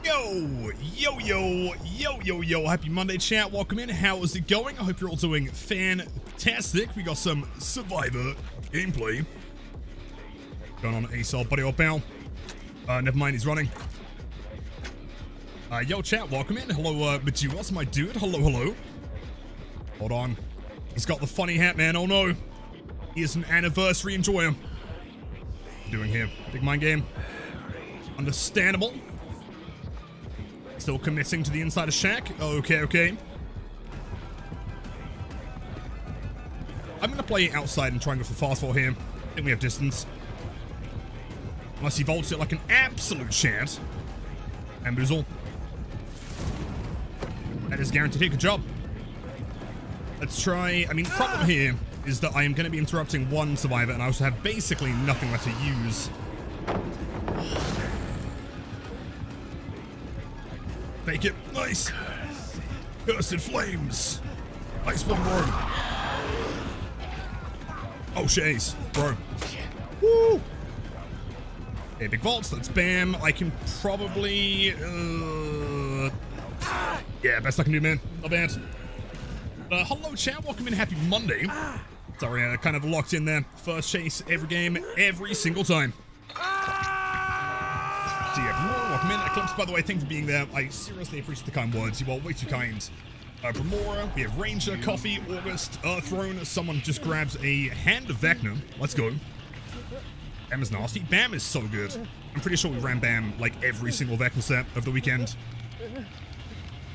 go! Yo, happy Monday, chat. Welcome in. How is it going? I hope you're all doing fantastic. We got some Survivor gameplay going on at ASOL, buddy or pal. Never mind, he's running. Yo, chat, welcome in. Hello, Majuas, my dude. Hello. Hold on. He's got the funny hat, man. Oh, no. He is an anniversary enjoyer. What are you doing here? Big mind game. Understandable. Still committing to the inside of shack. Okay. I'm gonna play outside and try and go for fast fall here. I think we have distance. Unless he vaults it like an absolute chance. Bamboozle. That is guaranteed hit. Good job. Let's try. I mean, the problem here is that I am going to be interrupting one survivor, and I also have basically nothing left to use. Take it. Nice. Cursed flames. Nice one, bro. Oh, shays. Bro. Woo. Okay, big vaults. Let's bam. I can probably... yeah, best I can do, man. Not bad. Hello, chat. Welcome in. Happy Monday. Sorry, I kind of locked in there. First chase every game, every single time. So yeah, welcome in. Eclipse, by the way, thanks for being there. I seriously appreciate the kind words. You are way too kind. Bramora, we have Ranger, Coffee, August, Earthrone. Someone just grabs a hand of Vecna. Let's go. Bam is nasty. Bam is so good. I'm pretty sure we ran Bam like every single Vecna set of the weekend.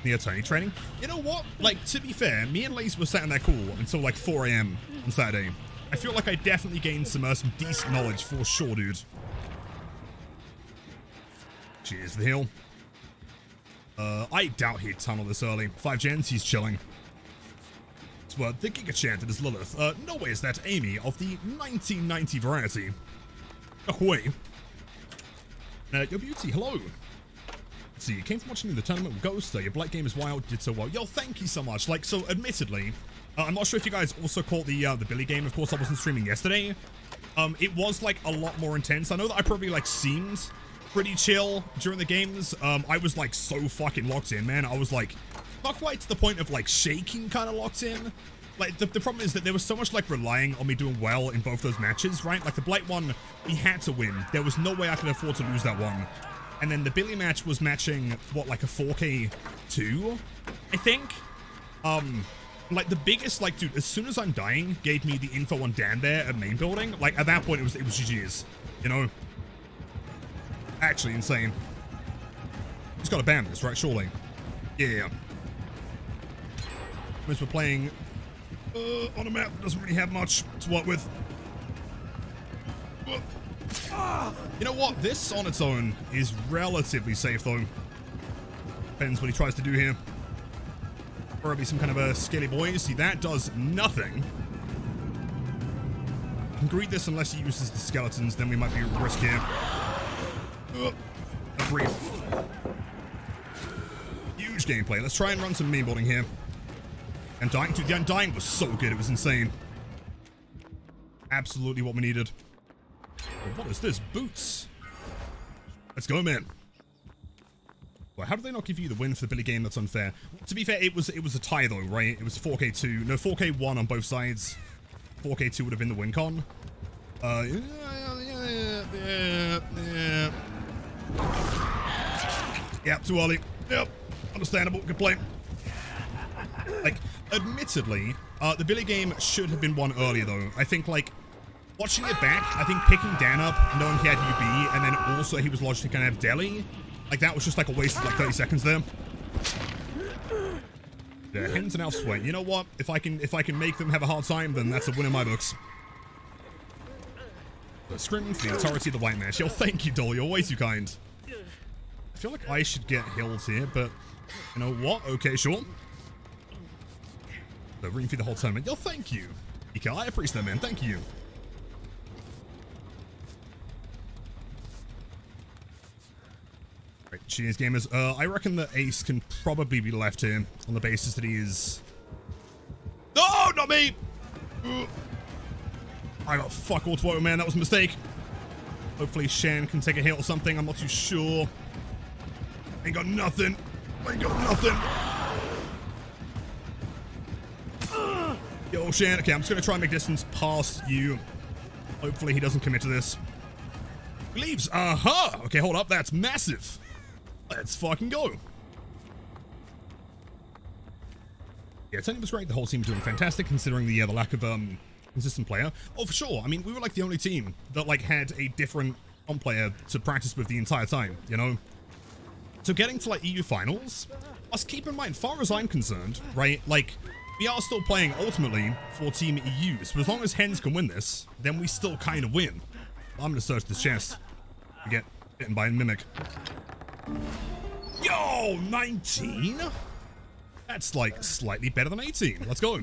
Near Tony training. You know what? Like, to be fair, me and Lace were sat in that call until like 4 AM on Saturday. I feel like I definitely gained some decent knowledge for sure, dude. Cheers for the heal. I doubt he'd tunnel this early. 5 gens, he's chilling. It's what the Giga chanted is Lilith. No way is that Amy of the 1990 variety. No way. Your beauty, hello. Let's see, you came from watching the tournament with Ghost. Your Blight game is wild, did so well. Yo, thank you so much. Like, so admittedly, I'm not sure if you guys also caught the Billy game. Of course, I wasn't streaming yesterday. It was like a lot more intense. I know that I probably like seemed pretty chill during the games. I was like so fucking locked in, man. I was like not quite to the point of like shaking kind of locked in. Like the problem is that there was so much like relying on me doing well in both those matches, right? Like the Blight one, we had to win. There was no way I could afford to lose that one. And then the Billy match was matching what, like a 4K2, I think. Like the biggest, like, dude, as soon as I'm dying, gave me the info on Dan there at main building. Like at that point, it was GG's, you know. Actually insane. Just gotta bam this, right? Surely. Yeah. As we're playing on a map that doesn't really have much to work with. You know what? This on its own is relatively safe, though. Depends what he tries to do here. Probably some kind of a scaly boy. See, that does nothing. You can greet this unless he uses the skeletons, then we might be at risk here. Agreed. Huge gameplay. Let's try and run some main building here. Undying, dude, the Undying was so good. It was insane. Absolutely what we needed. What is this? Boots. Let's go, man. Well, how did they not give you the win for the Billy game? That's unfair. To be fair, it was a tie, though, right? It was 4K2. No, 4K1 on both sides. 4K2 would have been the win con. Yeah, too early. Yep, understandable. Good play. Like, admittedly, the Billy game should have been won earlier, though. I think, like, watching it back, I think picking Dan up, knowing he had UB, and then also he was lodged to kind of Deli, like, that was just, like, a waste of, like, 30 seconds there. Yeah, hens and elf sweat. You know what? If I can make them have a hard time, then that's a win in my books. Screaming for the entirety of the white match. Yo, thank you, Doll. You're way too kind. I feel like I should get healed here, but you know what? Okay, sure. So, ring for the whole tournament. Yo, thank you. Ika, I appreciate that, man. Thank you. Right, cheers, gamers. I reckon that Ace can probably be left here on the basis that he is... No, not me! I got fuck all to work with, man. That was a mistake. Hopefully Shan can take a hit or something. I'm not too sure. Ain't got nothing. Ain't got nothing. Yo, Shan. Okay, I'm just gonna try and make distance past you. Hopefully he doesn't commit to this. He leaves. Aha! Okay, hold up. That's massive. Let's fucking go. Yeah, Tony was great. The whole team was doing fantastic considering the lack of consistent player. Oh, for sure. I mean, we were like the only team that like had a different player to practice with the entire time, you know? So getting to like EU finals, must keep in mind, far as I'm concerned, right? Like, we are still playing ultimately for Team EU. So as long as Hens can win this, then we still kind of win. I'm gonna search this chest to get bitten by a mimic. Yo, 19? That's like slightly better than 18. Let's go.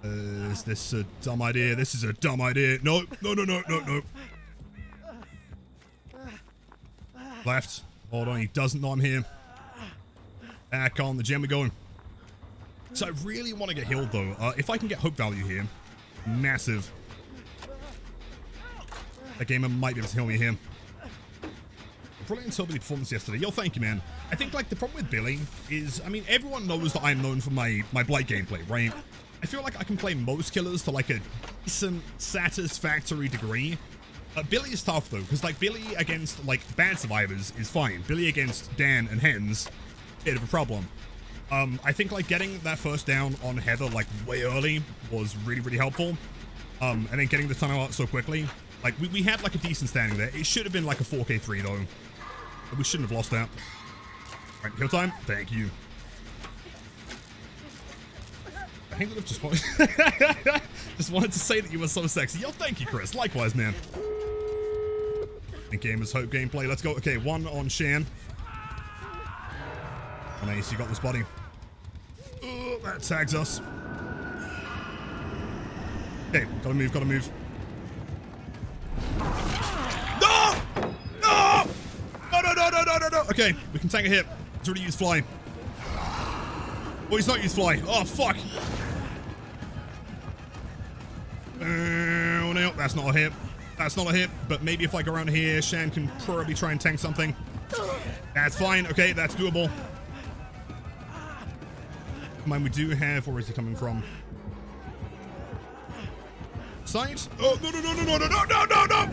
Is this a dumb idea? This is a dumb idea. No, no, no, no, no, no. Left. Hold on, he doesn't know I'm here. Back on the gem we're going. So I really want to get healed though. If I can get hope value here, massive. That gamer might be able to heal me here. Brilliant Silverly performance yesterday. Yo, thank you, man. I think like the problem with Billy is, I mean, everyone knows that I'm known for my Blight gameplay, right? I feel like I can play most killers to like a decent, satisfactory degree. Billy is tough though, because like Billy against like bad survivors is fine. Billy against Dan and Hens, bit of a problem. I think like getting that first down on Heather like way early was really, really helpful. And then getting the tunnel out so quickly. Like we had like a decent standing there. It should have been like a 4K3 though. But we shouldn't have lost that. Right, heal time. Thank you. I think that just wanted to say that you were so sexy. Yo, thank you, Chris. Likewise, man. And Gamers Hope gameplay. Let's go. Okay, one on Shan. Nice, you got this, buddy. Oh, that tags us. Okay, gotta move, gotta move. No! No! No, no, no, no, no, no, no. Okay, we can tank a hit. He's already used fly. Oh, he's not used fly. Oh, fuck. Oh, no, that's not a hit. That's not a hit. But maybe if I go around here, Shan can probably try and tank something. That's fine. Okay, that's doable. Mind, we do have... Where is he coming from? Side? Oh, no, no, no, no, no, no, no, no, no, no!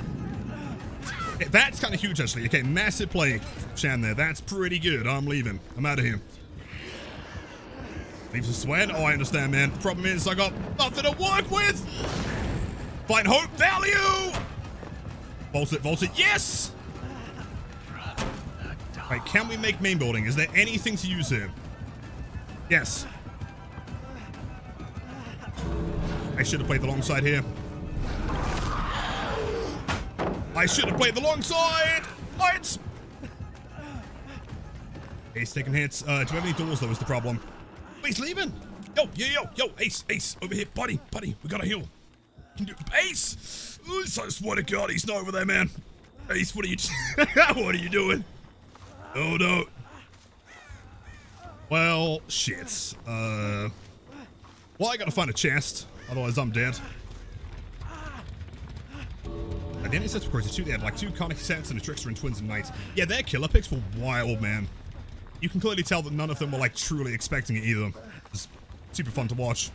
Okay, that's kind of huge, actually. Okay, massive play, Shan there. That's pretty good. I'm leaving. I'm out of here. Leaves a sweat? Oh, I understand, man. The problem is I got nothing to work with! Find hope value! Vault it, yes! Right, can we make main building? Is there anything to use here? Yes. I should have played the long side here. I should have played the long side! Lights! Ace taking hits. Do we have any doors, though, is the problem. Oh, he's leaving! Yo, Ace, over here, buddy, we gotta heal. Ace! Ooh, I swear to God, he's not over there, man. Ace, what are you what are you doing? Oh, no. Well, shit. Well, I gotta find a chest. Otherwise, I'm dead. At the end of sets of 2, they had like 2 Conic sets and a Trickster and Twins and Knights. Yeah, their killer picks were wild, man. You can clearly tell that none of them were like truly expecting it either. It's super fun to watch.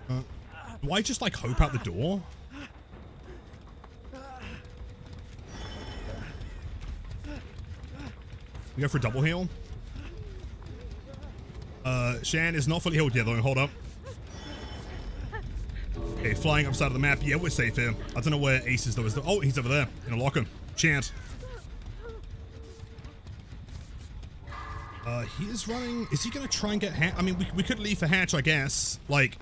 Do I just like hope out the door? We go for a double heal. Shan is not fully healed yet though, hold up. Okay, flying upside of the map. Yeah, we're safe here. I don't know where Ace is though. Oh, he's over there in a locker. Chant. He is running. Is he gonna try and get hatch? I mean, we could leave for hatch, I guess. Like,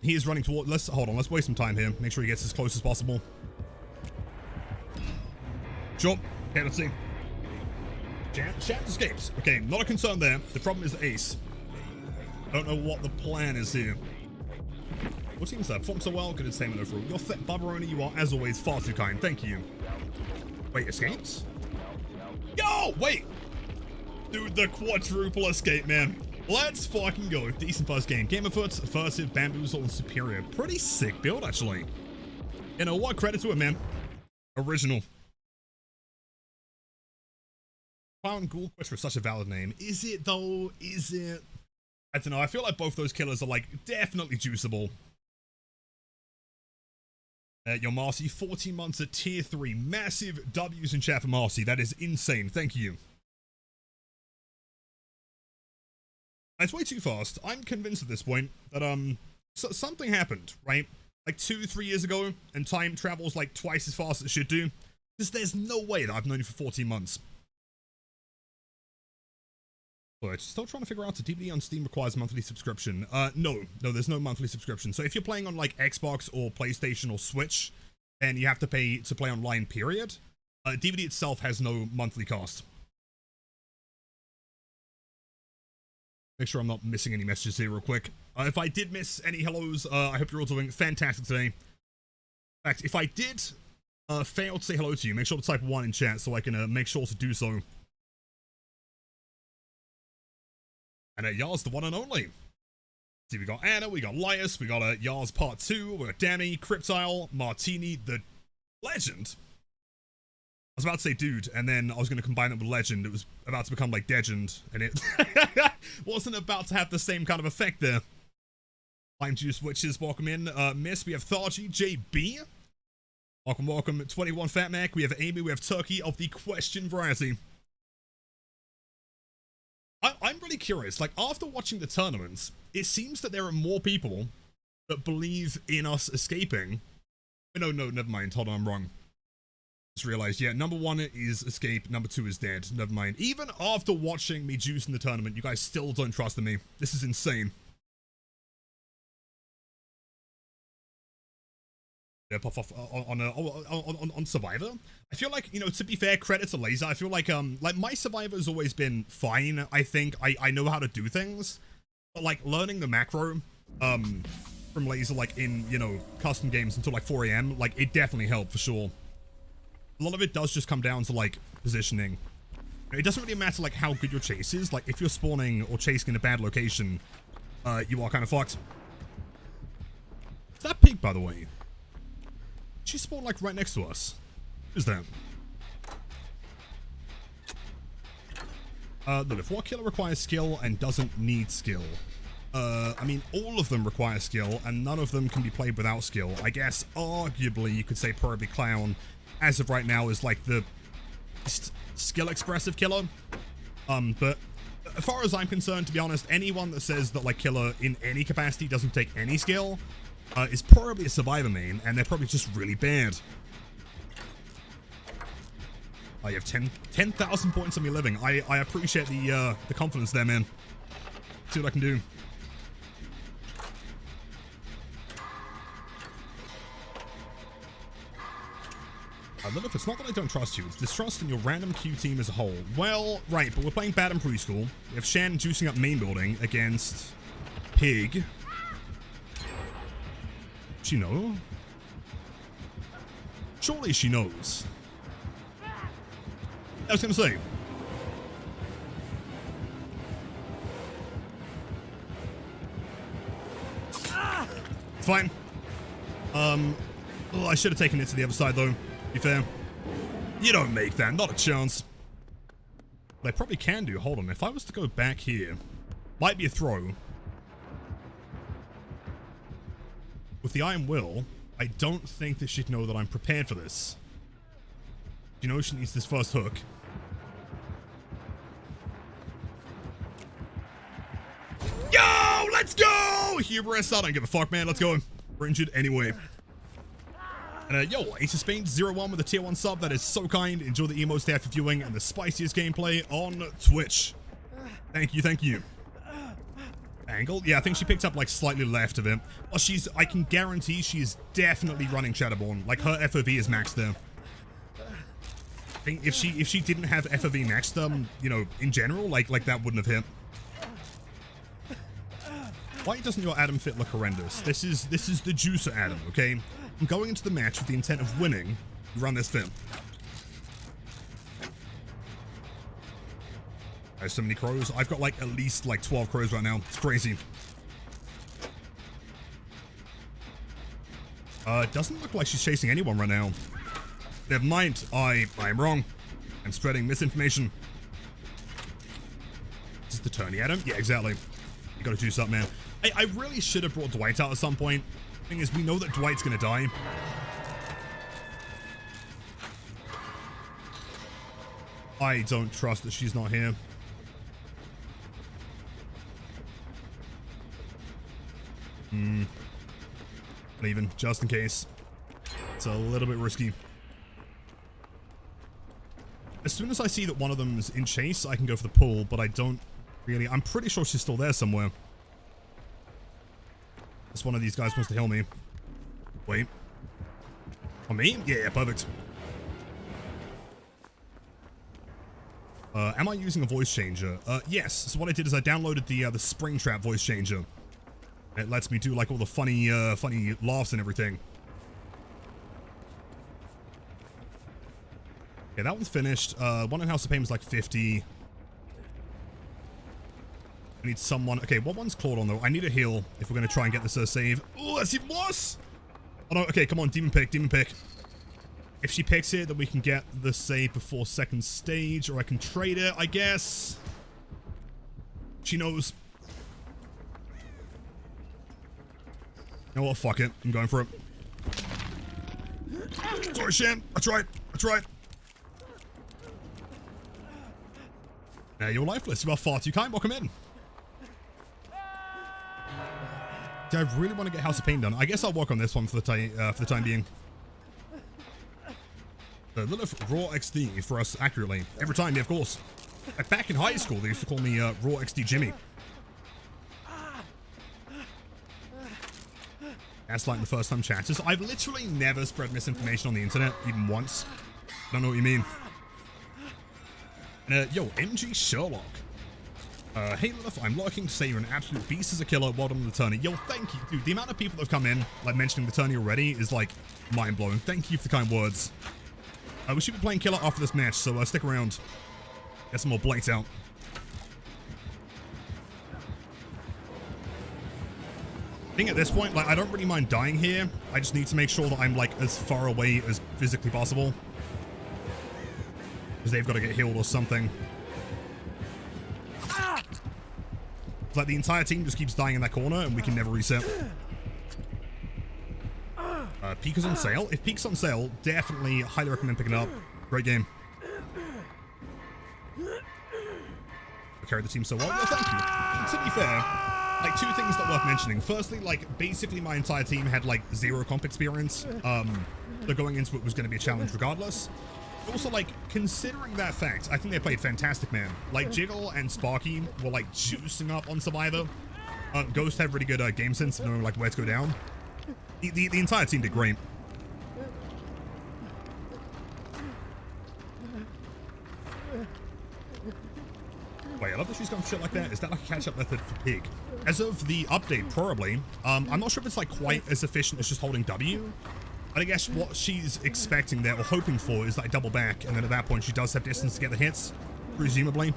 he is running toward. Hold on. Let's waste some time here. Make sure he gets as close as possible. Jump. Okay, let's see. Chant escapes. Okay, not a concern there. The problem is Ace. I don't know what the plan is here. What team is that? Performed so well. Good entertainment overall. You're fit, Barbaroni. You are, as always, far too kind. Thank you. Wait, escapes? Yo, wait. Dude, the quadruple escape, man. Let's fucking go. Decent first game. Game of Foots, Furtive, Bamboozle, and Superior. Pretty sick build, actually. You know what? Credit to it, man. Original. Clown Ghoul Quest for such a valid name. Is it, though? Is it? I don't know. I feel like both those killers are, like, definitely juiceable. Yo, Marcy, 14 months at tier 3. Massive W's in chat for Marcy. That is insane. Thank you. It's way too fast. I'm convinced at this point that, something happened, right? Like 2-3 years ago, and time travels like twice as fast as it should do. Because there's no way that I've known you for 14 months. But still trying to figure out if DVD on Steam requires monthly subscription. No, there's no monthly subscription. So if you're playing on like Xbox or PlayStation or Switch, then you have to pay to play online, period. DVD itself has no monthly cost. Make sure I'm not missing any messages here real quick. If I did miss any hellos, I hope you're all doing fantastic today. In fact, if I did fail to say hello to you, make sure to type 1 in chat so I can make sure to do so. And Yar's the one and only. See, we got Anna, we got Lias, we got Yar's Part 2, we got Danny, Cryptile, Martini, the Legend. I was about to say dude, and then I was going to combine it with Legend. It was about to become like Legend, and it wasn't about to have the same kind of effect there. Lime Juice Witches, welcome in. Miss, we have Thargy, JB. Welcome, 21 Fat Mac. We have Amy, we have Turkey of the question variety. I'm really curious, like, after watching the tournaments, it seems that there are more people that believe in us escaping. No, never mind, hold on, I'm wrong. Just realized, yeah, number 1 is escape, number 2 is dead, never mind. Even after watching me juice in the tournament, you guys still don't trust in me. This is insane. Pop off on Survivor. I feel like, you know, to be fair, credit to Laser. I feel like my Survivor has always been fine. I think I know how to do things, but like learning the macro from Laser, like in, you know, custom games until like 4 AM, like it definitely helped for sure. A lot of it does just come down to like positioning. It doesn't really matter like how good your chase is. Like if you're spawning or chasing in a bad location, you are kind of fucked. Is that pig, by the way? She spawned like right next to us. Who's that? Look, if what killer requires skill and doesn't need skill? I mean, all of them require skill, and none of them can be played without skill. I guess, arguably, you could say probably Clown, as of right now, is like the skill-expressive killer. But as far as I'm concerned, to be honest, anyone that says that like killer in any capacity doesn't take any skill is probably a Survivor main, and they're probably just really bad. Oh, you have 10,000 points on me living. I appreciate the confidence there, man. See what I can do. Lilith, it's not that I don't trust you, it's distrust in your random Q team as a whole. Well, right, but we're playing Bad and Preschool. We have Shan juicing up main building against Pig. She know? Surely she knows. I was gonna say. Fine. Oh, I should have taken it to the other side though. To be fair. You don't make that, not a chance. But I probably can do. Hold on, if I was to go back here, might be a throw. With the Iron Will, I don't think that she'd know that I'm prepared for this. You know she needs this first hook. Yo, let's go! Hubris, I don't give a fuck, man. Let's go. We're injured anyway. And yo, Ace of Spades 01 with a tier 1 sub. That is so kind. Enjoy the emotes there for viewing and the spiciest gameplay on Twitch. Thank you, thank you. Angle? Yeah, I think she picked up like slightly left of it. Oh, I can guarantee she's definitely running Shadowborn. Like her FOV is maxed there. I think if she didn't have FOV maxed, you know, in general, like that wouldn't have hit. Why doesn't your Adam fit look horrendous? This is the juicer Adam, okay? I'm going into the match with the intent of winning. Run this fit. There's so many crows. I've got like at least like 12 crows right now. It's crazy. Doesn't look like she's chasing anyone right now. Never mind. I'm wrong. I'm spreading misinformation. Is this the turn, Adam? Yeah, exactly. You gotta do something, man. I really should have brought Dwight out at some point. Thing is, we know that Dwight's gonna die. I don't trust that she's not here. Leaving, just in case. It's a little bit risky. As soon as I see that one of them's in chase, I can go for the pull, but I don't really... I'm pretty sure she's still there somewhere. This one of these guys wants to heal me. Wait. On me? Yeah, perfect. Am I using a voice changer? Yes. So what I did is I downloaded the Springtrap voice changer. It lets me do like all the funny laughs and everything. Yeah, that one's finished. One in House of Pain was like 50. I need someone. Okay, what one's clawed on though? I need a heal if we're gonna try and get this save. Oh, that's even worse. Oh no. Okay, come on, demon pick, demon pick. If she picks it, then we can get the save before second stage, or I can trade it, I guess. She knows. You know what? Fuck it. I'm going for it. Sorry, Shan. I tried. Now you're lifeless. You are far too kind. Welcome in. Do I really want to get House of Pain done? I guess I'll work on this one for the time being. Lilith Raw XD for us accurately. Every time, yeah, of course. Like back in high school, they used to call me Raw XD Jimmy. That's like the first time chatters. I've literally never spread misinformation on the internet, even once. I don't know what you mean. Yo, MG Sherlock. Hey Lilith, I'm lurking to say you're an absolute beast as a killer. Well done on the tourney. Yo, thank you. Dude, the amount of people that have come in, like mentioning the tourney already, is like mind-blowing. Thank you for the kind words. We should be playing killer after this match, so stick around. Get some more Blight out. I think at this point, like, I don't really mind dying here. I just need to make sure that I'm, like, as far away as physically possible. Because they've got to get healed or something. It's like the entire team just keeps dying in that corner, and we can never reset. Peak is on sale. If Peak's on sale, definitely highly recommend picking it up. Great game. I carried the team so well. Well, thank you. And to be fair, like, two things that are worth mentioning. Firstly, like, basically my entire team had, like, 0 comp experience. So going into it was going to be a challenge regardless. Also, like, considering that fact, I think they played fantastic, man. Like, Jiggle and Sparky were, like, juicing up on Survivor. Ghost had really good game sense of knowing, like, where to go down. The entire team did great. Wait, I love that she's going for shit like that. Is that like a catch-up method for Pig? As of the update, probably. I'm not sure if it's like quite as efficient as just holding W. I guess what she's expecting there, or hoping for, is like double back, and then at that point she does have distance to get the hits, presumably.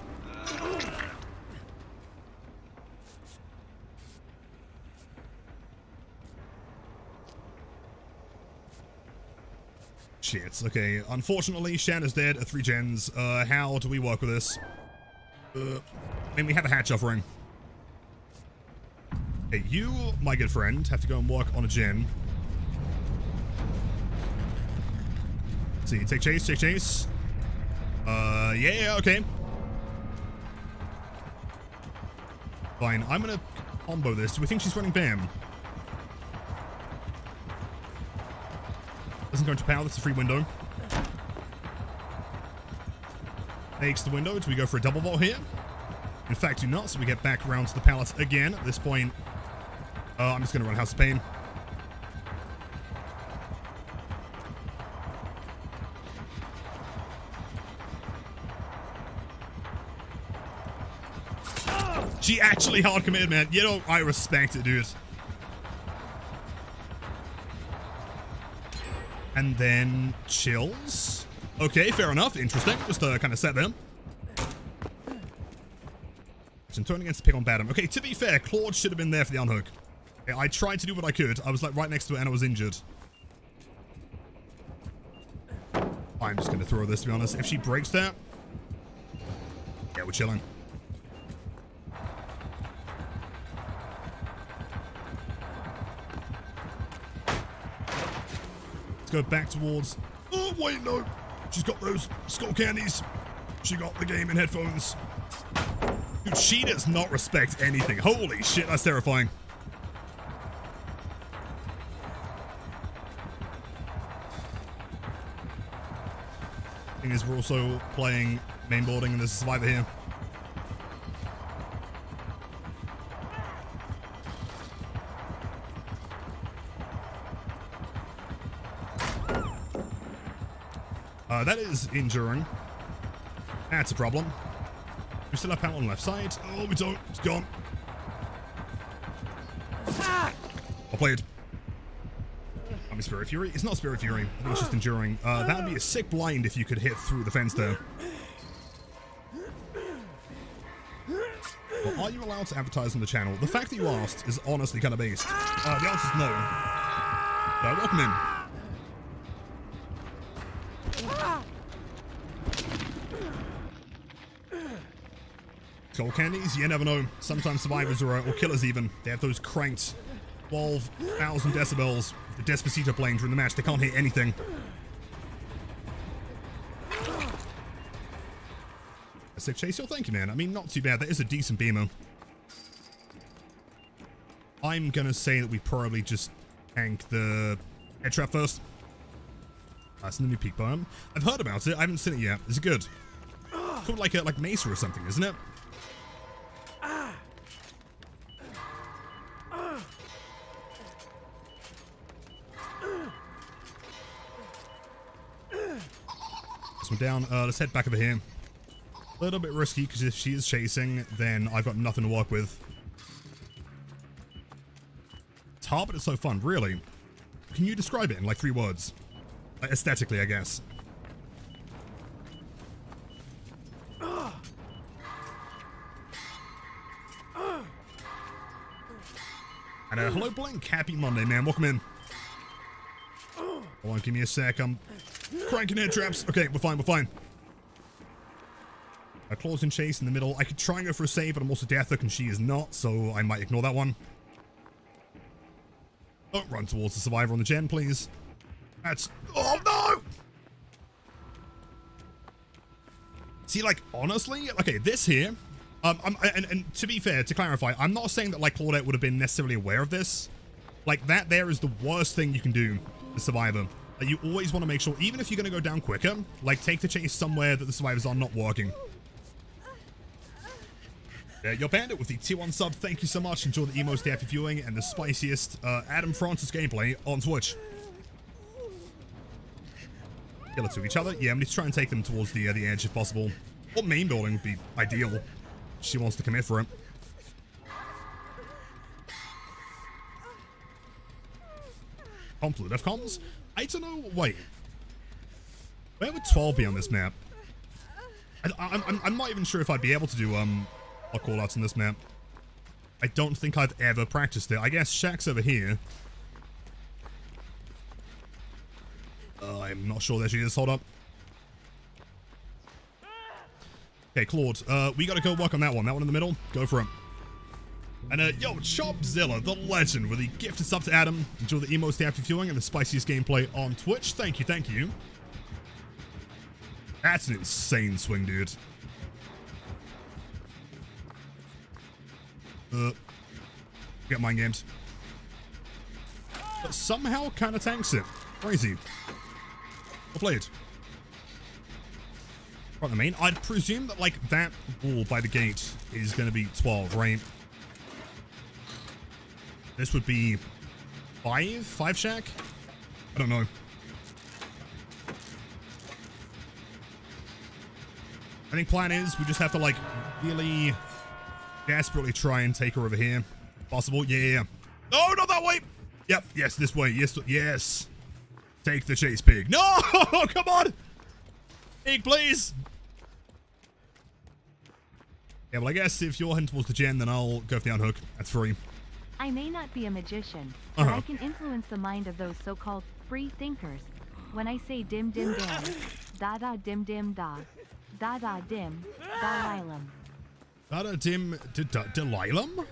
Shit, okay. Unfortunately, Shan is dead at 3 gens. How do we work with this? I mean, we have a hatch offering. Okay, you, my good friend, have to go and work on a gen. Let's see, take chase, take chase. Yeah, okay. Fine, I'm gonna combo this. Do we think she's running BAM? Doesn't go into power, that's a free window. Takes the window. Do we go for a double vault here? In fact, do not, so we get back around to the pallets again. At this point, I'm just going to run House of Pain. She actually hard committed, man. You know, I respect it, dude. And then chills. Okay, fair enough. Interesting. Just kind of set them. So I'm turning against the pick on Badham. Okay, to be fair, Claude should have been there for the unhook. Okay, I tried to do what I could. I was like right next to it and I was injured. I'm just gonna throw this, to be honest. If she breaks that, yeah, we're chilling. Let's go back towards... Oh, wait, no. She's got those skull candies. She got the gaming headphones. Dude, she does not respect anything. Holy shit, that's terrifying. Thing is, we're also playing mainboarding and there's a survivor here. That is enduring. That's a problem. We still have panel on the left side. Oh, we don't. It's gone. I'll play it. I mean, Spirit Fury. It's not Spirit Fury. I think it's just enduring. That would be a sick blind if you could hit through the fence there. Well, are you allowed to advertise on the channel? The fact that you asked is honestly kind of based. The answer is no. Welcome in. Skull candies? You never know. Sometimes survivors or killers even. They have those cranked 12,000 decibels. The Despacito playing during the match. They can't hear anything. A sick chase. Oh, thank you, man. I mean, not too bad. That is a decent beamer. I'm gonna say that we probably just tank the head trap first. That's the new peak bomb. I've heard about it. I haven't seen it yet. Is it good? It's called like Mesa or something, isn't it? This one down. Let's head back over here. A little bit risky because if she is chasing, then I've got nothing to work with. It's hard, but it's so fun. Really? Can you describe it in like 3 words? Like, aesthetically, I guess. And hello, Blink. Happy Monday, man. Welcome in. Hold on, give me a sec. I'm cranking head traps. Okay, we're fine, we're fine. Claws and chase in the middle. I could try and go for a save, but I'm also death hook and she is not, so I might ignore that one. Don't run towards the survivor on the gen, please. That's... Oh, no! See, like, honestly, okay, this here... and to be fair, to clarify, I'm not saying that, like, Claudette would have been necessarily aware of this. Like, that there is the worst thing you can do to Survivor. Like, you always want to make sure, even if you're going to go down quicker, like, take the chase somewhere that the survivors are not working. Yeah, your bandit with the tier 1 sub, thank you so much. Enjoy the emo staffy viewing and the spiciest Adam Francis gameplay on Twitch. Kill it to each other. Yeah, I'm going to try and take them towards the edge if possible. Or main building would be ideal. She wants to commit for it. Complete of comms? I don't know. Wait. Where would 12 be on this map? I'm not even sure if I'd be able to do callouts on this map. I don't think I've ever practiced it. I guess Shaq's over here. I'm not sure there she is. Hold up. Okay, Claude. We gotta go work on that one. That one in the middle. Go for it. And yo, Chopzilla, the legend, with the gifted sub to Adam. Enjoy the emo staffy viewing and the spiciest gameplay on Twitch. Thank you, thank you. That's an insane swing, dude. Get mind games. But somehow kind of tanks it. Crazy. Well played. Right, the main. I'd presume that, like, that wall by the gate is going to be 12, right? This would be 5 Shaq? I don't know. I think plan is we just have to, like, really desperately try and take her over here. Possible? Yeah. No, not that way! Yep, yes, this way. Yes, yes. Take the chase, pig. No! Come on! Pig, please! Yeah, well, I guess if you're heading towards the gen, then I'll go for the unhook. That's free. I may not be a magician, but I can influence the mind of those so-called free thinkers. When I say dim dim dam, Da da dim dim da. Da da dim. Dalilum. Dada dim Delilum?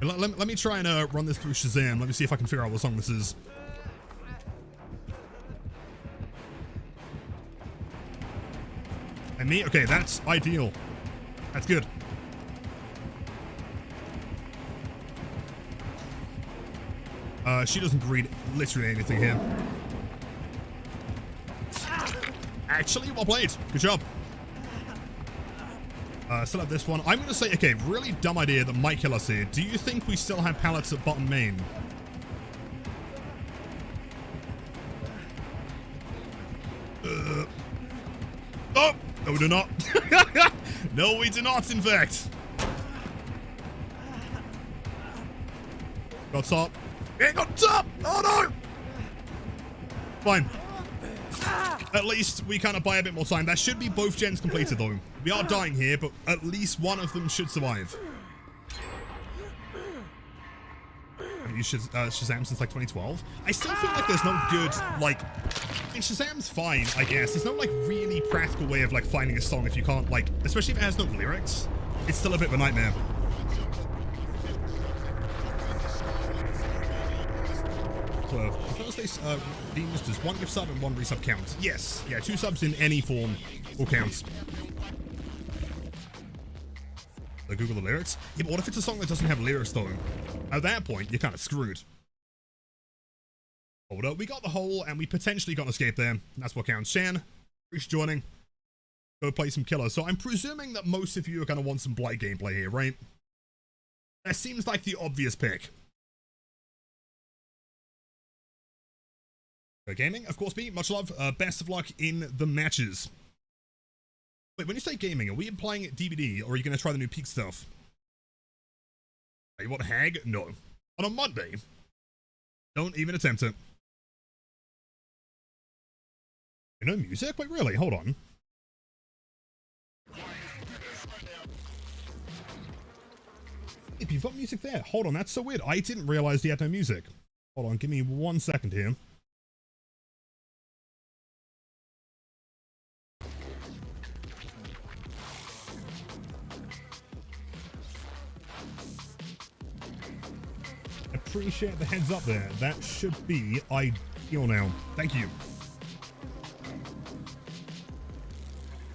Let me try and run this through Shazam. Let me see if I can figure out what song this is. And me? Okay, that's ideal. That's good. She doesn't read literally anything here. Actually, well played. Good job. Still have this one. I'm going to say, okay, really dumb idea that might kill us here. Do you think we still have pallets at bottom main? Oh, no, we do not. No, we do not, in fact. Got top. Yeah, got top. Oh, no. Fine. At least we kind of buy a bit more time. That should be both gens completed, though. We are dying here, but at least one of them should survive. I've used Shazam since like 2012. I still feel like there's no good, like, I mean, Shazam's fine, I guess. There's no, like, really practical way of, like, finding a song if you can't, like, especially if it has no lyrics. It's still a bit of a nightmare. So, for Thursday's themes, does one gift sub and one resub count? Yes. Yeah, 2 subs in any form will count. So Google the lyrics? Yeah, but what if it's a song that doesn't have lyrics, though? At that point, you're kind of screwed. Hold up, we got the hole, and we potentially got an escape there. That's what counts. Shan, appreciate joining. Go play some killers. So I'm presuming that most of you are going to want some Blight gameplay here, right? That seems like the obvious pick. Gaming, of course, me. Much love. Best of luck in the matches. Wait, when you say gaming, are we implying DVD, or are you going to try the new Peak stuff? You want Hag? No. On a Monday? Don't even attempt it. No music? Wait, really? Hold on. If you've got music there, hold on, that's so weird. I didn't realize he had no music. Hold on, give me 1 second here. Appreciate the heads up there. That should be ideal now. Thank you.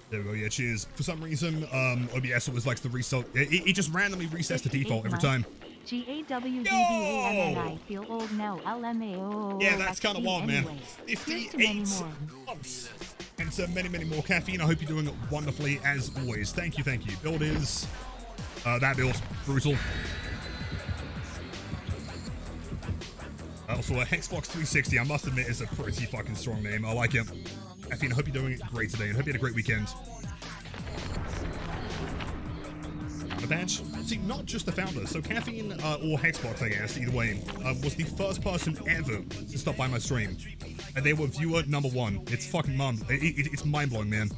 There we go. Yeah, cheers. For some reason, OBS always likes to reset. It just randomly resets the default every time. GAWDDANNI feel old now. LMAO. Yeah, that's kind of wild, man. 58 months. And so many, many more. Caffeine, I hope you're doing wonderfully as always. Thank you, thank you. Build is that build brutal. Also, a Hexbox 360, I must admit, is a pretty fucking strong name. I like it. Caffeine, I hope you're doing great today, and hope you had a great weekend. A badge? See, not just the founder. So Caffeine, or Hexbox, I guess, either way, was the first person ever to stop by my stream. And they were viewer #1. It's fucking it's mind-blowing, man.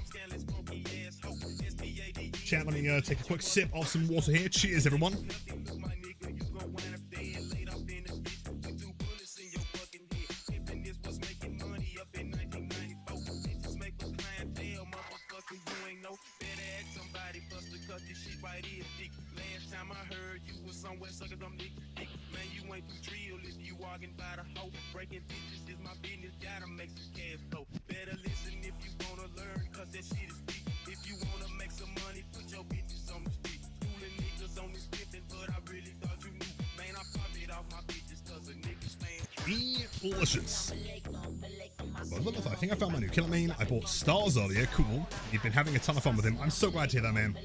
Chat, let me take a quick sip of some water here. Cheers, everyone. Delicious. Well, look, I think I found my new killer main. I bought Stars earlier. Cool. You've been having a ton of fun with him. I'm so glad to hear that, man.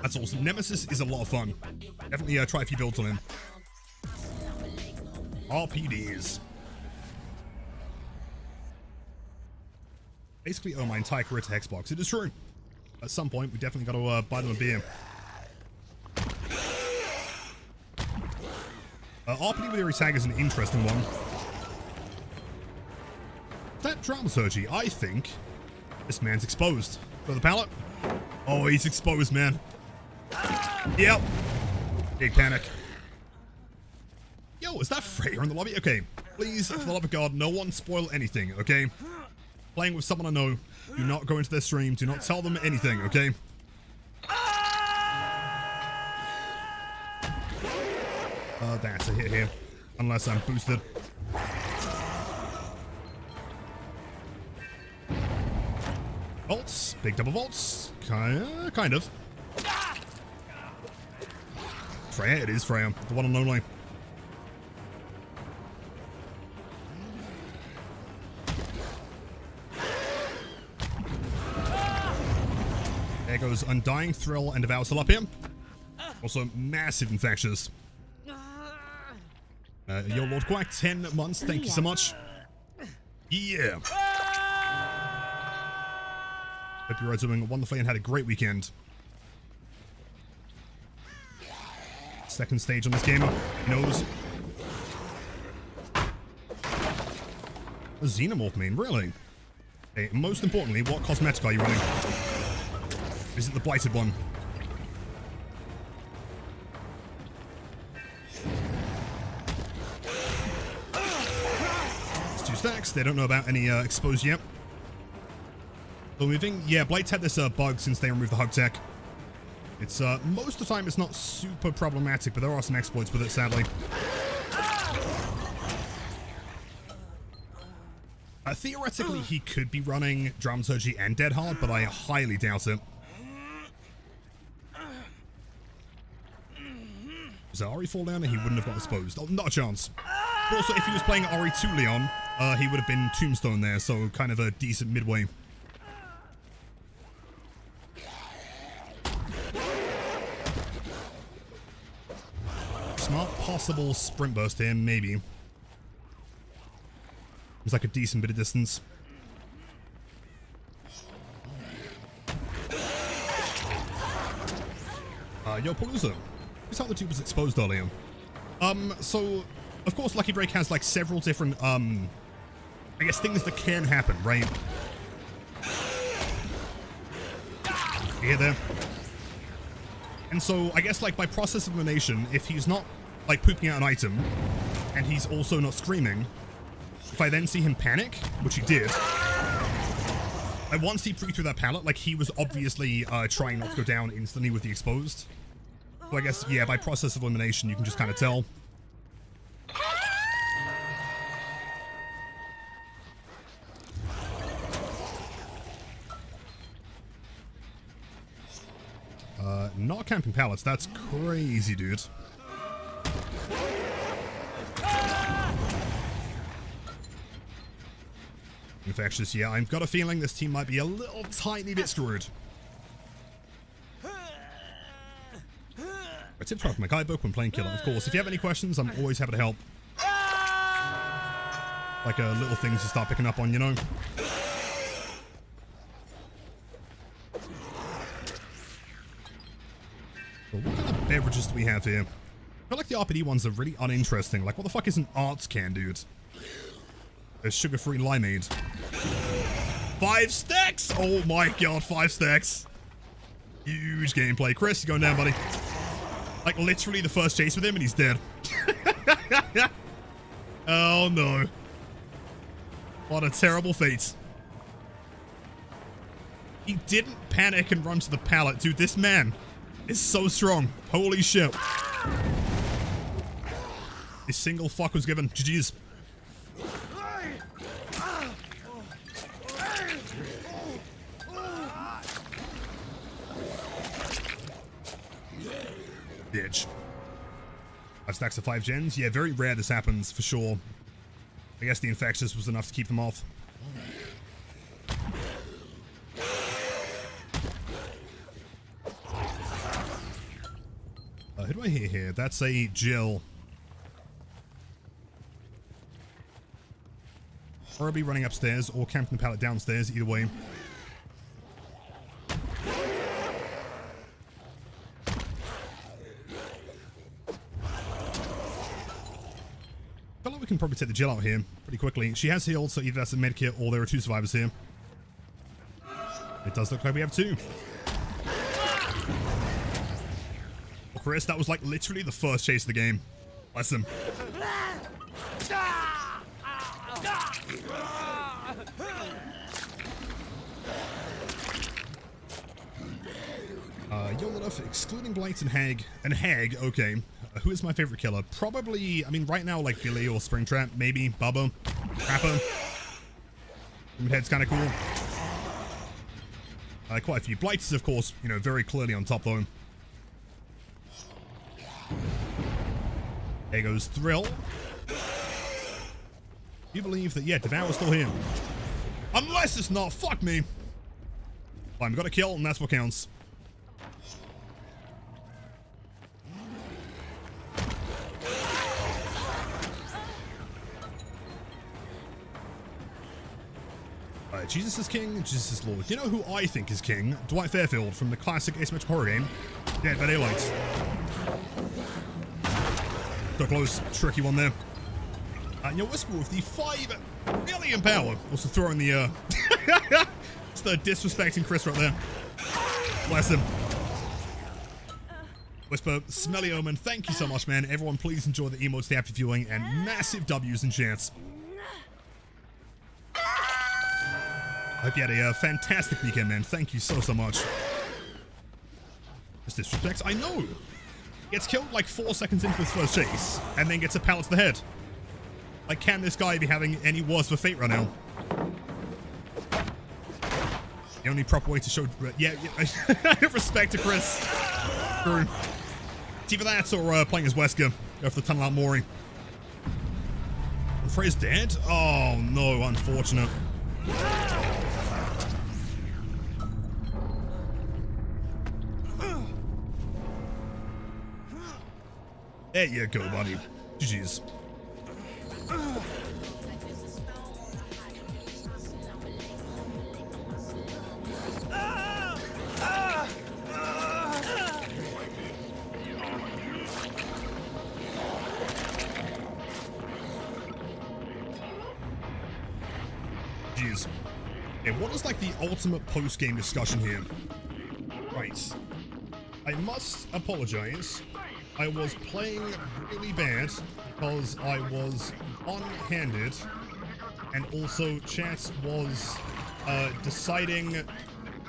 That's awesome. Nemesis is a lot of fun. Definitely try a few builds on him. RPDs. Basically owe my entire career to Xbox. It is true. At some point, we definitely got to buy them a beer. RPD with every tag is an interesting one. That dramaturgy, I think this man's exposed. For the pallet. Oh, he's exposed, man. Yep. Big panic. Yo, is that Freya in the lobby? Okay, please, for the love of God, no one spoil anything, okay? Playing with someone I know. Do not go into their stream. Do not tell them anything, okay? That's a hit here. Unless I'm boosted. Volts. Big double volts. Kind of. Freya, it is Freya. The one and only. There goes Undying, Thrill, and Devour still up here. Also, massive infectious. Yo, Lord Quack, 10 months. Thank you so much. Yeah. Hope you are doing wonderfully and had a great weekend. Second stage on this game. Knows. A Xenomorph main, really? Okay, most importantly, what cosmetic are you running? Is it the Blighted one? It's 2 stacks. They don't know about any exposed yet. Slow moving. Yeah, Blight's had this bug since they removed the hug tech. It's most of the time it's not super problematic, but there are some exploits with it, sadly. Theoretically, he could be running Dramaturgy and Dead Hard, but I highly doubt it. Was that Ori fall down? He wouldn't have got exposed. Oh, not a chance. But also, if he was playing Ori 2 Leon, he would have been Tombstone there, so kind of a decent midway. Smart possible sprint burst here, maybe. It's like a decent bit of distance. Yo, Palooza. Here's how the tube was exposed earlier. So, of course, Lucky Break has, like, several different, I guess, things that can happen, right? You hear there? And so, I guess, like, by process of elimination, if he's not, like, pooping out an item, and he's also not screaming, if I then see him panic, which he did, like, once he pre through that pallet, like, he was obviously trying not to go down instantly with the exposed. So I guess, yeah, by process of elimination, you can just kind of tell. Not camping pallets. That's crazy, dude. Infectious, yeah. I've got a feeling this team might be a little tiny bit screwed. A tip from my guidebook when playing Killer. Of course, if you have any questions, I'm always happy to help. Like little things to start picking up on, you know? Well, what kind of beverages do we have here? I feel like the RPD ones are really uninteresting. Like, what the fuck is an arts can, dude? A sugar-free limeade. 5 stacks! Oh my god, 5 stacks. Huge gameplay. Chris, you're going down, buddy. Like, literally the first chase with him and he's dead. Oh no. What a terrible fate. He didn't panic and run to the pallet. Dude, this man is so strong. Holy shit. This single fuck was given. GG's. Bitch. 5 stacks of 5 gens. Yeah, very rare this happens, for sure. I guess the infectious was enough to keep them off. Who do I hear here? That's a Jill. Or I'll be running upstairs or camping the pallet downstairs, either way. I feel like we can probably take the Jill out here pretty quickly. She has healed, so either that's a medkit or there are 2 survivors here. It does look like we have 2. Chris, that was like literally the first chase of the game. Bless him. Yolilith, excluding Blight and Hag. And Hag, okay. Who is my favorite killer? Probably, I mean, right now, like Billy or Springtrap, maybe. Bubba. Trapper. Human Head's kind of cool. Quite a few. Blight is, of course, you know, very clearly on top, though. There goes Thrill. You believe that, yeah, Devour's still here. Unless it's not, fuck me. I've got a kill, and that's what counts. Jesus is king, Jesus is lord. You know who I think is king? Dwight Fairfield from the classic asymmetric horror game, Dead by Daylight. So close, tricky one there. And your Whisper with the 5 million power. Also throwing the, it's the disrespecting Chris right there. Bless him. Whisper, Smelly Omen, thank you so much, man. Everyone, please enjoy the emotes after viewing and massive W's in chats. Hope you had a fantastic weekend, man. Thank you so much. This disrespect, I know. Gets killed like 4 seconds into his first chase, and then gets a pallet to the head. Like, can this guy be having any worse of a fate right now? The only proper way to show... Yeah, respect to Chris. True. It's either that or playing as Wesker. Go for the tunnel out Mori. Frey's dead? Oh, no. Unfortunate. There you go, buddy. GG's. Jeez. Okay, what is like the ultimate post-game discussion here? Right. I must apologize. I was playing really bad because I was one-handed, and also chat was deciding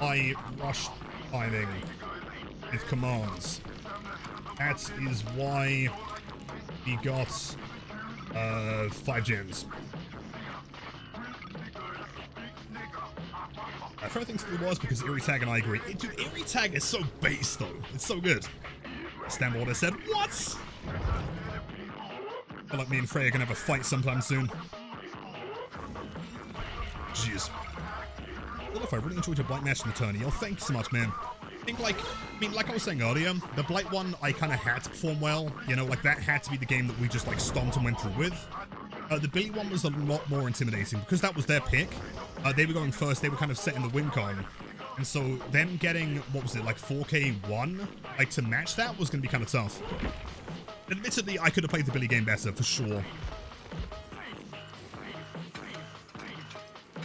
my rush timing with commands. That is why we got 5 gens. I first think it was because Eerie Tag and I agree. Dude, Eerie Tag is so base though. It's so good. Stand what I said. What? I feel like me and Frey are gonna have a fight sometime soon. Jeez. Well, if I really enjoyed your Blight match in the tourney, thank you so much, man. I think, like I was saying earlier, the Blight one I kind of had to perform well. You know, like that had to be the game that we just like stomped and went through with. The Billy one was a lot more intimidating because that was their pick. They were going first. They were kind of setting the win con. And so them getting, what was it, like 4K1, like to match that was going to be kind of tough. Admittedly, I could have played the Billy game better, for sure.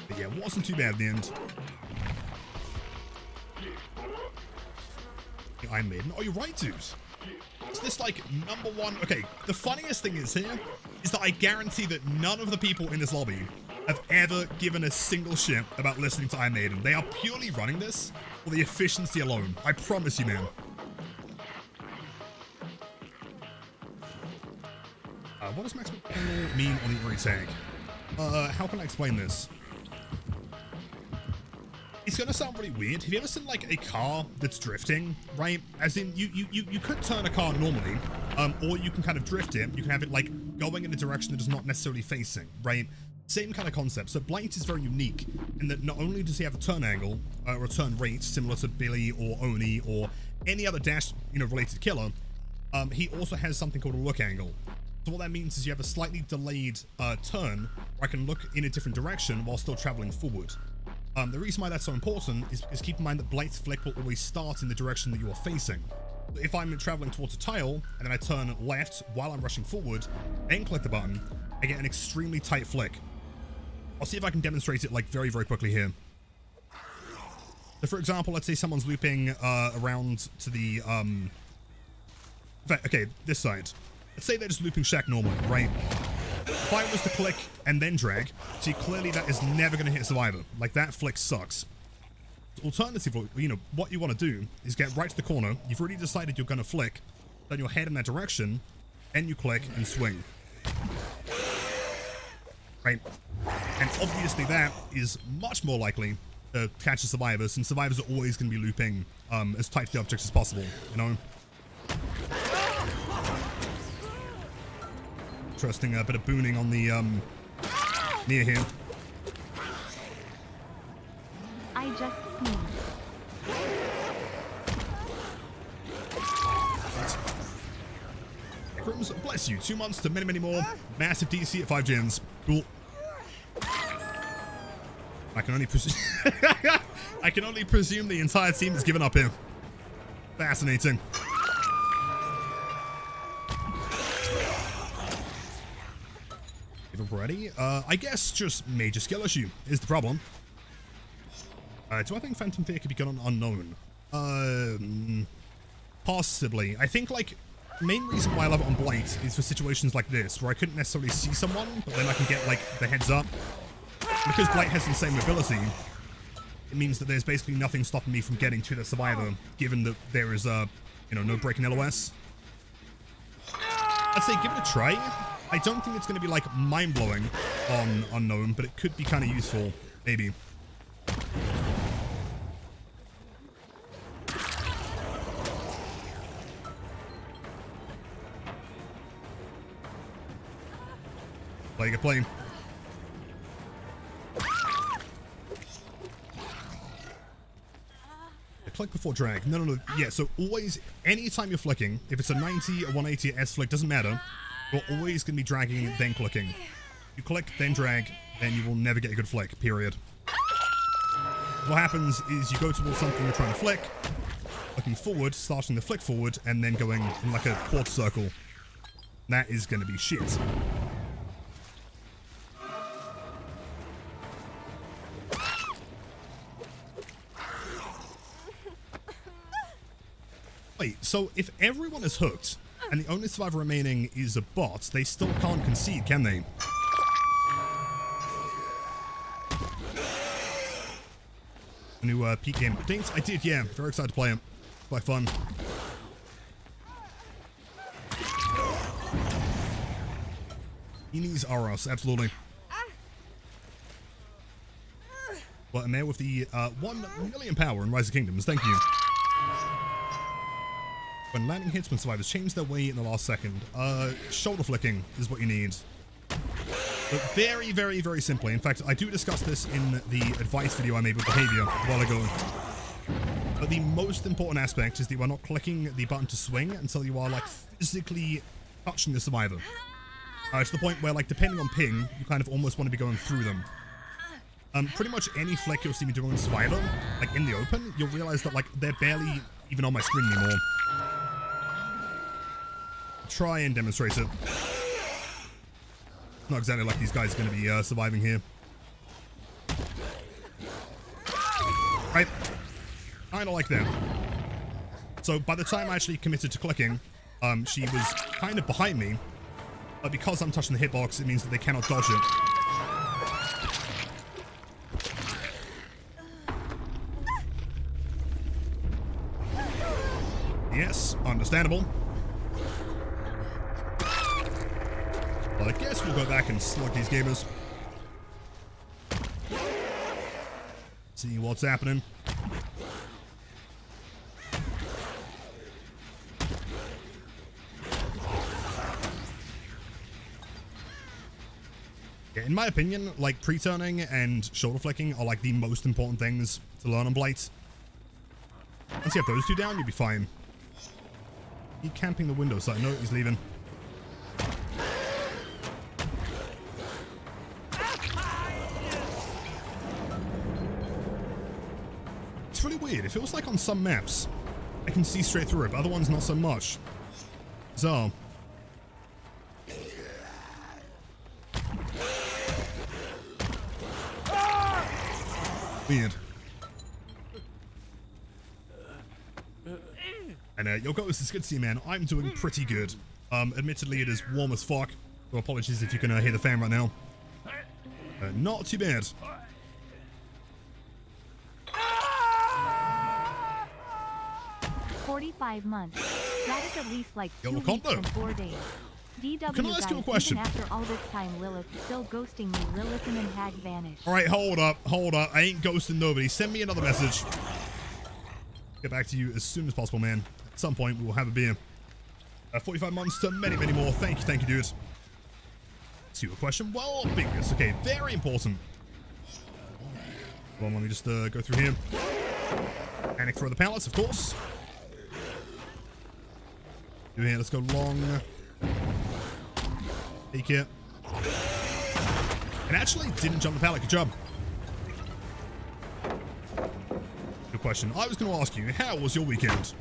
But yeah, it wasn't too bad in the end. The Iron Maiden. Oh, you're right, dude. Is this like #1? Okay, the funniest thing is here is that I guarantee that none of the people in this lobby have ever given a single shit about listening to Iron Maiden. They are purely running this for the efficiency alone. I promise you, man. What does Max McDonald mean on the Eerie Tag? How can I explain this? It's gonna sound really weird. Have you ever seen like a car that's drifting, right? As in, you could turn a car normally, or you can kind of drift it. You can have it like going in a direction that is not necessarily facing, right? Same kind of concept. So Blight is very unique in that not only does he have a turn angle or a turn rate similar to Billy or Oni or any other dash, you know, related killer, he also has something called a look angle. So what that means is you have a slightly delayed turn where I can look in a different direction while still traveling forward. The reason why that's so important is because keep in mind that Blight's flick will always start in the direction that you are facing. So if I'm traveling towards a tile and then I turn left while I'm rushing forward, then click the button, I get an extremely tight flick. I'll see if I can demonstrate it like very, very quickly here. So for example, let's say someone's looping around to the, okay, this side. Let's say they're just looping Shack normally, right? If I was to click and then drag, see clearly that is never going to hit Survivor. Like that flick sucks. Alternatively, you know, what you want to do is get right to the corner. You've already decided you're going to flick. Turn your head in that direction. And you click and swing. Right? And obviously that is much more likely to catch a survivor, since survivors are always going to be looping as tight to the objects as possible, you know? Interesting, a bit of booning on the near here. I just sneezed. Crims, bless you. 2 months to many, many more. Massive DC at 5 gens. Cool. I can only presume I can only presume the entire team has given up here. Fascinating. Give up already. I guess just major skill issue is the problem. Do I think Phantom Fear could be good on Unknown? Possibly. I think, like, the main reason why I love it on Blight is for situations like this, where I couldn't necessarily see someone, but then I can get, like, the heads up. Because Blight has the same mobility, it means that there's basically nothing stopping me from getting to the survivor, given that there is, you know, no break in LOS. I'd say give it a try. I don't think it's going to be, like, mind-blowing on Unknown, but it could be kind of useful, maybe. Play, get playing. Click before drag. No. Yeah, so always, anytime you're flicking, if it's a 90, a 180, S flick, doesn't matter. You're always going to be dragging, then clicking. You click, then drag, then you will never get a good flick, period. What happens is you go towards something you're trying to flick, looking forward, starting the flick forward, and then going in like a quarter circle. That is going to be shit. Wait, so if everyone is hooked, and the only survivor remaining is a bot, they still can't concede, can they? A new peak game update? I did, yeah. Very excited to play it. Quite fun. Enemies are us, absolutely. Well, a mayor with the 1 million power in Rise of Kingdoms, thank you. When landing hits, when survivors change their way in the last second, shoulder flicking is what you need. But very, very, very simply. In fact, I do discuss this in the advice video I made with behavior a while ago. But the most important aspect is that you are not clicking the button to swing until you are, like, physically touching the survivor. To the point where, like, depending on ping, you kind of almost want to be going through them. Pretty much any flick you'll see me doing on survivor, like in the open, you'll realize that, like, they're barely even on my screen anymore. Try and demonstrate it. Not exactly like these guys are going to be surviving here. Right. Kind of like that. So by the time I actually committed to clicking, she was kind of behind me. But because I'm touching the hitbox, it means that they cannot dodge it. Yes, understandable. Well, I guess we'll go back and slug these gamers. See what's happening. Yeah, in my opinion, like, pre-turning and shoulder flicking are like the most important things to learn on Blight. Once you have those two down, you'll be fine. Keep camping the window, so I know he's leaving. It's really weird. It feels like on some maps I can see straight through it, but other ones not so much. So weird. And yo, Ghost, it's good to see you, man. I'm doing pretty good. Admittedly, it is warm as fuck. So apologies if you can hear the fan right now. 45 months. That is at least like Yo, 2 weeks Wakondo. and 4 days. DW Can I ask you a guys, question? even after all this time, Lilith still ghosting me. Lilith and Hag vanished. All right, hold up. I ain't ghosting nobody. Send me another message. Get back to you as soon as possible, man. At some point, we will have a beer. 45 months to many, many more. Thank you, dude. Ask you a question. Well, biggest. Okay, very important. Hold on, let me just go through here. Panic throw the pallets, of course. Do here. Let's go long. Take it. And actually didn't jump the pallet. Good job. Good question. I was going to ask you, how was your weekend?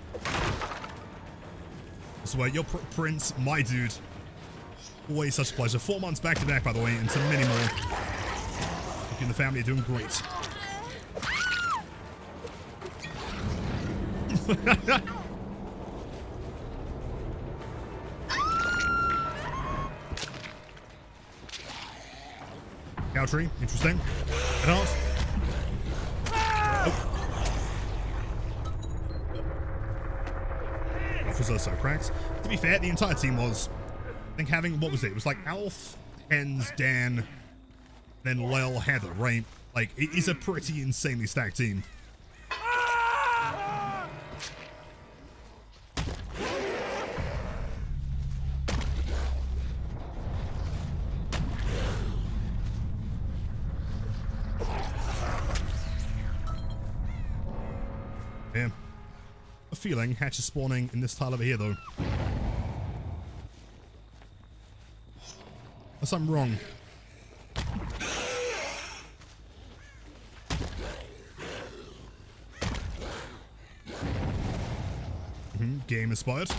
This way, your Prince, my dude. Always such a pleasure. 4 months back to back, by the way, and to many more. You and the family are doing great. Cow tree, interesting. Get out. Officer so cracked. To be fair, the entire team was, I think, having, what was it? It was like Alf, Hens, Dan, then Lel, Heather, right? Like, it is a pretty insanely stacked team. Yeah. A feeling Hatch is spawning in this tile over here, though. Unless I'm wrong. Game inspired.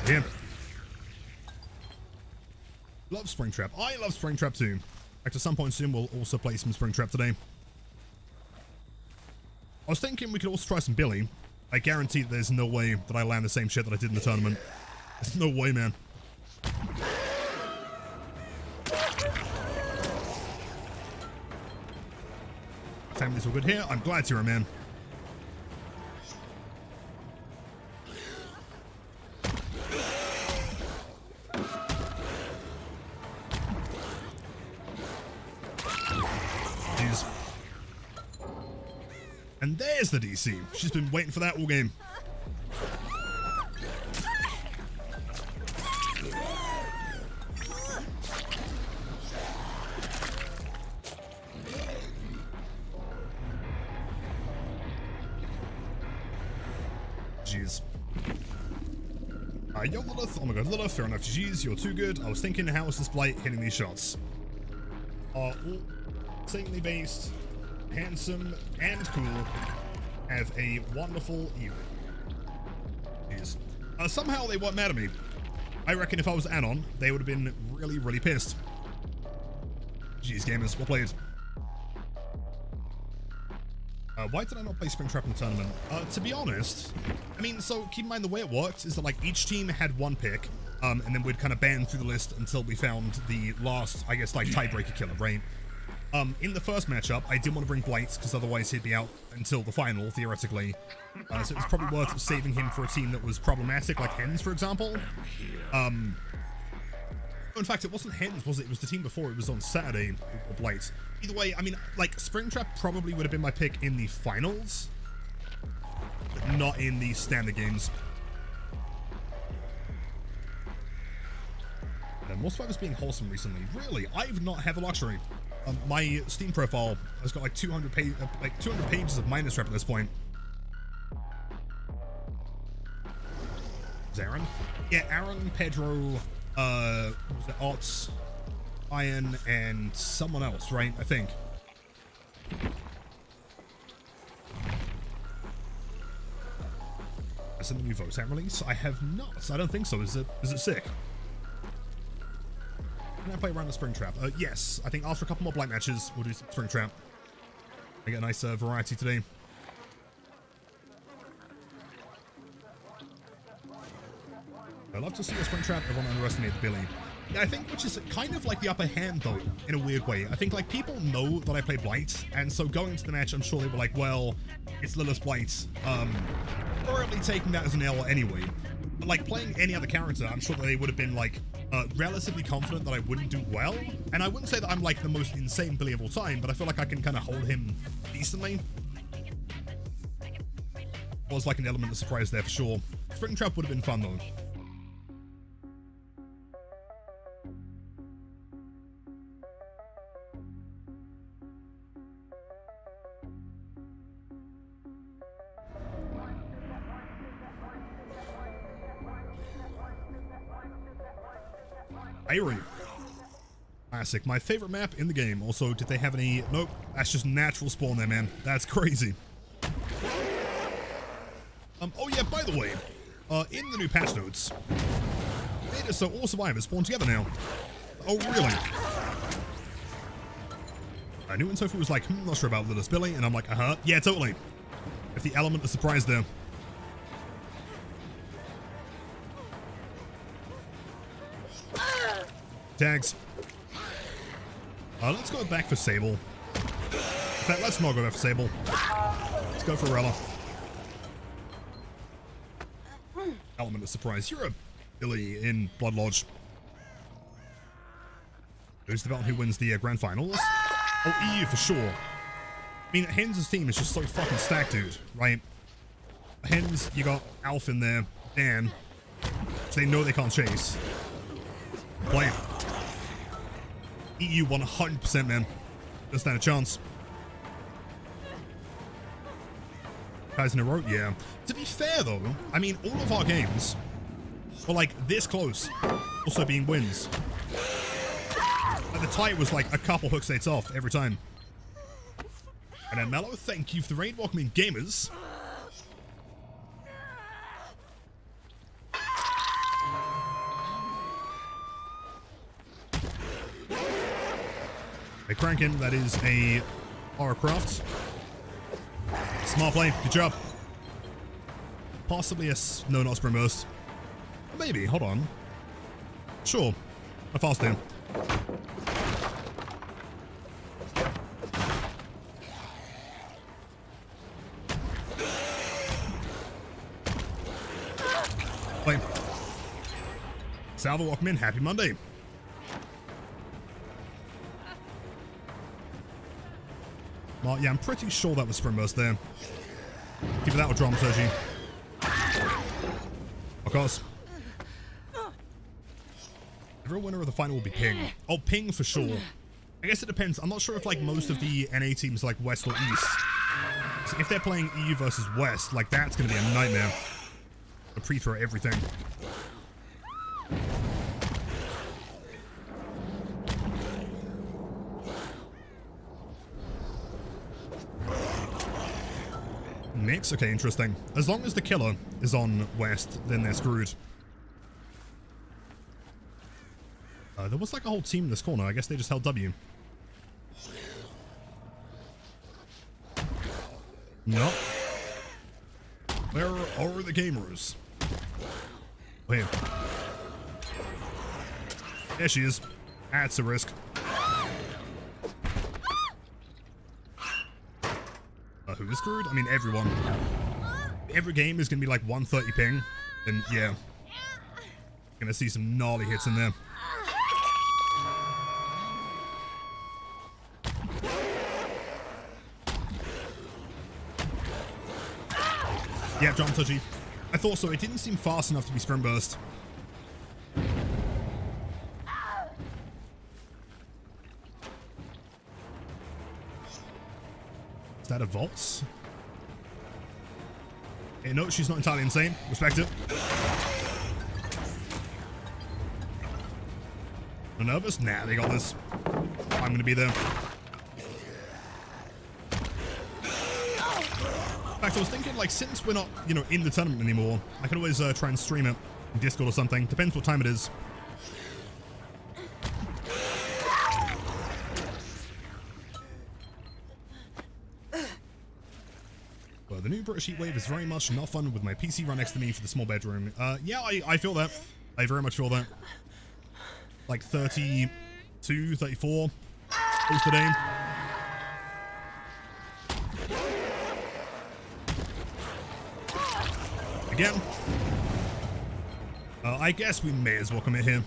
Yeah. Love Springtrap. I love Springtrap too. In fact, at some point soon, we'll also play some Springtrap today. I was thinking we could also try some Billy. I guarantee that there's no way that I land the same shit that I did in the tournament. There's no way, man. Family's all good here. I'm glad you're a man. Jeez. And there's the DC. She's been waiting for that all game. Jeez. Yo, Lilith. Oh my god, Lilith. Fair enough. Jeez, you're too good. I was thinking, how is this Blight hitting these shots? All insanely based, handsome, and cool. Have a wonderful evening. Jeez. Somehow they weren't mad at me. I reckon if I was Anon, they would have been really, really pissed. Jeez, gamers, well played. Why did I not play Springtrap in the tournament? To be honest, I mean, so keep in mind the way it worked is that like each team had one pick, and then we'd kind of ban through the list until we found the last, I guess, like tiebreaker killer, right? In the first matchup, I didn't want to bring Blight because otherwise he'd be out until the final, theoretically. So it was probably worth saving him for a team that was problematic, like Hens, for example. In fact, it wasn't Hens, was it? It was the team before. It was on Saturday, or Blight. Either way, I mean, like, Springtrap probably would have been my pick in the finals, but not in the standard games. And most of us being wholesome recently. Really, I've not had the luxury. My Steam profile has got like 200 pages of minus rep at this point. Is Aaron? Yeah, Aaron, Pedro, what was it, Ots, Iron, and someone else, right? I think. Is it the new vote out release? I have not. I don't think so. Is it sick? Can I play around the Springtrap? Yes. I think after a couple more Blight matches, we'll do some Springtrap. I get a nice variety today. I love to see a Springtrap. Everyone underestimated Billy. Yeah, I think which is kind of like the upper hand though, in a weird way. I think like people know that I play Blight, and so going into the match, I'm sure they were like, well, it's Lilith's Blight. Probably taking that as an L anyway. But like playing any other character, I'm sure that they would have been like relatively confident that I wouldn't do well. And I wouldn't say that I'm like the most insane Billy of all time, but I feel like I can kind of hold him decently. Was like an element of surprise there for sure. Springtrap would have been fun though. Iron. Classic. My favorite map in the game. Also, did they have any... Nope. That's just natural spawn there, man. That's crazy. Oh yeah, by the way, in the new patch notes, it is so all survivors spawn together now. Oh, really? I knew when Sophie was like, not sure about Lilith's Billy, and I'm like, yeah, totally. If the element of surprise there. Tags. Let's go back for Sable. In fact, let's not go back for Sable. Let's go for Rella. Element of surprise. You're a Billy in Blood Lodge. Who's the belt who wins the grand finals? Oh, EU for sure. I mean, Hens' team is just so fucking stacked, dude, right? Hens, you got Alf in there, Dan, so they know they can't chase. Blight. EU 100%, man. Doesn't stand a chance. Guys in a row, yeah. To be fair, though, I mean, all of our games were, like, this close. Also being wins. Like, the tie was, like, a couple hook states off every time. And then Mello, thank you for the raid. Welcome in, gamers. Hey, Crankin, that is a horror craft. Smart play, good job. Possibly a... No, not Spring Burst. Maybe, hold on. Sure. A fast in. Play. Salvo, welcome in. Happy Monday. Well, yeah, I'm pretty sure that was Spring Burst there. Give it that with dramaturgy. Of course. Every winner of the final will be Ping. Oh, Ping for sure. I guess it depends. I'm not sure if like most of the NA teams like West or East. So if they're playing EU versus West, like that's gonna be a nightmare. To pre-throw everything. Mix? Okay, interesting. As long as the killer is on West, then they're screwed. There was like a whole team in this corner. I guess they just held W. No. Where are the gamers? Wait. There she is. That's a risk. Who is screwed? I mean, everyone. Every game is going to be like 130 ping. And yeah. Gonna see some gnarly hits in there. Yeah, jump touchy. I thought so. It didn't seem fast enough to be Sprint Burst. Is that a Vault? Hey, no, she's not entirely insane. Respect it. No nervous? Nah, they got this. I'm gonna be there. In fact, I was thinking, like, since we're not, you know, in the tournament anymore, I could always try and stream it in Discord or something. Depends what time it is. Well, the new British Heatwave is very much not fun with my PC right next to me for the small bedroom. Yeah, I feel that. I very much feel that. like 32, 34. Boosted aim. Again. I guess we may as well commit here.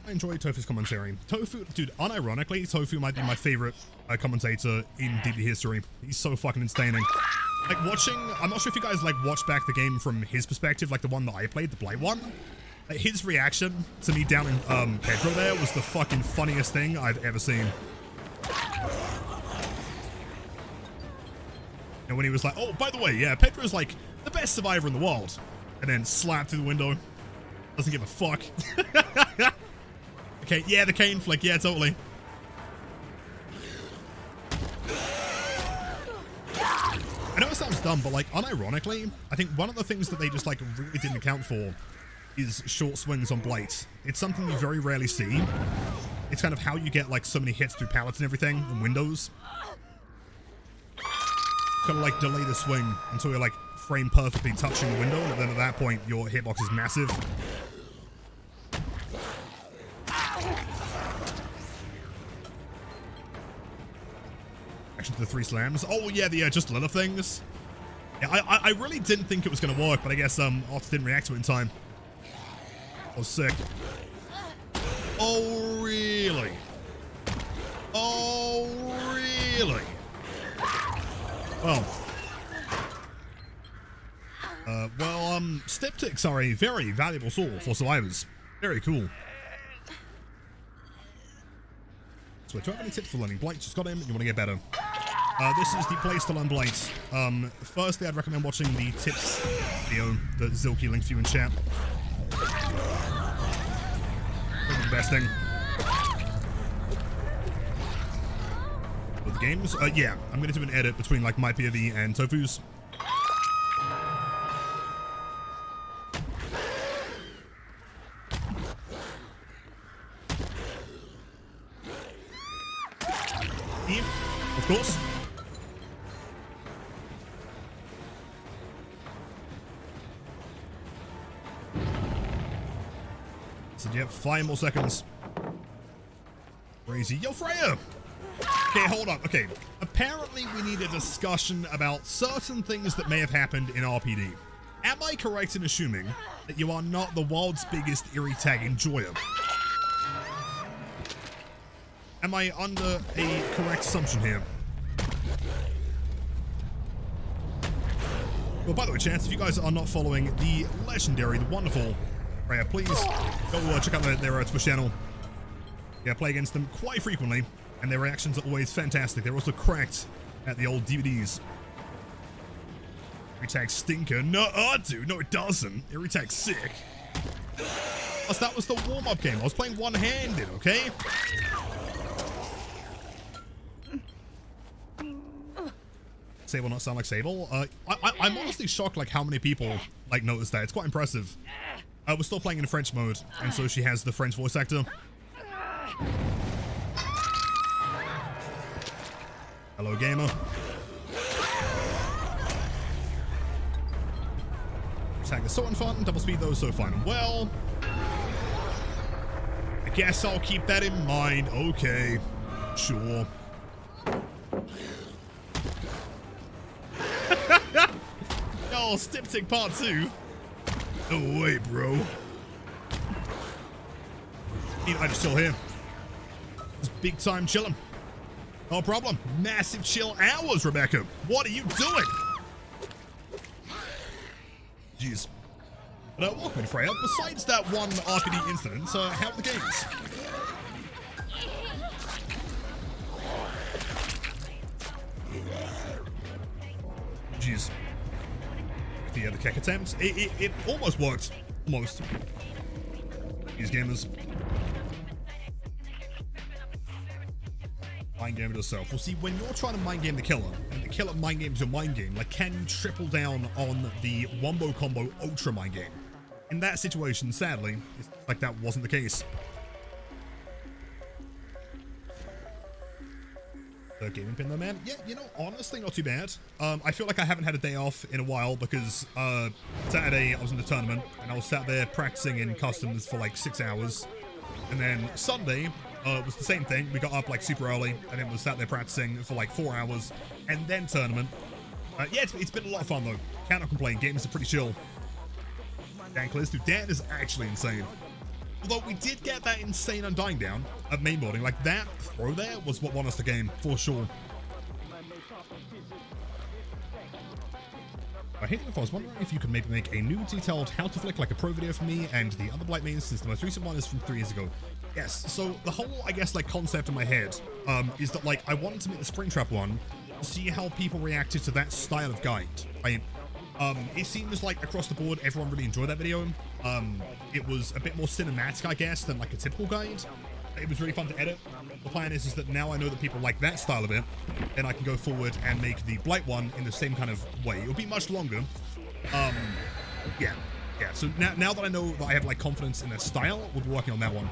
I enjoy Tofu's commentary. Tofu, dude, unironically, Tofu might be my favorite commentator in DD history. He's so fucking entertaining. Like, watching, I'm not sure if you guys, like, watched back the game from his perspective, like the one that I played, the Blight one. Like, his reaction to me down in Pedro there was the fucking funniest thing I've ever seen. And when he was like, oh, by the way, yeah, Pedro's, like, the best survivor in the world. And then slapped through the window. Doesn't give a fuck. Okay, yeah, the cane flick, yeah, totally. I know it sounds dumb, but like, unironically, I think one of the things that they just like really didn't account for is short swings on Blight. It's something you very rarely see. It's kind of how you get like so many hits through pallets and everything and windows. Kind of like delay the swing until you're like frame perfectly touching the window, and then at that point your hitbox is massive. Action to the 3 slams. Oh yeah, the just little things. Yeah, I really didn't think it was gonna work, but I guess Ots didn't react to it in time. Oh, sick. Oh really? Oh really? Well, styptics are a very valuable tool for survivors. Very cool. So, do I have any tips for learning Blight? Just got him. You want to get better. This is the place to learn Blight. Firstly, I'd recommend watching the tips video that Zilky linked to you in chat. Probably the best thing. For the games, yeah, I'm going to do an edit between like my POV and Tofu's. Of course. So you have 5 more seconds. Crazy. Yo, Freya! Okay, hold up. Okay. Apparently we need a discussion about certain things that may have happened in RPD. Am I correct in assuming that you are not the world's biggest Eerie Tag enjoyer? Am I under a correct assumption here? Well, by the way, Chance, if you guys are not following the legendary, the wonderful Freya, please go check out their Twitch channel. Yeah, I play against them quite frequently, and their reactions are always fantastic. They're also cracked at the old DVDs. Eerie Tag stinker. No, dude, no, it doesn't. Eerie Tag's sick. Plus, that was the warm-up game. I was playing one-handed, okay? Sable not sound like Sable? I'm honestly shocked like how many people like noticed that. It's quite impressive. We're still playing in French mode, and so she has the French voice actor. Hello, gamer. Tag is so unfun. Double speed though, so fun. Well, I guess I'll keep that in mind. Okay, sure. Oh, Styptic Part 2. No way, bro. I just chill here. Just big time chilling. No problem. Massive chill hours, Rebecca. What are you doing? Jeez. But welcome, Freya. Besides that one RPD incident, how are the games? Jeez. The keck attempt. It almost worked. Almost. These gamers. Mind game it yourself. Well, see, when you're trying to mind game the killer, and the killer mind games your mind game, like, can you triple down on the wombo combo ultra mind game? In that situation, sadly, it's like that wasn't the case. The gaming pin though, man. Yeah, you know, honestly, not too bad. I feel like I haven't had a day off in a while because Saturday I was in the tournament and I was sat there practicing in customs for like 6 hours. And then Sunday was the same thing. We got up like super early and then was sat there practicing for like 4 hours and then tournament. Yeah, it's been a lot of fun though. Cannot complain. Games are pretty chill. Dan clears through. Dan is actually insane. Although we did get that insane Undying down at mainboarding. Like, that throw there was what won us the game, for sure. Hey, I was wondering if you could maybe make a new detailed how to flick like a pro video for me and the other Blight mains, since the most recent one is from 3 years ago. Yes, so the whole, I guess, like, concept in my head is that, like, I wanted to make the Springtrap one to see how people reacted to that style of guide. It seems like across the board, everyone really enjoyed that video. It was a bit more cinematic, I guess, than like a typical guide. It was really fun to edit. The plan is that now I know that people like that style of it, then I can go forward and make the Blight one in the same kind of way. It'll be much longer. Yeah. So now that I know that I have like confidence in that style, we'll be working on that one.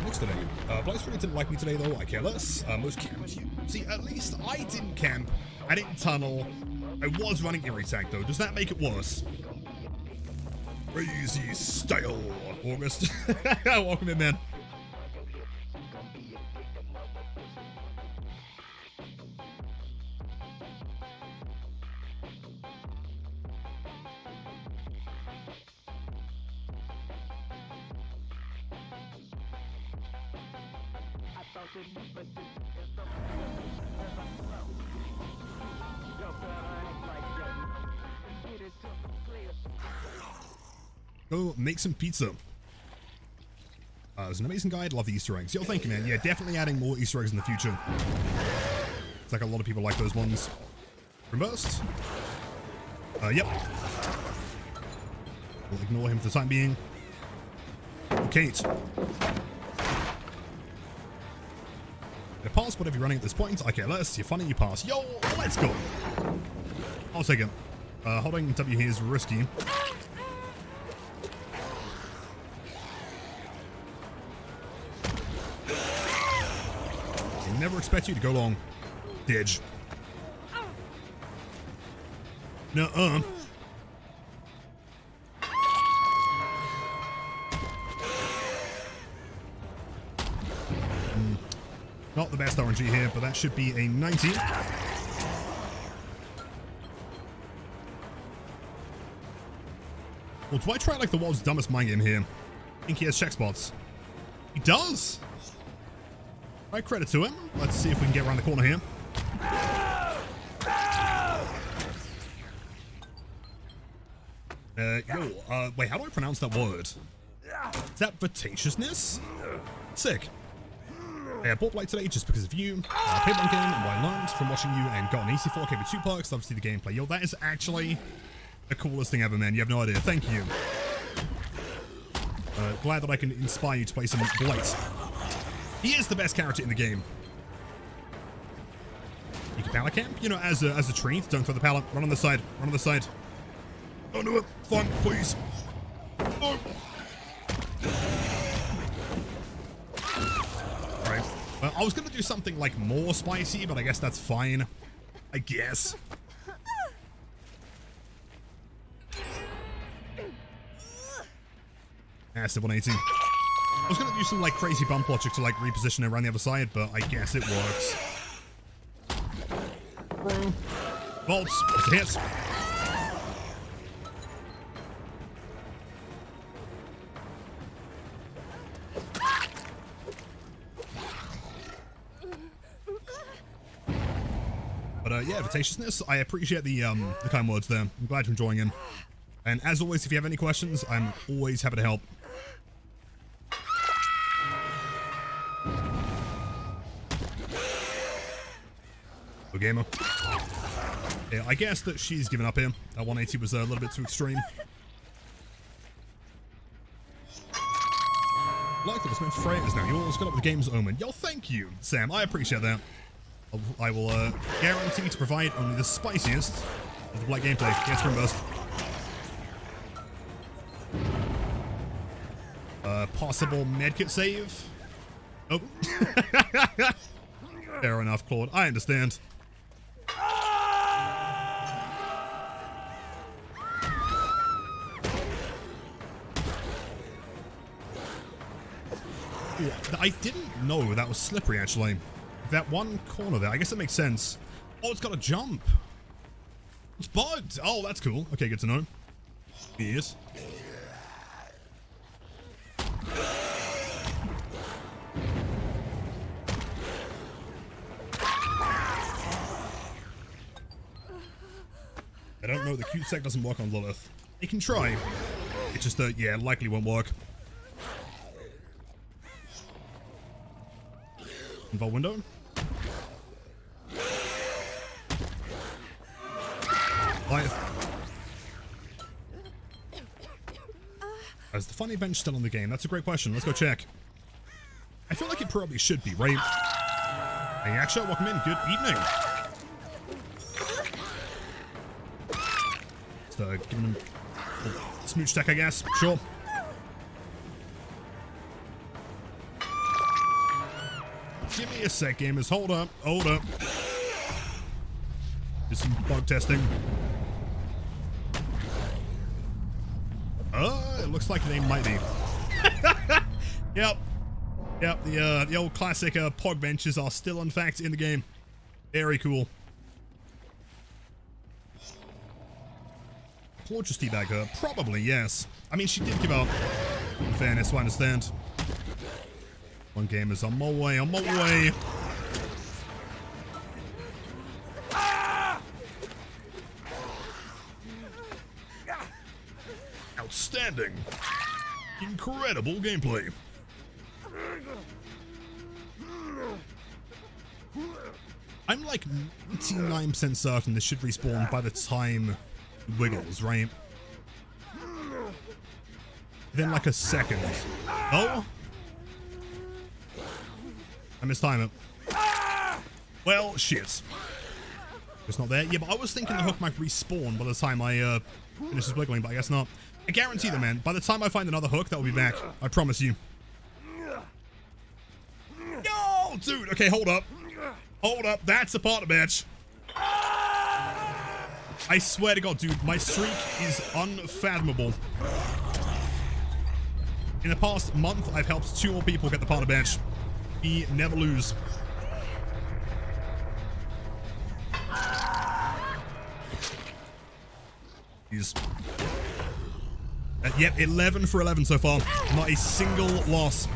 Looks today. Blight's really didn't like me today though, I care less. Most camps. See, at least I didn't camp. I didn't tunnel. I was running Eerie Tag though. Does that make it worse? Crazy style, August. Welcome in, man. Go make some pizza. There's an amazing guide. Love the Easter eggs. Yo, thank you, man. Yeah, definitely adding more Easter eggs in the future. It's like a lot of people like those ones. Reversed. Yep. We'll ignore him for the time being. Kate. You pass whatever you're running at this point. Okay, let's. You're funny, you pass. Yo, let's go. I'll take it. Holding W here is risky. Never expect you to go long. Didge. Nuh-uh. Not the best RNG here, but that should be a 90. Well, do I try like the world's dumbest mind game here? I think he has check spots. He does! Right, credit to him. Let's see if we can get around the corner here. Wait, how do I pronounce that word? Is that Vatatiousness? Sick. I bought Blight today just because of you. I played one game and what I learned from watching you and got an EC4 with 2 perks. Love to see the gameplay. Yo, that is actually the coolest thing ever, man. You have no idea. Thank you. Glad that I can inspire you to play some Blight. He is the best character in the game. You can pallet camp, you know, as a treat. Don't throw the pallet. Run on the side. Run on the side. Don't do it. Fun, please. Oh. Alright. Well, I was going to do something like more spicy, but I guess that's fine. I guess. Acid 180. I was going to do some like crazy bump logic to like reposition it around the other side, but I guess it works. Bolts. It's a hit. But yeah, Vatatiousness, I appreciate the kind words there. I'm glad you're enjoying him. And as always, if you have any questions, I'm always happy to help. Go gamer. Yeah, I guess that she's given up here. That 180 was a little bit too extreme. Like that, this man's Freya is now yours. Good up with the game's omen. Yo, thank you, Sam. I appreciate that. I will guarantee to provide only the spiciest of the Blight gameplay. Get Spring Burst. possible medkit save. Oh. Fair enough, Claude. I understand. Ooh, I didn't know that was slippery, actually. That one corner there. I guess that makes sense. Oh, it's got a jump. It's bugged. Oh, that's cool. Okay, good to know. Yes. I don't know. The cute sec doesn't work on Lilith. It can try. It's just yeah, likely won't work. Involve window. Blight. Is the funny bench still in the game? That's a great question. Let's go check. I feel like it probably should be, right? Hey, Aksha, welcome in. Good evening. Just giving him a smooch tech, I guess. Sure. Give me a sec, gamers. Hold up. Hold up. Do some bug testing. It looks like they might be. Yep. Yep, the old classic pog benches are still, in fact, in the game. Very cool. Claude just teabagged her. Probably, yes. I mean, she did give up. In fairness, I understand. One game is on my way, on my way. Outstanding. Incredible gameplay. I'm like 99% certain this should respawn by the time it wiggles, right? Then like a second. Oh? I mistime it. Well, shit. It's not there. Yeah, but I was thinking the hook might respawn by the time I finish this wiggling, but I guess not. I guarantee that, man. By the time I find another hook, that will be back. I promise you. Yo, dude. Okay, hold up. Hold up. That's a partner match. I swear to God, dude, my streak is unfathomable. In the past month, I've helped 2 more people get the partner bench. We never lose. Jeez. Yep, 11 for 11 so far. Not a single loss.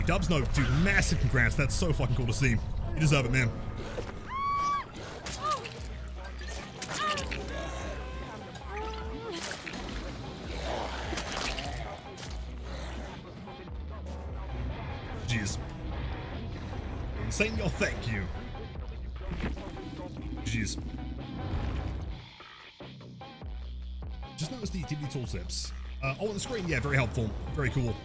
Dubs, no, dude, massive congrats. That's so fucking cool to see. You deserve it, man. Jeez. Saying your thank you. Jeez. Just noticed the DB tooltips. Oh, on the screen, yeah, very helpful. Very cool.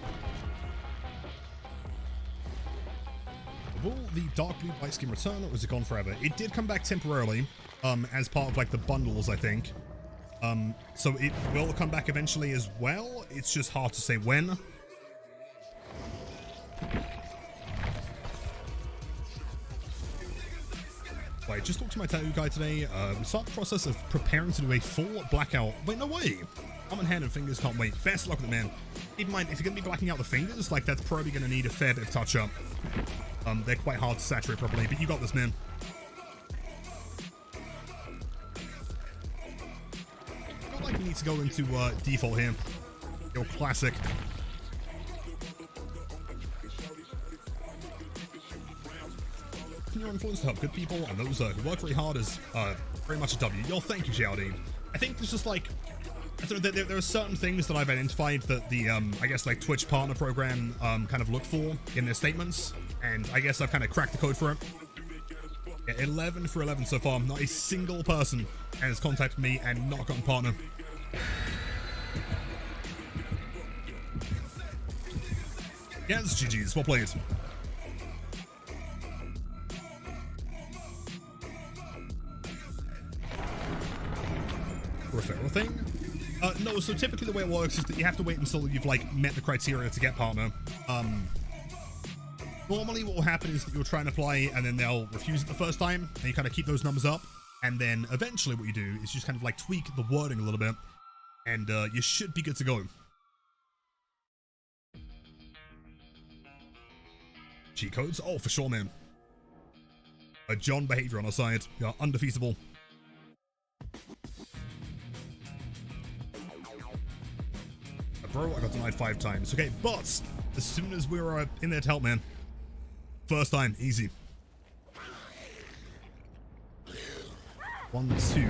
Will the dark blue Blight skin return, or is it gone forever? It did come back temporarily, as part of like the bundles, I think. So it will come back eventually as well. It's just hard to say when. I just talked to my tattoo guy today. We start the process of preparing to do a full blackout. Wait, no way. Arm and hand and fingers, can't wait. Best luck with it, man. Keep in mind, if you're going to be blacking out the fingers, like, that's probably going to need a fair bit of touch-up. They're quite hard to saturate properly, but you got this, man. I feel like we need to go into default here. Your classic. Your influence to help good people and those who work very hard is very much a W. Yo, thank you, Xiaodi. I think there's just like, I don't know, there are certain things that I've identified that the, I guess, like, Twitch partner program kind of look for in their statements, and I guess I've kind of cracked the code for it. Yeah, 11 for 11 so far. Not a single person has contacted me and not gotten partner. Yes, GG's. Well played. Referral thing. No, so typically the way it works is that you have to wait until you've, like, met the criteria to get partner. Normally what will happen is that you'll try and apply, and then they'll refuse it the first time, and you kind of keep those numbers up, and then eventually what you do is just kind of, like, tweak the wording a little bit, and you should be good to go. Cheat codes? Oh, for sure, man. A John behavior on our side. You're undefeatable. Bro, I got denied 5 times. Okay, but as soon as we were in there to help, man. First time, easy. 1, 2.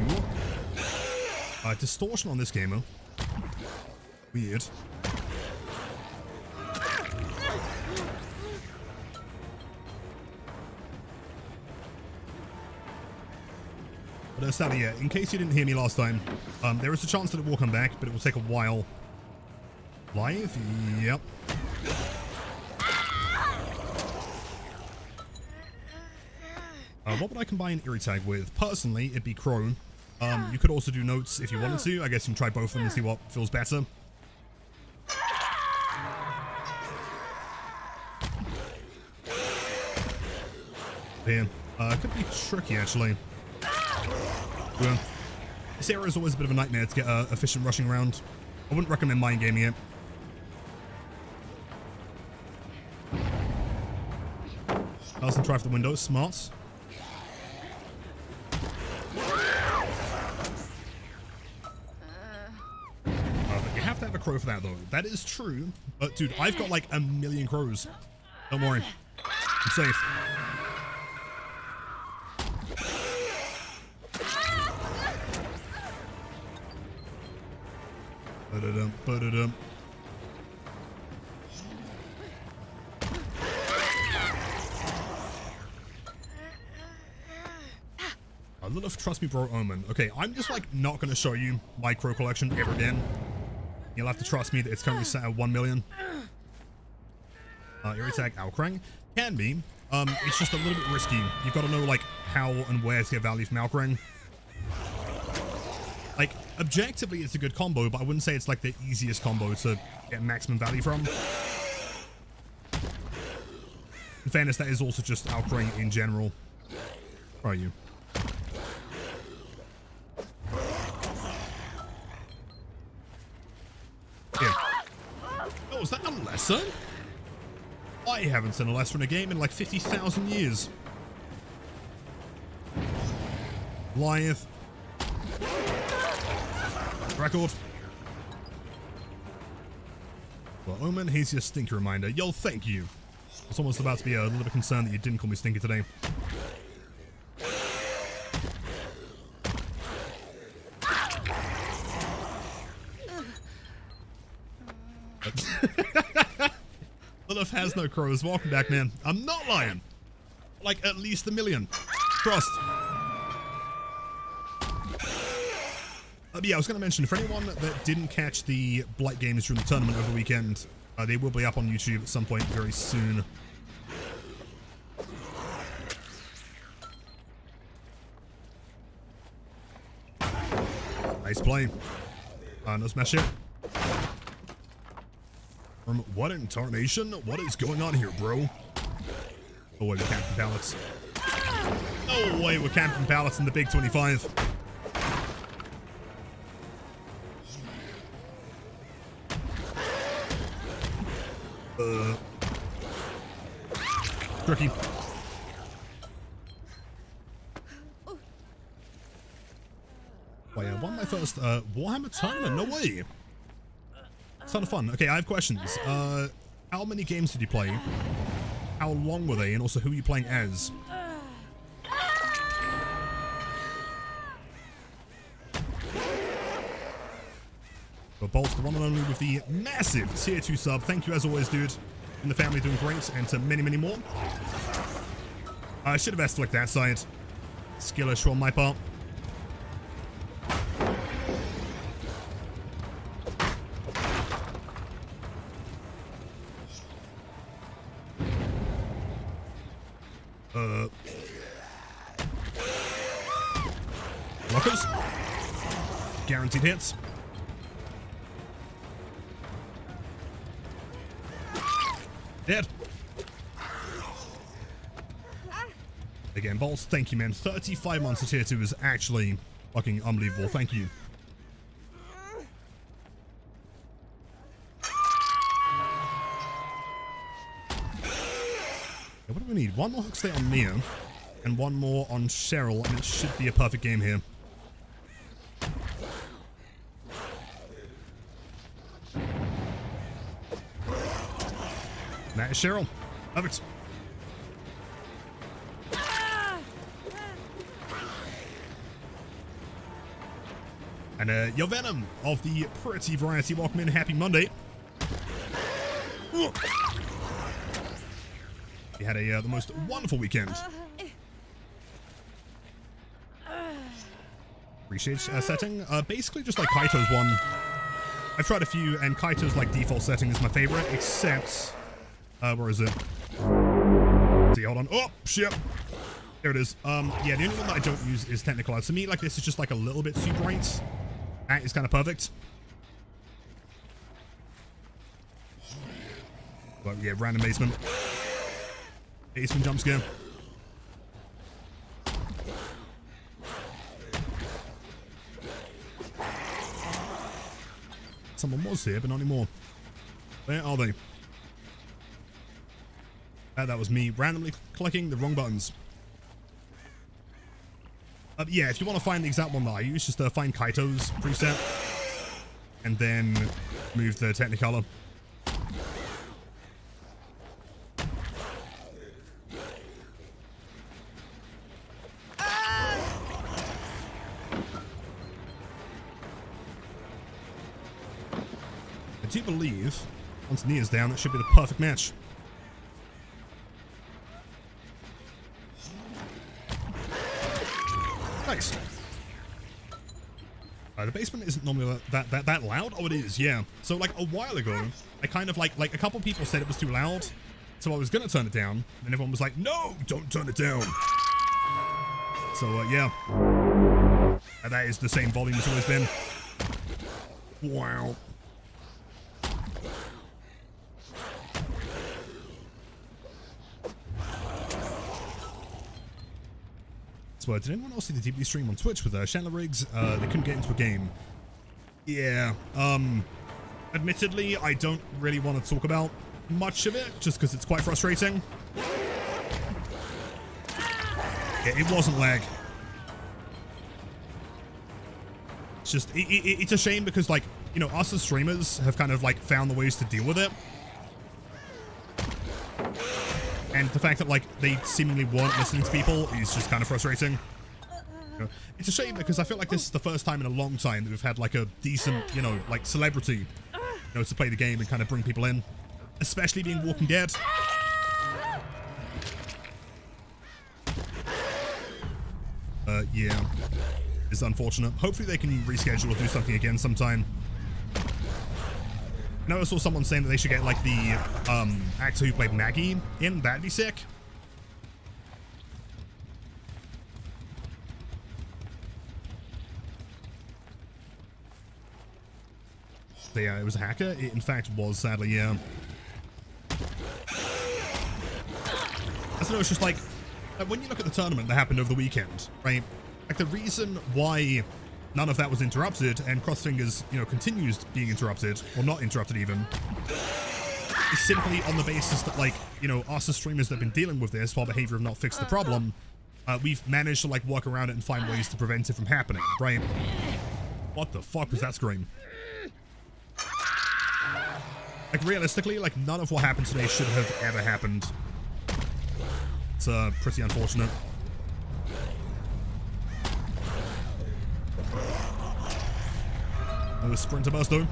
Distortion on this gamer. Weird. But Sally, yeah, in case you didn't hear me last time, there is a chance that it will come back, but it will take a while. Live? Yep. What would I combine Eerie Tag with? Personally, it'd be Crow. You could also do Notes if you wanted to. I guess you can try both of them and see what feels better. Here. Could be tricky, actually. Yeah. This area is always a bit of a nightmare to get efficient rushing around. I wouldn't recommend mind gaming it. Doesn't try for the window, smart. But you have to have a crow for that, though. That is true. But, dude, I've got like 1,000,000 crows. Don't worry. I'm safe. Ba-da-dum, ba-da-dum. Lilith, trust me, bro, Omen. Okay, I'm just, like, not going to show you my crow collection ever again. You'll have to trust me that it's currently set at 1,000,000. Eerie Tag, Alkrang. Can be. It's just a little bit risky. You've got to know, like, how and where to get value from Alkrang. Like, objectively, it's a good combo, but I wouldn't say it's, like, the easiest combo to get maximum value from. In fairness, that is also just Alkrang in general. Where are you? Oh, is that a lesson? I haven't seen a lesson in a game in like 50,000 years. Goliath. Record. Well, Omen, here's your stinky reminder. Yo, thank you. I was almost about to be a little bit concerned that you didn't call me stinky today. Lilith has no crows. Welcome back, man. I'm not lying. Like, at least 1,000,000. Trust. Yeah, I was going to mention, for anyone that didn't catch the Blight games during the tournament over the weekend, they will be up on YouTube at some point very soon. Nice play. No smash it. What in tarnation? What is going on here, bro? Oh, wait, we're camping pallets. No way, we're camping pallets in the Big 25. Tricky. Oh yeah, won my first Warhammer tournament. No way. Ton of fun. Okay, I have questions. How many games did you play? How long were they? And also, who are you playing as? But Bolts, the one and only with the massive tier 2 sub. Thank you as always, dude. And the family doing great, and to many, many more. I should have asked to like that side. Skillish on my part. Blockers. Guaranteed hits. Dead. Again, Bolts, thank you, man. 35 months of tier 2 is actually fucking unbelievable. Thank you. What do we need? One more hook stay on Mia and one more on Cheryl, and it should be a perfect game here. That is Cheryl. Perfect. And your Venom of the Pretty Variety, welcome in. Happy Monday. You had the most wonderful weekend. Appreciate setting. Basically just like Kaito's one. I've tried a few, and Kaito's like default setting is my favorite, except where is it? See, hold on. Oh shit. There it is. Yeah, the only one that I don't use is Technical Art. To me, like this is just like a little bit too bright. That is kind of perfect. But yeah, random basement. Basement jump scare. Someone was here, but not anymore. Where are they? That was me randomly clicking the wrong buttons. Yeah, if you want to find the exact one that I use, just find Kaito's preset and then move the Technicolor. I do believe once Nia's down, that should be the perfect match. Nice. The basement isn't normally that loud. Oh, it is, yeah. So like a while ago, I kind of like a couple people said it was too loud, so I was gonna turn it down, and everyone was like, "No, don't turn it down." So yeah, that is the same volume it's always been. Wow. So, did anyone else see the DB stream on Twitch with Chandler Riggs? They couldn't get into a game. Yeah. Admittedly, I don't really want to talk about much of it, just because it's quite frustrating. Yeah, it wasn't lag. It's just, it's a shame because, like, you know, us as streamers have kind of, like, found the ways to deal with it. And the fact that, like, they seemingly weren't listening to people is just kind of frustrating. You know, it's a shame because I feel like this is the first time in a long time that we've had, like, a decent, you know, like, celebrity, you know, to play the game and kind of bring people in. Especially being Walking Dead. Yeah. It's unfortunate. Hopefully they can reschedule or do something again sometime. I know I saw someone saying that they should get, like, the actor who played Maggie in. That'd be sick. So, yeah, it was a hacker. It, in fact, was, sadly, yeah. I don't know, it's just, like, when you look at the tournament that happened over the weekend, right? Like, the reason why none of that was interrupted, and Crossfingers, you know, continues being interrupted, or not interrupted even, is simply on the basis that, like, you know, us as streamers that have been dealing with this while behavior have not fixed the problem, we've managed to, like, work around it and find ways to prevent it from happening, right? What the fuck was that scream? Like, realistically, like, none of what happened today should have ever happened. It's, pretty unfortunate. No sprinter burst though.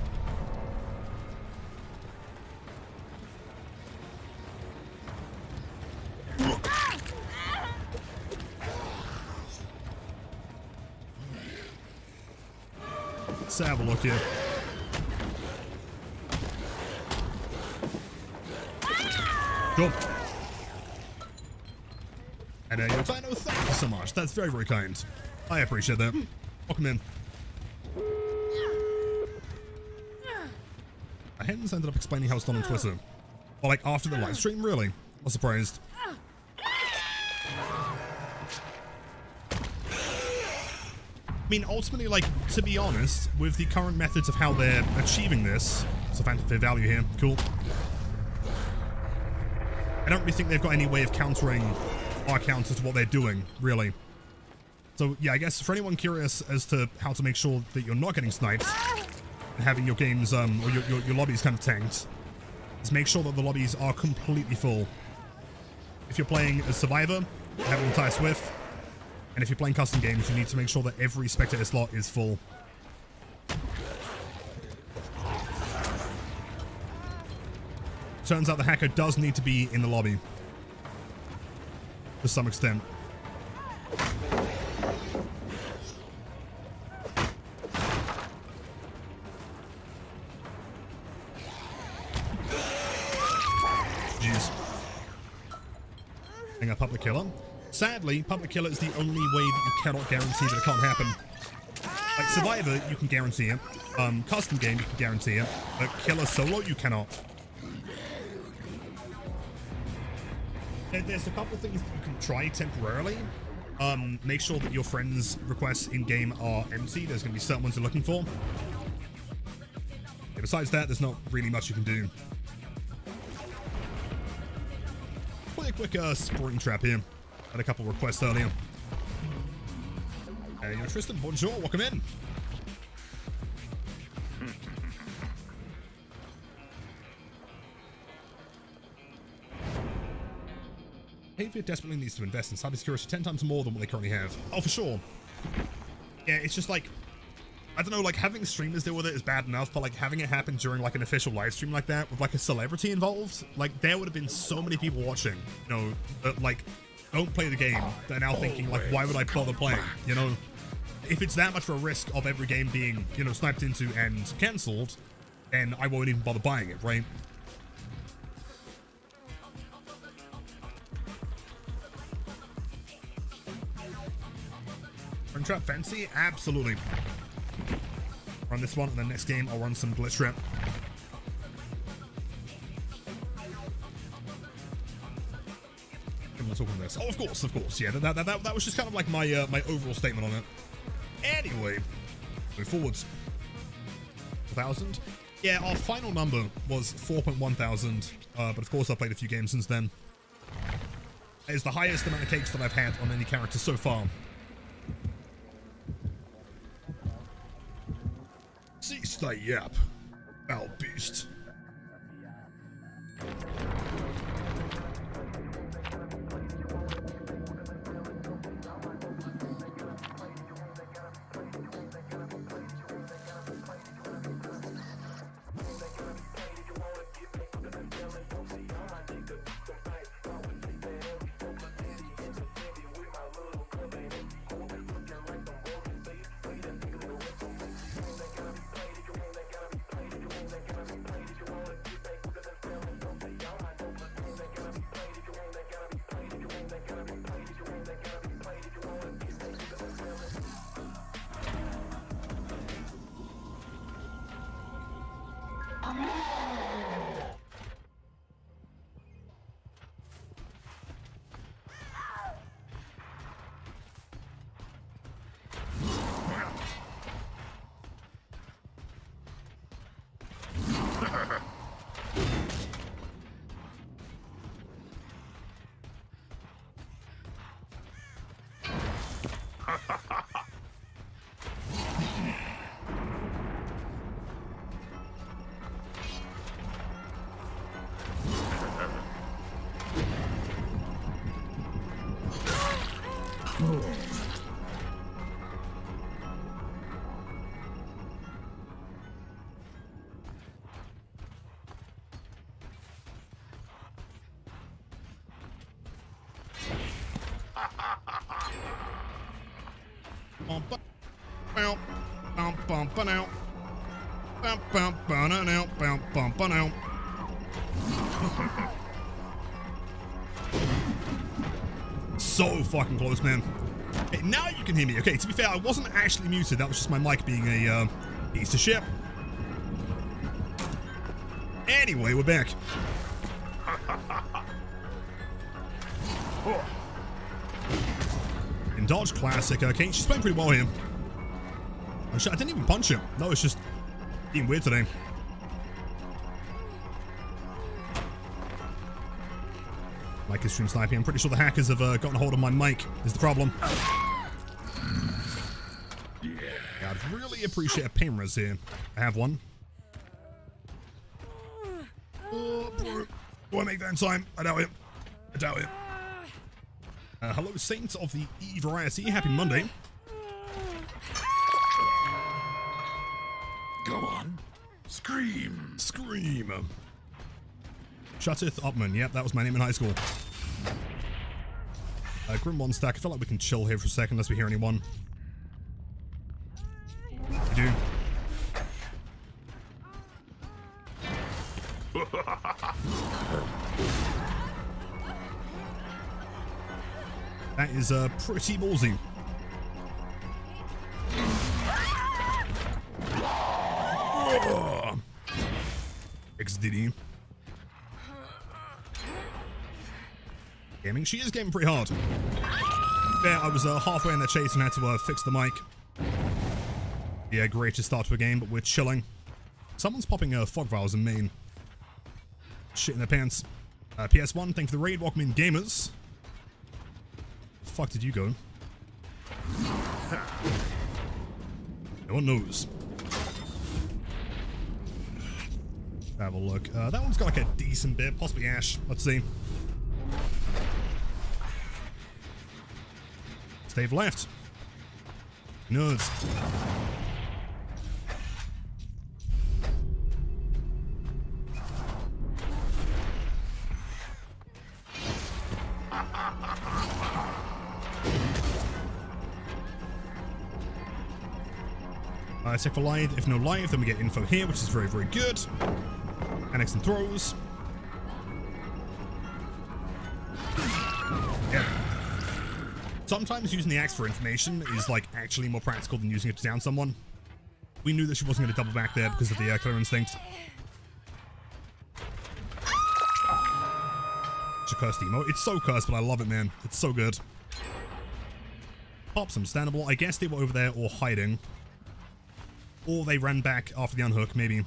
Let's have a look here. Cool. And Yotino, thank you so much. That's very, very kind. I appreciate that. Welcome in. Hens ended up explaining how it's done on Twitter. Or like after the live stream, really? I'm surprised. I mean, ultimately, like, to be honest, with the current methods of how they're achieving this, it's a phantom fair value here, cool. I don't really think they've got any way of countering our counters to what they're doing, really. So, yeah, I guess for anyone curious as to how to make sure that you're not getting sniped and having your games, or your lobbies kind of tanked, is make sure that the lobbies are completely full. If you're playing as Survivor, have an entire Swift. And if you're playing custom games, you need to make sure that every spectator slot is full. Turns out the hacker does need to be in the lobby. To some extent. Jeez. Hang up Public Killer. Sadly, Public Killer is the only way that you cannot guarantee that it can't happen. Like Survivor, you can guarantee it. Custom game, you can guarantee it. But Killer solo, you cannot. There's a couple things that you can try temporarily. Make sure that your friends' requests in-game are empty. There's going to be certain ones you're looking for. Yeah, besides that, there's not really much you can do. Play a quick Springtrap here. Had a couple requests earlier. Hey, you're Tristan, bonjour, welcome in. Havior desperately needs to invest in cybersecurity 10 times more than what they currently have. Oh, for sure. Yeah, it's just like, I don't know, like having streamers deal with it is bad enough, but like having it happen during like an official live stream like that with like a celebrity involved, like there would have been so many people watching, you know, that like don't play the game. They're now thinking like, why would I bother playing? You know, if it's that much of a risk of every game being, you know, sniped into and cancelled, then I won't even bother buying it, right? Springtrap fancy? Absolutely. Run this one, and then next game I'll run some Blight. Talking this. Oh, of course. Yeah, that was just kind of like my my overall statement on it. Anyway, move forwards. 1,000. Yeah, our final number was 4,100. But of course, I played a few games since then. It's the highest amount of cakes that I've had on any character so far. Cease thy yap, foul beast. So fucking close, man. Hey, now you can hear me. Okay, to be fair, I wasn't actually muted. That was just my mic being a piece of shit. Anyway, we're back. In dodge, classic. Okay, she's playing pretty well here. Oh, shit, I didn't even punch him. No, it's just being weird today. Mic is stream sniping. I'm pretty sure the hackers have gotten a hold of my mic. Is the problem. Yeah, I'd really appreciate a pain res here. I have one. Oh, do I make that in time? I doubt it. I doubt it. Hello, Saints of the E variety. Happy Monday. Go on. Scream. Scream. Shutteth Upman. Yep, that was my name in high school. Grim one stack. I feel like we can chill here for a second unless we hear anyone. We do. That is pretty ballsy. XDD. Gaming. She is gaming pretty hard. Yeah, I was halfway in the chase and had to fix the mic. Yeah, great to start to a game, but we're chilling. Someone's popping fog vials in main. Shit in their pants. PS1, thank you for the raid. Welcome in, gamers. The fuck did you go? No one knows. Have a look. That one's got like a decent bit, possibly Ash. Let's see. Stave left. Nerds. Check for live. If no live, then we get info here, which is very, very good. Annex and throws. Yeah. Sometimes using the axe for information is like actually more practical than using it to down someone. We knew that she wasn't going to double back there because of the killer instinct. It's a cursed emo. It's so cursed, but I love it, man. It's so good. Pops, understandable. I guess they were over there or hiding. Or they ran back after the unhook, maybe.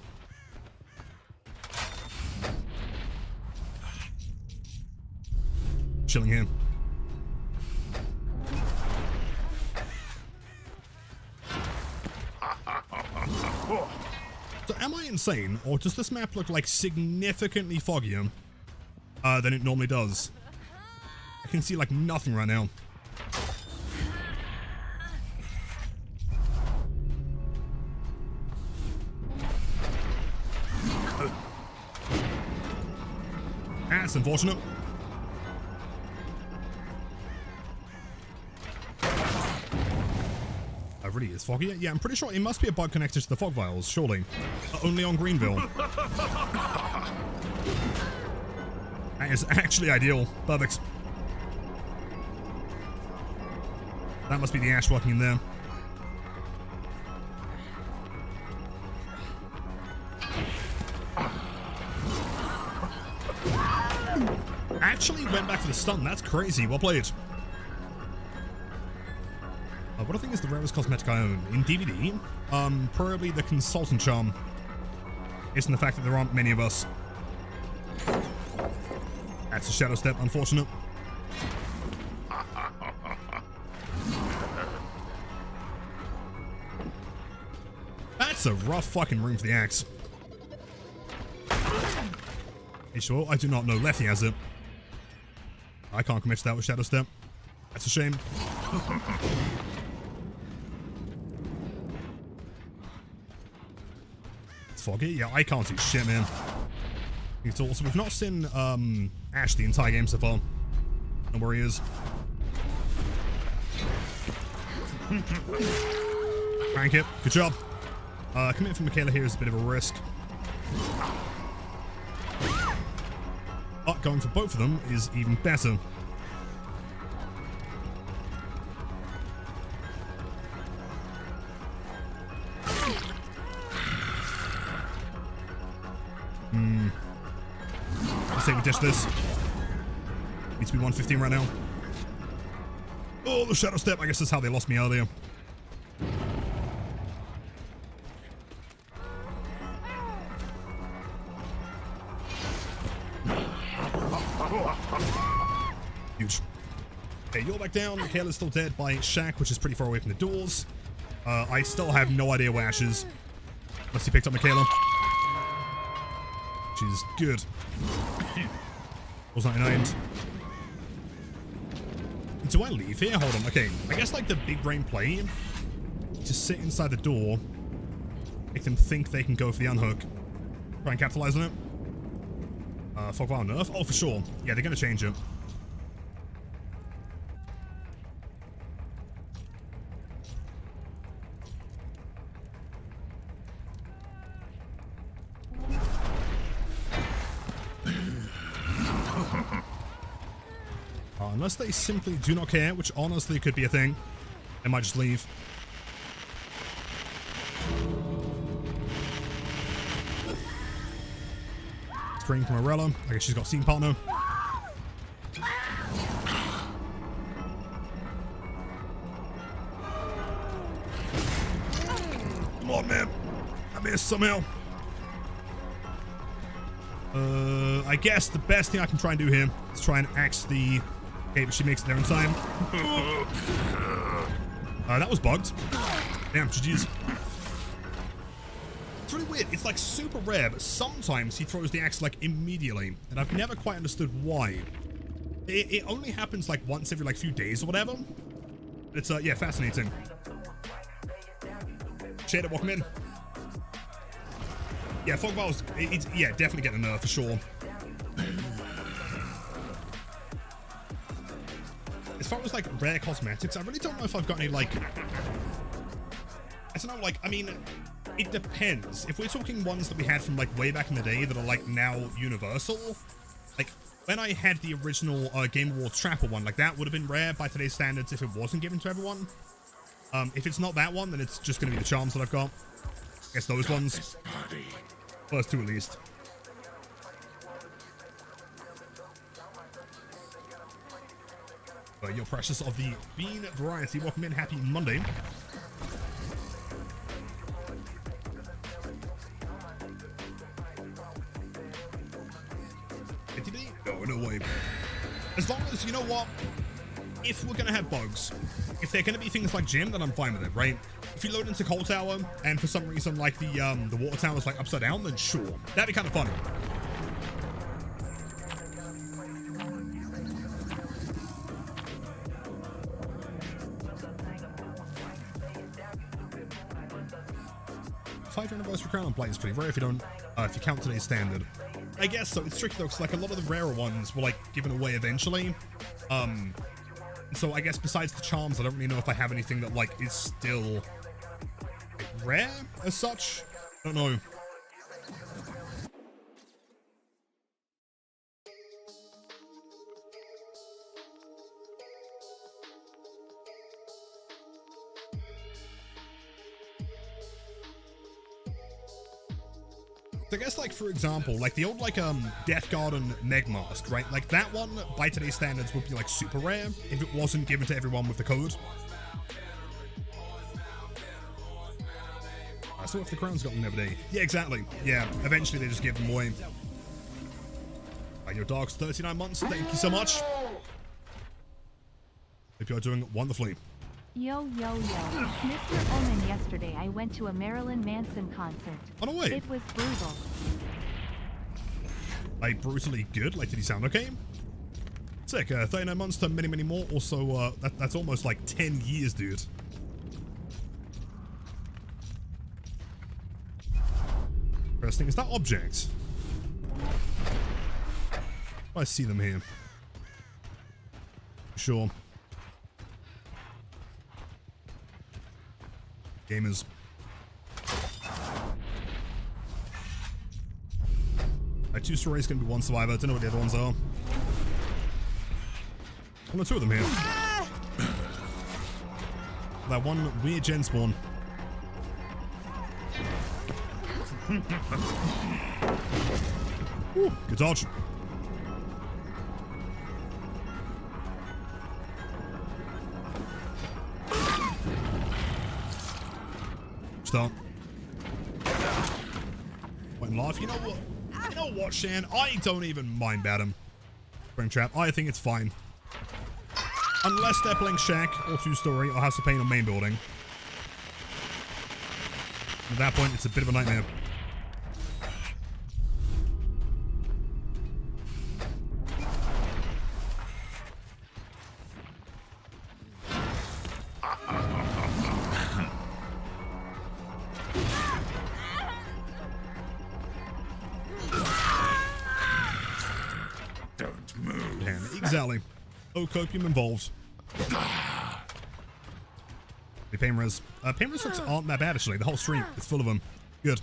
Chilling here. So am I insane, or does this map look like significantly foggier than it normally does? I can see like nothing right now. That's unfortunate. It really is foggy. Yeah, I'm pretty sure it must be a bug connected to the fog vials, surely. Only on Greenville. That is actually ideal. Perfect. That must be the Ash working in there. Actually went back for the stun. That's crazy. Well played. What I think is the rarest cosmetic I own in DVD, probably the Consultant Charm. It's in the fact that there aren't many of us. That's a shadow step, unfortunate. That's a rough fucking room for the axe. You sure? I do not know. Lefty has it. I can't commit to that with shadow step. That's a shame. It's foggy. Yeah, I can't see shit, man. It's also, we've not seen Ash the entire game so far. I don't know where he is. Rank it. Good job. Committing for Michaela here is a bit of a risk. But going for both of them is even better. Let's say we dish this. Needs to be 115 right now. Oh, the shadow step. I guess that's how they lost me earlier. Huge. Okay, you're back down. Kayla's still dead by Shaq, which is pretty far away from the doors. I still have no idea where Ash is. Unless he picked up Michaela. Which is good. Was 99. Do I leave here? Hold on. Okay, I guess like the big brain play. Just sit inside the door. Make them think they can go for the unhook. Try and capitalize on it. Fog Vial nerf? Oh, for sure. Yeah, they're going to change it. Unless they simply do not care, which honestly could be a thing. They might just leave. Scream from Morella. I guess she's got scene partner. Come on, man. I missed somehow. I guess the best thing I can try and do here is try and axe the... Okay, but she makes it there in time. That was bugged. Damn, GG's. It's really weird. It's like super rare, but sometimes he throws the axe like immediately, and I've never quite understood why. It only happens like once every like few days or whatever. But it's yeah, fascinating. Shader, welcome in. Yeah, Fog Vial's, it's yeah, definitely getting a nerf for sure. As far as like rare cosmetics, I really don't know if I've got any like, I don't know, like, I mean, it depends. If we're talking ones that we had from like way back in the day that are like now universal, like when I had the original Game Awards Trapper one, like that would have been rare by today's standards if it wasn't given to everyone. If it's not that one, then it's just going to be the charms that I've got. I guess those ones. First two at least. Your precious of the bean variety, welcome in, happy Monday. No, no way. As long as, you know what, if we're gonna have bugs, if they're gonna be things like Jim, then I'm fine with it, right? If you load into Coal Tower and for some reason like the water tower is like upside down, then sure, that'd be kind of funny. Five anniversary crown on Blight is pretty rare if you don't, if you count today's standard. I guess so. It's tricky though, because like a lot of the rarer ones were like given away eventually. So I guess besides the charms, I don't really know if I have anything that like is still like, rare as such. I don't know. I guess, like, for example, like the old, like, Death Guard and Meg Mask, right? Like, that one, by today's standards, would be, like, super rare if it wasn't given to everyone with the code. So if the crowns got them every day. Yeah, exactly. Yeah, eventually they just give them away. Your dog's 39 months. Thank you so much. Hope you're doing wonderfully. Yo, yo, yo. Mr. Omen, yesterday I went to a Marilyn Manson concert. Oh, no way. It was brutal. Like, brutally good? Like, did he sound okay? Sick. 39 months to many, many more. Also, that's almost like 10 years, dude. Interesting. Is that object? I see them here. Sure. Gamers. Like, 2 stories gonna be 1 survivor. Don't know what the other ones are. Well, 2 of them here. That one weird gen spawn. Ooh, good dodge. start. Went and laugh. You know what? You know what, Shan? I don't even mind Batum. Springtrap. I think it's fine. Unless they're playing Shack or 2-story or House of Pain or main building. At that point, it's a bit of a nightmare. Don't move. Damn, exactly. No copium involved. The pain res. Pain res looks aren't that bad actually. The whole stream is full of them. Good.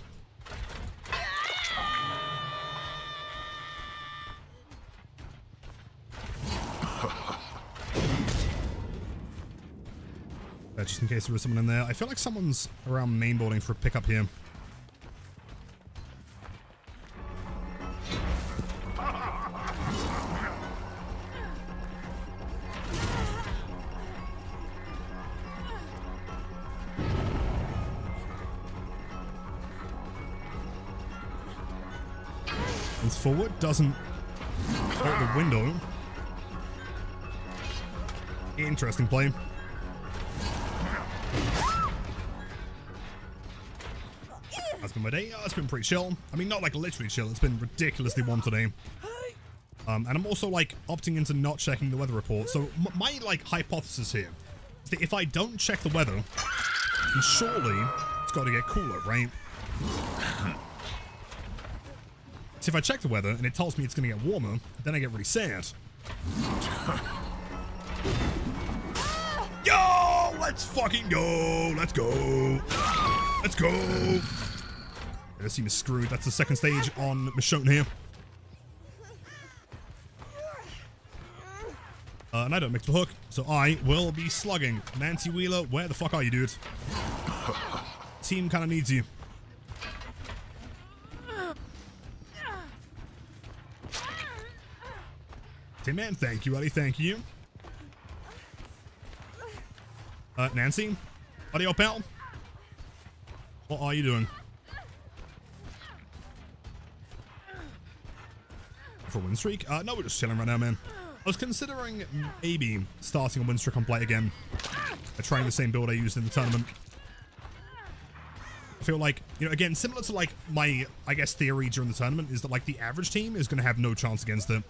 Just in case there was someone in there. I feel like someone's around main boarding for a pickup here. Forward doesn't hurt the window. Interesting play. That's been my day. It's been pretty chill. I mean, not like literally chill. It's been ridiculously warm today. And I'm also like opting into not checking the weather report. So my like hypothesis here is that if I don't check the weather, then surely it's got to get cooler, right? So if I check the weather and it tells me it's going to get warmer, then I get really sad. Yo, let's fucking go. Let's go. Let's go. This team is screwed. That's the second stage on Michonne here. And I don't mix the hook, so I will be slugging. Nancy Wheeler, where the fuck are you, dude? Team kind of needs you. Hey man, thank you, Ellie, thank you. Nancy? Audio pal? What are you doing? For a win streak? No, we're just chilling right now, man. I was considering maybe starting a win streak on Blight again. Trying the same build I used in the tournament. I feel like, you know, again, similar to like my, I guess, theory during the tournament is that like the average team is going to have no chance against it.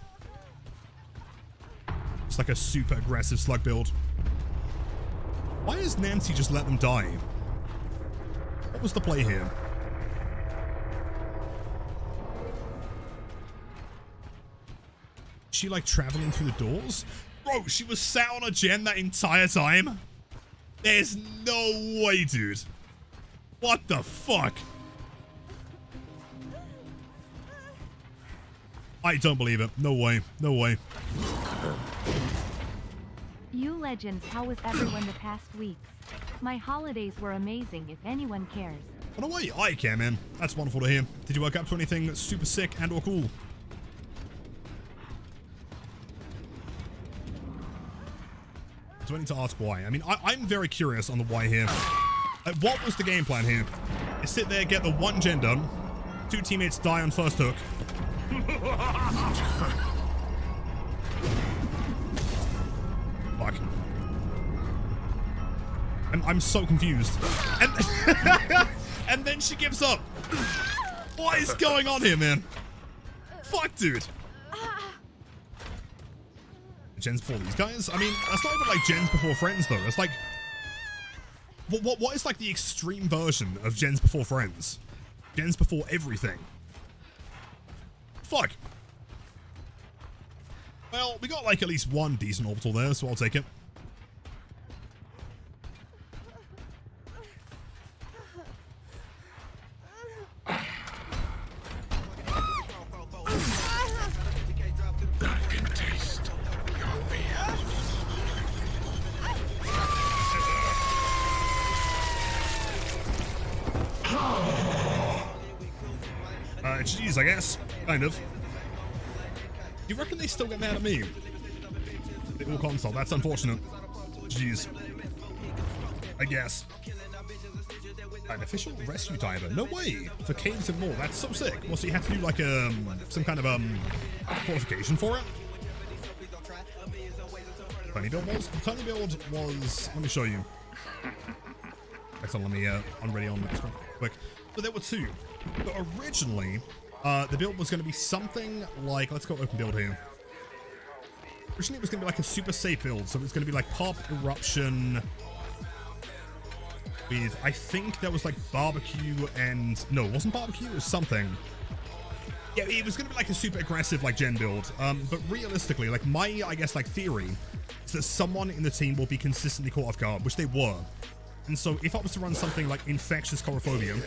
It's like a super aggressive slug build. Why does Nancy just let them die? What was the play here? She like traveling through the doors? Bro, she was sat on a gen that entire time? There's no way, dude. What the fuck? I don't believe it. No way. No way. You legends, how was everyone the past weeks? My holidays were amazing, if anyone cares. Oh, no way. I care, man. That's wonderful to hear. Did you work up to anything super sick and or cool? Do I need to ask why? I mean, I'm very curious on the why here. What was the game plan here? You sit there, get the one gen done. 2 teammates die on first hook. Fuck. I'm so confused. And, and then she gives up. What is going on here, man? Fuck, dude. Gens before these guys? I mean, that's not even like gens before friends, though. It's like... What is like the extreme version of gens before friends? Gens before everything. Fuck. Well, we got like at least one decent orbital there, so I'll take it. Jeez, I guess. Kind of. You reckon they still get mad at me? The all console. That's unfortunate. Jeez. I guess. An official rescue diver? No way! For caves and more, that's so sick. Well, so you had to do like some kind of qualification for it? Tiny build was? The tiny build was, let me show you. Excellent, let me unready on this one quick. So there were two. But originally, the build was going to be something like, let's go open build here. Originally it was going to be like a super safe build, so it was going to be like pop, eruption, with, I think there was like barbecue and, no, it wasn't barbecue, it was something. Yeah, it was going to be like a super aggressive like gen build, but realistically, like my, I guess like theory is that someone in the team will be consistently caught off guard, which they were. And so if I was to run something like infectious chorophobia,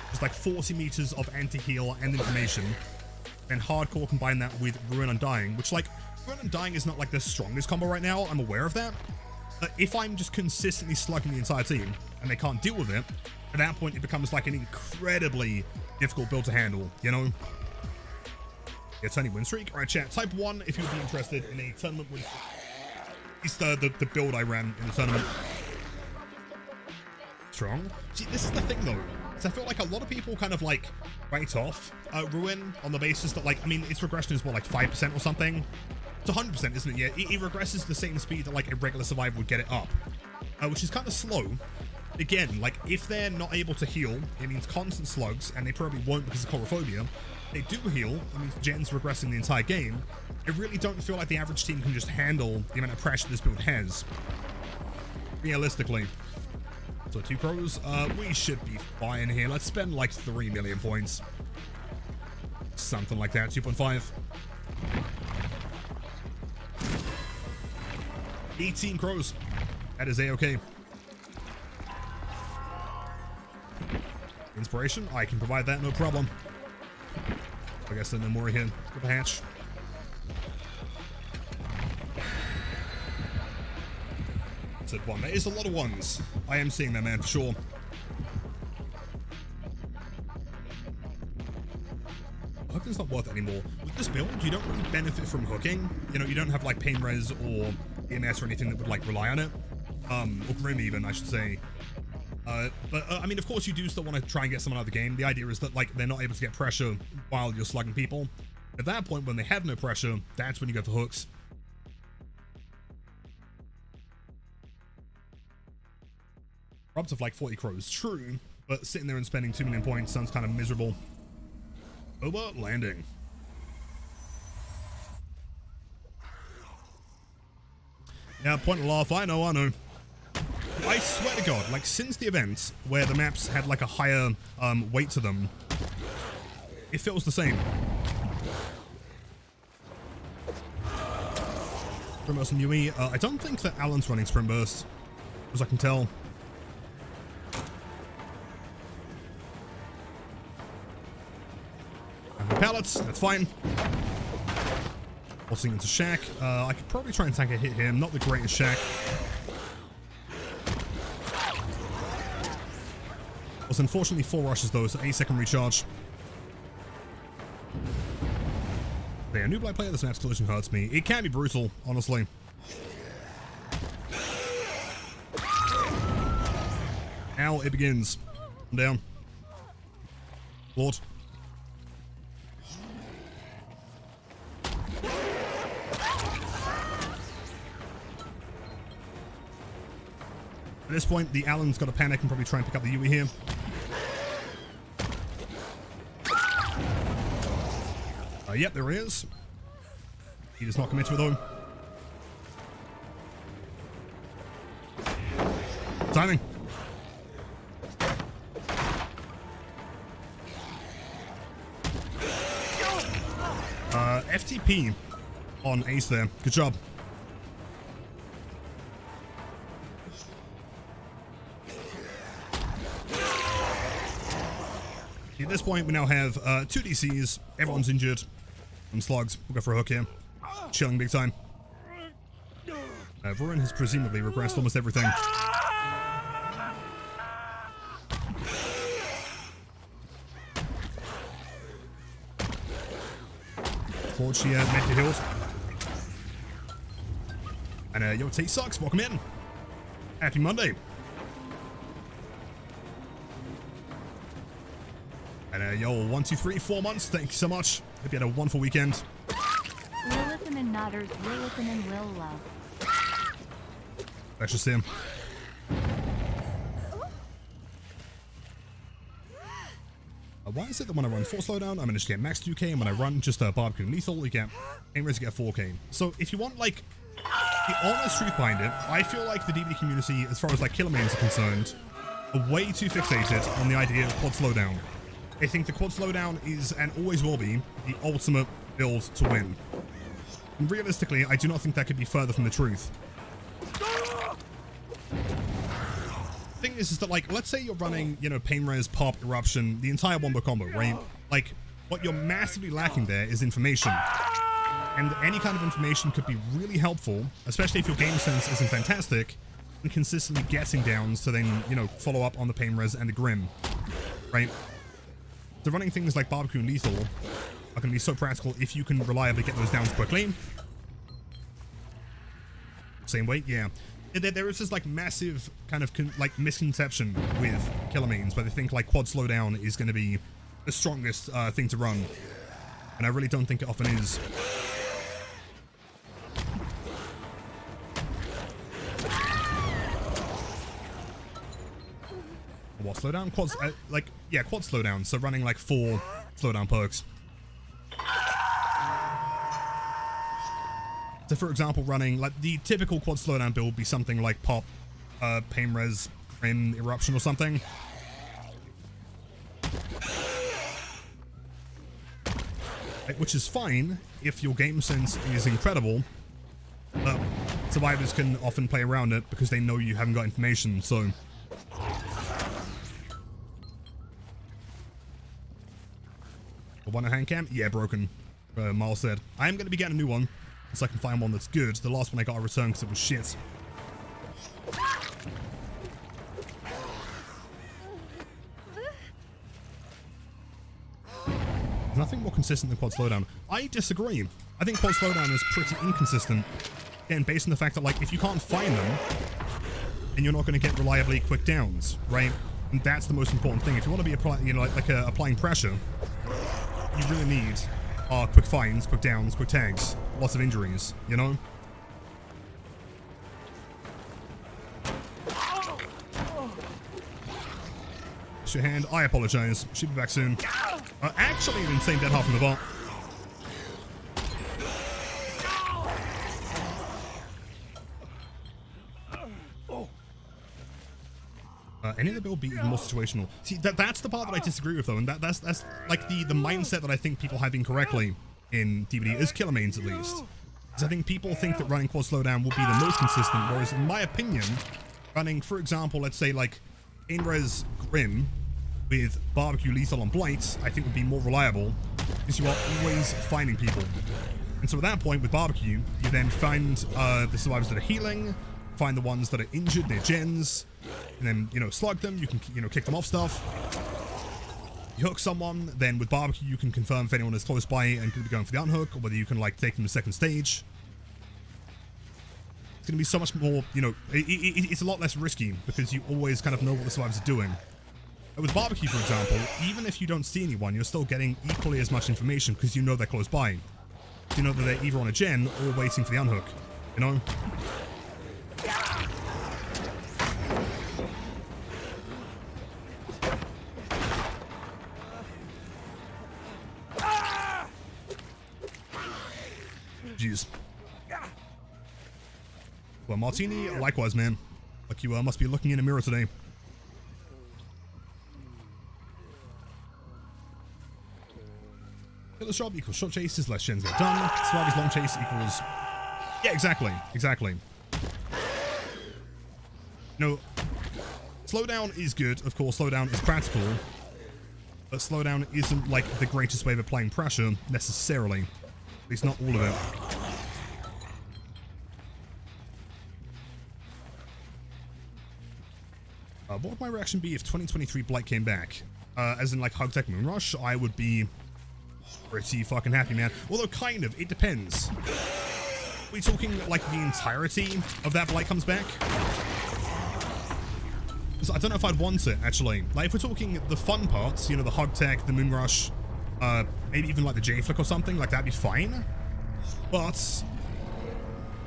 just like 40 meters of anti-heal and information, and hardcore combine that with Ruin Undying, which like, Ruin Undying is not like the strongest combo right now, I'm aware of that. If I'm just consistently slugging the entire team and they can't deal with it, at that point it becomes like an incredibly difficult build to handle, you know? Yeah, turning win streak. Alright, chat, type 1 if you would be interested in a tournament win streak. It's the build I ran in the tournament. Strong. See, this is the thing though, is I feel like a lot of people kind of like write off Ruin on the basis that like, I mean, its regression is what, like 5% or something? It's 100%, isn't it? Yeah, it regresses the same speed that like a regular survivor would get it up, which is kind of slow. Again, like if they're not able to heal, it means constant slugs, and they probably won't because of chorophobia. They do heal, it means Gen's regressing the entire game. I really don't feel like the average team can just handle the amount of pressure this build has. Realistically. So 2 pros, we should be fine here. Let's spend like 3 million points. Something like that, 2.5. 18 crows. That is a-okay. Inspiration? I can provide that, no problem. I guess there's no more here. Let's go the hatch. Said 1. There is a lot of 1s. I am seeing that, man, for sure. Hooking's not worth it anymore. With this build, you don't really benefit from hooking. You know, you don't have like pain res or EMS or anything that would like rely on it. Or Grim even, I should say. I mean, of course you do still want to try and get someone out of the game. The idea is that like they're not able to get pressure while you're slugging people. At that point, when they have no pressure, that's when you go for hooks. Robs of like 40 crows, true, but sitting there and spending 2 million points sounds kind of miserable. Over landing. Yeah, point of laugh, I know. I swear to God, like since the event where the maps had like a higher weight to them, it feels the same. Spring Burst and Yui. I don't think that Alan's running Spring Burst, as I can tell. Pallets, that's fine. Forcing into Shack. I could probably try and tank a hit here. Not the greatest Shack. Was unfortunately 4 rushes though, so 8-second recharge. Yeah, new Blight player, this map's collision hurts me. It can be brutal, honestly. Now it begins. I'm down. Lord. At this point, the Alan's got to panic and probably try and pick up the Yui here. Yep, there he is. He does not commit to it though. Timing. FTP on Ace there. Good job. At this point, we now have 2 DCs. Everyone's injured. Some slugs. We'll go for a hook here. Chilling big time. Ruin has presumably regressed almost everything. Forge here, make the hills. And yo, T sucks. Welcome in. Happy Monday. And yo, 1, 2, 3, 4 months. Thank you so much. Hope you had a wonderful weekend. Lillithan and Nodders, Lillithan and Lil Love. I should see him. Why is it that when I run 4 slowdown, I manage to get max 2k, and when I run just barbecue and lethal, you get aim raise, you get 4k. So if you want like the honest truth behind it, I feel like the DBD community, as far as like killer mains are concerned, are way too fixated on the idea of quad slowdown. I think the quad slowdown is, and always will be, the ultimate build to win. And realistically, I do not think that could be further from the truth. The thing is that, like, let's say you're running, you know, pain res, pop, eruption, the entire wombo combo, right? Like, what you're massively lacking there is information. And any kind of information could be really helpful, especially if your game sense isn't fantastic, and consistently guessing downs to then, you know, follow up on the pain res and the grim, right? So running things like barbecue and lethal are going to be so practical if you can reliably get those downs quickly. Same way, yeah. There is this like massive kind of like misconception with killer mains where they think like quad slowdown is going to be the strongest thing to run, and I really don't think it often is. What slowdown? Quads, like, yeah, quad slowdown. So running like 4 slowdown perks. So for example, running like the typical quad slowdown build would be something like pop, pain res, grim, eruption or something. Which is fine if your game sense is incredible. But survivors can often play around it because they know you haven't got information, so... One hand cam? Yeah, broken. Miles said. I am going to be getting a new one, so I can find one that's good. The last one I got I returned because it was shit. There's nothing more consistent than quad slowdown. I disagree. I think quad slowdown is pretty inconsistent. Again, based on the fact that, like, if you can't find them, then you're not going to get reliably quick downs, right? And that's the most important thing. If you want to be applying, you know, applying pressure, you really need quick finds, quick downs, quick tags, lots of injuries, you know? It's your hand. I apologize. Should be back soon. Actually, an insane dead half in the bot. Any of the build be even more situational. See, that's the part that I disagree with, though, and that's like the mindset that I think people have incorrectly in DBD, as killer mains at least. Because I think people think that running quad slowdown will be the most consistent, whereas in my opinion, running, for example, let's say like Inres Grim with barbecue lethal on Blight, I think would be more reliable, because you are always finding people. And so at that point, with barbecue, you then find the survivors that are healing, find the ones that are injured, they're gens, and then, you know, slug them, you can, you know, kick them off stuff. You hook someone, then with barbecue you can confirm if anyone is close by and could be going for the unhook, or whether you can, like, take them to second stage. It's going to be so much more, you know, it's a lot less risky, because you always kind of know what the survivors are doing. With barbecue, for example, even if you don't see anyone, you're still getting equally as much information, because you know they're close by. You know that they're either on a gen or waiting for the unhook, you know? Jeez. Well, Martini, likewise, man. Like you must be looking in a mirror today. Killer shot equals short chases, less gens get done. Survivor's long chase equals... Yeah, exactly. Exactly. No. Slowdown is good. Of course, slowdown is practical. But slowdown isn't, like, the greatest way of applying pressure, necessarily. At least not all of it. What would my reaction be if 2023 Blight came back? As in, like, Hug Tech Moonrush? I would be pretty fucking happy, man. Although, kind of. It depends. Are we talking, like, the entirety of that Blight comes back? I don't know if I'd want it, actually. Like, if we're talking the fun parts, you know, the hug tech, the moon rush, maybe even like the J-flick or something, like that'd be fine. But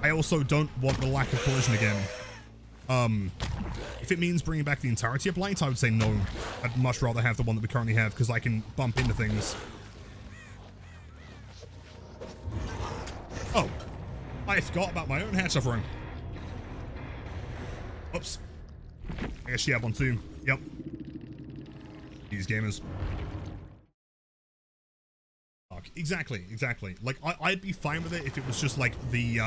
I also don't want the lack of collision again. If it means bringing back the entirety of Blight, I would say no. I'd much rather have the one that we currently have, because I can bump into things. Oh, I forgot about my own hatch offering. Oops. I guess she had one too. Yep. These gamers. Fuck. Exactly, exactly. Like, I'd be fine with it if it was just like the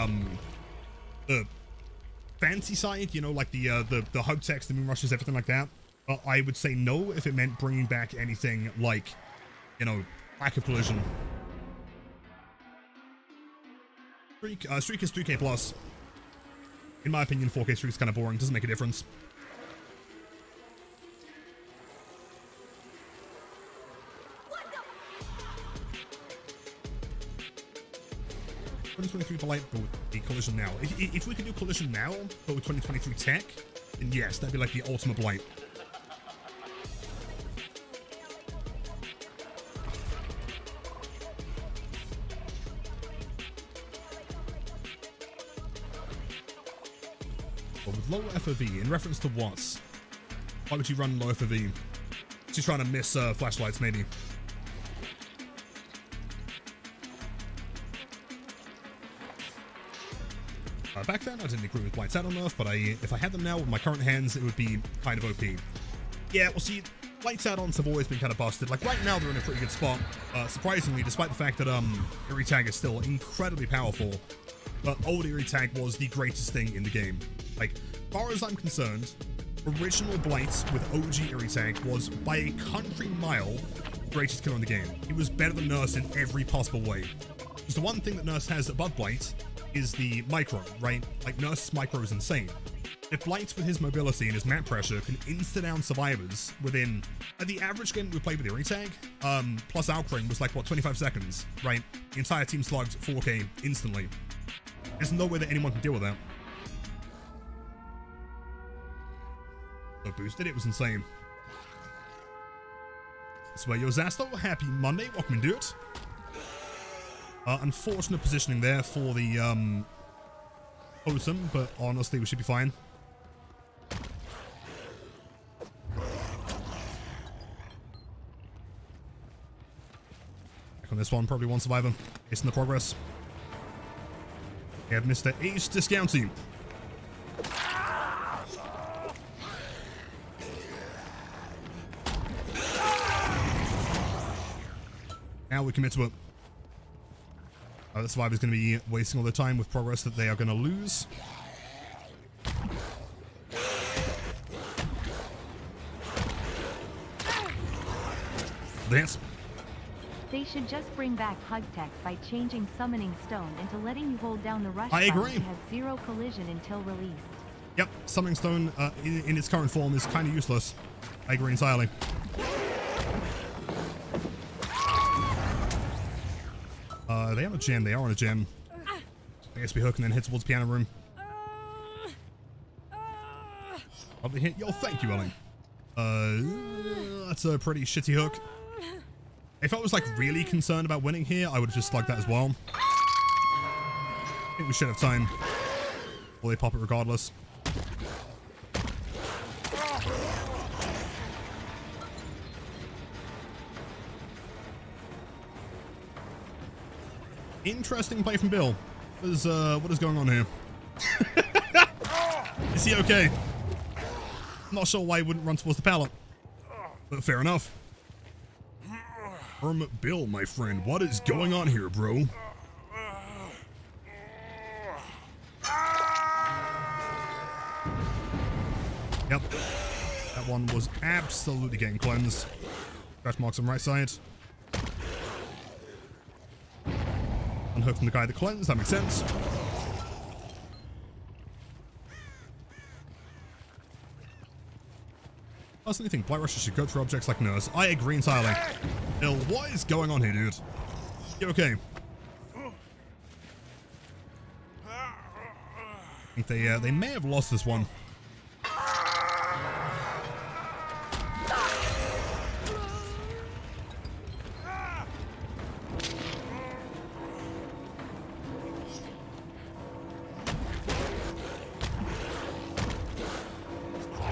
fancy side, you know, like the hug text, the moon rushes, everything like that. But I would say no if it meant bringing back anything like, you know, lack of collision. Streak is 3k plus. In my opinion, 4k streak is kind of boring. Doesn't make a difference. Blight, but with the collision now. If we could do collision now, but with 2023 tech, then yes, that'd be like the ultimate Blight. But with low FOV, in reference to what? Why would you run low FOV? She's trying to miss flashlights, maybe. Back then, I didn't agree with Blight's add-on nerf, but if I had them now with my current hands, it would be kind of OP. Yeah, well, see, Blight's add-ons have always been kind of busted. Like, right now, they're in a pretty good spot. Surprisingly, despite the fact that Eerie Tag is still incredibly powerful, but old Eerie Tag was the greatest thing in the game. Like, as far as I'm concerned, original Blight with OG Eerie Tag was, by a country mile, the greatest killer in the game. He was better than Nurse in every possible way. Because the one thing that Nurse has above Blight is the micro, right? Like, Nurse's micro is insane. If Blight, with his mobility and his map pressure, can insta-down survivors within... the average game we played with Eerie Tag, plus Alcring was like, what, 25 seconds, right? The entire team slugged 4k instantly. There's no way that anyone can deal with that. So boosted, it was insane. So yo, Zasto, happy Monday, welcome into it. Unfortunate positioning there for the totem, but honestly, we should be fine. Back on this one, probably one survivor. It's in the progress. We have Mr. Ace Discounting. Now we commit to it. The survivor's going to be wasting all their time with progress that they are going to lose. Dance. They should just bring back Hug Tech by changing Summoning Stone into letting you hold down the rush I agree. button to have zero collision until released. Yep, Summoning Stone in its current form is kind of useless. I agree entirely. They have a gem. They are on a gem. I guess we hook and then hit towards piano room. Probably hit. Yo, thank you, Ellie. That's a pretty shitty hook. If I was like really concerned about winning here, I would have just slugged that as well. I think we should have time. Will they pop it regardless? Interesting play from Bill. What is going on here? Is he okay? I'm not sure why he wouldn't run towards the pallet, but fair enough. Bill, my friend, what is going on here, bro? Yep, that one was absolutely getting cleansed. Scratch marks on right side. Unhook from the guy that cleansed, that makes sense. I personally think Blight Rusher should go through objects like Nurse. I agree entirely. Bill, what is going on here, dude? You okay? I think they may have lost this one.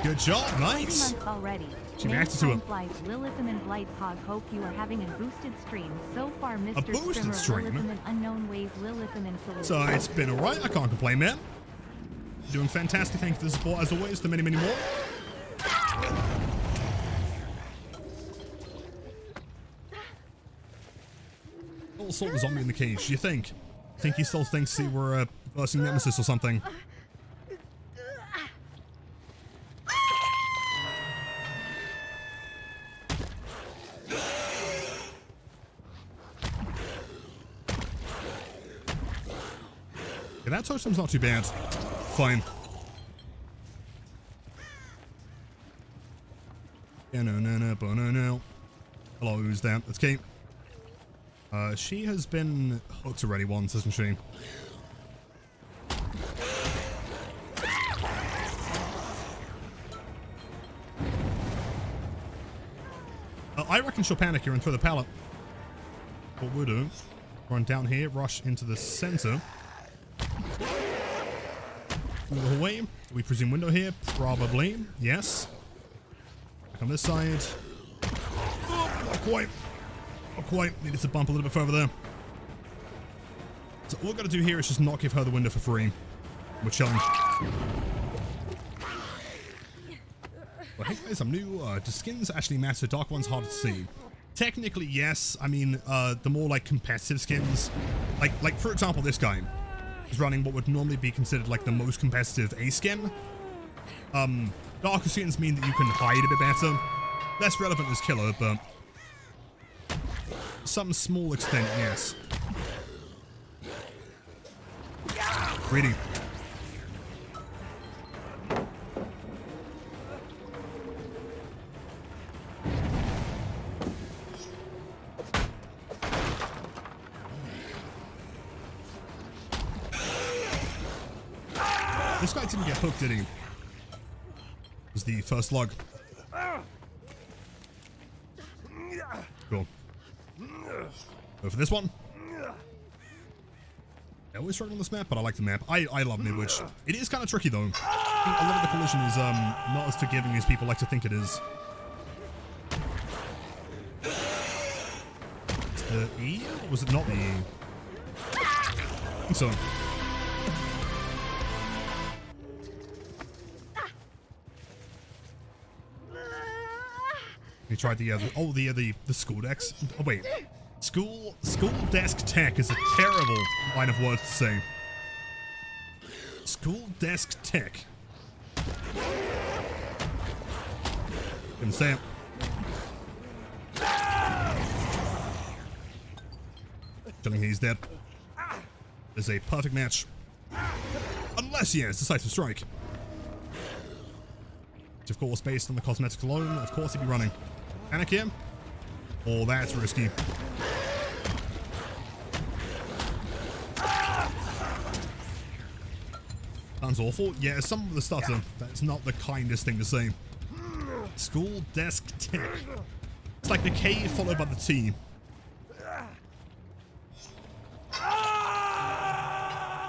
Good job. 3 Nice. months already. She reacted to it. Blight, Lilitham and Blight Hog. Hope you are having a boosted stream. So far, Mr. boosted Strimmer, stream? Lilitham and Unknown Wave, Lilitham and Salute. So it's been alright. I can't complain, man. Doing fantastic. Thank you for the support as always. To many, many more. All sort of zombie in the cage. Do you think? Think he still thinks he were versing Nemesis or something? Yeah, that totem's not too bad. Fine. Yeah, no. Hello, who's that? It's Kate. She has been hooked already once, hasn't she? I reckon she'll panic here and throw the pallet. What we'll do, run down here, rush into the center. Through the hallway. We presume window here? Probably. Yes. Back on this side. Oh, not quite. Not quite. Needed to bump a little bit further there. So all we've got to do here is just not give her the window for free. We're chilling. Well, hey guys, I'm new. Do skins actually matter? Dark ones harder to see. Technically, yes. I mean, the more like competitive skins, like for example, this guy is running what would normally be considered like the most competitive A skin. Darker skins mean that you can hide a bit better. Less relevant as killer, but some small extent, yes. Really. This guy didn't get hooked, did he? It was the first log. Cool. Go for this one. I always struggle on this map, but I like the map. I love Midwich. It is kind of tricky, though. I think a lot of the collision is not as forgiving as people like to think it is. Is the E? Or was it not the E? I think so. We tried the school decks. Oh wait, school desk tech is a terrible line of words to say. School desk tech. Couldn't say it. Telling he's dead. It's a perfect match. Unless he has decisive strike. Which of course, based on the cosmetics alone, of course he'd be running. Panic here? Oh, that's risky. Sounds awful. Yeah, some of the stutter. That's not the kindest thing to say. School desk tech. It's like the K followed by the T. Well,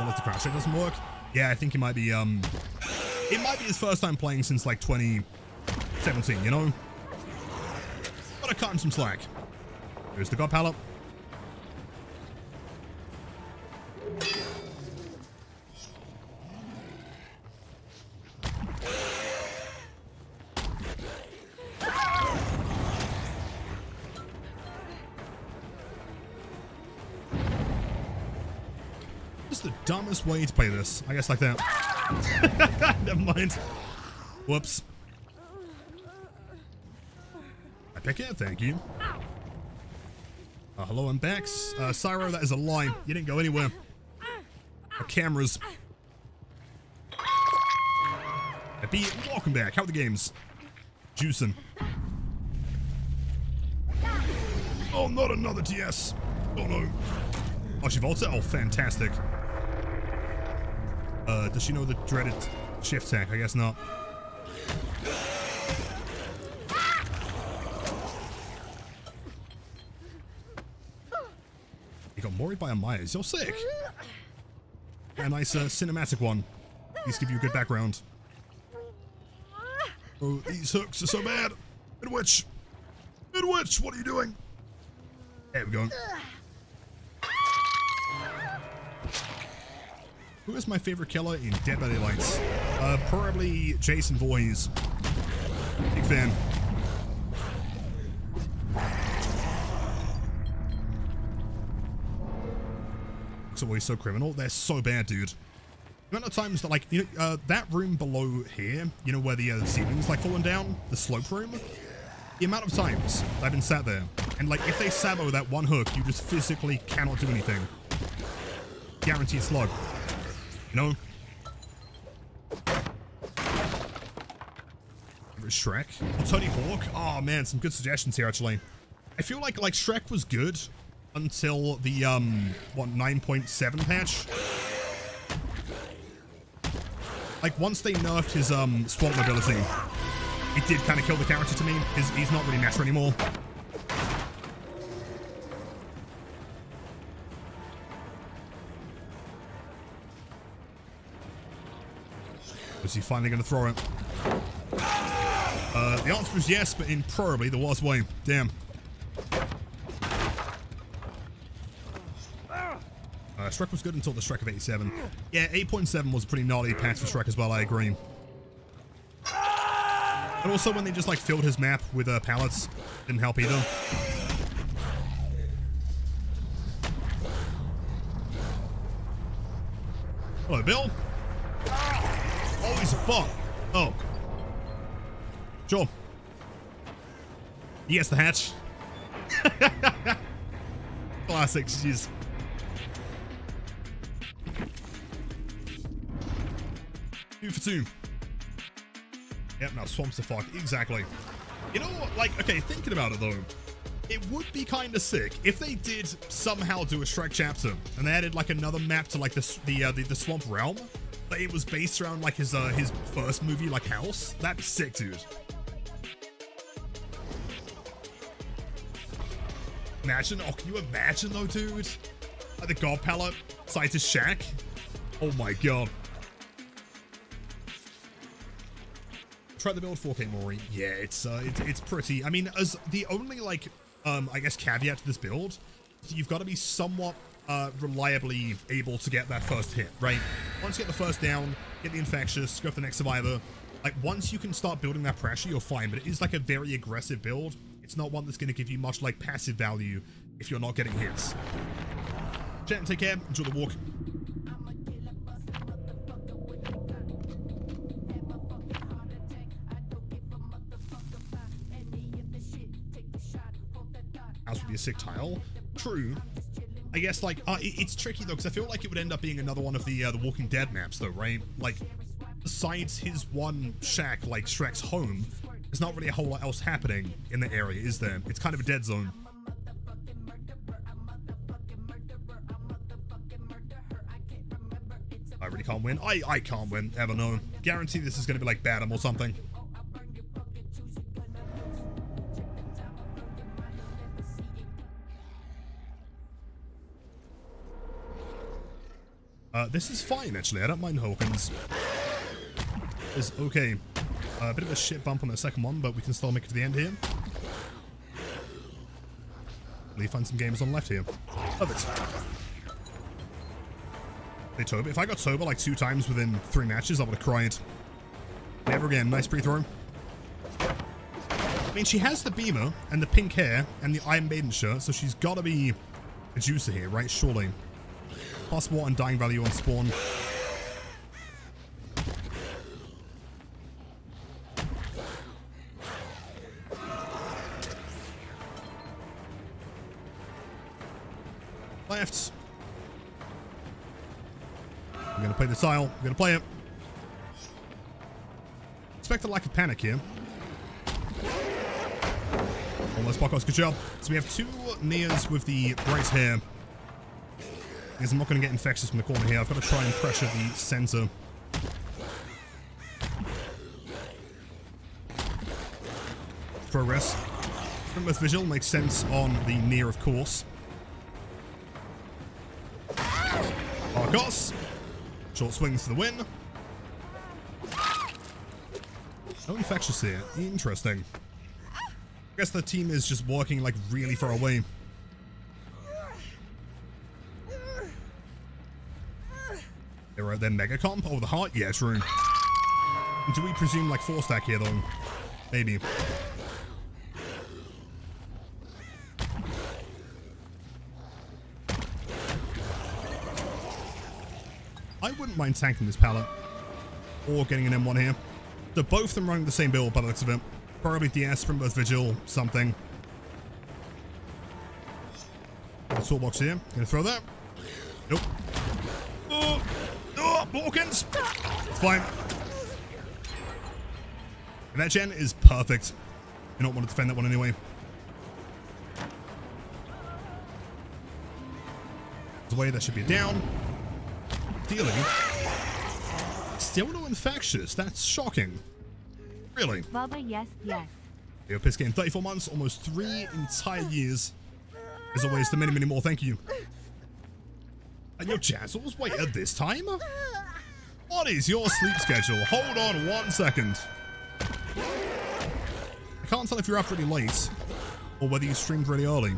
if the crash check doesn't work, yeah, I think it might be his first time playing since like 2017, you know? Gotta cut him some slack. Here's the god pallet. Just the dumbest way to play this. I guess like that. Never mind. Whoops. I pick it, thank you. Hello, I'm back. Syro, that is a lie. You didn't go anywhere. Our cameras. Happy, welcome back. How are the games? Juicing. Oh, not another TS. Oh no. Oh, she vaulted? Oh, fantastic. Does she know the dreaded shift tech? I guess not. You got worried by a Myers. You're sick. A nice cinematic one. These give you a good background. Oh, these hooks are so bad. Midwitch! Midwitch, what are you doing? There we go. Who is my favorite killer in Dead by Daylight? Probably Jason Voorhees. Big fan. Looks always so criminal. They're so bad, dude. The amount of times that, like, you know, that room below here, you know, where the ceiling's like falling down, the slope room, the amount of times I've been sat there, and like, if they sabo that one hook, you just physically cannot do anything. Guaranteed slug. You know? Shrek. Or Tony Hawk. Oh man, some good suggestions here actually. I feel like Shrek was good until the what 9.7 patch. Like once they nerfed his swamp ability, it did kind of kill the character to me. He's not really Master anymore. Was he finally going to throw it? The answer is yes, but in probably the worst way. Damn. Shrek was good until the Shrek of 87. Yeah, 8.7 was a pretty gnarly patch for Shrek as well, I agree. And also when they just like filled his map with pallets, didn't help either. Hello, Bill. Oh, he's a bot. Oh. Sure. He gets the hatch. Classic, jeez. Two for two. Yep, now swamps the fuck. Exactly. You know what? Like, okay, thinking about it though, it would be kind of sick if they did somehow do a Shrek chapter and they added like another map to like the swamp realm, but it was based around like his first movie, like House. That'd be sick, dude. Imagine, oh, can you imagine though, dude? Like the God Palette size his shack. Oh my god. Try the build 4K Mori. Yeah, it's pretty. I mean, as the only like I guess caveat to this build, you've got to be somewhat reliably able to get that first hit, right? Once you get the first down, get the infectious, go for the next survivor. Like once you can start building that pressure, you're fine. But it is like a very aggressive build. It's not one that's going to give you much like passive value if you're not getting hits. Chat, take care. Enjoy the walk. House would be a sick tile. True. I guess like it's tricky though because I feel like it would end up being another one of the Walking Dead maps though, right? Like besides his one shack, like Shrek's home, there's not really a whole lot else happening in the area, is there? It's kind of a dead zone. I really can't win. I can't win ever, no. Guarantee this is going to be like Badham or something. This is fine, actually. I don't mind Hawkins. It's okay. A bit of a shit bump on the second one, but we can still make it to the end here. Let me find some games on the left here. Love it. Hey, Toba. If I got Toba like 2 times within 3 matches, I would have cried. Never again. Nice pre-throw. I mean, she has the beamer and the pink hair and the Iron Maiden shirt, so she's got to be a juicer here, right? Surely. +1 undying value on spawn. Left. I'm gonna play the tile. I'm gonna play it. Expect a lack of panic here. Almost Pocos, good job. So we have 2 Nias with the bright hair. Because I'm not going to get infectious from the corner here. I've got to try and pressure the center. Progress. Most visual makes sense on the Nia, of course. Arcos. Short swings for the win. No infectious here. Interesting. I guess the team is just walking like really far away. They're their mega comp? Oh, the heart? Yeah, true. Do we presume like 4 stack here though? Maybe. I wouldn't mind tanking this pallet. Or getting an M1 here. So both of them running the same build by the looks of it. Probably DS from both Vigil, something. The toolbox here. Gonna throw that. Nope. Oh, Balkans! It's fine. And that gen is perfect. You don't want to defend that one anyway. The way that should be down. Dealing. Still no infectious. That's shocking. Really? Bubba, yes, yes. Yo, Piss game 34 months, almost 3 entire years. As always, the many, many more. Thank you. And yo, Jazzles, wait, at this time? What is your sleep schedule? Hold on 1 second. I can't tell if you're up really late or whether you streamed really early.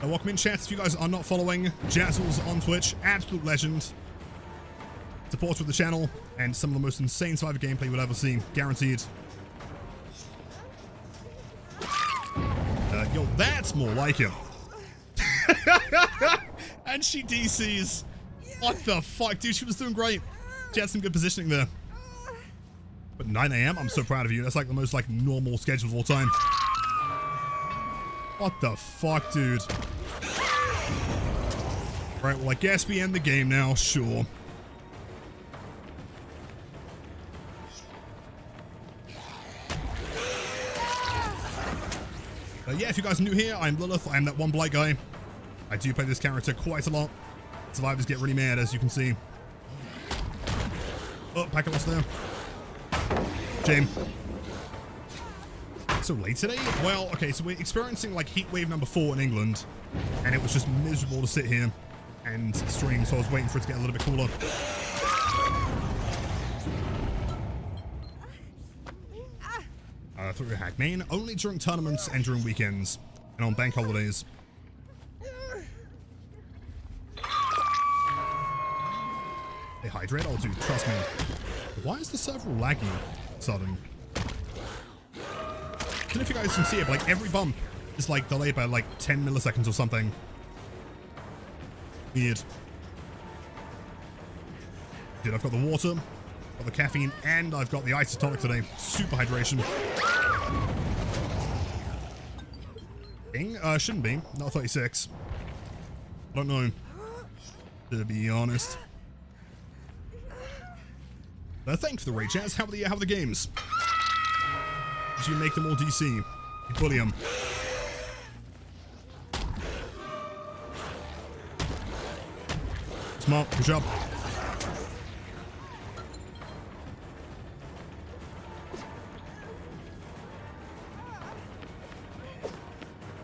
Welcome in, chat. If you guys are not following, Jazzles on Twitch, absolute legend. Supports with the channel and some of the most insane Survivor gameplay you'll ever see, guaranteed. Yo, that's more like him. And she DCs. What the fuck, dude? She was doing great. She had some good positioning there. But 9 AM, I'm so proud of you. That's like the most like normal schedule of all time. What the fuck, dude? Right, well, I guess we end the game now, sure. Yeah, if you guys are new here, I'm Lilith. I'm that one Blight guy. I do play this character quite a lot. Survivors get really mad, as you can see. Oh, packet lost there. Shame. So late today? Well, okay, so we're experiencing like heat wave number 4 in England, and it was just miserable to sit here and stream, so I was waiting for it to get a little bit cooler. Through your hack main, only during tournaments and during weekends, and on bank holidays. Hey, hydrate, I'll do, trust me. Why is the server lagging sudden? I don't know if you guys can see it, but like every bump is like delayed by like 10 milliseconds or something. Weird. Dude, I've got the water, got the caffeine, and I've got the isotonic today. Super hydration. Shouldn't be. Not 36. I don't know. To be honest. Thanks for the raid, Chaz. How are the games? Did you make them all DC? You bully them. Smart. Good job.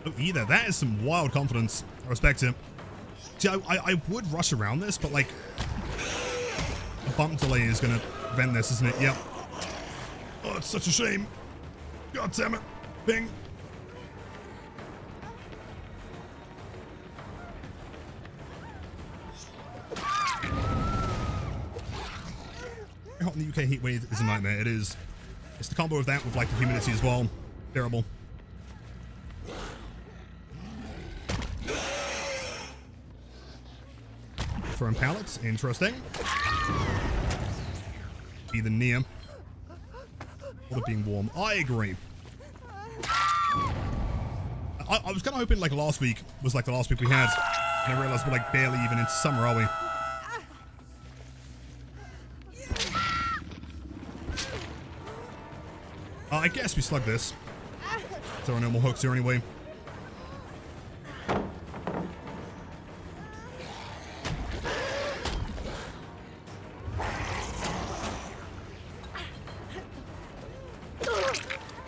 Oh, either. That is some wild confidence. I respect it. See, I would rush around this, but like a bump delay is going to prevent this, isn't it? Yep. Oh, it's such a shame. God damn it. Bing. Hot in the UK heat wave is a nightmare. It is. It's the combo of that with like the humidity as well. Terrible. Throwing pallets. Interesting. Either near. Or it being warm. I agree. I was kind of hoping like last week was like the last week we had. And I realized we're like barely even into summer, are we? I guess we slug this. There are no more hooks here anyway.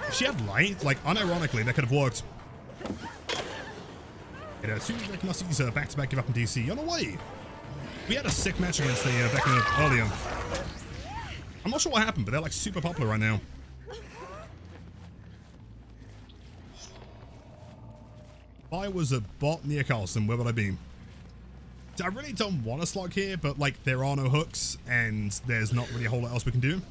If she had light, like unironically, that could have worked. Two Nassi's back-to-back give up in DC. On the way. We had a sick match against the Vecna earlier. I'm not sure what happened, but they're like super popular right now. If I was a bot near Carlson, where would I be? I really don't want to slog here, but like there are no hooks and there's not really a whole lot else we can do.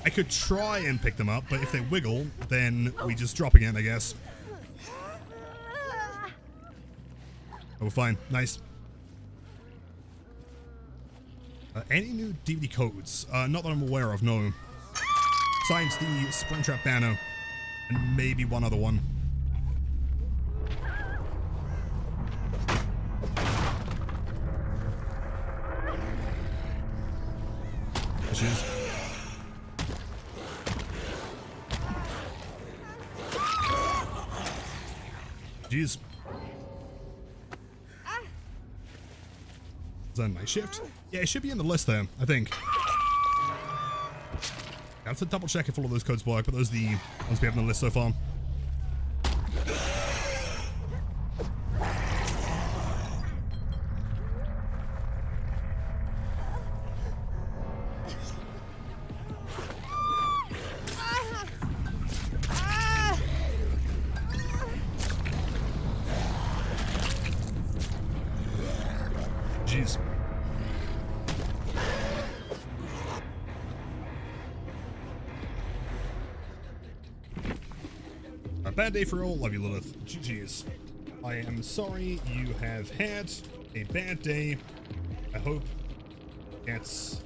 I could try and pick them up, but if they wiggle, then we just drop again, I guess. Oh, we're fine. Nice. Any new DVD codes? Not that I'm aware of, no. Besides the Springtrap banner, and maybe one other one. Jeez. Is that a night shift? Yeah, it should be in the list there, I think. I have to double check if all of those codes work, but those are the ones we have on the list so far. Jeez. A bad day for all. Love you, Lilith. GG's. I am sorry you have had a bad day. I hope it's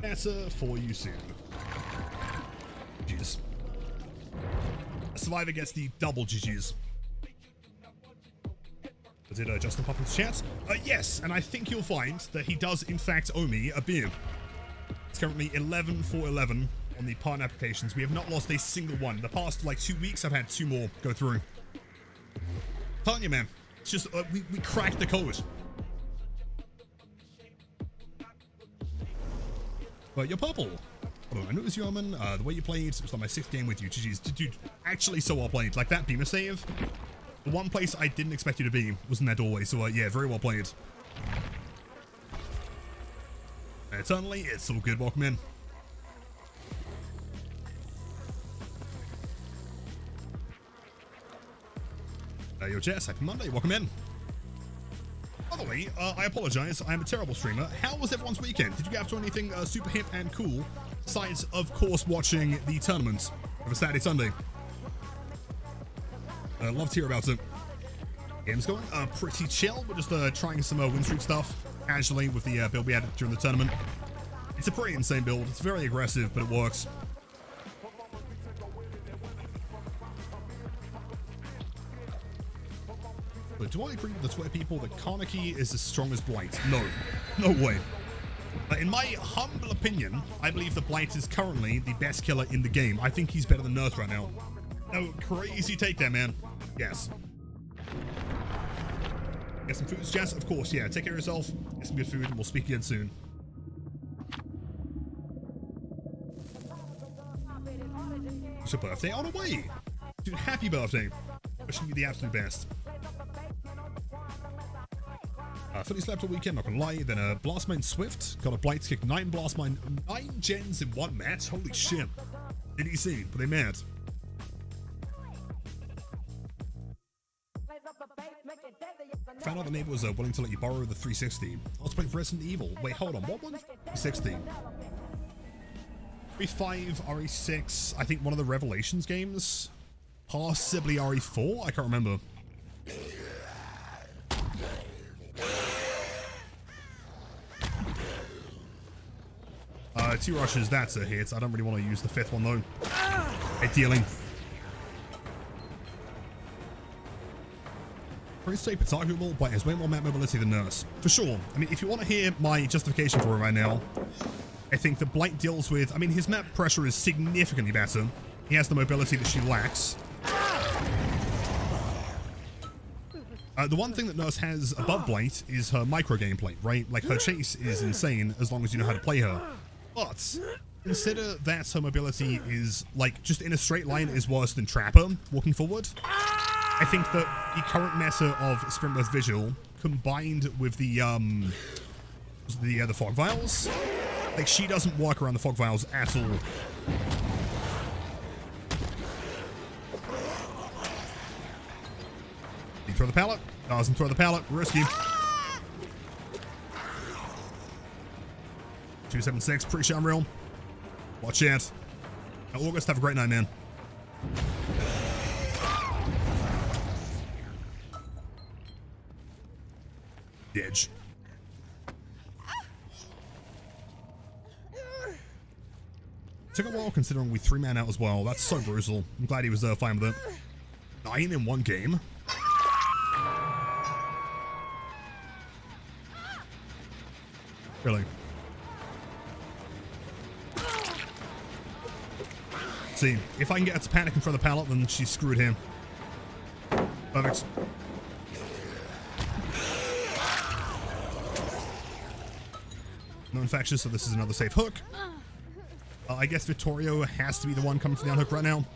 better for you soon. Jeez. A survivor gets the double GG's. Did Justin pop into chat? Yes, and I think you'll find that he does in fact owe me a beer. It's currently 11 for 11 on the partner applications. We have not lost a single one. The past like 2 weeks I've had 2 more go through. Telling you, man, it's just we cracked the code. But you're purple. Hold on, I noticed you, Omen. The way you played, it was like my 6th game with you. GG's. Dude, actually so well played. Like that beamer save. The one place I didn't expect you to be was in that doorway, so yeah, very well played. Eternally, it's all good. Welcome in. Yo, Jess, happy Monday. Welcome in. By the way, I apologize. I'm a terrible streamer. How was everyone's weekend? Did you get up to anything super hip and cool? Besides, of course, watching the tournament of a Saturday, Sunday. Love to hear about it. Game's going pretty chill. We're just trying some win streak stuff casually with the build we had during the tournament. It's a pretty insane build. It's very aggressive, but it works. But do I agree with the Twitter people that Karnaki is as strong as Blight? No. No way. In my humble opinion, I believe that Blight is currently the best killer in the game. I think he's better than Nurse right now. No, crazy take there, man. Yes. Get some food, Jess? Of course, yeah. Take care of yourself. Get some good food, and we'll speak again soon. It's your birthday on the way. Dude, happy birthday. Wishing you the absolute best. Fully slept all weekend, not gonna lie. Then Blastmine Swift got a Blight kick 9 Blastmine, 9 gens in one match. Holy shit. DDC, but they mad. Found out the neighbor was willing to let you borrow the 360. I was playing Resident Evil. Wait, hold on. What one? 360. RE5, RE6. I think one of the Revelations games. Possibly RE4. I can't remember. 2 rushes. That's a hit. I don't really want to use the 5th one though. Ideally. Pretty safe, it's arguable, but has way more map mobility than Nurse. For sure. I mean, if you want to hear my justification for it right now, I think that Blight deals with... I mean, his map pressure is significantly better. He has the mobility that she lacks. The one thing that Nurse has above Blight is her micro gameplay, right? Like, her chase is insane as long as you know how to play her. But consider that her mobility is, like, just in a straight line is worse than Trapper walking forward. I think that the current meta of Sprint Burst Visual combined with the fog vials, like she doesn't work around the fog vials at all. You throw the pallet, doesn't throw the pallet, risky. 276, pretty sure I'm real. Watch out. Now, August, have a great night, man. The edge. Took a while considering we 3-man out as well. That's so brutal. I'm glad he was fine with it. 9 in one game. Really? See, if I can get her to panic in front of the pallet, then she's screwed here. Perfect. No infectious, so this is another safe hook. I guess Vittorio has to be the one coming for the unhook right now.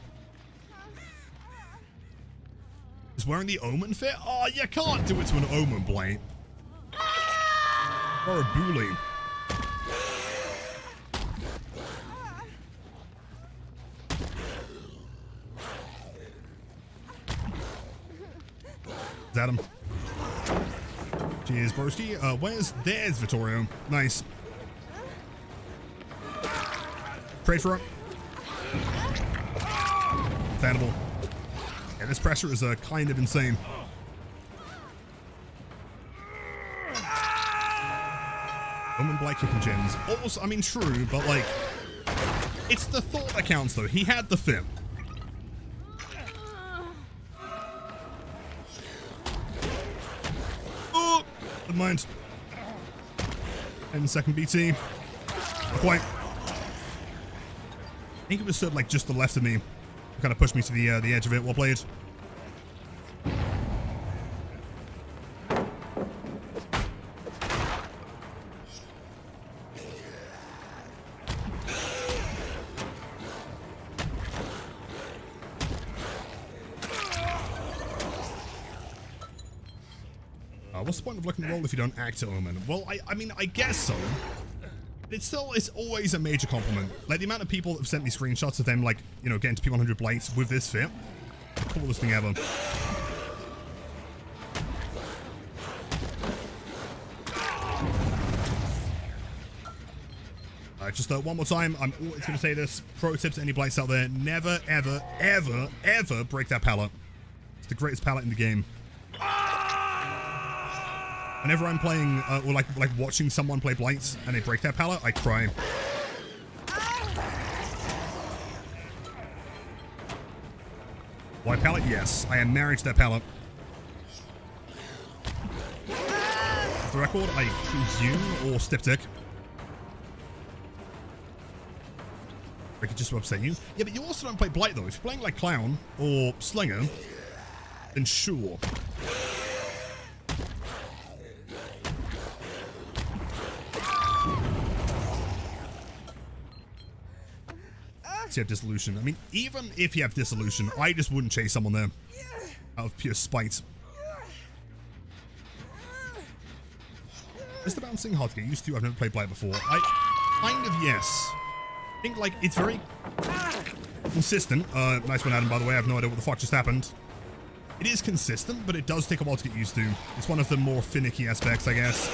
Is wearing the Omen fit? Oh, you can't do it to an Omen, Blight. Or a bully. Is that him? Cheers, broski. There's Vittorio. Nice. Trade for it. Understandable. Yeah, this pressure is kind of insane. Omen Blight kicking gens. Also, I mean, true, but like, it's the thought that counts, though. He had the fit. Oh, never mind. 10-second BT. Not quite. I think it was sort of like just the left of me. Kind of pushed me to the edge of it. Well played. What's the point of looking to roll if you don't act to Omen? Well, I mean, I guess so. It's always a major compliment. Like, the amount of people that have sent me screenshots of them, like, you know, getting to P100 Blights with this fit. Coolest thing ever. Just one more time, I'm always going to say this. Pro tips to any Blights out there. Never, ever, ever, ever break that pallet. It's the greatest pallet in the game. Whenever I'm playing, or like watching someone play Blights and they break their pallet, I cry. White pallet? Yes. I am married to that pallet. For the record, I presume, or Styptic. I could just upset you. Yeah, but you also don't play Blight, though. If you're playing like Clown or Slinger, then sure. You have dissolution. I mean, even if you have dissolution, I just wouldn't chase someone there out of pure spite. Is the bouncing hard to get used to? I've never played Blight before. Kind of, yes. I think, like, it's very consistent. Nice one, Adam, by the way. I have no idea what the fuck just happened. It is consistent, but it does take a while to get used to. It's one of the more finicky aspects, I guess.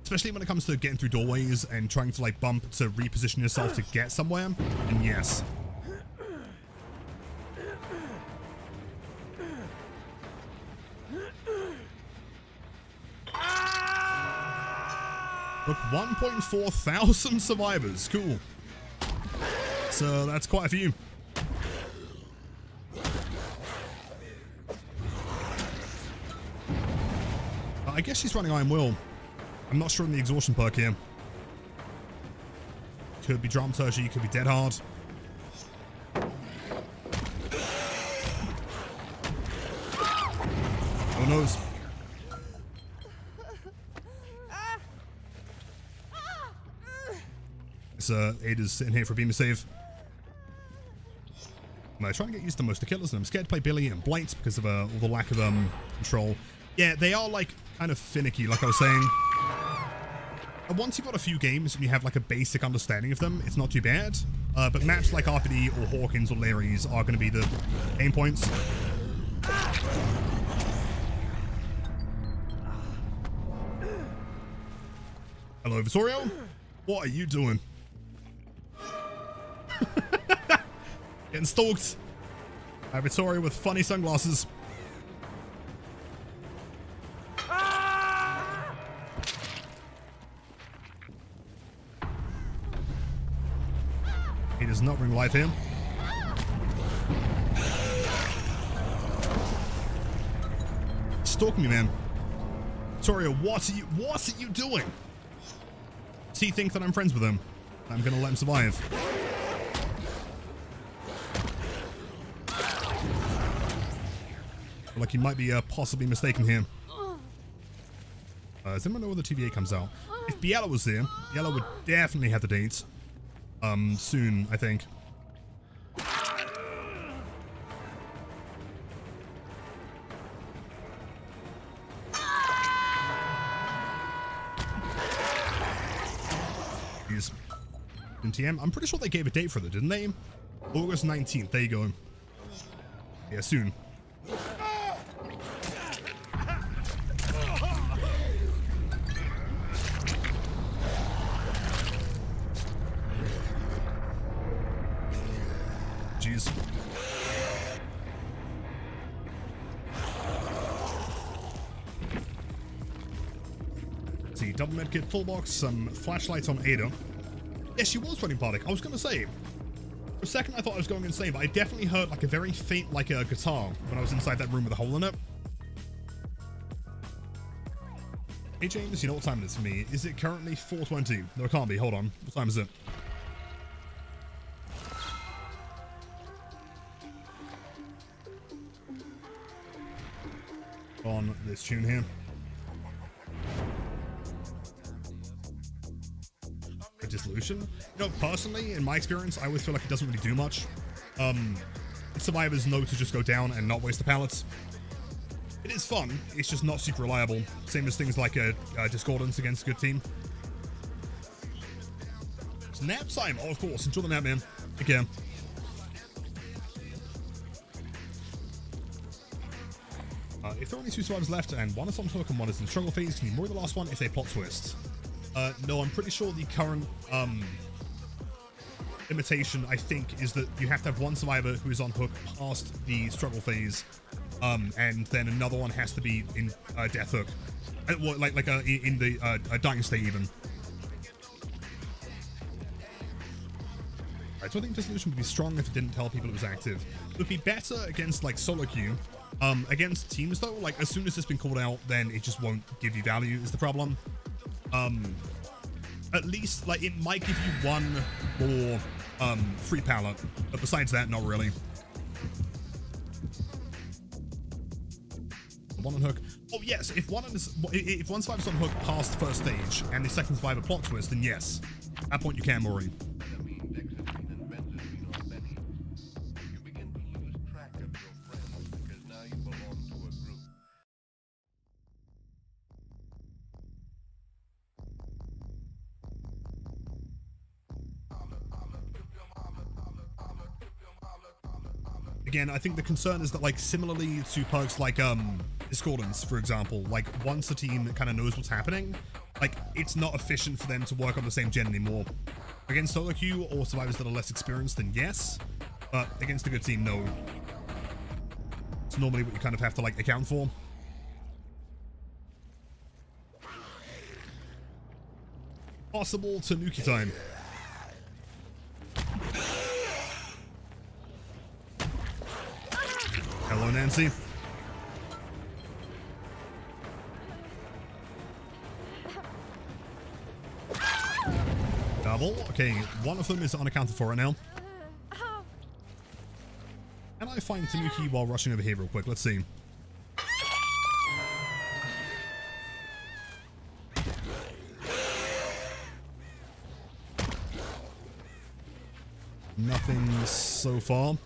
Especially when it comes to getting through doorways and trying to, like, bump to reposition yourself to get somewhere. And yes. Look, 1.4 thousand survivors. Cool. So that's quite a few. I guess she's running Iron Will. I'm not sure on the exhaustion perk here. Could be dramaturgy, could be dead hard. Who knows? This Ada's sitting here for beam save. I'm trying to get used to most of the killers, and I'm scared to play Billy and Blight because of all the lack of control. Yeah, they are like kind of finicky, like I was saying. And once you've got a few games and you have like a basic understanding of them, it's not too bad. But maps like RPD or Hawkins or Larry's are going to be the aim points. Hello, Vittorio. What are you doing? Getting stalked. Vittorio with funny sunglasses. He does not bring life here. Stalking me, man. Vittorio, what are you doing? Does he think that I'm friends with him? I'm gonna let him survive. Like he might be possibly mistaken here. Does anyone know when the TVA comes out? If Biella was there, Biella would definitely have the dates. Soon, I think. Jeez. TM, I'm pretty sure they gave a date for that, didn't they? August 19th, there you go. Yeah, soon. Jeez. Let's see, double medkit, full box, some flashlights on Ada. Yeah, she was running Bardic. I was gonna say, for a second I thought I was going insane, but I definitely heard like a very faint, like a guitar when I was inside that room with a hole in it. Hey James, you know what time it is for me? Is it currently 4:20? No, it can't be. Hold on. What time is it? On this tune here. A dissolution? You know, personally, in my experience, I always feel like it doesn't really do much. Survivors know to just go down and not waste the pallets. It is fun, it's just not super reliable. Same as things like a Discordance against a good team. It's nap time, oh, of course. Enjoy the nap, man. Take care. If there are only 2 survivors left and one is on hook and one is in struggle phase, can you more the last one if they plot twist? No, I'm pretty sure the current limitation, I think, is that you have to have one survivor who is on hook past the struggle phase, and then another one has to be in death hook, in the dying state even. Right, so I think dissolution would be strong if it didn't tell people it was active. It would be better against like solo queue. Against teams though, like as soon as it's been called out, then it just won't give you value is the problem. At least like it might give you one more free pallet, but besides that, not really. One on hook. Oh yes, if one survivor's on hook past the first stage and the second survivor plot twist, then yes, at that point you can Mori. Again, I think the concern is that, like, similarly to perks like Discordance, for example, like once a team kind of knows what's happening, like it's not efficient for them to work on the same gen anymore. Against solo queue or survivors that are less experienced, then yes, but against a good team, no. It's normally what you kind of have to like account for. Possible Tanuki time. Hello, Nancy. Double. Okay, one of them is unaccounted for right now. Can I find Tanuki while rushing over here real quick? Let's see. Nothing so far.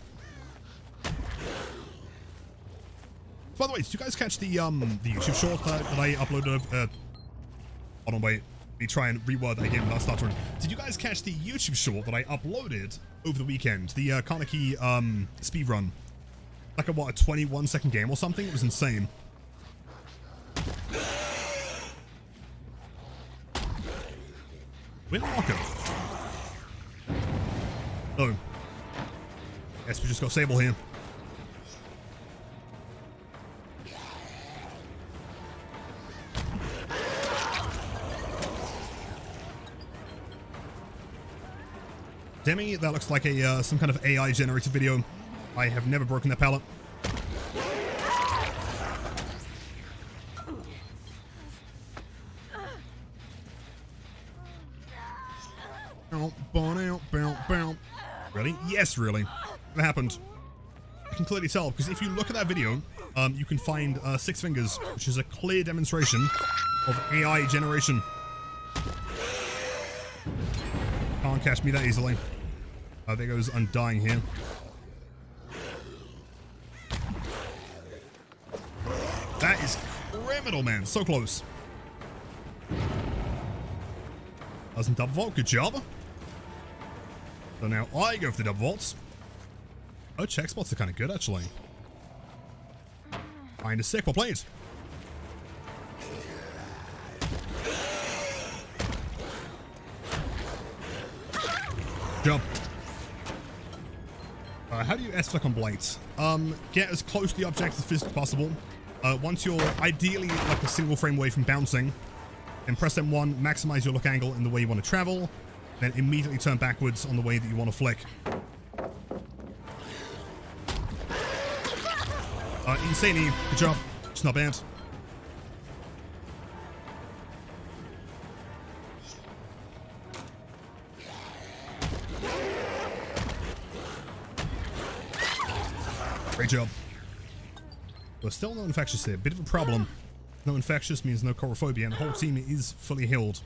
way, did you guys catch the YouTube short that I uploaded? Hold on, wait. Let me try and reword that again without stuttering. Did you guys catch the YouTube short that I uploaded over the weekend? The Kaneki speedrun. Like a, what, a 21-second game or something? It was insane. Win Marco. Oh. Guess we just got Sable here. Demi, that looks like a some kind of AI generated video. I have never broken that pallet. Really? Yes, really. That happened. I can clearly tell, because if you look at that video, you can find 6 fingers, which is a clear demonstration of AI generation. Can't catch me that easily. There goes Undying here. That is criminal, man. So close. Doesn't double vault. Good job. So now I go for the double vaults. Oh, check spots are kind of good, actually. Kind of sick. Well played. Jump. How do you S-flick on Blight? Get as close to the object as physically possible. Once you're ideally like a single frame away from bouncing, then press M1, maximize your look angle in the way you want to travel, then immediately turn backwards on the way that you want to flick. Insanely, good job. It's not bad. Great job. We're still no infectious here. Bit of a problem. No infectious means no chorophobia, and the whole team is fully healed.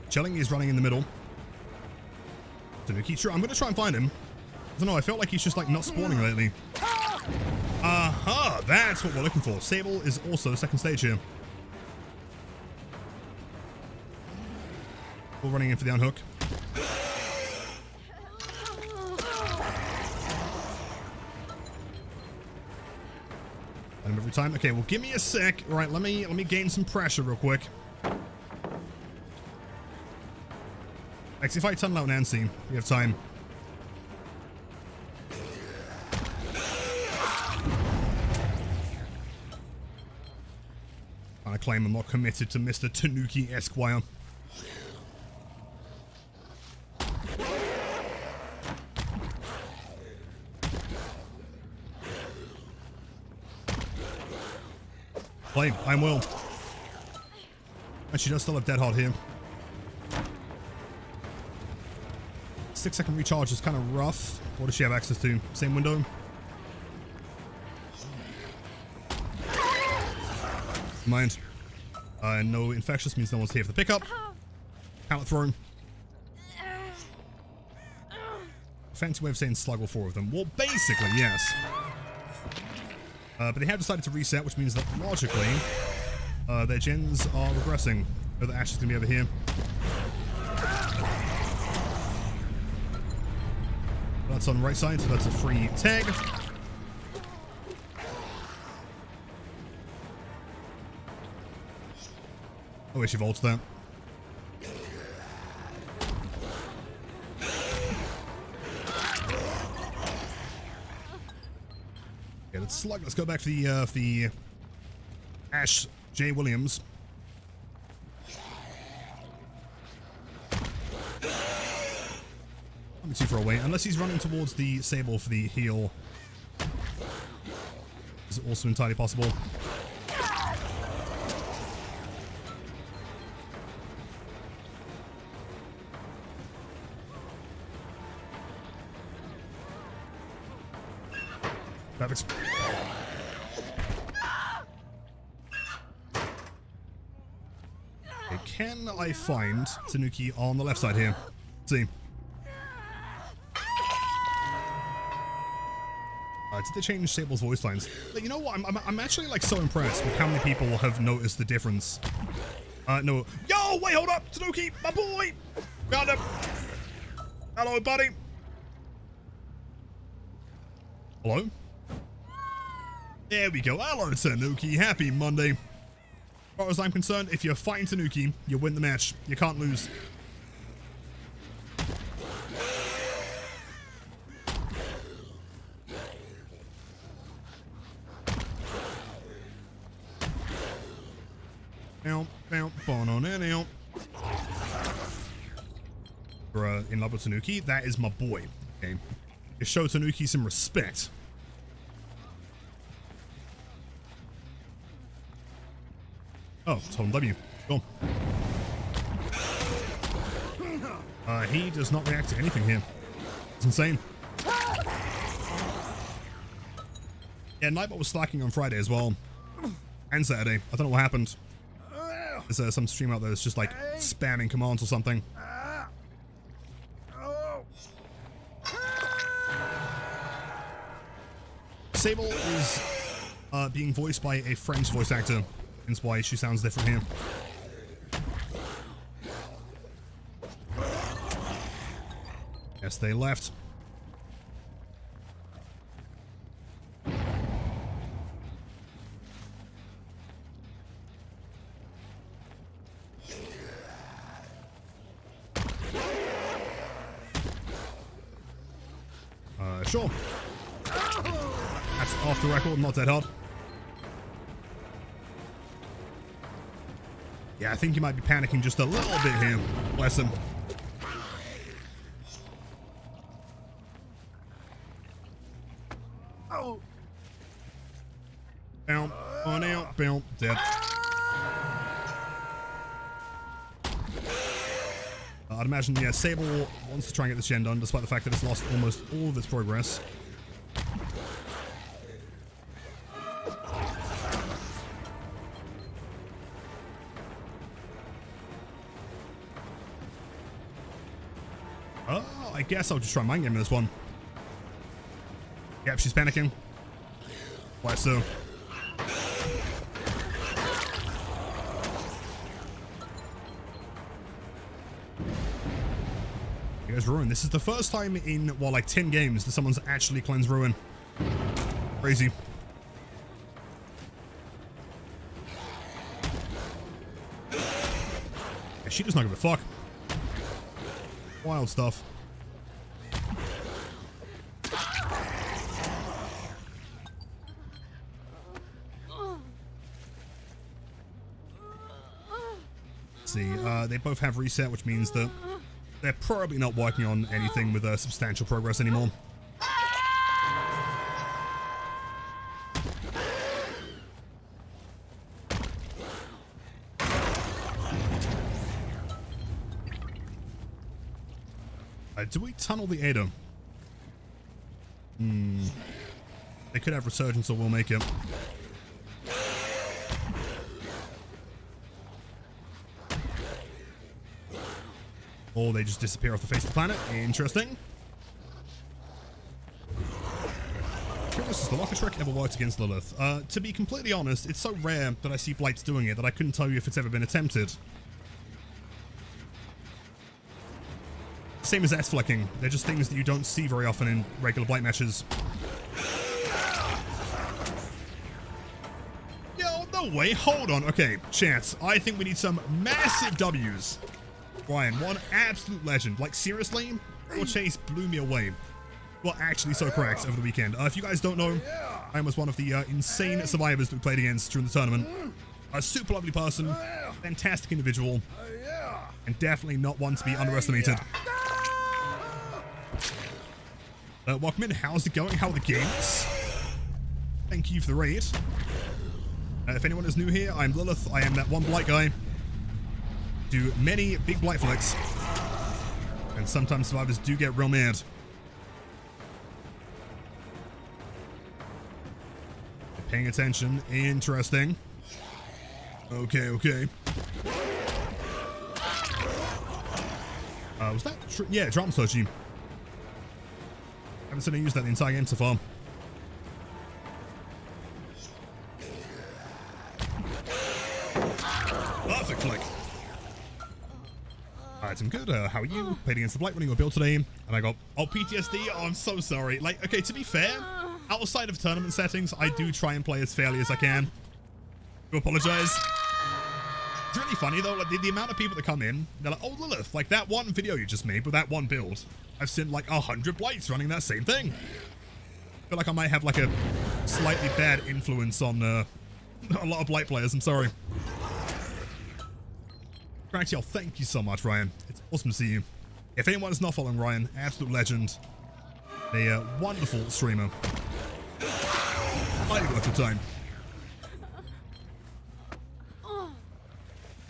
Chelling is running in the middle. Tanuki, sure, I'm going to try and find him. I don't know, I felt like he's just like not spawning lately. Aha! That's what we're looking for. Sable is also second stage here. We're running in for the unhook. And every time. Okay, well, give me a sec. All right, let me gain some pressure real quick. Actually, if I tunnel out Nancy, we have time. I claim I'm not committed to Mr. Tanuki Esquire. Play, I'm Will. And she does still have Dead Hard here. 6-second recharge is kind of rough. What does she have access to? Same window? Mind. No infectious means no one's here for the pickup. Pallet thrown. Fancy way of saying slug all 4 of them. Well, basically, yes. But they have decided to reset, which means that logically, their gens are regressing. Oh, the Ash is going to be over here. That's on the right side, so that's a free tag. Oh, wait, she vaults that. Okay, let's slug. Let's go back to the Ash J. Williams. Not be too far away, unless he's running towards the Sable for the heal. Is also entirely possible. Perfect. can I find Tanuki on the left side here? Let's see. Did they change Sable's voice lines? But you know what? I'm actually like so impressed with how many people have noticed the difference. No. Yo, wait, hold up, Tanuki, my boy. Got him. Hello, buddy. Hello? There we go. Hello, Tanuki. Happy Monday. As far as I'm concerned, if you're fighting Tanuki, you win the match. You can't lose. You're in love with Tanuki? That is my boy. Okay. You show Tanuki some respect. Oh, it's holding W. Go on. He does not react to anything here. It's insane. Yeah, Nightbot was slacking on Friday as well. And Saturday. I don't know what happened. There's some stream out there that's just like spamming commands or something. Sable is being voiced by a French voice actor. That's why she sounds different here. Yes, they left. Sure. That's off the record, not that hard. Yeah, I think he might be panicking just a little bit here. Bless him. Oh. Bounce, on out, bounce, dead. I'd imagine, yeah, Sable wants to try and get this gen done, despite the fact that it's lost almost all of its progress. Oh, I guess I'll just try mind game this one. Yep, she's panicking. Why so? Here's Ruin. This is the first time in, well, like 10 games that someone's actually cleansed Ruin. Crazy. Yeah, she does not give a fuck. Wild stuff. Let's see, they both have reset, which means that they're probably not working on anything with substantial progress anymore. Do we tunnel the Ada? They could have Resurgence or we'll make it. Or they just disappear off the face of the planet. Interesting. Curious if the locker trick ever worked against Lilith. To be completely honest, it's so rare that I see Blights doing it that I couldn't tell you if it's ever been attempted. Same as S-flicking. They're just things that you don't see very often in regular Blight matches. Yo, no way. Hold on. Okay, chance. I think we need some massive W's. Ryan, one absolute legend. Like, seriously? Your chase blew me away. Well, actually so correct over the weekend. If you guys don't know, I was one of the insane survivors that we played against during the tournament. A super lovely person, fantastic individual, and definitely not one to be underestimated. Welcome in. How's it going? How are the games? Thank you for the raid. If anyone is new here, I'm Lilith. I am that one Blight guy. Do many big Blight flicks. And sometimes survivors do get real mad. Paying attention. Interesting. Okay, okay. Was that? Yeah, dramaturgy. Haven't seen her use that the entire game so far. Perfect flick. Alright, I'm good. How are you? Played against the Blight running a build today, and I got PTSD. Oh, I'm so sorry. Like, okay, to be fair, outside of tournament settings, I do try and play as fairly as I can. Do apologize. It's really funny though, like the amount of people that come in, they're like, oh Lilith, like that one video you just made with that one build, I've seen like 100 Blights running that same thing. I feel like I might have like a slightly bad influence on a lot of Blight players, I'm sorry. Cracktail, thank you so much, Ryan. It's awesome to see you. If anyone is not following Ryan, absolute legend. A wonderful streamer. Highly worth your time.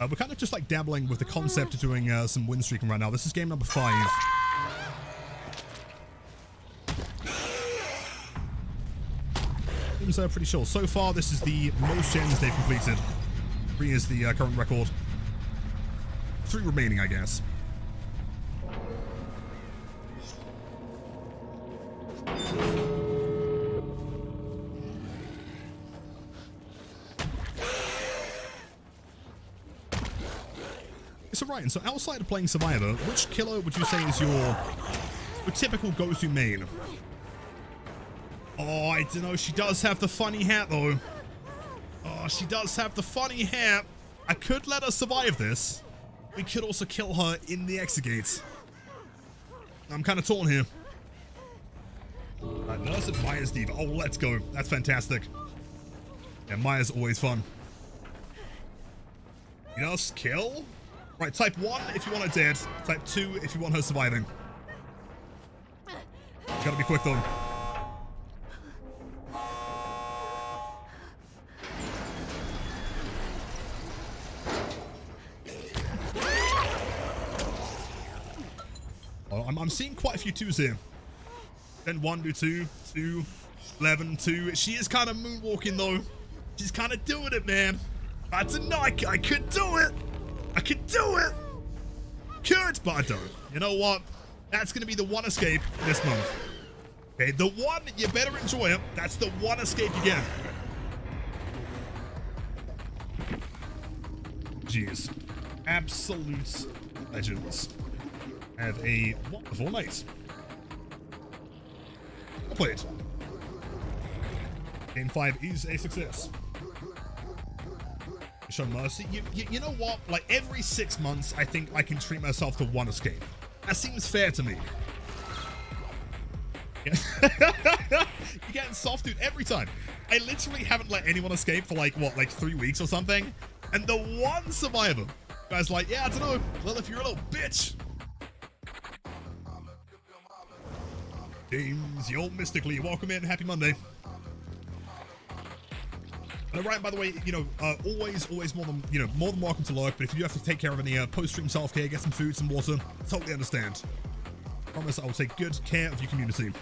We're kind of just like dabbling with the concept of doing some win streaking right now. This is game number 5. Seems pretty sure. So far, this is the most gens they've completed. 3 is the current record. 3 remaining, I guess. So Ryan, so outside of playing Survivor, which killer would you say is your typical go-to main? Oh, I don't know. She does have the funny hat, though. Oh, she does have the funny hat. I could let her survive this. We could also kill her in the Exegate. I'm kind of torn here. Nurse and Maya's Diva. Oh, let's go. That's fantastic. Yeah, Maya's always fun. Just kill? Right, type 1 if you want her dead. Type 2 if you want her surviving. Gotta be quick, though. Oh, I'm seeing quite a few 2s here. Then 1, do 2, 2, 11, 2. She is kind of moonwalking, though. She's kind of doing it, man. I don't know. I could do it. I could do it! Could, but I don't. You know what? That's going to be the one escape this month. Okay, the one, you better enjoy it. That's the one escape you get. Jeez. Absolute legends. Have a wonderful night. Well played. Game 5 is a success. Show mercy. You know what? Like every 6 months, I think I can treat myself to 1 escape. That seems fair to me. Yeah. You're getting soft, dude, every time. I literally haven't let anyone escape for like, what, like 3 weeks or something? And the one survivor, guy's like, yeah, I don't know. Well, if you're a little bitch. James, yo, mystically, welcome in. Happy Monday. And Ryan, by the way, you know, always more than welcome to lurk. But if you do have to take care of any post-stream self-care, get some food, some water, totally understand. Promise I will take good care of your community.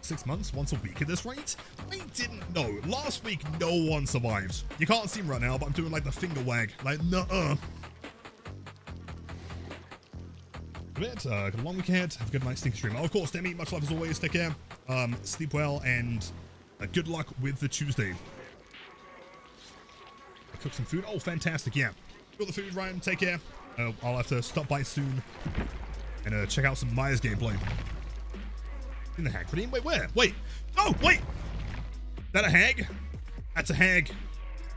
Six months, once a week at this rate? I didn't know. Last week, no one survived. You can't see me right now, but I'm doing like the finger wag. Like, nuh-uh. Got a long weekend. Have a good night, stinky stream. Oh, of course, Demi, much love as always. Take care. Sleep well, and good luck with the Tuesday. Cook some food. Oh, fantastic. Yeah. Got the food, Ryan. Take care. I'll have to stop by soon and check out some Maya's gameplay. In the hag. Wait, where? Wait. Oh, wait. Is that a hag? That's a hag.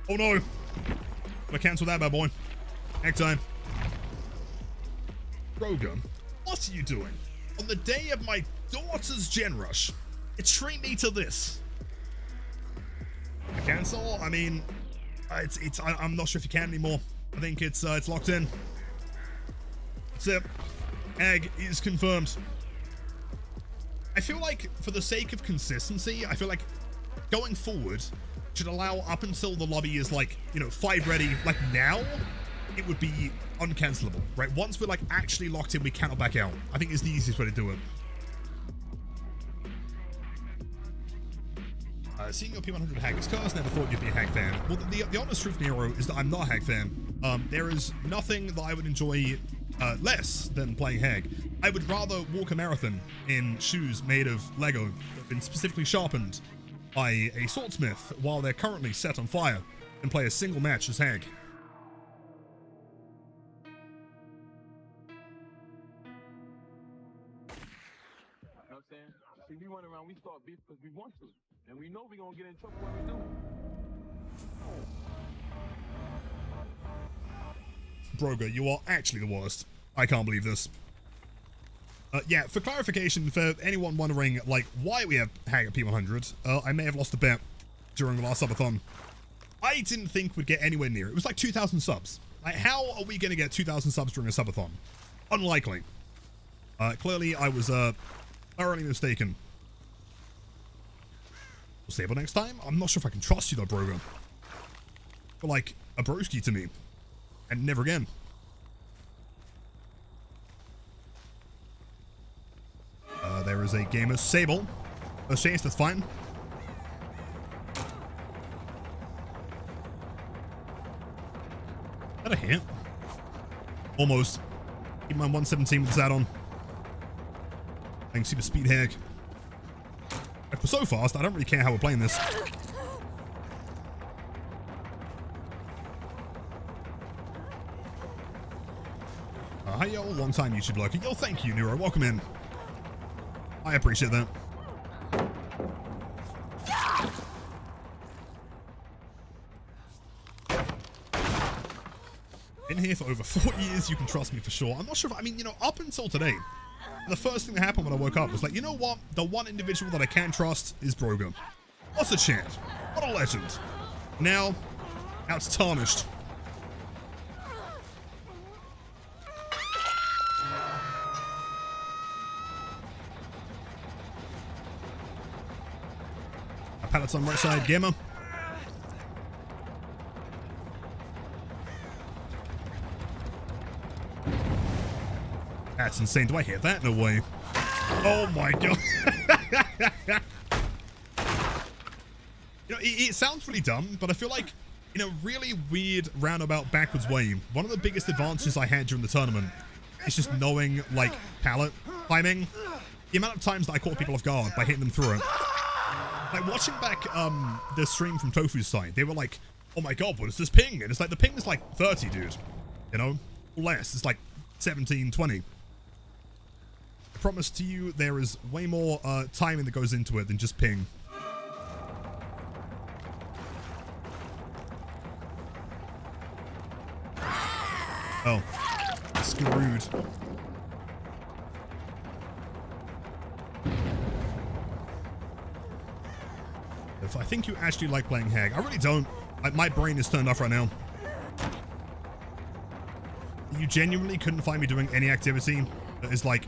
Oh, no. Gotta cancel that, bad boy. Hag time. Rogan, what are you doing? On the day of my daughter's gen rush, treat me to this. A cancel? I mean, I'm not sure if you can anymore. I think it's locked in. That's it. Egg is confirmed. I feel like for the sake of consistency, I feel like going forward should allow up until the lobby is like, 5 ready, like now, it would be uncancelable, right? Once we're like actually locked in, we cannot back out. I think it's the easiest way to do it. seeing your P100 hag is cursed. Never thought you'd be a hag fan. Well, the honest truth, Nero, is that I'm not a hag fan. There is nothing that I would enjoy less than playing hag. I would rather walk a marathon in shoes made of Lego that have been specifically sharpened by a swordsmith while they're currently set on fire and play a single match as hag. See, we run around, we start beef because we want to. And we know we're going to get in trouble when we do. Broga, you are actually the worst. I can't believe this. Yeah, for clarification, for anyone wondering, like, why we have hag at P100, I may have lost a bet during the last subathon. I didn't think we'd get anywhere near it. It was like 2,000 subs. Like, how are we going to get 2,000 subs during a subathon? Unlikely. Clearly, I was, thoroughly mistaken. We'll stable next time. I'm not sure if I can trust you though, Broga. But like a broski to me. And never again. There is a gamer Sable. First chase, that's fine. Is that a hit? Almost. Keep my 117 with this add-on. I can see the speed hag. Like, we're so fast, I don't really care how we're playing this. Hi, yo, long time YouTube lurker. Yo, thank you, Nero. Welcome in. I appreciate that. Been here for over 4 years, you can trust me for sure. I'm not sure if, I mean, you know, up until today, the first thing that happened when I woke up was like, you know what? The one individual that I can trust is Broga. What's a chant? What a legend. Now it's tarnished. A pallet's on right side, gamer. That's insane. Do I hear that? No way. Oh my god. You know, it sounds really dumb, but I feel like in a really weird roundabout backwards way, one of the biggest advantages I had during the tournament is just knowing, like, pallet timing. The amount of times that I caught people off guard by hitting them through it. Like, watching back the stream from Tofu's side, they were like, oh my god, what is this ping? And it's like, the ping is like 30, dude. You know? Less. It's like 17, 20. I promise to you, there is way more timing that goes into it than just ping. Oh. Screwed. If I think you actually like playing Hag. I really don't. Like, my brain is turned off right now. You genuinely couldn't find me doing any activity that is like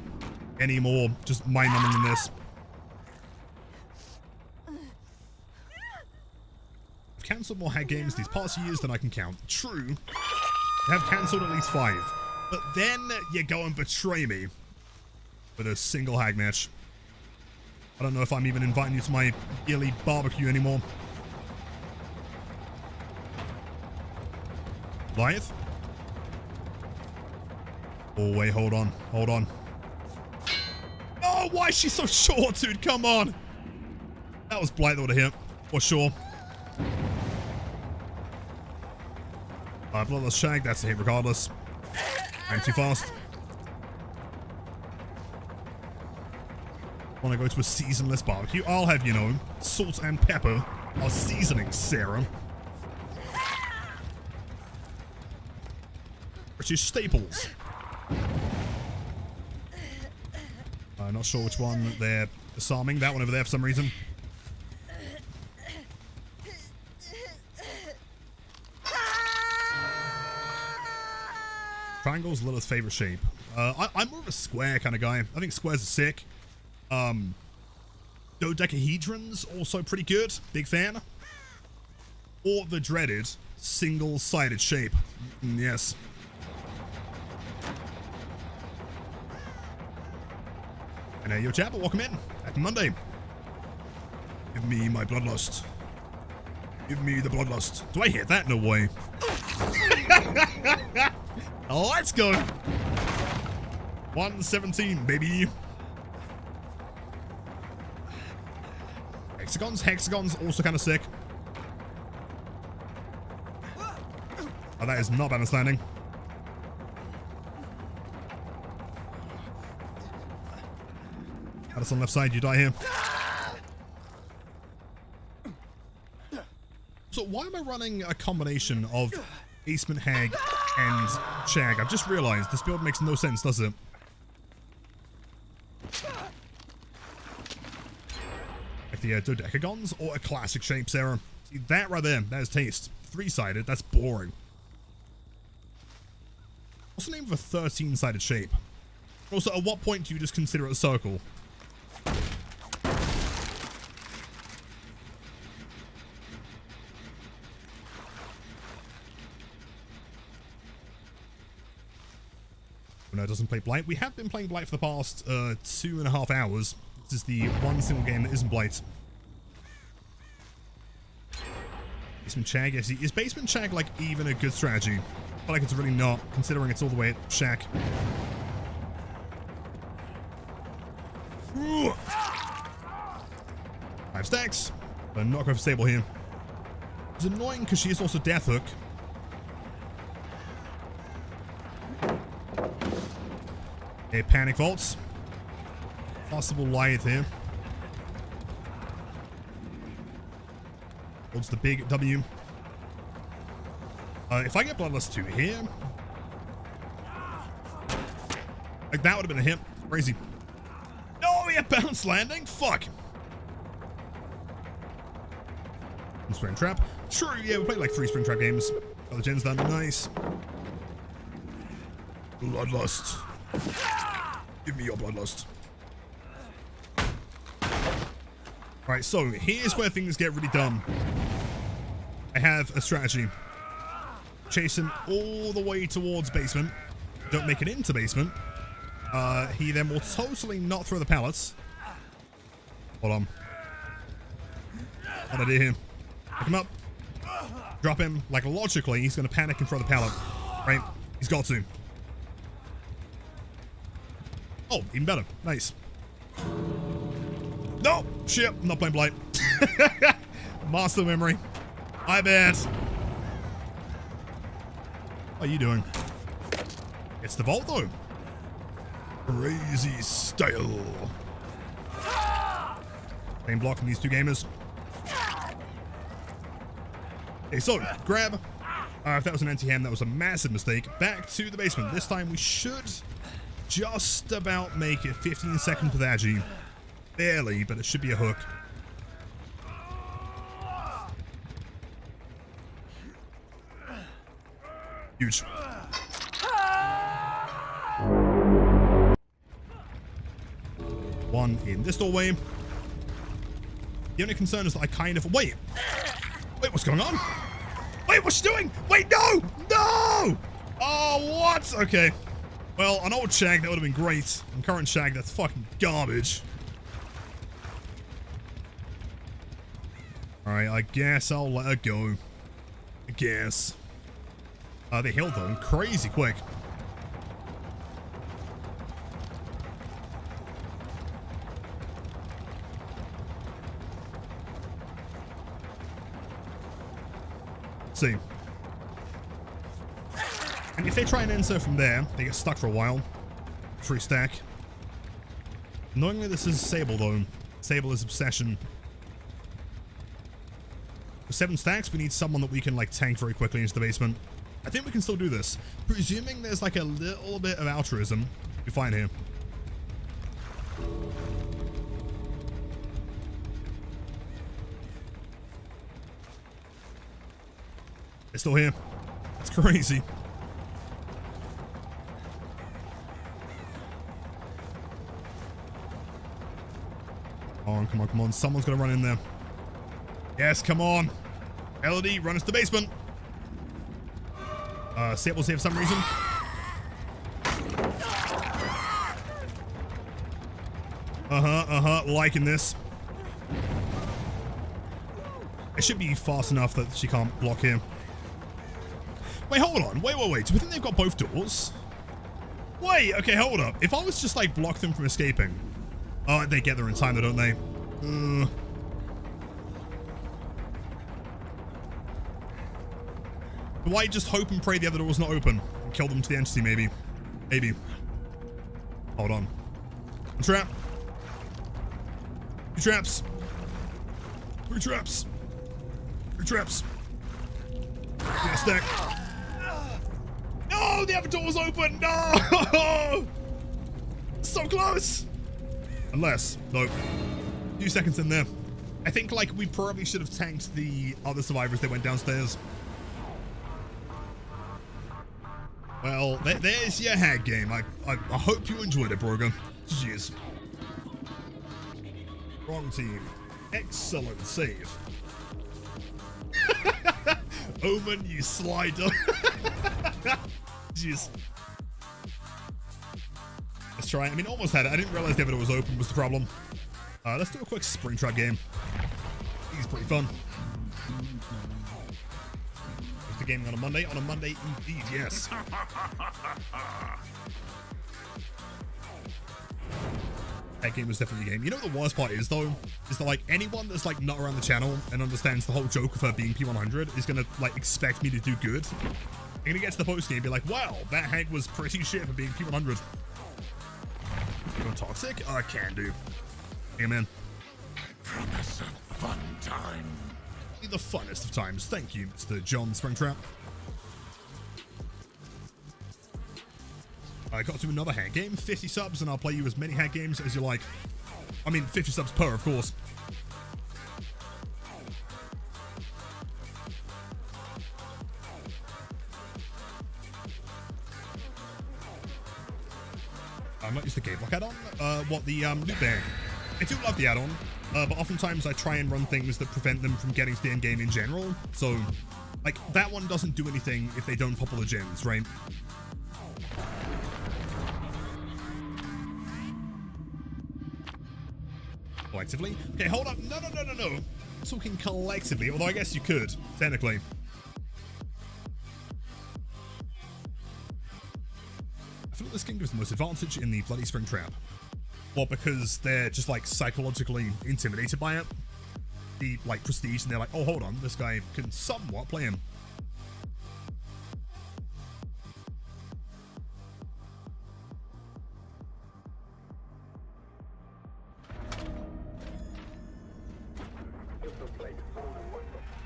any more just mind-numbing than this. I've cancelled more Hag games these past years than I can count. True. I have cancelled at least 5. But then you go and betray me with a single Hag match. I don't know if I'm even inviting you to my yearly barbecue anymore. Blight? Oh, wait, hold on. Hold on. Oh, why is she so short, dude? Come on. That was Blight that would have hit, for sure. Bloodless Shag, that's a hit regardless. I'm too fast. Want to go to a seasonless barbecue? I'll have, you know, salt and pepper are seasoning, Sarah. British staples. I'm not sure which one they're disarming. That one over there for some reason. Triangle's Lilith's favorite shape. I'm more of a square kind of guy. I think squares are sick. Dodecahedrons, also pretty good. Big fan. Or the dreaded single-sided shape. Yes. And yo, Chapel, welcome in. Happy Monday. Give me my bloodlust. Give me the bloodlust. Do I hit that? No way. Let's go. 117, baby. Hexagons also kind of sick. Oh, that is not balanced landing. That's on the left side, you die here. So why am I running a combination of Basement Hag and Shag? I've just realized this build makes no sense, does it? Like the dodecagons or a classic shapes error. See, that right there, that is taste. 3-sided, that's boring. What's the name of a 13-sided shape? Also, at what point do you just consider it a circle? No, it doesn't play Blight. We have been playing Blight for the past 2.5 hours. This is the one single game that isn't Blight. Basement Shag. Yes, is Basement Shag like even a good strategy? I feel like it's really not, considering it's all the way at Shack. 5 stacks. But not going for stable here. It's annoying because she is also Death Hook. Okay, Panic Vaults. Possible Lyeth here. Holds the big W. If I get Bloodlust 2 here, like that would have been a hit. Crazy. No, we have bounce landing. Fuck. And Springtrap. Sure, yeah, we played like 3 Springtrap games. Got the gens done. Nice. Bloodlust. Give me your bloodlust. Right, so here's where things get really dumb. I have a strategy. Chase him all the way towards basement. Don't make it into basement. He then will totally not throw the pallets. Hold on. What did I do here? Pick him up. Drop him. Like, logically, he's going to panic and throw the pallet. Right? He's got to. Oh, even better. Nice. No! Shit. I'm not playing Blight. Master memory. I bet. What are you doing? It's the vault, though. Crazy style. Same block from these 2 gamers. Okay, so, grab. If that was an anti-hand, that was a massive mistake. Back to the basement. This time we should just about make it 15 seconds with Agi. Barely, but it should be a hook. Huge. One in this doorway. The only concern is that I kind of... Wait, what's going on? Wait, what's she doing? Wait, no! No! Oh, what? Okay. Well, on old Shag, that would have been great. On current Shag, that's fucking garbage. Alright, I guess I'll let her go. I guess. They healed though, crazy quick. Let's see. And if they try and enter from there, they get stuck for a while. 3 stack. Annoyingly, this is Sable though. Sable is Obsession. With 7 stacks, we need someone that we can like tank very quickly into the basement. I think we can still do this. Presuming there's like a little bit of altruism. We're fine here. They're still here. That's crazy. Come on, come on, come on. Someone's gonna run in there. Yes, come on. Elodie, run us to the basement. Sable's here for some reason. Liking this. should be fast enough that she can't block here. Wait, hold on. Wait. Do you think they've got both doors? Wait, okay, hold up. If I was just like block them from escaping. Oh, they get there in time though, don't they? Do I just hope and pray the other door's not open? And kill them to the entity, maybe. Maybe. Hold on. Trap. 2 traps. 3 traps. 3 traps. Yeah, stack. No, the other door was open. No. So close. Unless, no. 2 seconds in there. I think like we probably should have tanked the other survivors that went downstairs. Well, there's your hack game. I hope you enjoyed it, Brogan. Jeez. Wrong team. Excellent save. Omen, you slider. Jeez. Let's try. I mean, almost had it. I didn't realize the other door was open was the problem. Let's do a quick Springtrap game. He's pretty fun. The gaming on a Monday. On a Monday, indeed, yes. That game was definitely a game. You know what the worst part is, though? Is that, like, anyone that's, like, not around the channel and understands the whole joke of her being P100 is gonna, like, expect me to do good. I'm gonna get to the post game and be like, wow, that hack was pretty shit for being P100. Going toxic? I can do. Hey, man. Promise a fun time. The funnest of times. Thank you, Mr. John Springtrap. I got to another hack game. 50 subs, and I'll play you as many hack games as you like. I mean, 50 subs per, of course. I'm not used to the game block add-on. What, the loot bag? I do love the add-on, but oftentimes I try and run things that prevent them from getting to the end game in general. So, like, that one doesn't do anything if they don't pop all the gems, right? Collectively? Okay, hold up. No. I'm talking collectively, although I guess you could, technically. I feel like this game gives the most advantage in the bloody Springtrap. Well, because they're just, like, psychologically intimidated by it. The, like, prestige, and they're like, oh, hold on, this guy can somewhat play him.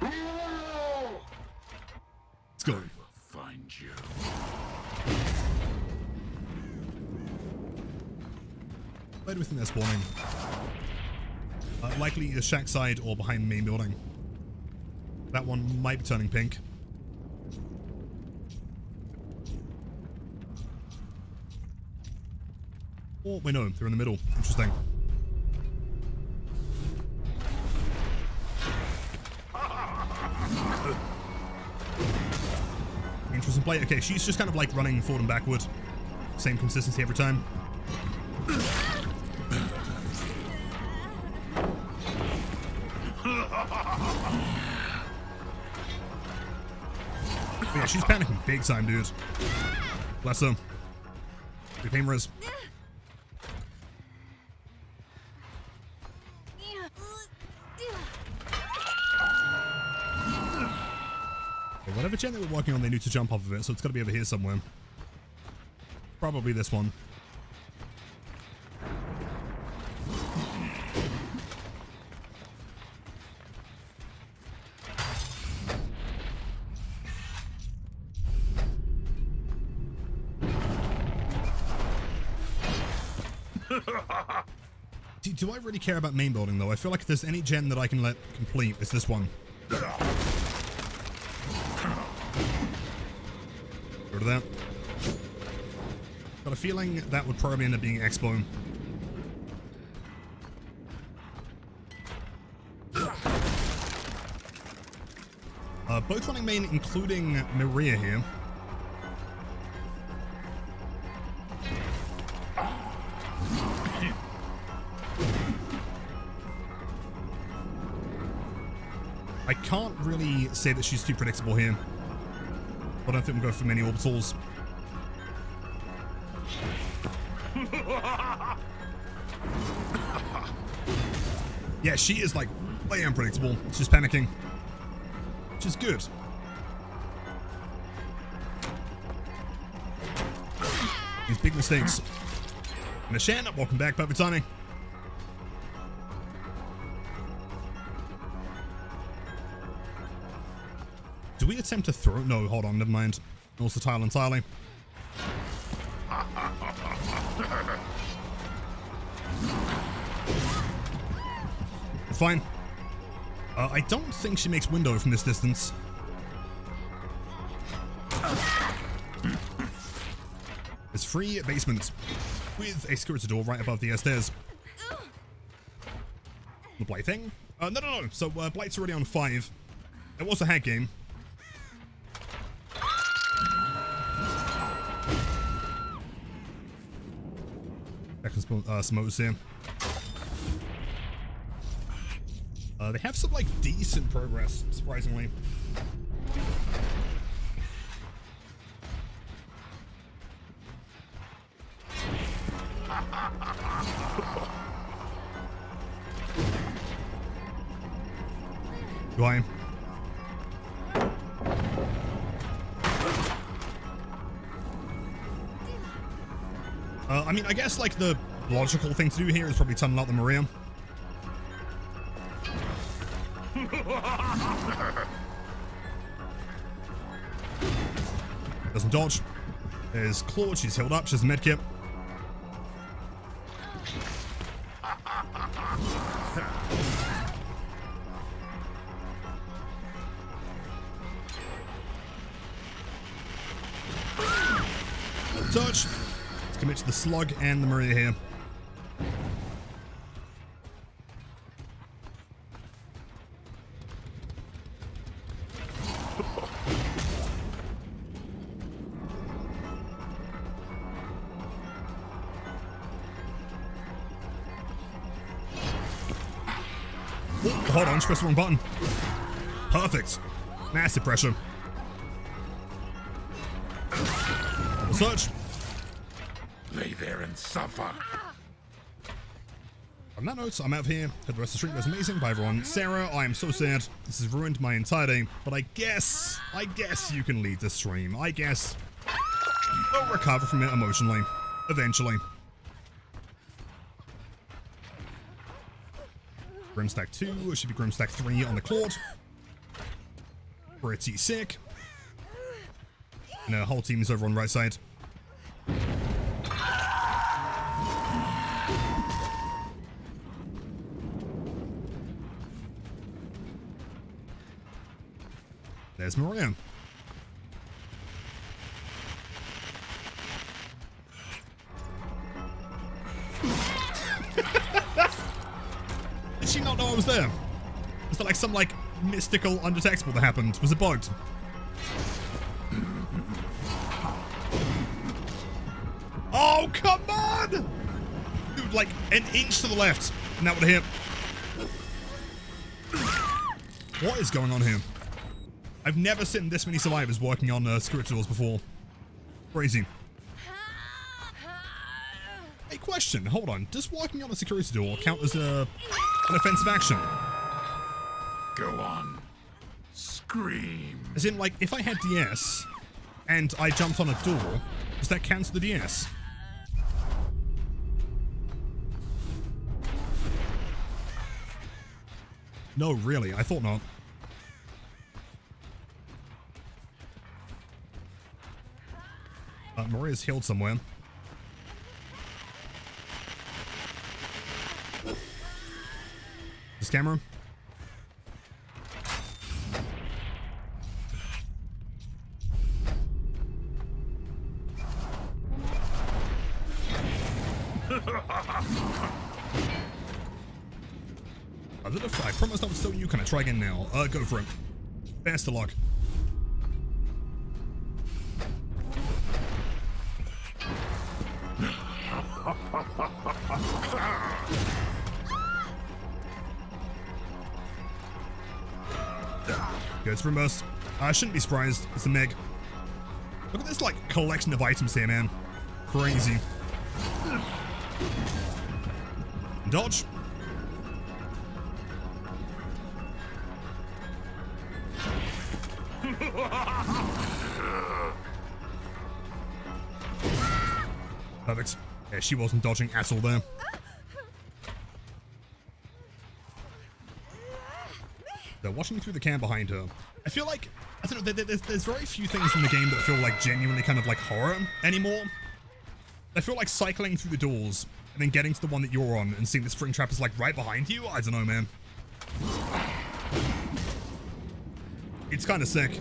Let's go. Find you. Where do we think they're spawning? Likely the shack side or behind the main building. That one might be turning pink. Oh, wait, no, they're in the middle. Interesting. Interesting play. Okay, she's just kind of like running forward and backward. Same consistency every time. Yeah, she's panicking big time, dude. Bless her. Big pain res. Whatever gen they were working on, they knew to jump off of it, so it's got to be over here somewhere. Probably this one. Do I really care about main building, though? I feel like if there's any gen that I can let complete, it's this one. Go to that. Got a feeling that would probably end up being Expo. Both running main, including Maria here. I can't really say that she's too predictable here. I don't think we'll go for many orbitals. Yeah, she is like way unpredictable. She's panicking, which is good. These big mistakes. Nishan, welcome back, perfect timing. Do we attempt to throw? No, hold on, never mind. Also tile entirely. Fine. I don't think she makes window from this distance. There's free basement with a security door right above the stairs. The Blight thing? No. So Blight's already on 5. It was a hack game. Back in some modes here. They have some, like, decent progress, surprisingly. Do I? I mean, I guess, like, the logical thing to do here is probably tunnel out the Maria. Doesn't dodge. There's Claude, she's held up, she's a medkit. Touch. Let's commit to the slug and the Maria here. Hold on, just press the wrong button. Perfect. Massive pressure. Search. Lay there and suffer. On that note, I'm out of here. Hope the rest of the stream was amazing. Bye everyone. Sarah, I am so sad. This has ruined my entire day. But I guess you can lead the stream. I guess we'll recover from it emotionally. Eventually. Grimstack 2, it should be Grimstack 3 on the Claude. Pretty sick. And the whole team is over on the right side. There's Maria. Did she not know I was there? Was there like some like mystical undetectable that happened? Was it bugged? Oh, come on! Dude, like an inch to the left, and that would have hit. What is going on here? I've never seen this many survivors working on security doors before. Crazy. Hey, question. Hold on. Does walking on a security door count as an offensive action? Go on. Scream. As in, like, if I had DS and I jumped on a door, does that cancel the DS? No, really. I thought not. Maria's healed somewhere. This camera. I promised I would steal you. Can I try again now? Go for it. Best of luck. Good, it's reversed. I shouldn't be surprised. It's a Meg. Look at this, like, collection of items here, man. Crazy. Dodge. Perfect. Yeah, she wasn't dodging at all there. They're watching me through the cam behind her. I feel like, I don't know, there's very few things in the game that feel like genuinely kind of like horror anymore. I feel like cycling through the doors and then getting to the one that you're on and seeing the Springtrap is like right behind you. I don't know, man. It's kind of sick.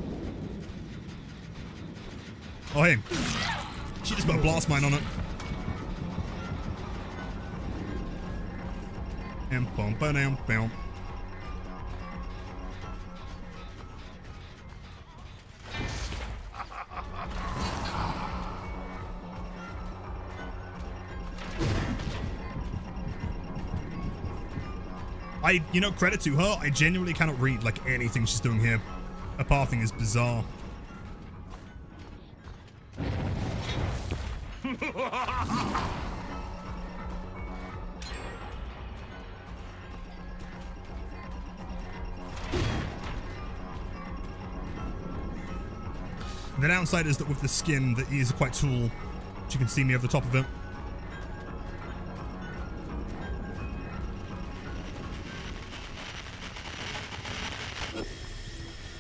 Oh, hey. She just put a blast mine on it. You know, credit to her, I genuinely cannot read, like, anything she's doing here. Her pathing is bizarre. The downside is that with the skin, the ears are quite tall. She can see me over the top of it.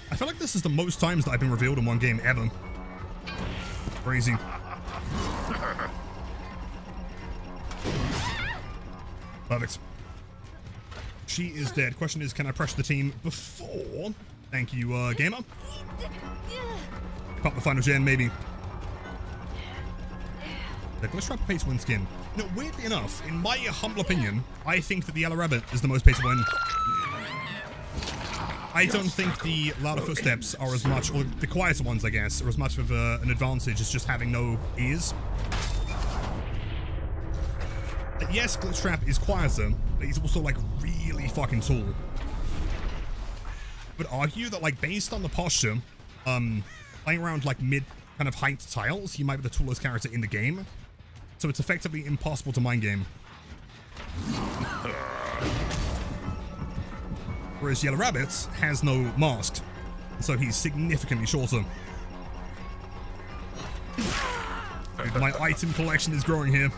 I feel like this is the most times that I've been revealed in one game ever. Crazy. Perfect. She is dead. Question is, can I pressure the team before? Thank you, gamer. Pop the final gen, maybe. Let's try to pay to win skin. You know, weirdly enough, in my humble opinion, I think that the Yellow Rabbit is the most pay to win. I don't think the louder footsteps are as much, or the quieter ones, I guess, are as much of an advantage as just having no ears. Yes, Springtrap is quieter, but he's also, like, really fucking tall. I would argue that, like, based on the posture, playing around, like, mid kind of height tiles, he might be the tallest character in the game. So it's effectively impossible to mind game. Whereas Yellow Rabbit has no mask, so he's significantly shorter. Dude, my item collection is growing here.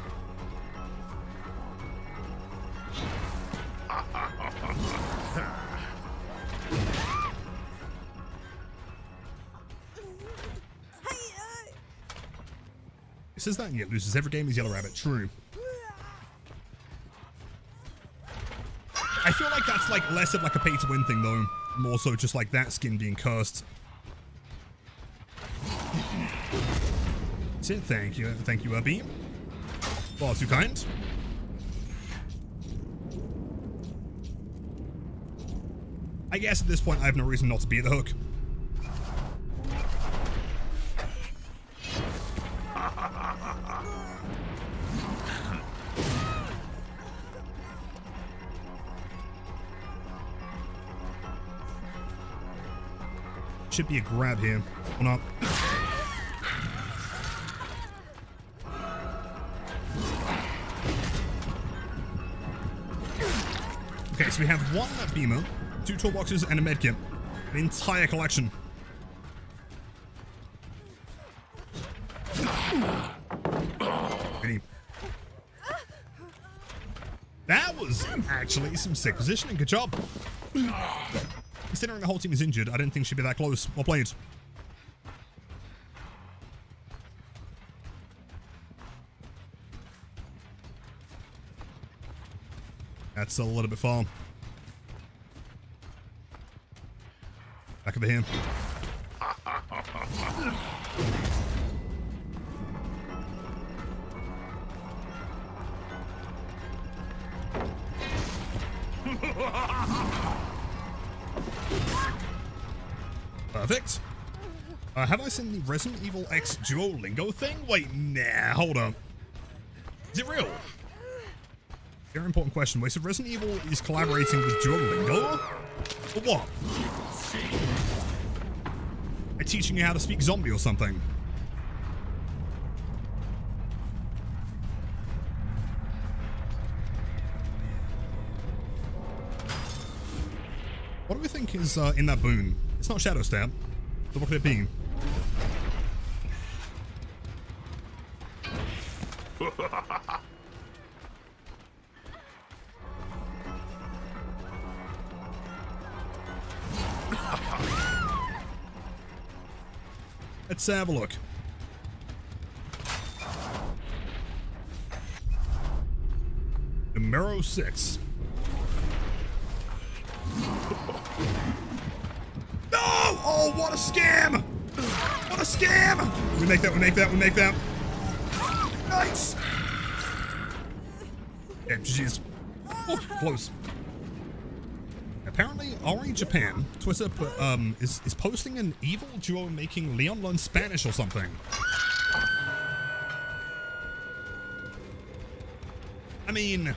It says that and yet loses every game is Yellow Rabbit. True. I feel like that's like less of like a pay to win thing though. More so just like that skin being cursed. That's it. Thank you, B. Far too kind. I guess at this point I have no reason not to be the hook. Should be a grab here, or not. Okay, so we have one beamer, 2 toolboxes, and a medkit. An entire collection. Really. That was actually some sick positioning. Good job. Considering the whole team is injured, I didn't think she'd be that close. Well played. That's a little bit far. Back over here. Perfect. Have I seen the Resident Evil X Duolingo thing? Wait, nah, hold up. Is it real? Very important question. Wait, so Resident Evil is collaborating with Duolingo? For what? teaching you how to speak zombie or something. What do we think is in that boon? It's not Shadow Stab. So what could it be? Let's have a look. Numero 6. No! Oh, what a scam! What a scam! We make that, we make that, we make that. Nice! Yeah, GG's. Oh, close. Apparently, Ori Japan, Twitter, is posting an evil duo making Leon learn Spanish or something. I mean,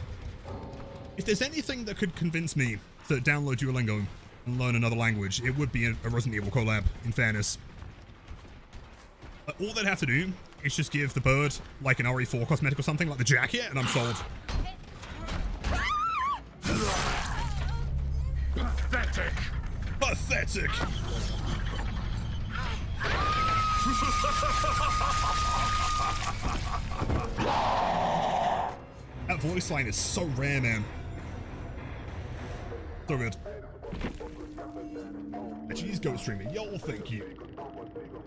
if there's anything that could convince me to download Duolingo and learn another language, it would be a Resident Evil collab, in fairness. All they'd have to do is just give the bird, like an RE4 cosmetic or something, like the jacket, and I'm sold. Pathetic. Pathetic! That voice line is so rare, man. So good. Jeez, Ghost Streamer. Yo, thank you.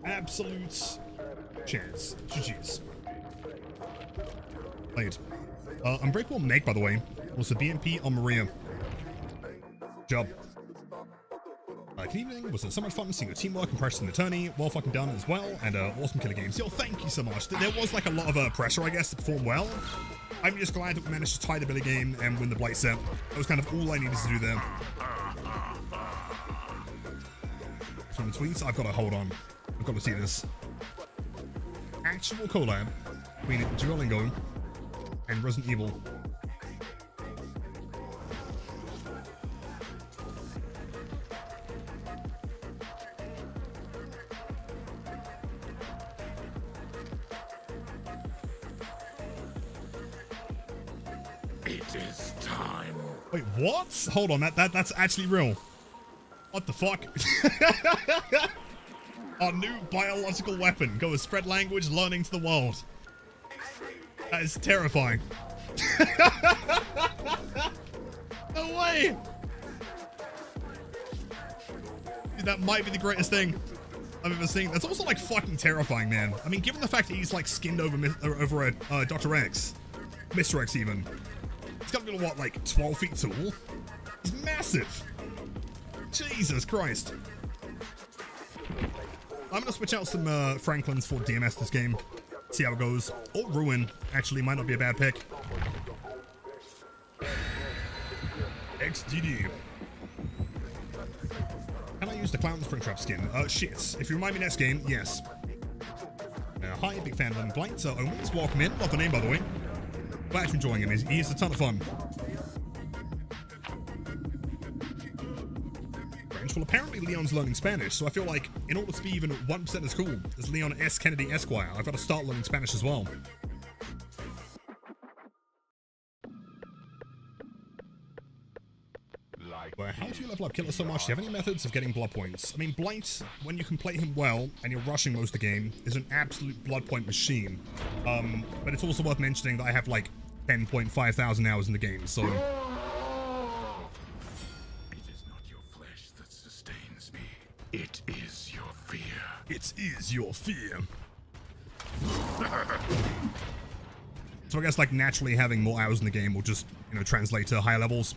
Absolute chance. GG's. Played. Unbreakable Meg, by the way, was the BMP on Maria. Job. Good evening. Was so much fun seeing your teamwork and practicing the tourney. Well fucking done as well. And awesome killer games. Yo, thank you so much. There was like a lot of pressure, I guess, to perform well. I'm just glad that we managed to tie the Billy game and win the Blight set. That was kind of all I needed to do there. From the tweets, I've got to hold on. I've got to see this. Actual collab between Duolingo and Resident Evil. It is time. Wait, what? Hold on, that's actually real. What the fuck? Our new biological weapon. Go with spread language, learning to the world. That is terrifying. No way! Dude, that might be the greatest thing I've ever seen. That's also like fucking terrifying, man. I mean, given the fact that he's like skinned over Dr. X, Mr. X even. It's gotta be what, like 12 feet tall? He's massive. Jesus Christ. I'm gonna switch out some Franklins for DMS this game. See how it goes. Or Ruin, actually, might not be a bad pick. XDD. Can I use the Clown Springtrap skin? Shit. If you remind me next game, yes. Hi, big fan of them. Blight, Omens, welcome in. Love the name, by the way. Glad you're enjoying him. He is a ton of fun. Well, apparently Leon's learning Spanish, so I feel like in order to be even 1% as cool as Leon S. Kennedy Esquire, I've got to start learning Spanish as well. Well, how do you level up Killer so much? Do you have any methods of getting blood points? I mean, Blight, when you can play him well and you're rushing most of the game, is an absolute blood point machine. But it's also worth mentioning that I have like 10.5 thousand hours in the game, so... It is your fear. It is your fear. So I guess like naturally having more hours in the game will just, you know, translate to higher levels.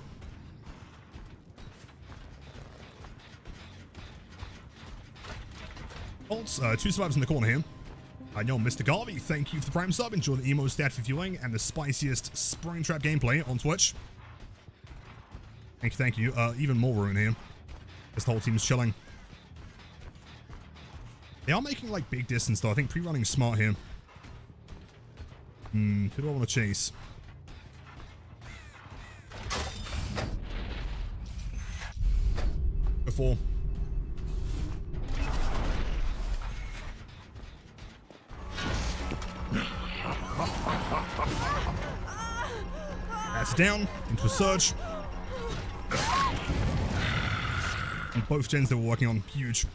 Bolts, 2 survivors in the corner here. I know Mr. Garvey, thank you for the Prime sub. Enjoy the emo stat for viewing and the spiciest Springtrap gameplay on Twitch. Thank you. Even more ruin here. This whole team's chilling. They are making, like, big distance, though. I think pre-running is smart here. Who do I want to chase? Before. That's down. Into a surge. And both gens they were working on, huge.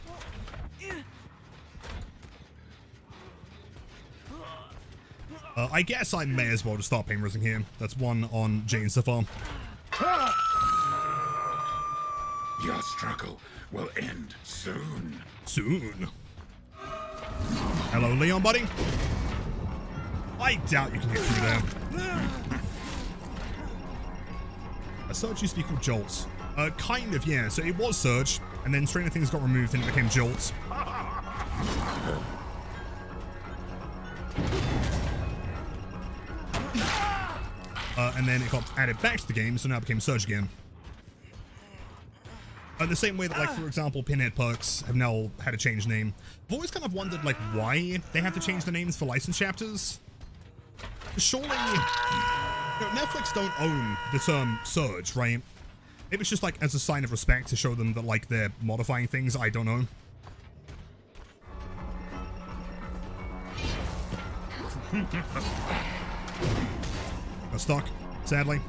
I guess I may as well just start pain rising here. That's one on Jane so far. Your struggle will end soon. Soon. Hello, Leon, buddy. I doubt you can get through there. A Surge used to be called Jolts. Kind of, yeah. So it was Surge, and then Stranger Things got removed and it became Jolts. And then it got added back to the game, so now it became Surge again. The same way that, like, for example, Pinhead perks have now had a changed name. I've always kind of wondered, like, why they have to change the names for license chapters. Surely, you know, Netflix don't own the term Surge, right? Maybe it's just, like, as a sign of respect to show them that, like, they're modifying things. I don't know. Got stuck, sadly.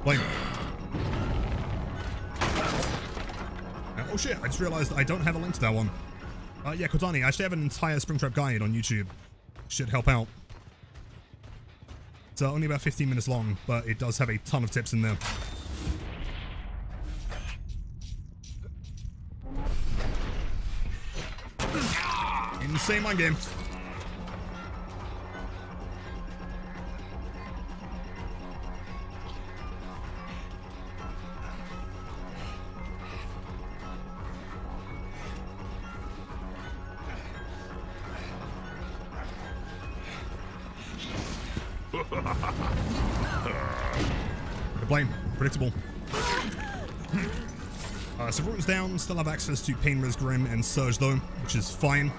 Blame. Oh shit, I just realized I don't have a link to that one. Yeah, Kodani, I actually have an entire Springtrap guide on YouTube. Should help out. It's only about 15 minutes long, but it does have a ton of tips in there. Insane mind game. Blame. Predictable. So Rune's down, still have access to Pain, Riz, Grim, and Surge though, which is fine.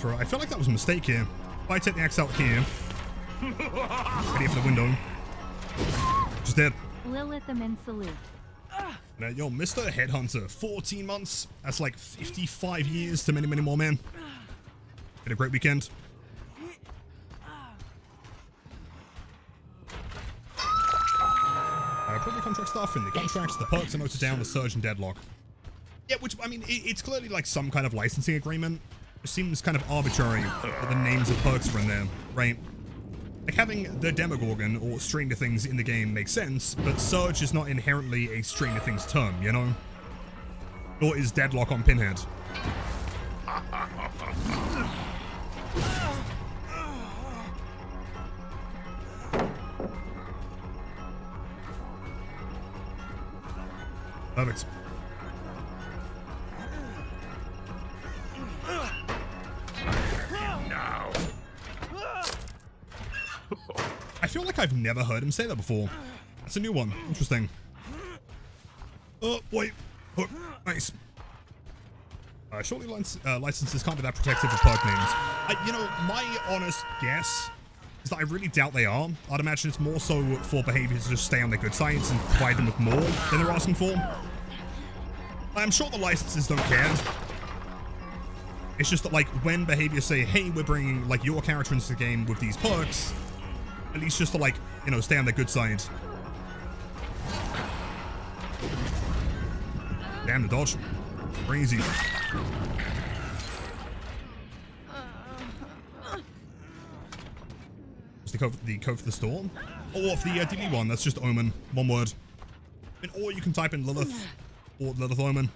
I feel like that was a mistake here. If I take the axe out here, ready for the window. Just dead. Lilithaman salute. Now, yo, Mr. Headhunter, 14 months. That's like 55 years to many, many more, man. Had a great weekend. Probably contract stuff in the contracts, the perks are noted down, the Surge and Deadlock. Yeah, which, I mean, it's clearly like some kind of licensing agreement. It seems kind of arbitrary that the names of perks are in there, right? Like having the Demogorgon or Stranger Things in the game makes sense, but Surge is not inherently a Stranger Things term, you know? Nor is Deadlock on Pinhead. Perfect. I feel like I've never heard him say that before. That's a new one. Interesting. Oh, wait. Oh, nice. Surely licenses can't be that protective of perk names. You know, my honest guess is that I really doubt they are. I'd imagine it's more so for behaviors to just stay on their good sides and provide them with more than they're asking for. I'm sure the licenses don't care. It's just that, like, when behaviors say, hey, we're bringing, like, your character into the game with these perks, at least just to, like, you know, stay on their good side. Damn, the dodge. Crazy. What's the code for the storm? Or for the DD one, that's just Omen. One word. I mean, or you can type in Lilith. Or Lilith Omen.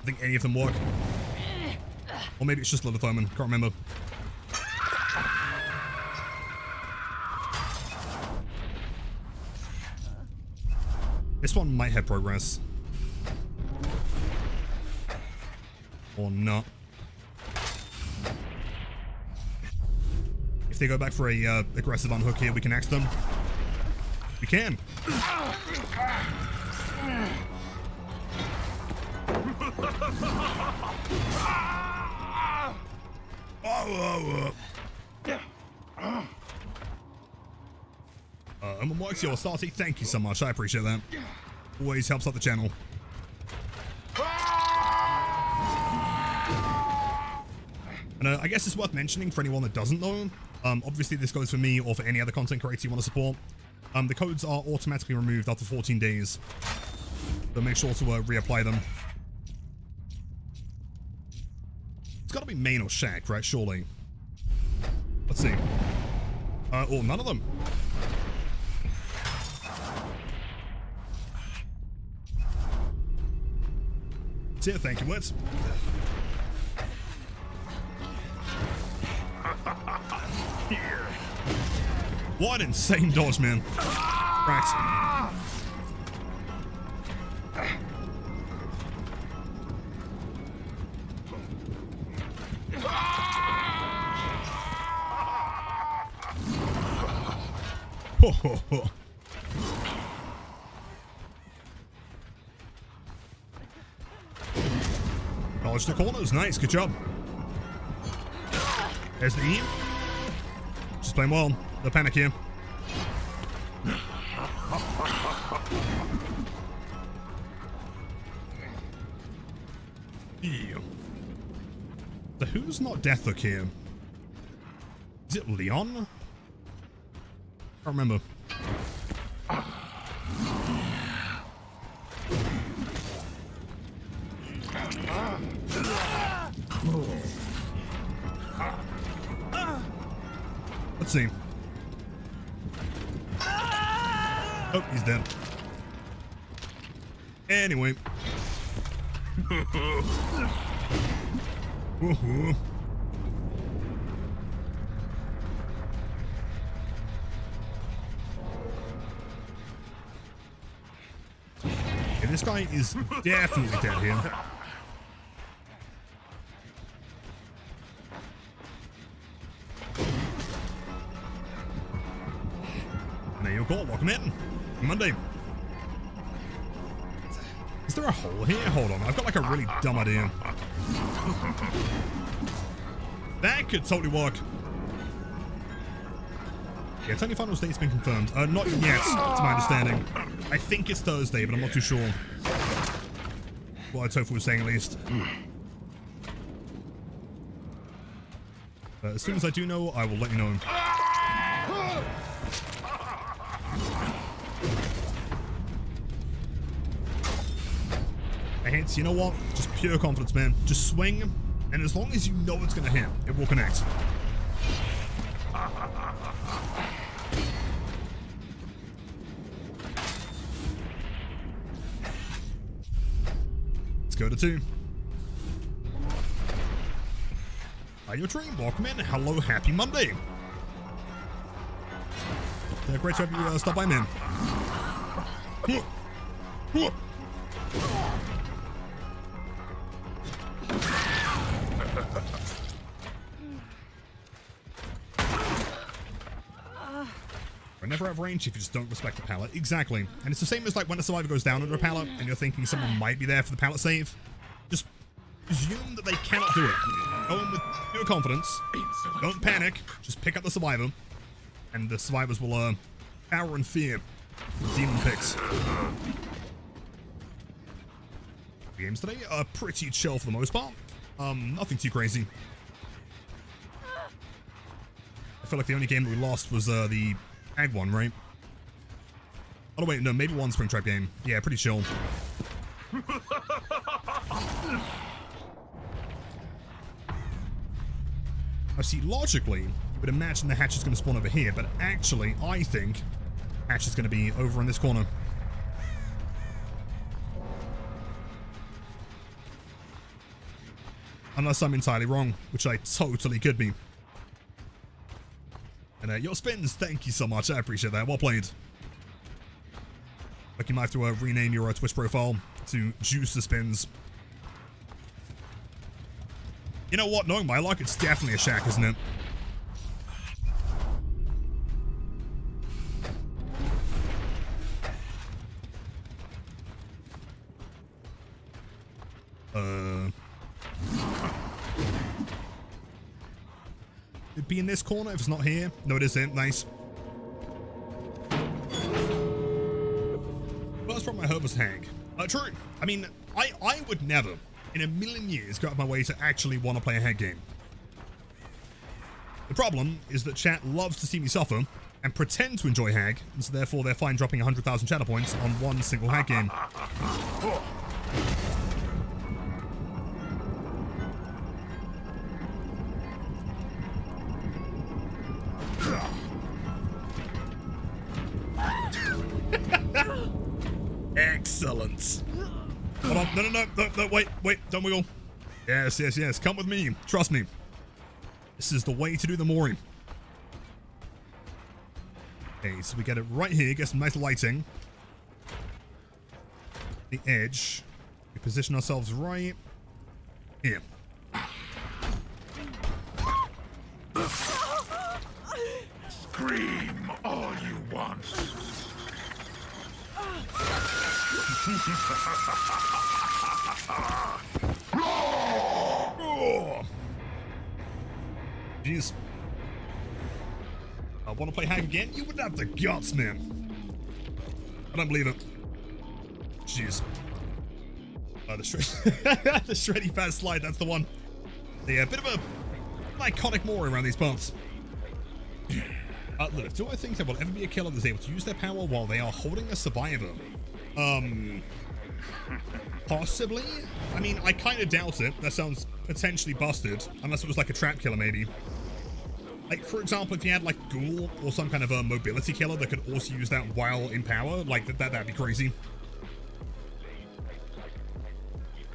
I think any of them work. Or maybe it's just Lilith Omen. Can't remember. This one might have progress. Or not. If they go back for a aggressive unhook here, we can axe them. We can. Marxio Asati, thank you so much. I appreciate that. Always helps out the channel. And I guess it's worth mentioning for anyone that doesn't know. Obviously, this goes for me or for any other content creator you want to support. The codes are automatically removed after 14 days. So make sure to reapply them. It's got to be main or shack, right? Surely. Let's see. Oh, none of them. See ya, thank you, Wits. What an insane dodge, man. Right. Ho, ho, ho. Dodge the corners. Nice. Good job. There's the E. Just playing well. No panic here. Ew. So who's not Deathhook here? Is it Leon? I can't remember. Let's see. Oh, he's dead. Anyway. Woohoo. Okay, this guy is definitely dead here. There you go, welcome in. Monday. Is there a hole here? Hold on, I've got like a really dumb idea. That could totally work. Yeah, Tony Finals date's been confirmed. Not yet, to my understanding. I think it's Thursday, but I'm not too sure. What Tofu was saying, at least. As soon as I do know, I will let you know. Hits, you know what? Just pure confidence, man. Just swing, and as long as you know it's gonna hit, it will connect. Let's go to 2. Are you a dream? Welcome in. Hello, happy Monday. Great to have you stop by, man. Never have range if you just don't respect the pallet. Exactly. And it's the same as like when a survivor goes down under a pallet and you're thinking someone might be there for the pallet save. Just assume that they cannot do it. Go in with pure confidence. Don't panic. Just pick up the survivor. And the survivors will cower in fear with demon picks. The games today are pretty chill for the most part. Nothing too crazy. I feel like the only game that we lost was the Ag one, right? Oh, wait, no, maybe one Springtrap game. Yeah, pretty chill. I see, logically, you would imagine the hatch is going to spawn over here, but actually, I think hatch is going to be over in this corner. Unless I'm entirely wrong, which I totally could be. And your spins, thank you so much. I appreciate that. Well played. Like you might have to rename your Twitch profile to Juice the Spins. You know what? Knowing my luck, it's definitely a shack, isn't it? It'd be in this corner if it's not here. No, it isn't. Nice. First from I heard was Hag. True. I mean, I would never, in a million years, go out of my way to actually want to play a Hag game. The problem is that chat loves to see me suffer and pretend to enjoy Hag, and so therefore they're fine dropping 100,000 chatter points on one single Hag game. Excellent. Hold on. No, wait, don't wiggle. Yes. Come with me. Trust me. This is the way to do the mooring. Okay, so we get it right here. Get some nice lighting. The edge. We position ourselves right here. Scream all you want. Oh. Jeez. I want to play Hag again? You wouldn't have the guts, man. I don't believe it. Jeez. The the shreddy fast slide, that's the one. The bit of an iconic mooring around these parts. Lilith, do I think there will ever be a killer that's able to use their power while they are holding a survivor? Possibly? I mean, I kind of doubt it. That sounds potentially busted, unless it was like a trap killer, maybe. Like, for example, if you had, like, Ghoul or some kind of a mobility killer that could also use that while in power, like, that'd be crazy.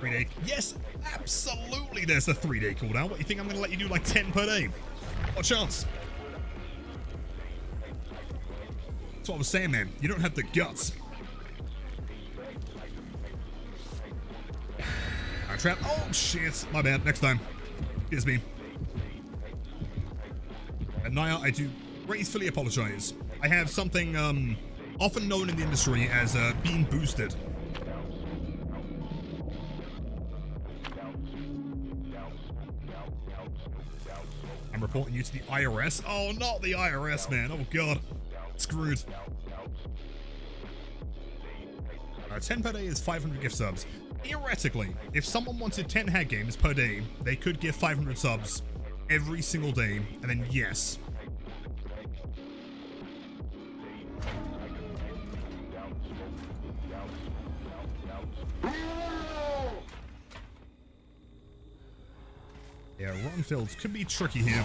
3-day. Yes, absolutely there's a 3-day cooldown. What, you think I'm going to let you do, like, 10 per day? What chance? That's what I was saying, man. You don't have the guts. Trap. Oh, shit. My bad. Next time. Excuse me. And Naya, I do gracefully apologize. I have something often known in the industry as being boosted. I'm reporting you to the IRS. Oh, not the IRS, man. Oh, God. Screwed. 10 per day is 500 gift subs. Theoretically, if someone wanted 10 Hag games per day, they could give 500 subs every single day, and then yes. Yeah, rotten fields could be tricky here.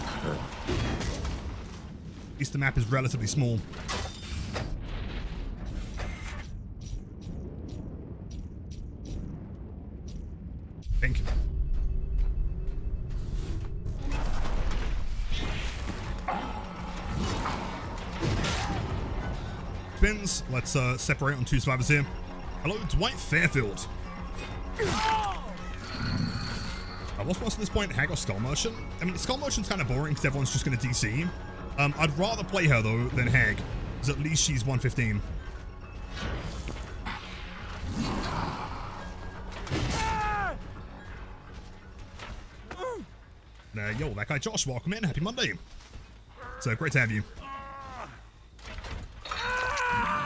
At least the map is relatively small. Pink. Spins. Let's separate on 2 survivors here. Hello, Dwight Fairfield. What's worse at this point, Hag or Skull Merchant? I mean, Skull Merchant's kind of boring because everyone's just going to DC. I'd rather play her, though, than Hag, because at least she's 115. Yo, that guy Josh, welcome in. Happy Monday. So great to have you.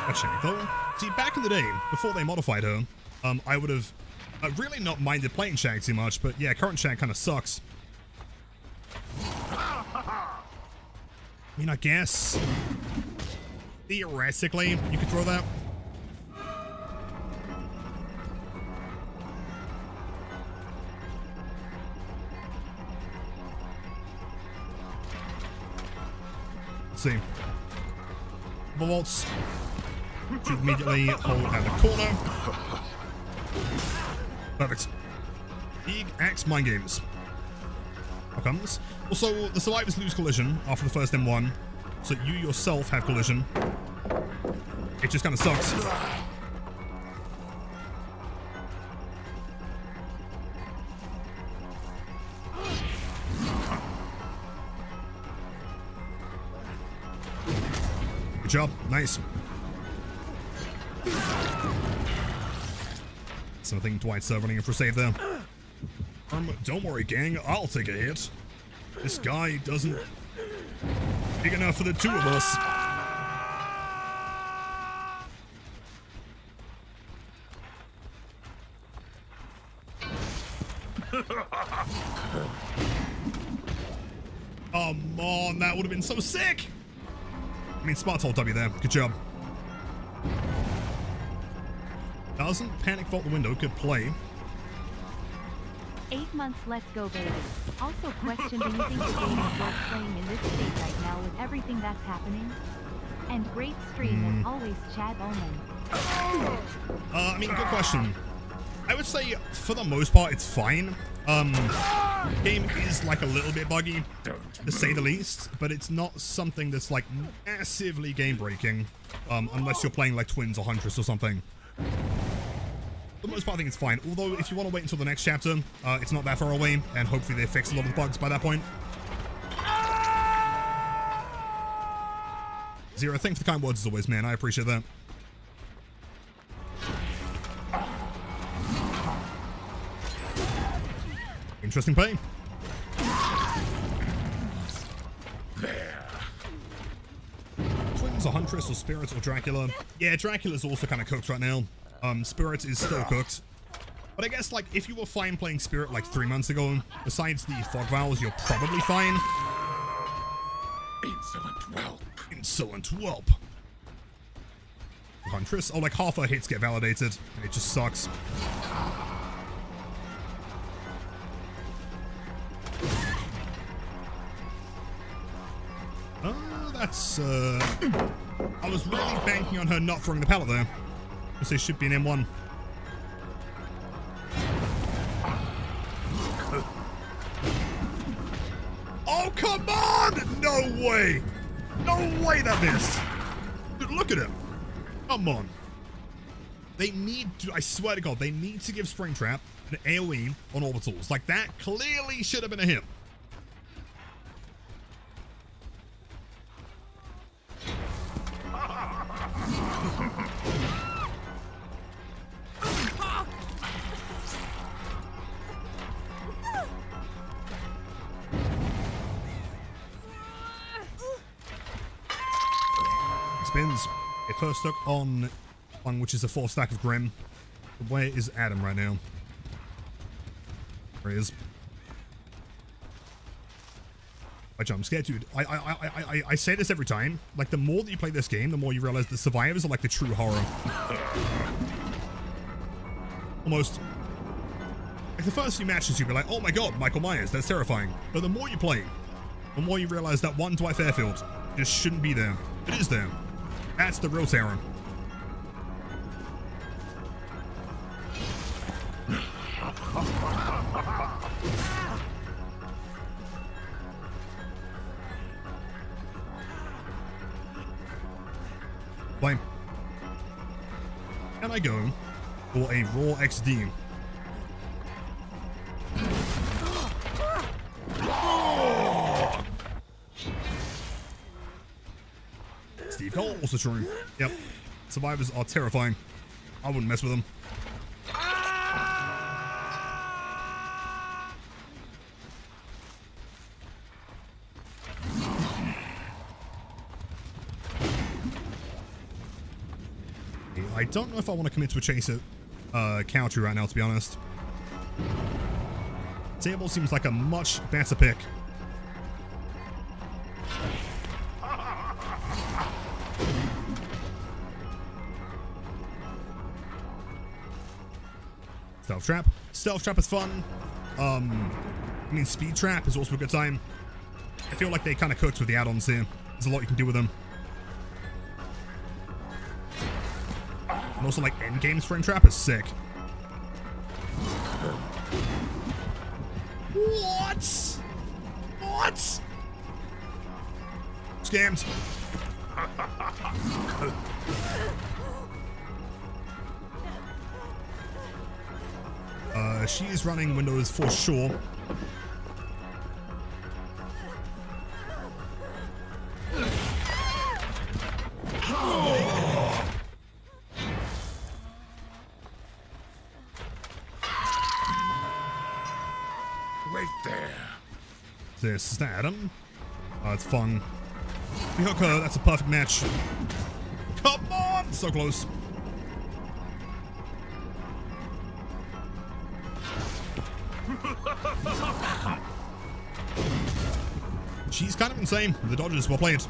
That's shame, though. See, back in the day, before they modified her, I would have really not minded playing Shag too much, but yeah, current Shag kind of sucks. I mean, I guess theoretically you could throw that. Let's see. Bolts. Should immediately hold at the corner. Perfect. Big Axe Mind Games. How comes? Also, the survivors lose collision after the first M1, so you yourself have collision. It just kind of sucks. Good job. Nice. Something Dwight's running in for save there. Don't worry, gang. I'll take a hit. This guy doesn't... big enough for the two of us. Come on, that would have been so sick. I mean, smart hold W there. Good job. Doesn't panic vault the window. Good play. 8 months, let's go, baby. Also, question: do you think the game is worth playing in this state right now with everything that's happening? And great stream as always, Chad Omen. I mean, good question. I would say, for the most part, it's fine. Game is like a little bit buggy, to say the least, but it's not something that's like massively game-breaking, unless you're playing like Twins or Huntress or something. For the most part, I think it's fine. Although, if you want to wait until the next chapter, it's not that far away, and hopefully they fix a lot of the bugs by that point. Zero, thanks for the kind words as always, man. I appreciate that. Interesting play. There. Twins or Huntress or Spirit or Dracula. Yeah, Dracula's also kind of cooked right now. Spirit is still cooked. But I guess, like, if you were fine playing Spirit like 3 months ago, besides the Fog Vials, you're probably fine. Insolent whelp. Insolent whelp. Huntress? Oh, like half her hits get validated, and it just sucks. That's, I was really banking on her not throwing the pallet there. Because they should be an M1. Oh, come on! No way! No way that missed! Dude, look at him. Come on. They need to, I swear to God, they need to give Springtrap an AoE on orbitals. Like, that clearly should have been a hit. Spins. It first stuck on one, which is a 4 stack of Grim. But where is Adam right now? There he is. I jump scared, dude. I say this every time. Like, the more that you play this game, the more you realize the survivors are like the true horror. Almost. Like, the first few matches, you'd be like, oh my God, Michael Myers, that's terrifying. But the more you play, the more you realize that one Dwight Fairfield just shouldn't be there. It is there. That's the real terror. Fine. And I go for a raw XD. Steve Cole, also true. Yep. Survivors are terrifying. I wouldn't mess with them. I don't know if I want to commit to a chase at Country right now, to be honest. Table seems like a much better pick. Stealth Trap. Stealth Trap is fun. I mean, Speed Trap is also a good time. I feel like they kind of cooked with the add-ons here. There's a lot you can do with them. And also, like, endgame Springtrap is sick. What? What? Scams. She is running Windows for sure. Wait there. This is that Adam. It's fun. We hook her. That's a perfect match. Come on! So close. She's kind of insane. The dodges, well played.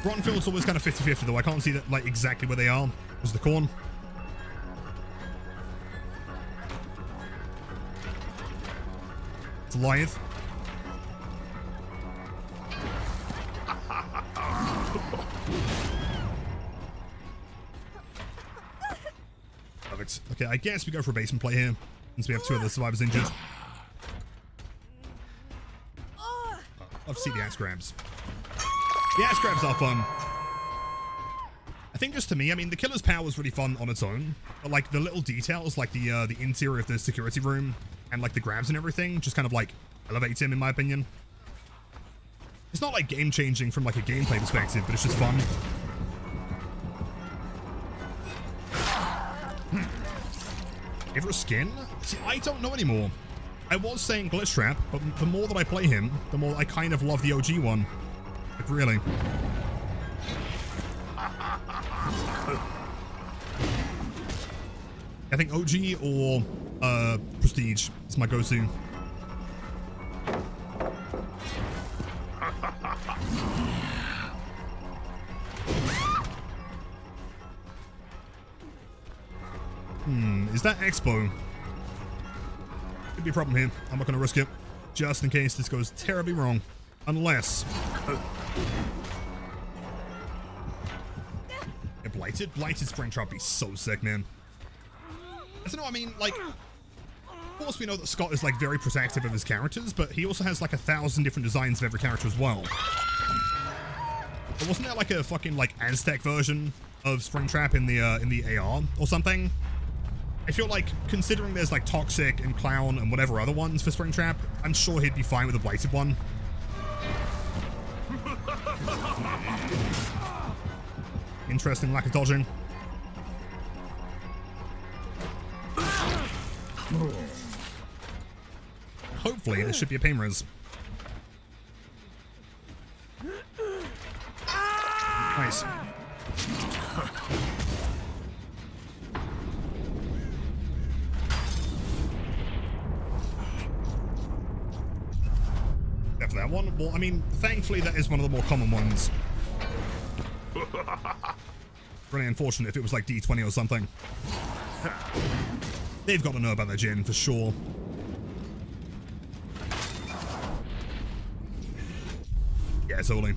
Rotten field's always kind of 50-50 though. I can't see that like exactly where they are. Was the corn. It's Lithe. Perfect. Okay, I guess we go for a basement play here, since we have 2 of the survivors injured. Love to see the axe grabs. The axe grabs are fun. I think just to me, I mean, the killer's power is really fun on its own, but like the little details, like the interior of the security room and like the grabs and everything, just kind of like elevates him in my opinion. It's not like game changing from like a gameplay perspective, but it's just fun. Give her a skin? See, I don't know anymore. I was saying Springtrap, but the more that I play him, the more I kind of love the OG one. Like, really. I think OG or Prestige is my go-to. Is that Expo? Could be a problem here. I'm not going to risk it, just in case this goes terribly wrong. Unless... Yeah, Blighted Springtrap would be so sick, man. I don't know, I mean, like... Of course we know that Scott is, like, very protective of his characters, but he also has, like, 1,000 different designs of every character as well. But wasn't there, like, a fucking, like, Aztec version of Springtrap in the AR or something? I feel like, considering there's like Toxic and Clown and whatever other ones for Springtrap, I'm sure he'd be fine with a Blighted one. Interesting lack of dodging. Hopefully, this should be a pain res. Nice. For that one, well, I mean, thankfully that is one of the more common ones. Really unfortunate if it was like D20 or something. They've got to know about that gen for sure. Yeah, totally.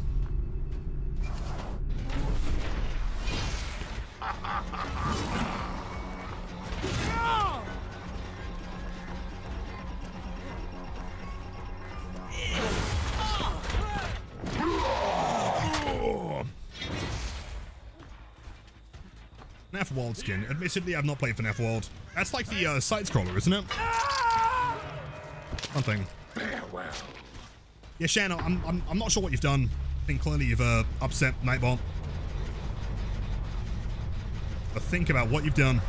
FNAF World skin. Admittedly, I've not played FNAF World. That's like the side-scroller, isn't it? Something. Farewell. Yeah, Shan, I'm not sure what you've done. I think clearly you've upset Nightbot. But think about what you've done.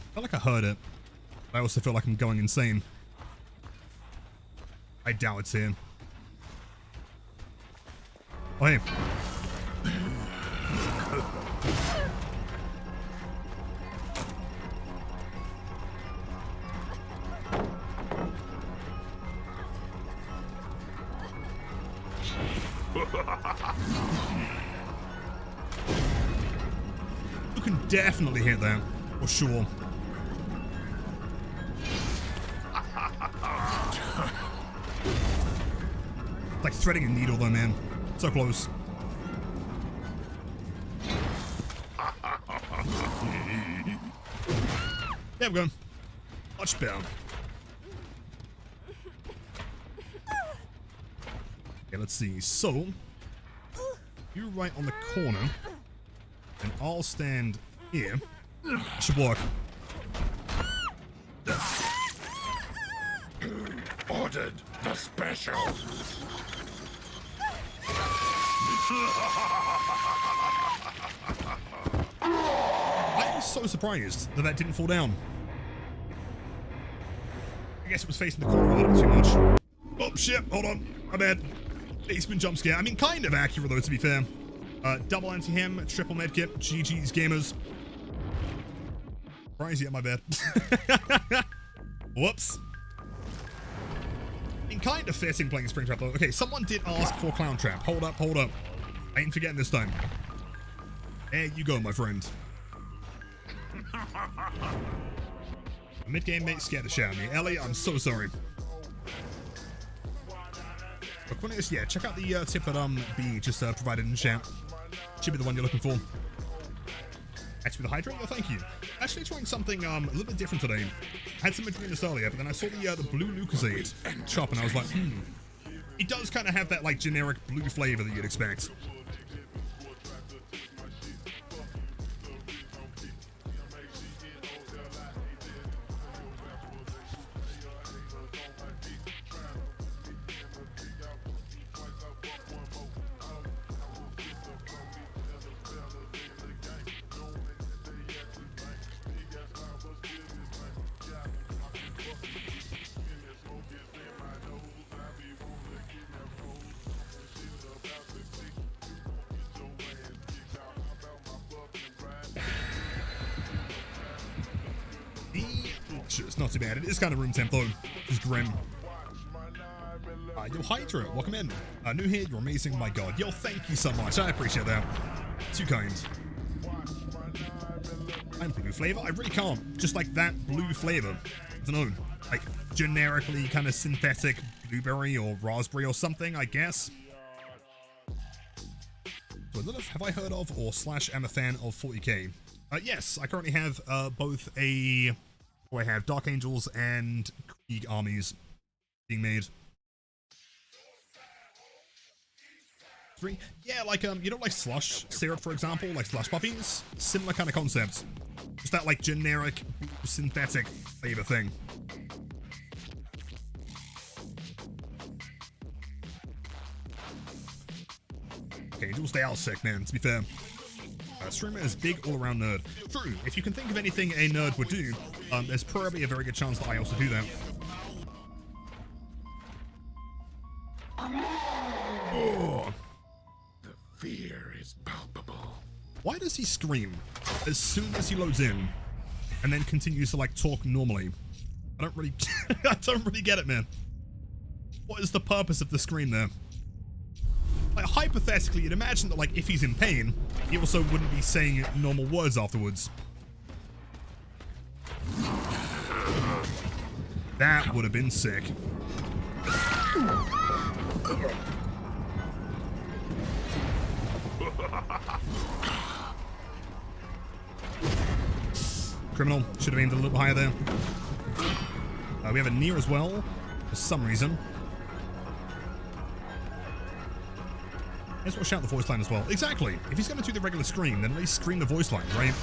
I feel like I heard it. I also feel like I'm going insane. I doubt it's here. Oh, hey. You can definitely hit that, for sure. It's like threading a needle though, man. So close. There we go. Much better. Okay, let's see. So, you right on the corner, and I'll stand here. Should work. Ordered the special. I am so surprised that that didn't fall down. I guess it was facing the corner a little bit too much. Oh shit, hold on. My bad. Basement jump scare. I mean, kind of accurate though, to be fair. Double anti-hem, triple medkit, GG's gamers. Crazy at my bed. Whoops. I mean, kind of fitting playing Springtrap though. Okay, someone did ask for Clown Trap. Hold up, hold up. I ain't forgetting this time. There you go, my friend. A mid-game mate scared the shit out of me. Ellie, I'm so sorry. But yeah, check out the tip that B just provided in the chat. Should be the one you're looking for. Actually, the hydrate? Oh, thank you. Actually trying something a little bit different today. I had some in this earlier, but then I saw the blue Lucozade shop, and I was like, It does kind of have that like generic blue flavor that you'd expect. It's not too bad. It is kind of room temp though. Just grim. Yo, Hydra, welcome in. New here, you're amazing. My god. Yo, thank you so much. I appreciate that. Too kind. I'm blue flavor? I really can't. Just like that blue flavor. I don't know. Like generically kind of synthetic blueberry or raspberry or something, I guess. So have I heard of or / am a fan of 40k? Yes, I currently have both a... I have Dark Angels and Krieg armies being made. 3? Yeah, like, you know, like Slush Syrup, for example, like Slush Puppies? Similar kind of concept. Just that, like, generic, synthetic flavor thing. Okay, Angels, they are sick, man, to be fair. Streamer is big all-around nerd. True, if you can think of anything a nerd would do, there's probably a very good chance that I also do that. Oh. The fear is palpable. Why does he scream as soon as he loads in and then continues to like talk normally? I don't really get it, man. What is the purpose of the scream there? Like, hypothetically, you'd imagine that, like, if he's in pain, he also wouldn't be saying normal words afterwards. That would have been sick. Criminal. Should have aimed a little bit higher there. We have a near as well, for some reason. Let's watch out the voice line as well. Exactly. If he's going to do the regular scream, then at least scream the voice line, right?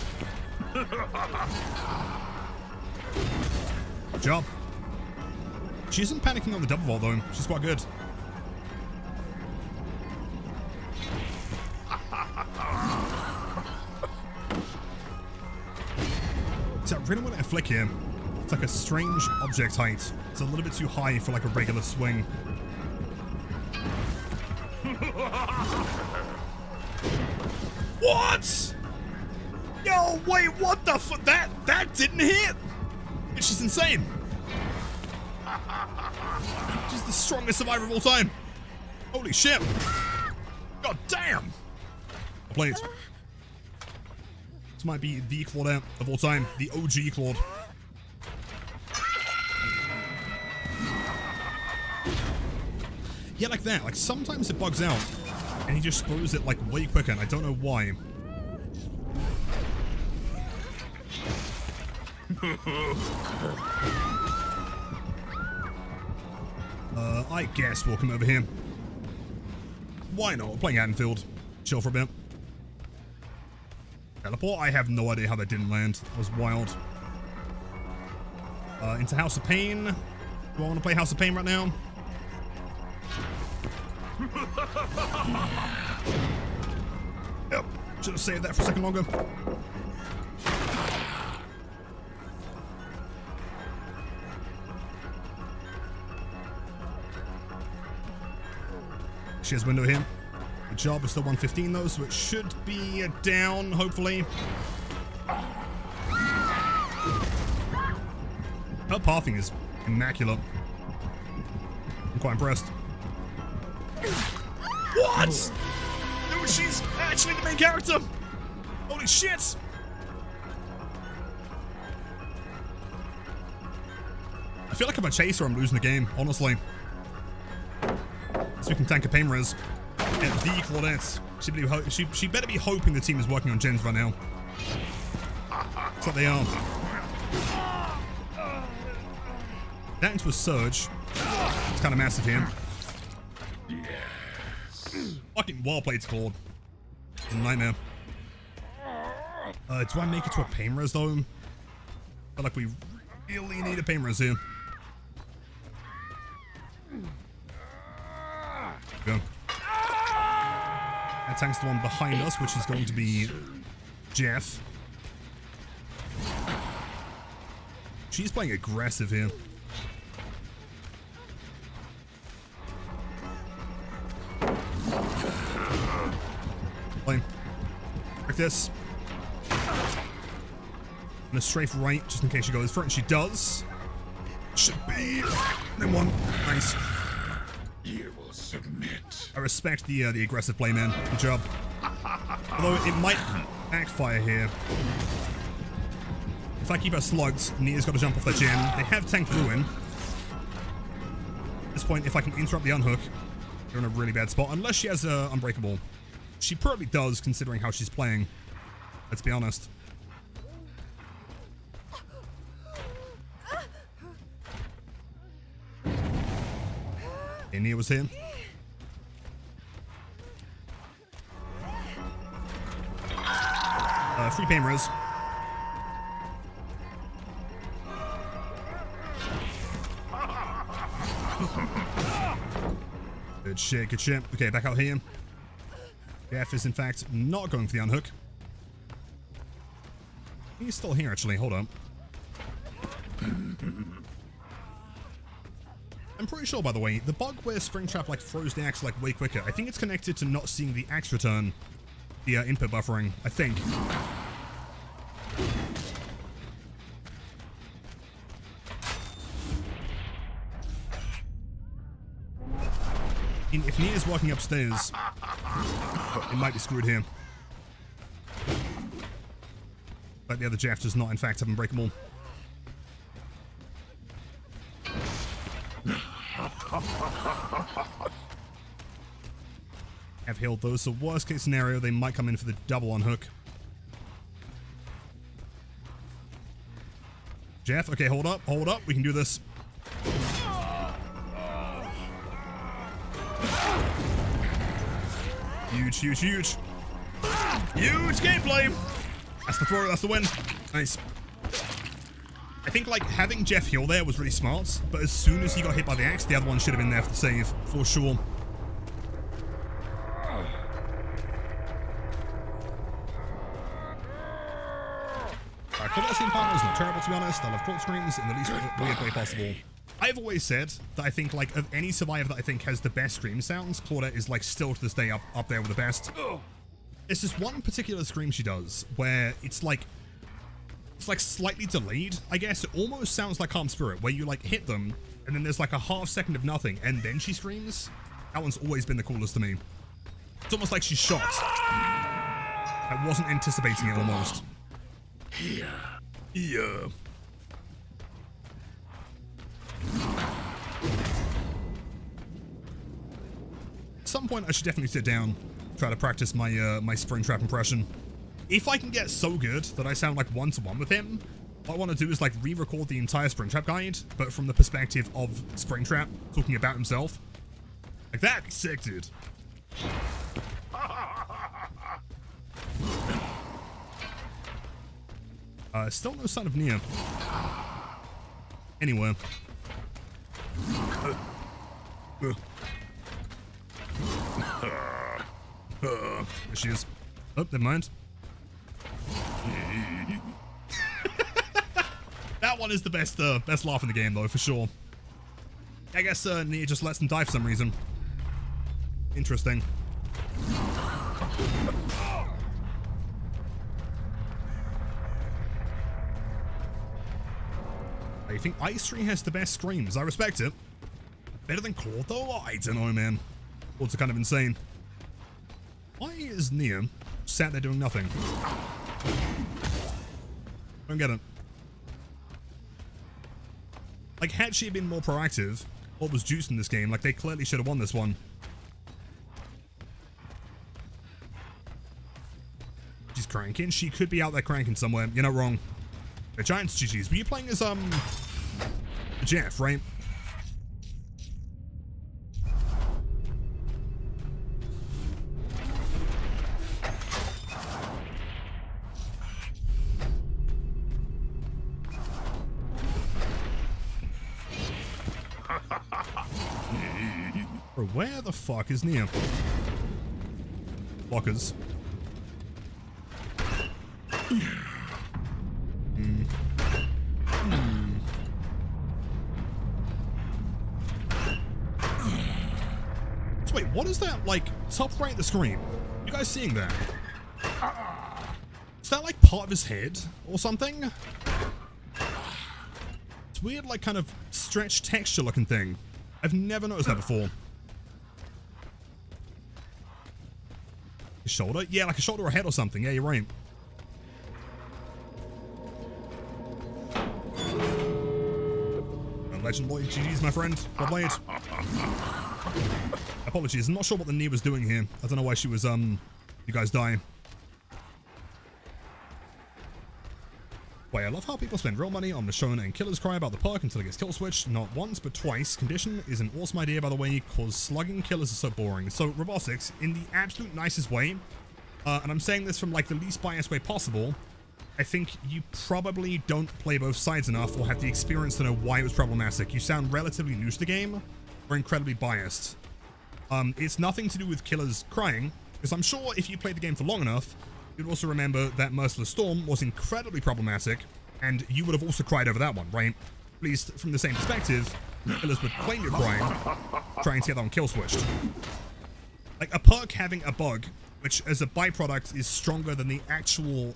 Good job. She isn't panicking on the double vault, though. She's quite good. So I really want to flick here. It's like a strange object height. It's a little bit too high for like a regular swing. What? Yo, wait, what the fuck? That didn't hit. Which is insane. She's the strongest survivor of all time. Holy shit. God damn. I'll play it. This might be the Claude of all time. The OG Claude. Yeah, like that. Like, sometimes it bugs out. And he just throws it, like, way quicker, and I don't know why. I guess we'll come over here. Why not? We're playing Haddonfield. Chill for a bit. Teleport? I have no idea how that didn't land. That was wild. Into House of Pain. Do I want to play House of Pain right now? Yep. Should have saved that for a second longer. She has window here. Good job. We're still 115 though, so it should be a down, hopefully. Her pathing is immaculate. I'm quite impressed. What? Dude, she's actually the main character. Holy shit. I feel like if I chase her, I'm losing the game, honestly. So we can tank a pain res. And the Claudette. She better be hoping the team is working on gens right now. Looks like they are. That into a surge. It's kind of massive here. Yes. Fucking well played, Claude. Nightmare. Do I make it to a pain res though? I feel like we really need a pain res here. Go. That tank's the one behind us, which is going to be Jeff. She's playing aggressive here. Play. Like this. And a strafe right, just in case she goes for it. And she does. Should be. Then one. Nice. You will submit. I respect the aggressive play, man. Good job. Although it might backfire here. If I keep her slugged, Nia's got to jump off that gen. They have tanked Ruin. At this point, if I can interrupt the unhook, they're in a really bad spot. Unless she has Unbreakable. She probably does, considering how she's playing. Let's be honest. Okay, Nia was here. Free pain res. Good shit, good shit. Okay, back out here. Jeff is in fact not going for the unhook. He's still here actually, hold on. I'm pretty sure, by the way, the bug where Springtrap like throws the axe like way quicker, I think it's connected to not seeing the axe return. The input buffering, I think. If Nia's walking upstairs, it might be screwed here. But the other Jeff does not, in fact, have Unbreakable. Have healed those, so worst case scenario, they might come in for the double unhook. Jeff, okay, hold up, we can do this. Huge, huge, huge. Huge gameplay! That's the throw, that's the win. Nice. I think, like, having Jeff heal there was really smart, but as soon as he got hit by the axe, the other one should have been there for the save, for sure. Combat scene partner is not terrible, to be honest. I love court screens in the least weird way possible. I've always said that I think, like, of any survivor that I think has the best scream sounds, Claudette is, like, still to this day up there with the best. It's this one particular scream she does where it's like slightly delayed, I guess. It almost sounds like Calm Spirit, where you, like, hit them, and then there's, like, a half second of nothing, and then she screams. That one's always been the coolest to me. It's almost like she's shot. I wasn't anticipating it, almost. Here. Yeah. At some point, I should definitely sit down, try to practice my my Springtrap impression. If I can get so good that I sound like one-to-one with him, what I want to do is like re-record the entire Springtrap guide, but from the perspective of Springtrap talking about himself. Like that'd be sick, dude. Still no sign of Nia. Anywhere. There she is. Oh, never mind. That one is the best laugh in the game, though, for sure. I guess Nia just lets them die for some reason. Interesting. I think Ice Tree has the best screams. I respect it. Better than Claude, though? I don't know, man. Claude's kind of insane. Why is Nia sat there doing nothing? Don't get it. Like, had she been more proactive, what was juiced in this game? Like, they clearly should have won this one. She's cranking. She could be out there cranking somewhere. You're not wrong. The Giants GG's. Were you playing as, Jeff, right? Bro, where the fuck is Nia? Blockers. So wait, what is that, like, top right of the screen? You guys seeing that? Is that, like, part of his head or something? It's weird, like, kind of stretched texture looking thing. I've never noticed that before. A shoulder? Yeah, like a shoulder or head or something. Yeah, you're right. Legend boy, GG's, my friend. Well played. Apologies, I'm not sure what the knee was doing here. I don't know why she was, you guys dying. Wait, I love how people spend real money on Michonne and killers cry about the perk until it gets kill switched. Not once, but twice. Condition is an awesome idea, by the way, cause slugging killers are so boring. So, Robotics, in the absolute nicest way, and I'm saying this from, like, the least biased way possible, I think you probably don't play both sides enough or have the experience to know why it was problematic. You sound relatively new to the game or incredibly biased. It's nothing to do with killers crying, because I'm sure if you played the game for long enough, you'd also remember that Merciless Storm was incredibly problematic, and you would have also cried over that one, right? At least from the same perspective, killers would claim you're crying, trying to get that one kill switched. Like, a perk having a bug, which as a byproduct is stronger than the actual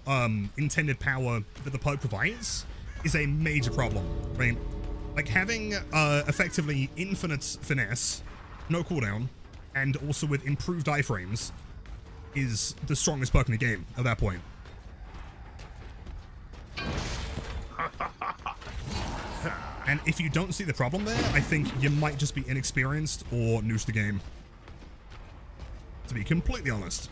intended power that the perk provides, is a major problem, right? Like, having effectively infinite finesse, no cooldown, and also with improved iframes is the strongest perk in the game at that point. And if you don't see the problem there, I think you might just be inexperienced or new to the game, to be completely honest.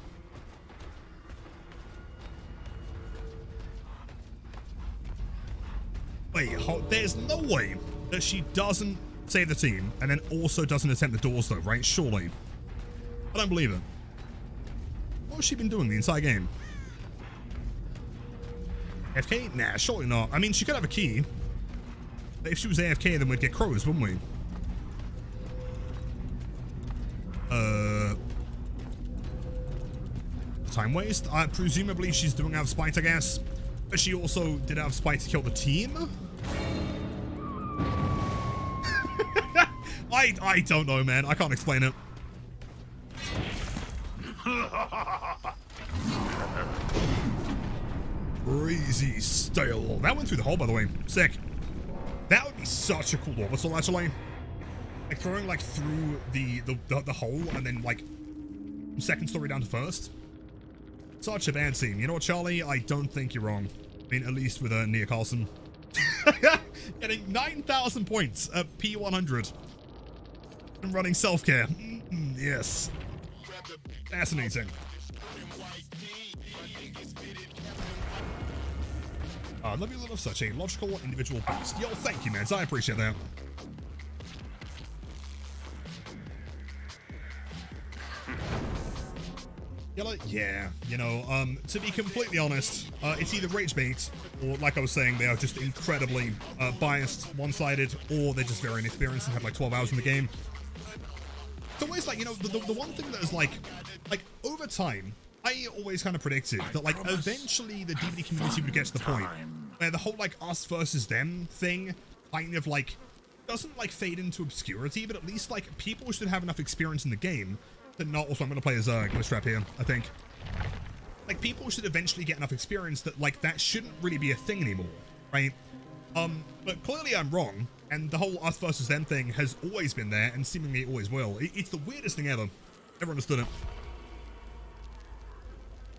Wait, there's no way that she doesn't save the team and then also doesn't attempt the doors though, right? Surely. I don't believe it. What has she been doing the entire game? AFK? Nah, surely not. I mean, she could have a key. But if she was AFK, then we'd get crows, wouldn't we? Time waste? Presumably she's doing out of spite, I guess. But she also did out of spite to kill the team? I don't know, man. I can't explain it. Crazy stale. That went through the hole, by the way. Sick. That would be such a cool orbital, actually. Like, throwing, like, through the hole and then, like, second story down to first. Such a bad scene. You know what, Charlie? I don't think you're wrong. I mean, at least with Nia Carlson. Getting 9,000 points at P100. And running self-care. Yes. Fascinating. I love you, love such a logical individual beast. Yo, thank you, man. I appreciate that. Yellow? Yeah, you know, to be completely honest, it's either rage bait, or like I was saying, they are just incredibly biased, one-sided, or they're just very inexperienced and have like 12 hours in the game. It's always like, you know, the one thing that is like over time, I always kind of predicted that like eventually the DVD community would get to the point where the whole like us versus them thing kind of like doesn't like fade into obscurity, but at least like people should have enough experience in the game not. Also, I'm going to play as Springtrap here, I think. Like, people should eventually get enough experience that, like, that shouldn't really be a thing anymore, right? But clearly I'm wrong, and the whole us versus them thing has always been there, and seemingly always will. It's the weirdest thing ever. Never understood it.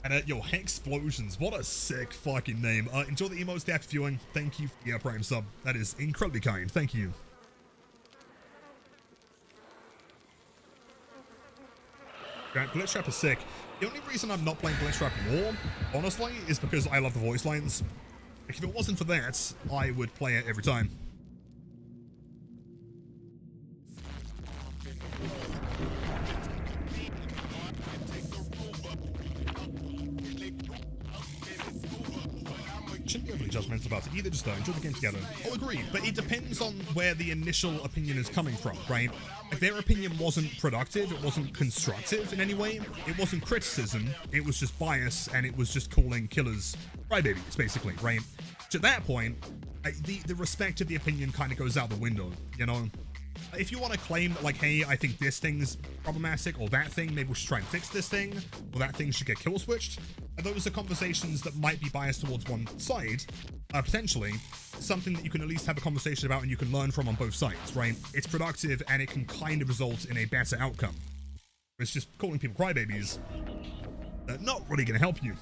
And, yo, Hexplosions, what a sick fucking name. Enjoy the emotes, the active viewing. Thank you for the Prime sub. That is incredibly kind. Thank you. Blight is sick. The only reason I'm not playing Blight more, honestly, is because I love the voice lines. If it wasn't for that, I would play it every time. Shouldn't be overly judgmental about it either, just enjoy the game together. I'll agree, but it depends on where the initial opinion is coming from, right? If their opinion wasn't productive, it wasn't constructive in any way, it wasn't criticism, it was just bias, and it was just calling killers crybabies, basically, right? To that point, the respect of the opinion kind of goes out the window, you know? If you want to claim that, like, hey, I think this thing's problematic, or that thing, maybe we should try and fix this thing, or that thing should get kill switched, those are conversations that might be biased towards one side, potentially. Something that you can at least have a conversation about and you can learn from on both sides, right? It's productive and it can kind of result in a better outcome. It's just calling people crybabies. Not really going to help you.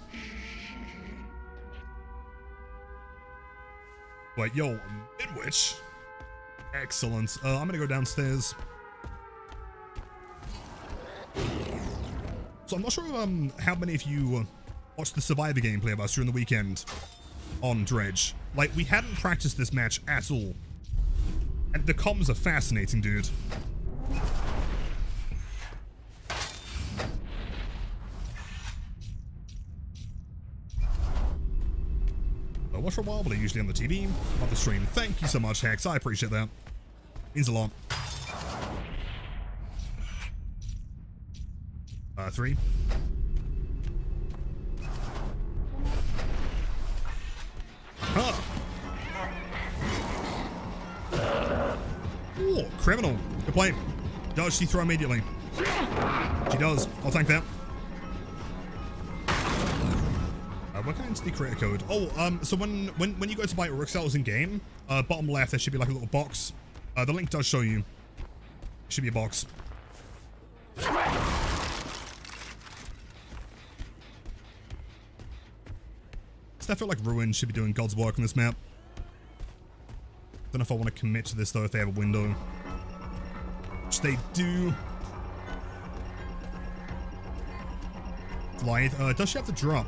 But yo, Midwich. Excellent. I'm going to go downstairs. So I'm not sure how many of you watched the Survivor gameplay of us during the weekend on Dredge. Like, we hadn't practiced this match at all. And the comms are fascinating, dude. I watch for a while, but I'm usually on the TV. Love the stream. Thank you so much, Hex. I appreciate that. Means a lot. 3. Huh. Oh, criminal. Good play. Does she throw immediately? She does. I'll tank that. What can I instantly create a code? Oh, so when you go to buy Rook cells in game, bottom left there should be like a little box. The link does show you. It should be a box. I feel like Ruin should be doing God's work on this map. Don't know if I want to commit to this though if they have a window. Which they do. Blight, does she have the drop?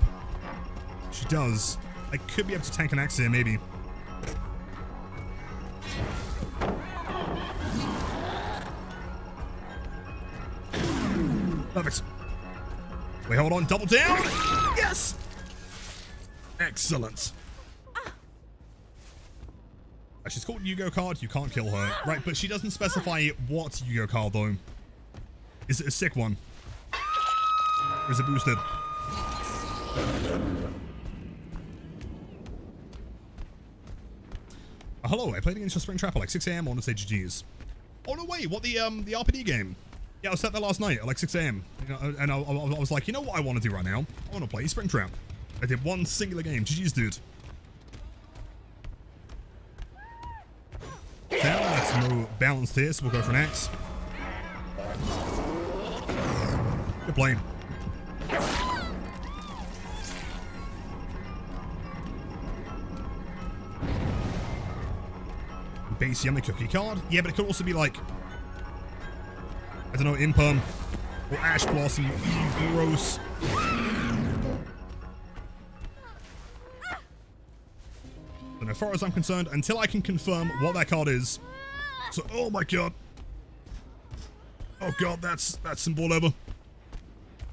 She does. I could be able to tank an axe here, maybe. Perfect. Wait, hold on. Double down. Yes! Excellent. She's called Yu-Gi-Oh card. You can't kill her. Right, but she doesn't specify what Yu-Gi-Oh card, though. Is it a sick one? Or is it boosted? Hello, I played against your Springtrap at like 6 AM. I want to say GG's. Oh, no, wait. What, the RPD game? Yeah, I was sat there last night at like 6 AM. You know, and I was like, you know what I want to do right now? I want to play Springtrap. I did one singular game. GG's, dude. Now, that's no balanced here, so we'll go for an X. Good play. Base yummy cookie card? Yeah, but it could also be like, I don't know, Imperm or Ash Blossom. Gross. And as far as I'm concerned, until I can confirm what that card is. So, oh my god. Oh god, that's some ball over.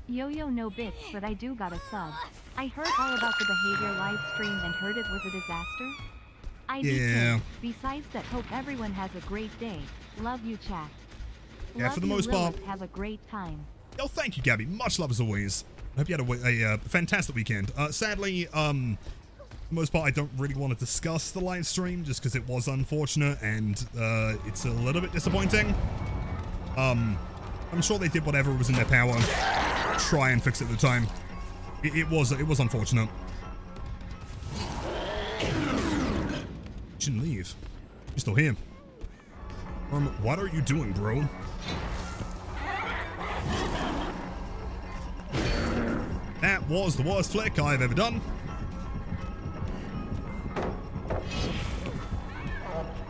Yo-yo no bits, but I do got a sub. I heard all about the behavior live stream and heard it was a disaster. I yeah. Besides that, hope everyone has a great day. Love you, chat. Yeah, love for the you, most part. Have a great time. Oh, thank you, Gabby. Much love as always. I hope you had a fantastic weekend. Sadly, for the most part, I don't really want to discuss the live stream just because it was unfortunate and it's a little bit disappointing. I'm sure they did whatever was in their power to try and fix it at the time. It was unfortunate. Shouldn't leave. You're still here. What are you doing, bro? That was the worst flick I've ever done.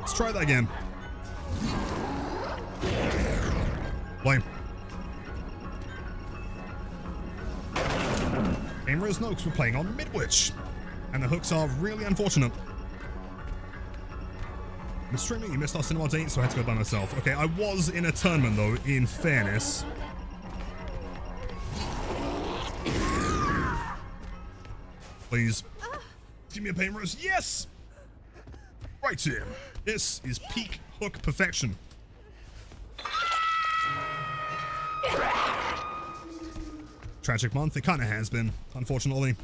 Let's try that again. Blame. Amber's Noakes were playing on Midwich, and the hooks are really unfortunate. I'm streaming, you missed our cinema date, so I had to go by myself. Okay, I was in a tournament though, in fairness. Please. Give me a pain rose. Yes! Right here. This is peak hook perfection. Tragic month. It kind of has been, unfortunately.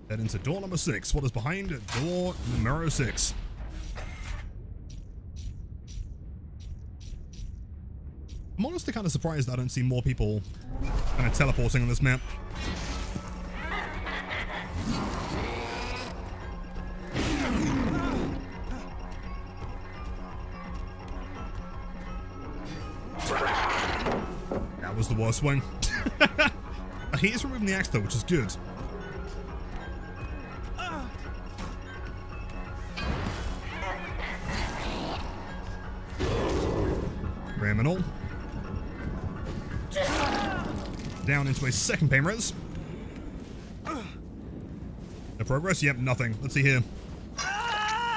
Head into door number 6. What is behind door number 6? I'm honestly kind of surprised I don't see more people kind of teleporting on this map. That was the worst one. He is removing the axe though, which is good. Criminal. Down into a second pain res. No progress? Yep, nothing. Let's see here.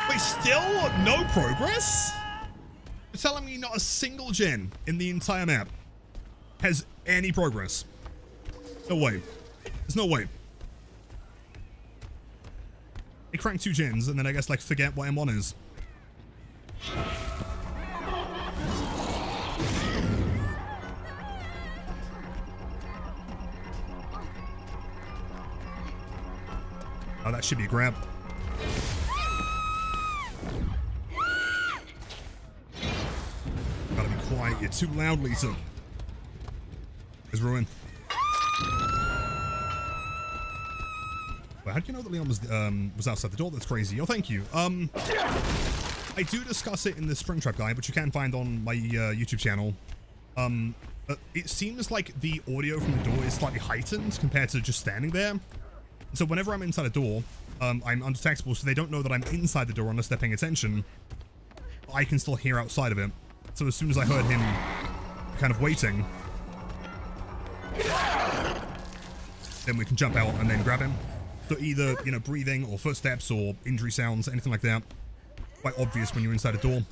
Wait, still no progress? You're telling me not a single gen in the entire map has any progress? No way. There's no way. They crank 2 gens and then I guess like forget what M1 is. Oh, that should be a grab. Gotta be quiet. You're too loud, Lisa. It's ruined. Well, how do you know that Leon was outside the door? That's crazy. Oh, thank you. I do discuss it in the Springtrap guide, which you can find on my YouTube channel. It seems like the audio from the door is slightly heightened compared to just standing there. So whenever I'm inside a door, I'm undetectable, so they don't know that I'm inside the door unless they're paying attention. I can still hear outside of it. So as soon as I heard him kind of waiting, then we can jump out and then grab him. So either, you know, breathing or footsteps or injury sounds, anything like that. Quite obvious when you're inside a door.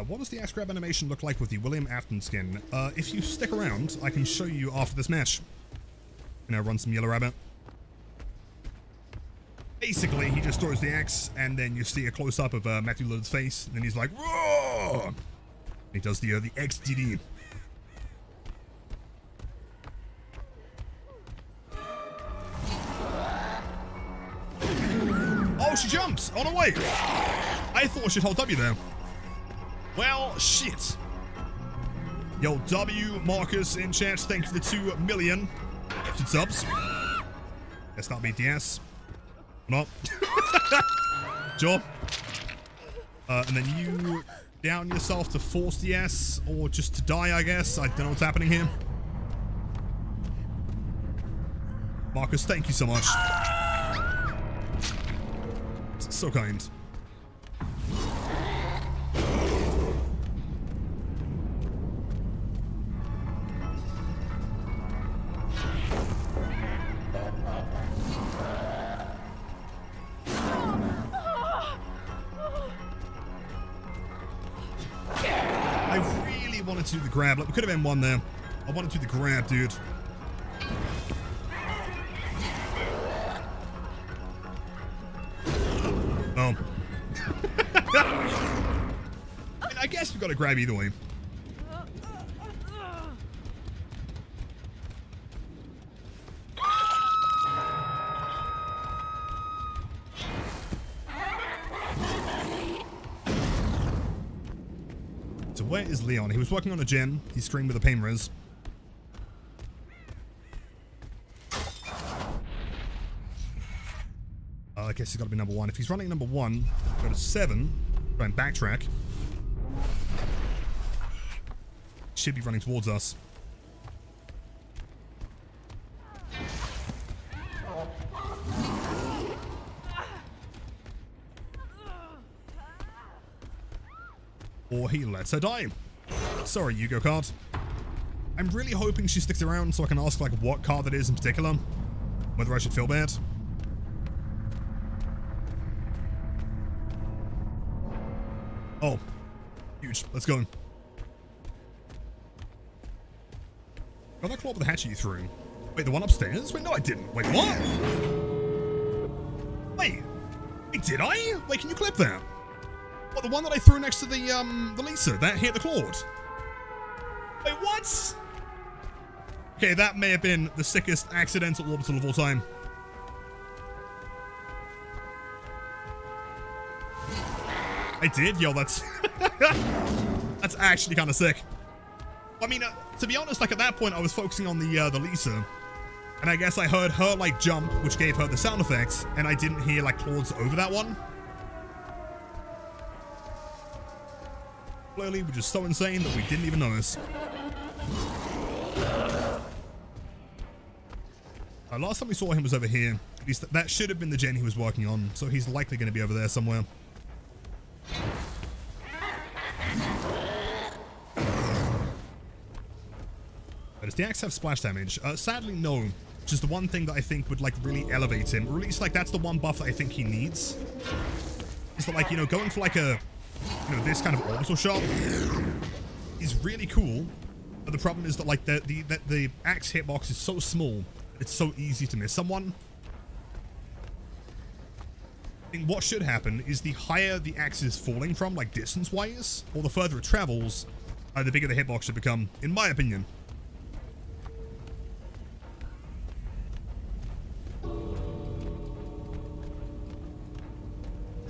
What does the axe grab animation look like with the William Afton skin? If you stick around, I can show you after this match. You know, run some Yellow Rabbit. Basically, he just throws the axe, and then you see a close-up of Matthew Lillard's face, and then he's like, "Whoa!" He does the XDD. Oh, she jumps! Oh, no, wait! I thought she'd hold W there. Well, shit. Yo, W, Marcus in chat, thank you for the 2 million gifted subs. Guess that'll be DS. Not. Sure. And then you down yourself to force the S, or just to die, I guess. I don't know what's happening here. Marcus, thank you so much. So kind. To do the grab. Like, we could have been one there. I wanted to do the grab, dude. Oh. I guess we gotta grab either way. So where is Leon? He was working on a gen. He screamed with a pain res. I guess he's got to be number 1. If he's running number 1, go to 7. Try and backtrack. Should be running towards us. Or he lets her die. Sorry, Yugo card. I'm really hoping she sticks around so I can ask like what card that is in particular. Whether I should feel bad. Oh. Huge. Let's go. Got that claw with the hatchet you threw. Wait, the one upstairs? Wait, no I didn't. Wait, what? Wait, did I? Wait, can you clip that? What, the one that I threw next to the Lisa? That hit the Claude? Wait, what? Okay, that may have been the sickest accidental orbital of all time. I did? Yo, that's... that's actually kind of sick. I mean, to be honest, like at that point, I was focusing on the Lisa. And I guess I heard her, like, jump, which gave her the sound effects. And I didn't hear, like, Claude's over that one. Clearly, we're just so insane that we didn't even notice. Last time we saw him was over here. At least that should have been the gen he was working on. So he's likely going to be over there somewhere. But does the axe have splash damage? Sadly, no. Which is the one thing that I think would, like, really elevate him. Or at least, like, that's the one buff that I think he needs. Is that, like, you know, going for, like, a... You know, this kind of orbital shot is really cool. But the problem is that, like, the axe hitbox is so small. It's so easy to miss someone. I think what should happen is the higher the axe is falling from, like, distance-wise, or the further it travels, the bigger the hitbox should become, in my opinion.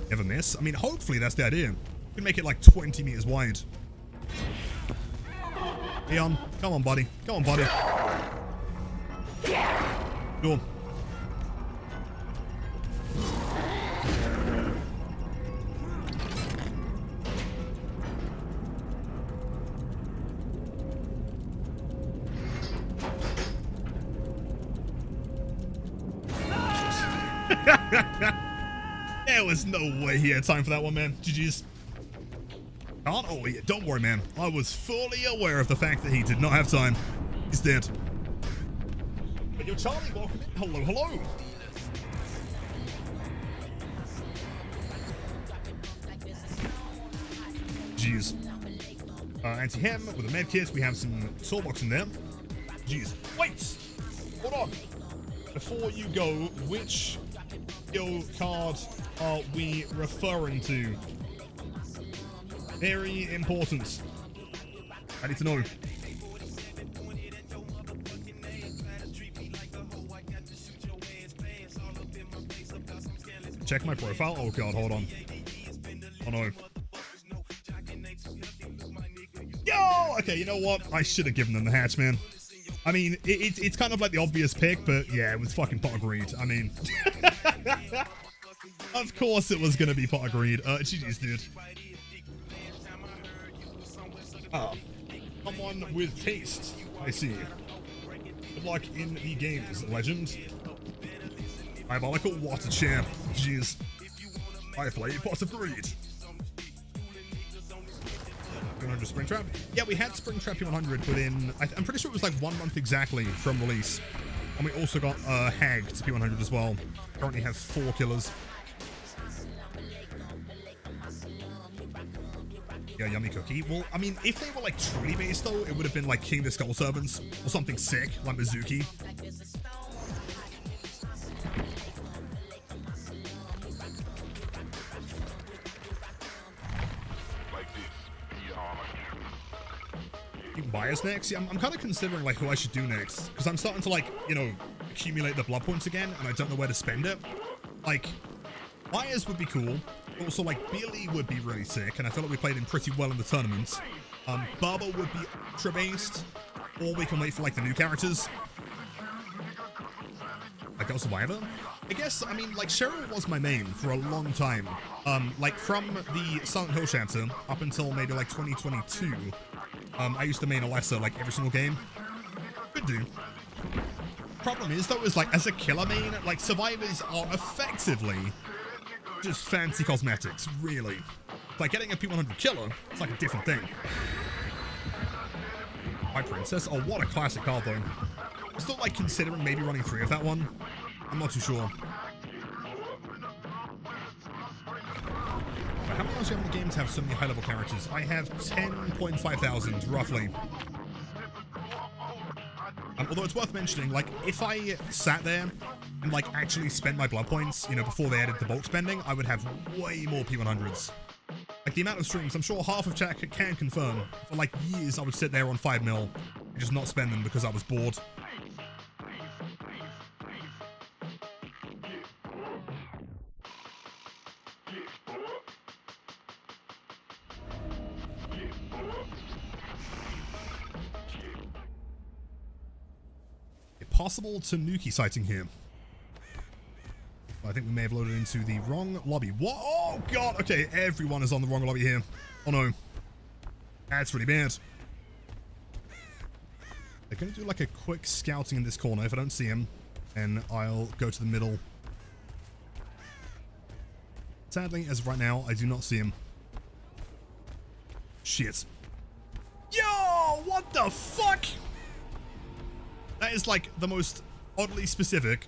Never miss? I mean, hopefully that's the idea. We can make it like 20 meters wide. Leon, come on, buddy. Come on, buddy. Go. There was no way he had time for that one, man. GG's. Can't? Oh, yeah, don't worry, man. I was fully aware of the fact that he did not have time. He's dead. But yo, Charlie, welcome in. Hello, hello. Jeez. Anti-hem with a med kit. We have some soulbox in there. Jeez. Wait! Hold on. Before you go, which skill card are we referring to? Very important. I need to know. Check my profile. Oh god, hold on. Oh no. Yo! Okay, you know what? I should have given them the hatch, man. I mean, it's kind of like the obvious pick, but yeah, it was fucking pot of greed. I mean... Of course it was gonna be pot of greed. GG's, dude. Someone with taste. I see. Good luck in the games, legend. Diabolical water champ. Jeez. I play pot of greed. 100 Springtrap? Yeah, we had Springtrap P100 within... I'm pretty sure it was like 1 month exactly from release. And we also got Hag to P100 as well. Currently have 4 killers. Yeah, yummy cookie. Well, I mean, if they were like truly based though, it would have been like King the Skull Servants or something sick like Mizuki. Bias next? Yeah, I'm kind of considering like who I should do next, because I'm starting to like, you know, accumulate the blood points again, and I don't know where to spend it. Like, Myers would be cool. Also, like, Billy would be really sick, and I feel like we played him pretty well in the tournament. Bubba would be ultra-based, or we can wait for, like, the new characters. Like, a survivor? I guess, I mean, like, Cheryl was my main for a long time. Like, from the Silent Hill chapter up until maybe, like, 2022, I used to main Alessa, like, every single game. Could do. Problem is, though, is, like, as a killer main, like, survivors are effectively just fancy cosmetics, really. Like, getting a P100 killer, it's like a different thing. My Princess? Oh, what a classic card, though. I'm still, like, considering maybe running 3 of that one. I'm not too sure. But how many else do you have in the game to have so many high-level characters? I have 10,500, roughly. Although it's worth mentioning, like, if I sat there and, like, actually spent my blood points, you know, before they added the bulk spending, I would have way more P100s. Like, the amount of streams, I'm sure half of chat can confirm. For, like, years, I would sit there on 5 mil and just not spend them because I was bored. Possible Tanuki sighting here. I think we may have loaded into the wrong lobby. What? Oh, God. Okay, everyone is on the wrong lobby here. Oh, no. That's really bad. They're going to do, like, a quick scouting in this corner. If I don't see him, then I'll go to the middle. Sadly, as of right now, I do not see him. Shit. Yo! What the fuck? That is, like, the most oddly specific,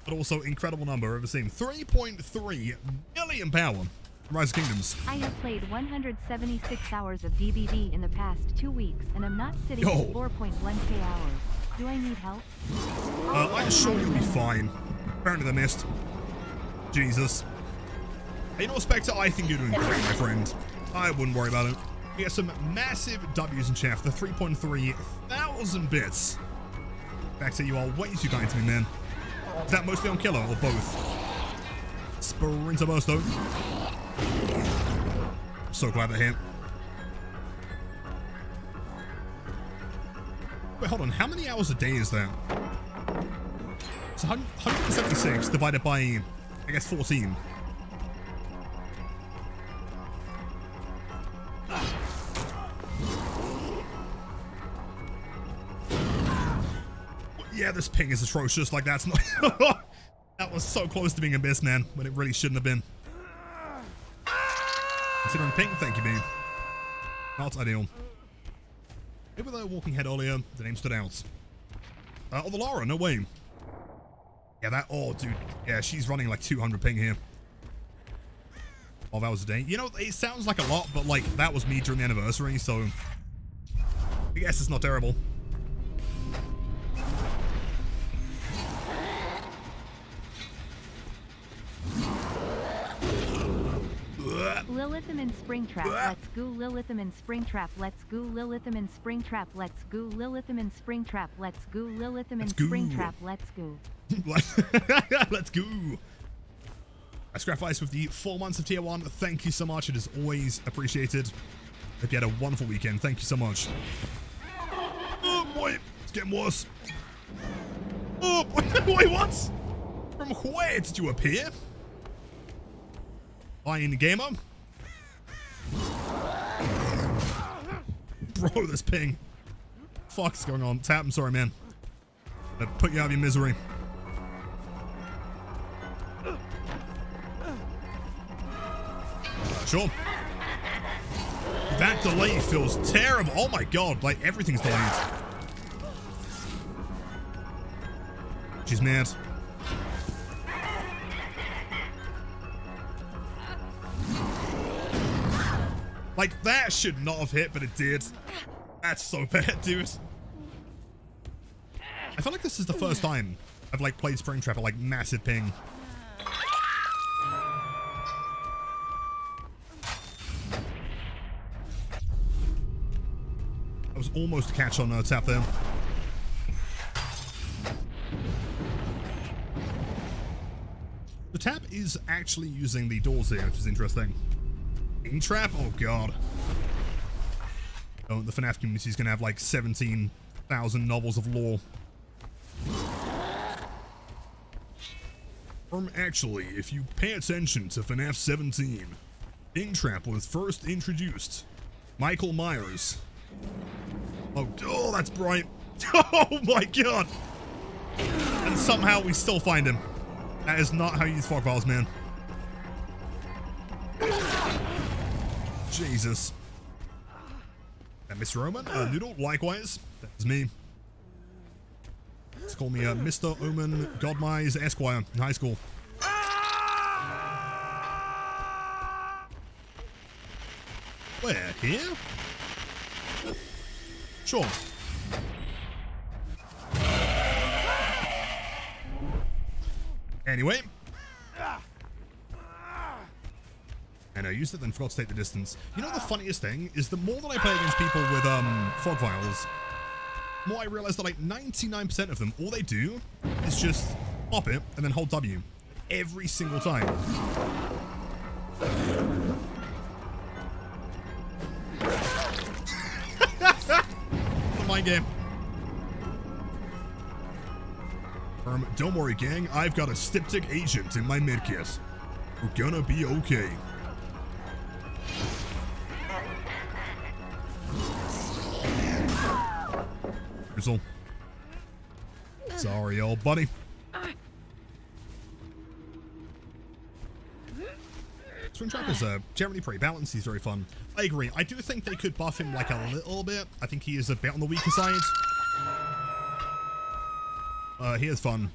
but also incredible number I've ever seen. 3.3 million power from Rise of Kingdoms. I have played 176 hours of DBD in the past 2 weeks, and I'm not sitting at 4.1k hours. Do I need help? I'm sure you'll be fine. Apparently they missed. Jesus. You know, Spectre, I think you're doing great, my friend. I wouldn't worry about it. We have some massive W's in chat for 3.3 thousand bits. Back to you all way too kind to me, man. Is that mostly on killer or both? Sprinter burst though. I'm so glad they're here. Wait, hold on. How many hours a day is that? It's 176 divided by, I guess, 14. Yeah, this ping is atrocious. Like, that's not... That was so close to being a miss, man, when it really shouldn't have been. Considering ping, thank you, dude. Not ideal. Maybe they were walking head earlier, the name stood out. Oh, the Lara, no way. Yeah, that... Oh, dude. Yeah, she's running like 200 ping here. 12 hours a day. You know, it sounds like a lot, but, like, that was me during the anniversary, so... I guess it's not terrible. Lilithum and Springtrap, let's go Lilithum and Springtrap, let's go Lilithum and Springtrap, let's go Lilithum and Springtrap, let's go Lilithum and Springtrap, let's go. Let's go. I Scrapvice with the 4 months of tier 1. Thank you so much. It is always appreciated. Hope you had a wonderful weekend. Thank you so much. Oh boy, it's getting worse. Oh boy, wait, what? From where did you appear? Fine gamer. Bro, this ping. Fuck's going on? Tap, I'm sorry, man. I'm gonna put you out of your misery. Sure. That delay feels terrible. Oh my god, like everything's delayed. She's mad. Like, that should not have hit, but it did. That's so bad, dude. I feel like this is the first time I've, like, played Springtrap at, like, massive ping. That was almost a catch on tap there. The tap is actually using the doors here, which is interesting. Springtrap? Oh god. Oh, the FNAF community is going to have like 17,000 novels of lore. Actually, if you pay attention to FNAF 17, Springtrap was first introduced. Michael Myers. Oh, that's bright. Oh my god. And somehow we still find him. That is not how you use fog files, man. Jesus. And Mr. Omen? Noodle, likewise. That's me. Let's call me Mr. Omen Godmise Esquire in high school. Where? Here? Sure. Anyway. And I used it, then forgot to take the distance. You know the funniest thing is the more that I play against people with fog files, the more I realize that like 99% of them, all they do is just pop it and then hold W every single time. The mind game. Don't worry, gang. I've got a styptic agent in my medkit. We're gonna be okay. Grizzle. Sorry, old buddy. Springtrap is generally pretty balanced. He's very fun. I agree. I do think they could buff him like a little bit. I think he is a bit on the weaker side. He is fun.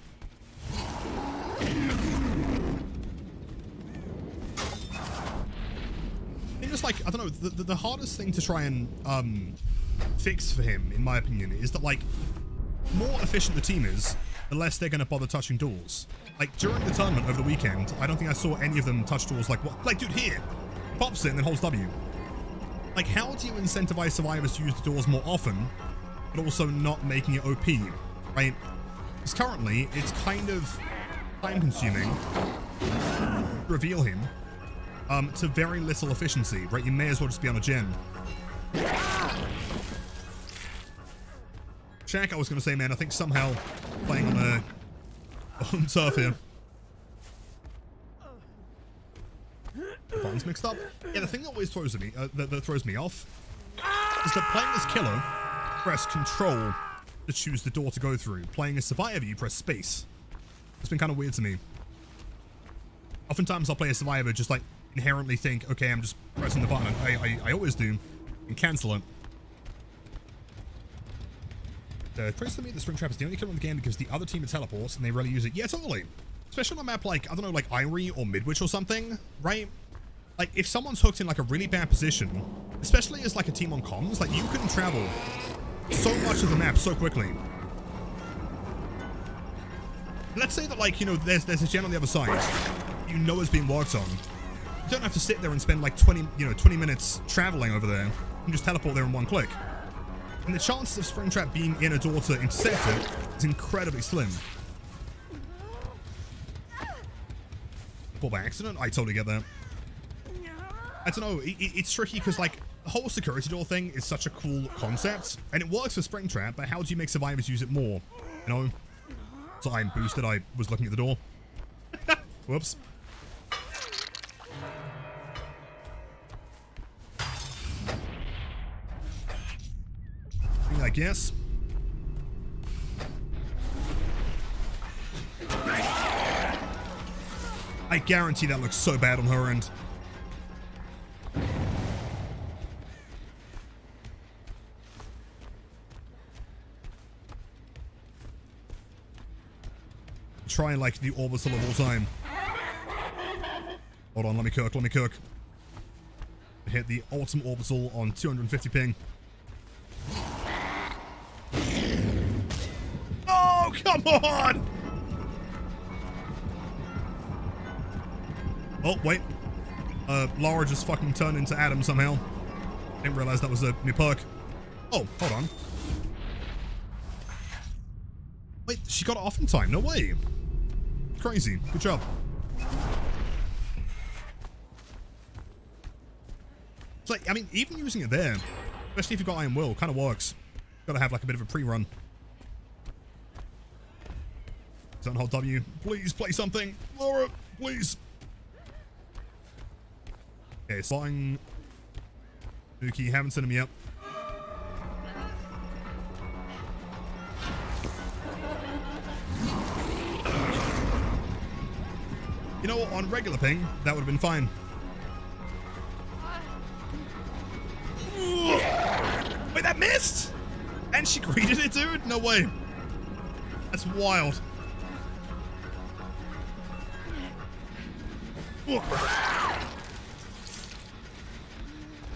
It's just like, I don't know, the hardest thing to try and fix for him, in my opinion, is that like, the more efficient the team is, the less they're going to bother touching doors. Like, during the tournament over the weekend, I don't think I saw any of them touch doors like, what? Like, dude, here! Pops it and then holds W. Like, how do you incentivize survivors to use the doors more often, but also not making it OP, right? Because currently, it's kind of time-consuming to reveal him to very little efficiency, right? You may as well just be on a gen. Shaq, I was going to say, man, I think somehow playing on turf here. The buttons mixed up. Yeah, the thing that always throws me, that throws me off is that playing as killer, press control to choose the door to go through. Playing as survivor, you press space. It's been kind of weird to me. Oftentimes I'll play a survivor, just like inherently think, okay, I'm just pressing the button. I always do, and cancel it. Praise to me that Springtrap is the only killer in the game because the other team teleports and they rarely use it. Yeah, totally. Especially on a map like, I don't know, like Irie or Midwich or something, right? Like, if someone's hooked in like a really bad position, especially as like a team on comms, like you can travel so much of the map so quickly. Let's say that, like, you know, there's a gen on the other side, you know it's being worked on. You don't have to sit there and spend like 20 minutes traveling over there. You can just teleport there in one click. And the chances of Springtrap being in a door to intercept it is incredibly slim. Well, by accident? I totally get that. I don't know, it's tricky because, like, the whole security door thing is such a cool concept, and it works for Springtrap, but how do you make survivors use it more? You know? So I'm boosted, I was looking at the door. Whoops. I guess. I guarantee that looks so bad on her end. Try like the orbital of all time. Hold on, let me cook. Hit the ultimate orbital on 250 ping. Oh, come on! Oh, wait. Laura just fucking turned into Adam somehow. Didn't realize that was a new perk. Oh, hold on. Wait, she got it off in time. No way. Crazy. Good job. It's like, I mean, even using it there, especially if you've got Iron Will, kind of works. Gotta have like a bit of a pre-run. Don't hold W. Please play something. Laura, please. Okay, spotting Nuki. Haven't sent him yet. You know what? On regular ping, that would have been fine. Wait, that missed? And she greeted it, dude? No way. That's wild.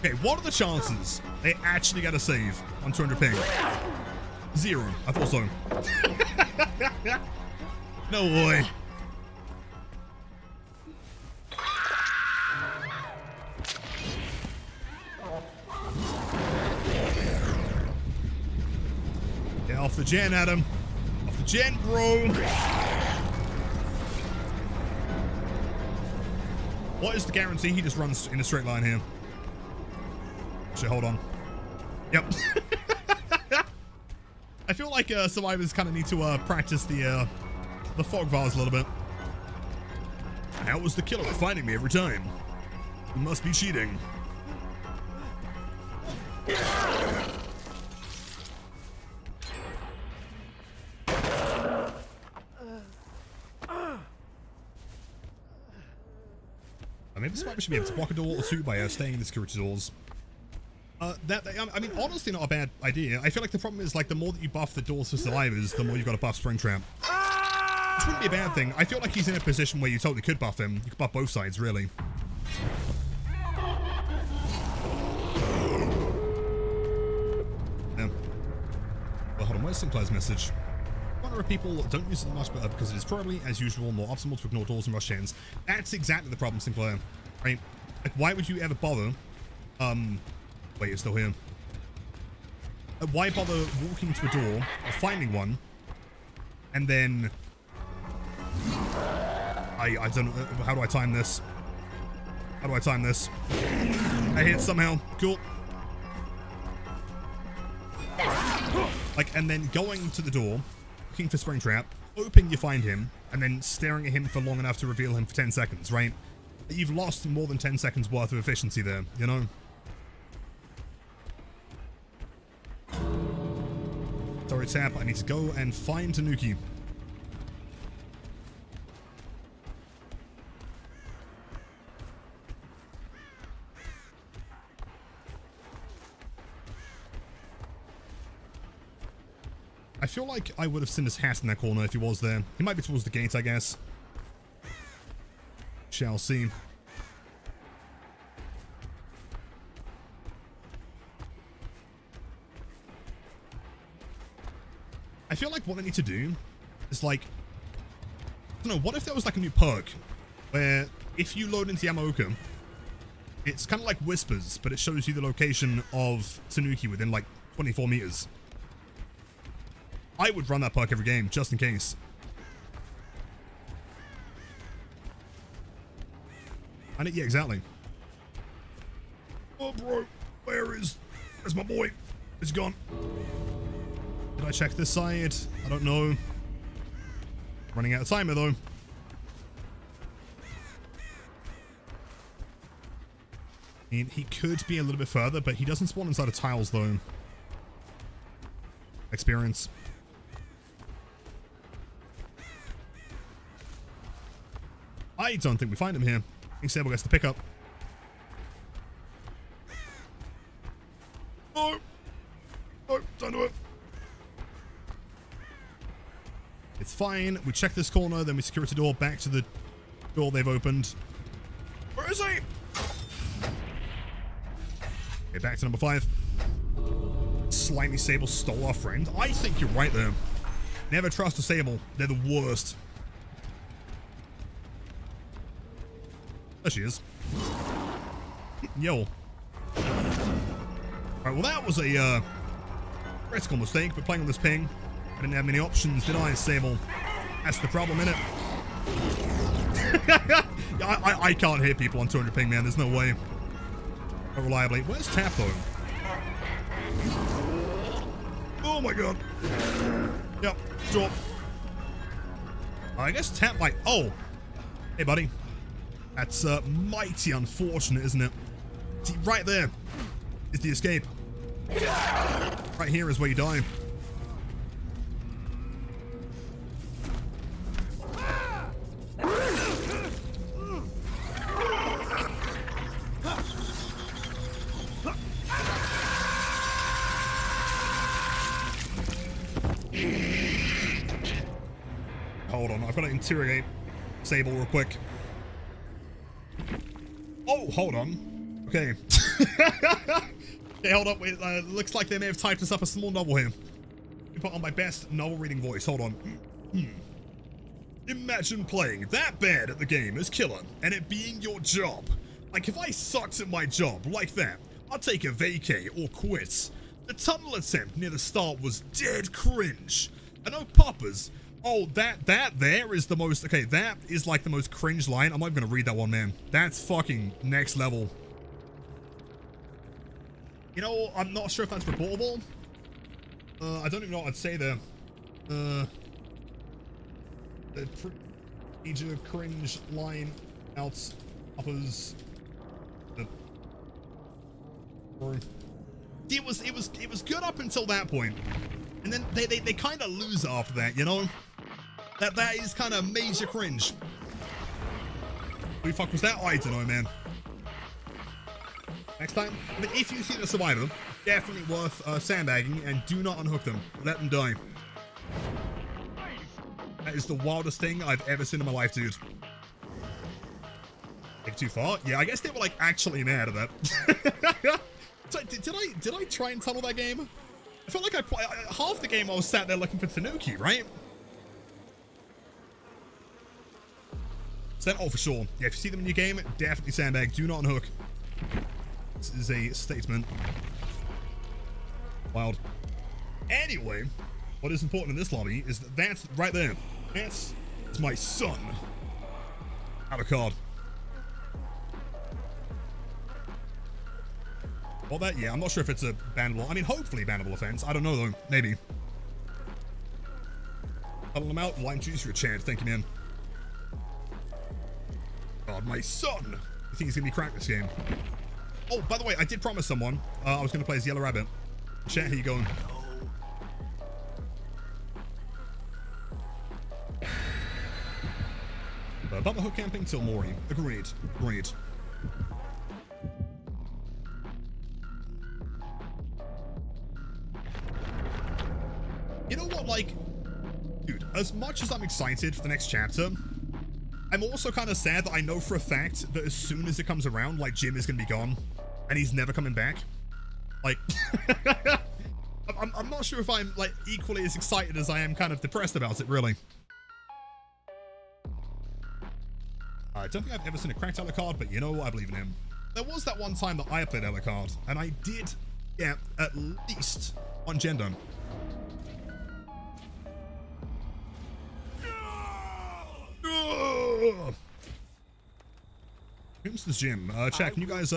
Okay, what are the chances they actually got a save on 200 ping? 0. I thought so. No way. Get off the gen, Adam. Off the gen, bro. What is the guarantee he just runs in a straight line here? Shit, hold on. Yep. I feel like survivors kind of need to practice the fog vase a little bit. How was the killer finding me every time? He must be cheating. Maybe the survivor should be able to block a door or two by staying in the security doors. I mean, honestly, not a bad idea. I feel like the problem is, like, the more that you buff the doors for survivors, the more you've got to buff Springtrap. Which wouldn't be a bad thing. I feel like he's in a position where you totally could buff him. You could buff both sides, really. Yeah. Well, hold on. Where's Sinclair's message? If people don't use it much better because it is probably, as usual, more optimal to ignore doors and rush ends. That's exactly the problem, Sinclair. Right? Like, why would you ever bother? Wait, you're still here. Why bother walking to a door or finding one, and then I don't know. How do I time this? How do I time this? I hit it somehow. Cool. Like, and then going to the door, looking for Springtrap, hoping you find him, and then staring at him for long enough to reveal him for 10 seconds, right? You've lost more than 10 seconds worth of efficiency there, you know? Sorry, Tap, I need to go and find Tanuki. I feel like I would have seen his hat in that corner if he was there. He might be towards the gate, I guess. Shall see. I feel like what I need to do is, like, I don't know, what if there was like a new perk where if you load into Yamaoka, it's kind of like Whispers, but it shows you the location of Tanuki within like 24 meters. I would run that perk every game, just in case. And yeah, exactly. Oh, bro, where's my boy? Is he gone? Did I check this side? I don't know. Running out of timer, though. I mean, he could be a little bit further, but he doesn't spawn inside of tiles, though. Experience. I don't think we find him here. I think Sable gets the pickup. Oh! Oh, don't do it. It's fine. We check this corner, then we security door back to the door they've opened. Where is he? Okay, back to number 5. Slimy Sable stole our friend. I think you're right there. Never trust a Sable. They're the worst. There she is. Yo. Alright, well that was a Critical mistake, but playing on this ping, I didn't have many options, did I, Sable? That's the problem, innit? I can't hit people on 200 ping, man. There's no way. Not reliably. Where's Tap, though? Oh, my God. Yep, sure. I guess Tap might... Oh. Hey, buddy. That's mighty unfortunate, isn't it? See, right there is the escape. Right here is where you die. Hold on, I've got to interrogate Sable real quick. Oh, hold on. Okay. Okay, hold up. Wait, looks like they may have typed us up a small novel here. Let me put on my best novel reading voice. Hold on. Imagine playing that bad at the game as Killer, and it being your job. Like, if I sucked at my job like that, I'd take a vacay or quit. The tunnel attempt near the start was dead cringe. I know Poppers. Oh, that there is the most... Okay, that is like the most cringe line. I'm not even going to read that one, man. That's fucking next level. You know, I'm not sure if that's reportable. I don't even know what I'd say there. The major cringe line out uppers. It was good up until that point, and then they kind of lose after that. You know, that is kind of major cringe. Who the fuck was that? I don't know, man. Next time, I mean, if you see the survivor, definitely worth sandbagging, and do not unhook them. Let them die. That is the wildest thing I've ever seen in my life, dude. Take it too far? Yeah, I guess they were like actually mad at that. So, did I try and tunnel that game? I felt like half the game I was sat there looking for Tanuki, right? Oh, for sure. Yeah, if you see them in your game, definitely sandbag. Do not unhook. This is a statement. Wild. Anyway, what is important in this lobby is that that's right there. That's my son. Have a card. Well, that, yeah, I'm not sure if it's a bannable. I mean, hopefully bannable offense. I don't know, though. Maybe. Cuddle him out. Lime juice for a chance. Thank you, man. God, my son. I think he's going to be cracked this game. Oh, by the way, I did promise someone I was going to play as Yellow Rabbit. Chat, how you going? Bubba hook camping till Mori. Agreed. Agreed. You know what, like, dude, as much as I'm excited for the next chapter, I'm also kind of sad that I know for a fact that as soon as it comes around, like, Jim is going to be gone, and he's never coming back. Like, I'm not sure if I'm, like, equally as excited as I am kind of depressed about it, really. I don't think I've ever seen a cracked Alucard, but you know what? I believe in him. There was that one time that I played Alucard, and I did get at least one gen done. Who's this gym? Chat, can you guys,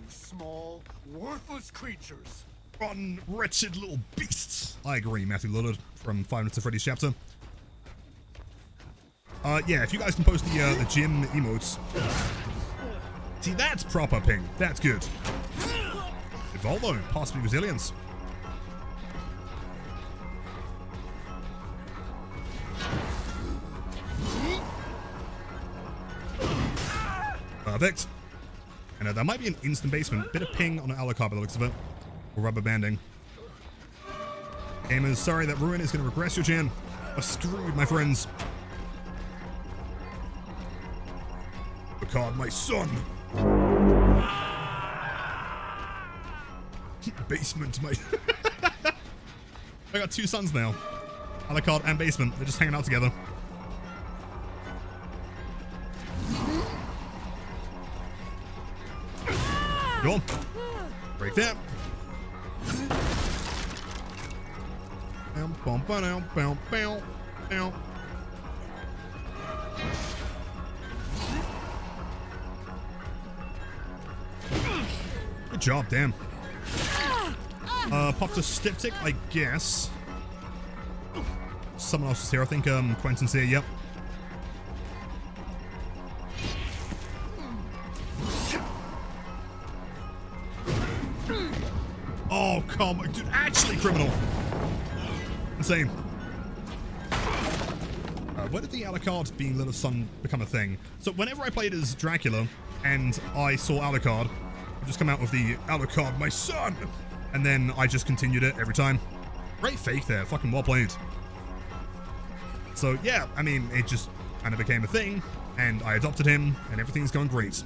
small, worthless creatures. rotten, wretched little beasts. I agree, Matthew Lillard from 5 Nights at Freddy's chapter. Yeah, if you guys can post the gym emotes. See, that's proper ping. That's good. Evolvo, possibly resilience. Perfect. And that might be an instant basement. Bit of ping on an Alucard by the looks of it. Or rubber banding. Gamers, sorry that Ruin is going to regress your gen. You're screwed, my friends. Alucard, my son. Basement, mate. I got two sons now. Alucard and Basement. They're just hanging out together. Go on. Break that. Good job, damn. Popped a styptic, I guess. Someone else is here. I think Quentin's here. Yep. Oh, come on. Dude, actually criminal. Insane. Where did the Alucard being Lilith's son become a thing? So whenever I played as Dracula and I saw Alucard, I'd just come out with the Alucard, my son! And then I just continued it every time. Great fake there. Fucking well played. So yeah, I mean, it just kind of became a thing, and I adopted him, and everything's going great.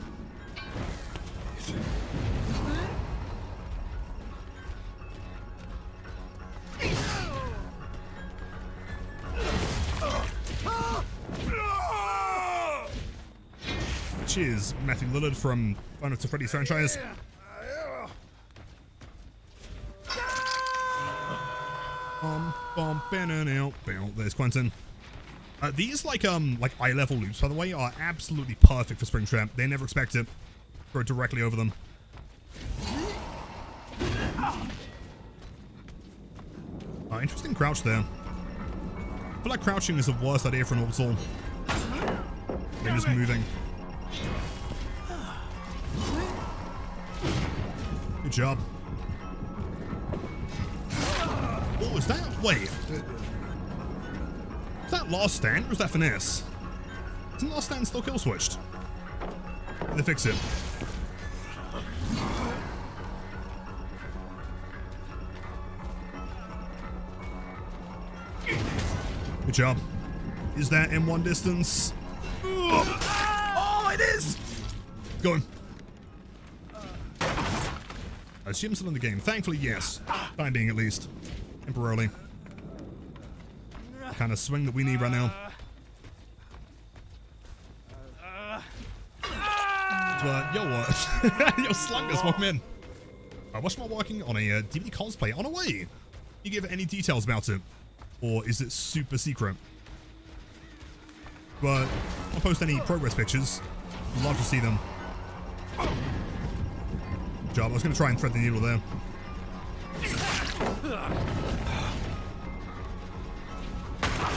Cheers, Matthew Lillard from Final Fantasy Freddy's franchise. There's Quentin. These like eye level loops, by the way, are absolutely perfect for Springtrap. They never expect it. Throw it directly over them. Interesting crouch there. I feel like crouching is the worst idea for an orbital. They're just moving. Good job. Oh, is that? Wait. Is that last stand or is that finesse? Isn't last stand still kill switched? Did they fix it? Good job. Is that M1 distance? Oh, it is! Going. I assume still in the game. Thankfully, yes. Time being, at least. Temporarily. Kind of swing that we need right now. Yo, what? Yo, Slungers, welcome in. Watch my working on a DVD cosplay on a way. Can you give any details about it? Or is it super secret? But I'll post any progress pictures. I'd love to see them. Good job. I was going to try and thread the needle there.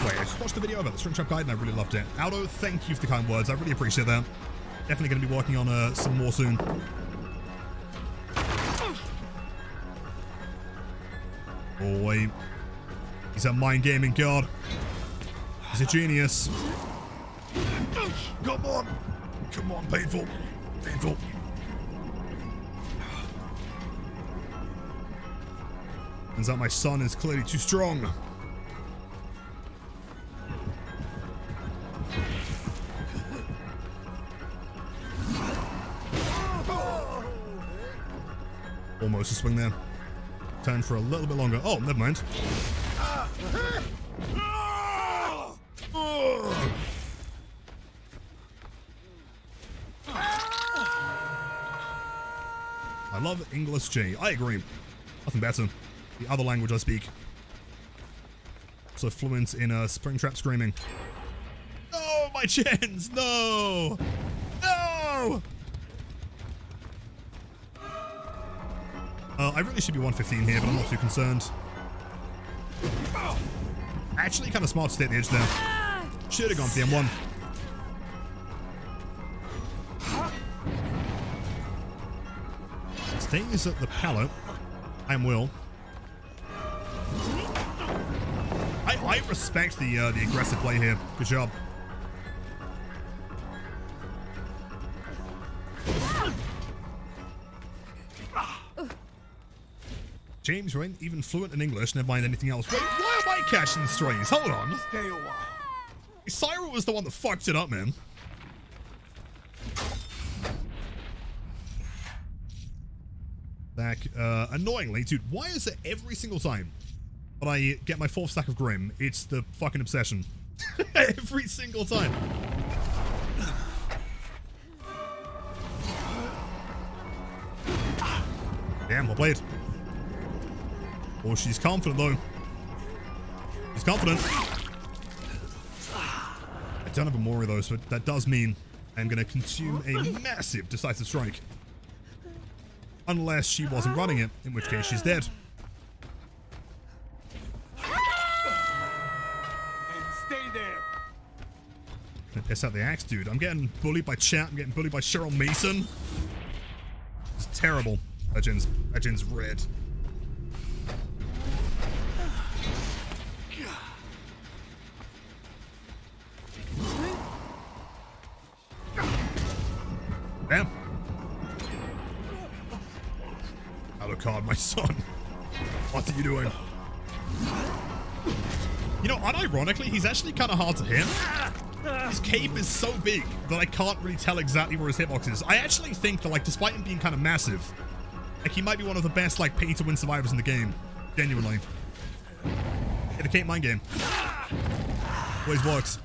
Wait, I just watched the video about the Springtrap guide and I really loved it. Aldo, thank you for the kind words. I really appreciate that. Definitely going to be working on some more soon. Oh, wait. He's a mind gaming god. He's a genius. Come on. Come on, painful. Painful. Turns out my son is clearly too strong. Almost a swing there. Turn for a little bit longer. Oh, never mind. I love English J. I agree. Nothing better. The other language I speak. So fluent in Springtrap screaming. No, my chins! No! No! I really should be 115 here, but I'm not too concerned. Actually, kind of smart to stay at the edge there. Should have gone for the M1. Stays at the pallet. I am Will. I respect the aggressive play here. Good job. James, you ain't even fluent in English, never mind anything else. Wait, why am I catching strays? Hold on. Stay a while. Cyril was the one that fucked it up, man. Back, annoyingly, dude, why is it every single time that I get my 4th stack of Grim, it's the fucking obsession? Every single time. Damn, well played. Oh, she's confident though. He's confident. I don't have a Mori though, so that does mean I'm going to consume a massive decisive strike. Unless she wasn't running it, in which case she's dead. And stay there. Gonna piss out the axe, dude. I'm getting bullied by chat. I'm getting bullied by Cheryl Mason. It's terrible. Legend's red. Damn. Alucard, my son. What are you doing? You know, unironically, he's actually kind of hard to hit. His cape is so big that I can't really tell exactly where his hitbox is. I actually think that, like, despite him being kind of massive, like, he might be one of the best, like, pay-to-win survivors in the game. Genuinely. Yeah, the cape mind game. Always works.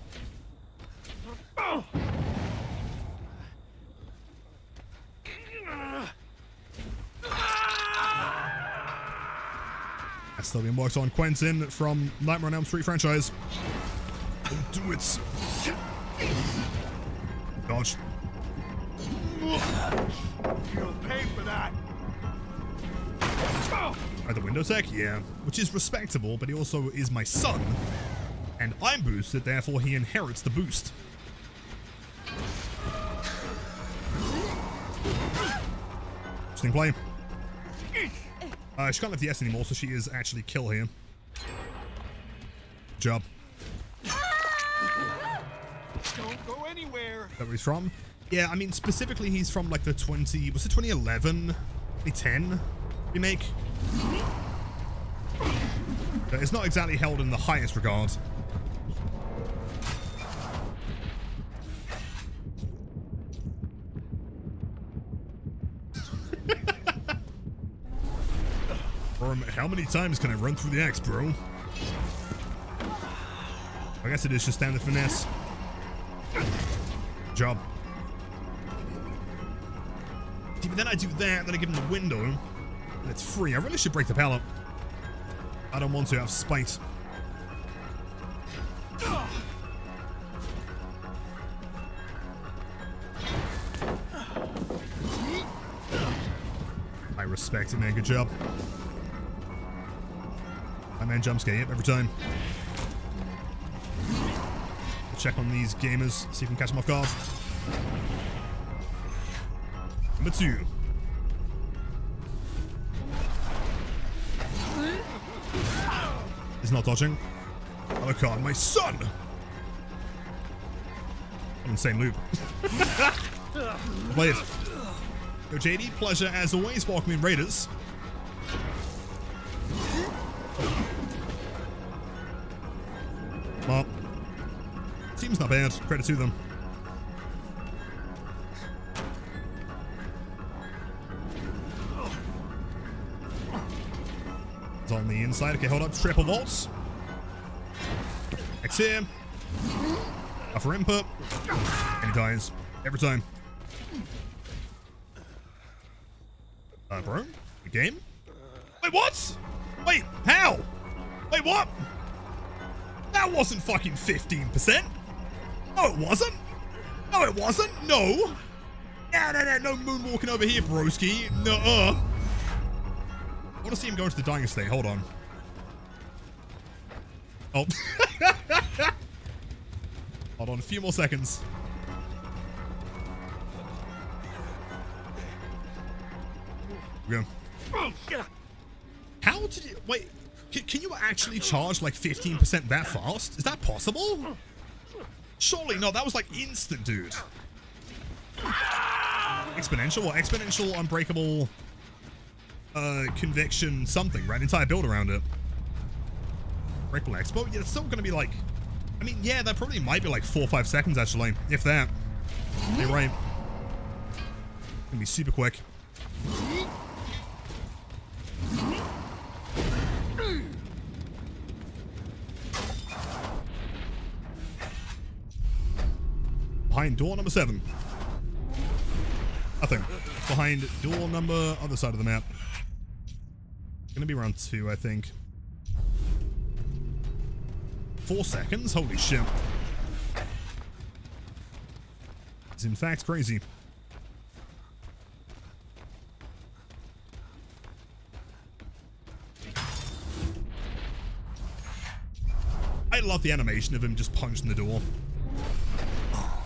That's still being worked on. Quentin from Nightmare on Elm Street franchise. Don't do it. Dodge. You'll pay for that. At the window tech? Yeah. Which is respectable, but he also is my son. And I'm boosted, therefore he inherits the boost. Interesting play. She can't live the S anymore, so she is actually kill here. Good job. Don't go anywhere. Is that where he's from? Yeah, I mean, specifically he's from like the was it 2011? 2010 remake? It's not exactly held in the highest regard. How many times can I run through the axe, bro? I guess it is just standard finesse. Job. See, but then I do that, then I give him the window, and it's free. I really should break the pallet. I don't want to have spite. I respect it, man. Good job. My man jump scare, yep, every time. We'll check on these gamers, see if we can catch them off guard. Number 2. He's not dodging. Alucard, my son! An insane loop. Blade. Yo, JD, pleasure as always. Welcome in, Raiders. Well, team's not bad. Credit to them. It's on the inside. Okay, hold up. Triple vaults. X here. Upper input. And he dies. Every time. Bro? The game? Wait, what? Wait, how? Wait, what? That wasn't fucking 15%. No, it wasn't. No, it wasn't. No. No moonwalking over here, broski. Nuh-uh. I want to see him go into the dying state. Hold on. Oh. Hold on, a few more seconds. We go. How did you... Wait. Can you actually charge like 15% that fast? Is that possible? Surely not. That was like instant, dude. Exponential? What? Exponential, unbreakable, conviction, something, right? Entire build around it. Breakable expo? Yeah, it's still going to be like... I mean, yeah, that probably might be like 4 or 5 seconds, actually. If that. You're right. It's going to be super quick. Behind door number 7. Nothing. Behind door number other side of the map. Gonna be round 2, I think. 4 seconds? Holy shit. It's in fact crazy. I love the animation of him just punching the door.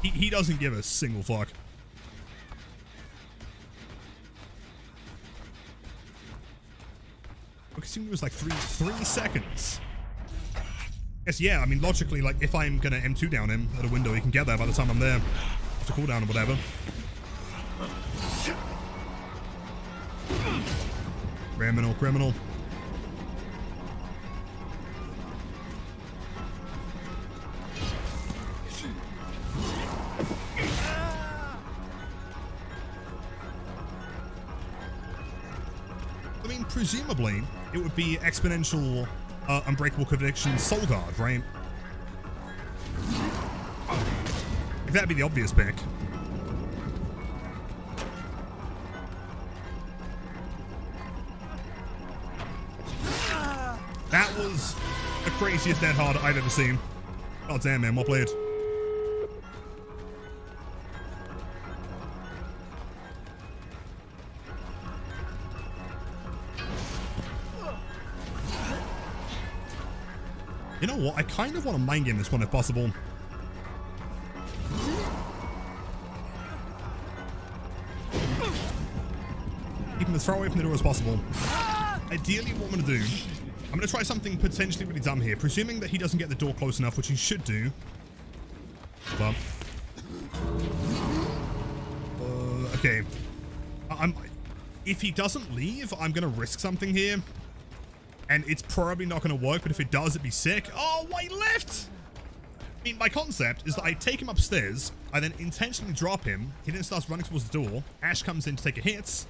He doesn't give a single fuck. I assume it was like three seconds. Yes, yeah, I mean, logically, like, if I'm gonna M2 down him at a window, he can get there by the time I'm there. After cooldown or whatever. Criminal, criminal. I mean, presumably, it would be exponential Unbreakable Conviction Soul Guard, right? If that'd be the obvious pick. That was the craziest dead hard I've ever seen. God damn, man, well played. You know what? I kind of want to mind game this one if possible. Keep him as far away from the door as possible. Ideally, what I'm going to do, I'm going to try something potentially really dumb here, presuming that he doesn't get the door close enough, which he should do. But, okay. If he doesn't leave, I'm going to risk something here. And it's probably not going to work, but if it does, it'd be sick. Oh, why he left? I mean, my concept is that I take him upstairs, I then intentionally drop him, he then starts running towards the door, Ash comes in to take a hit,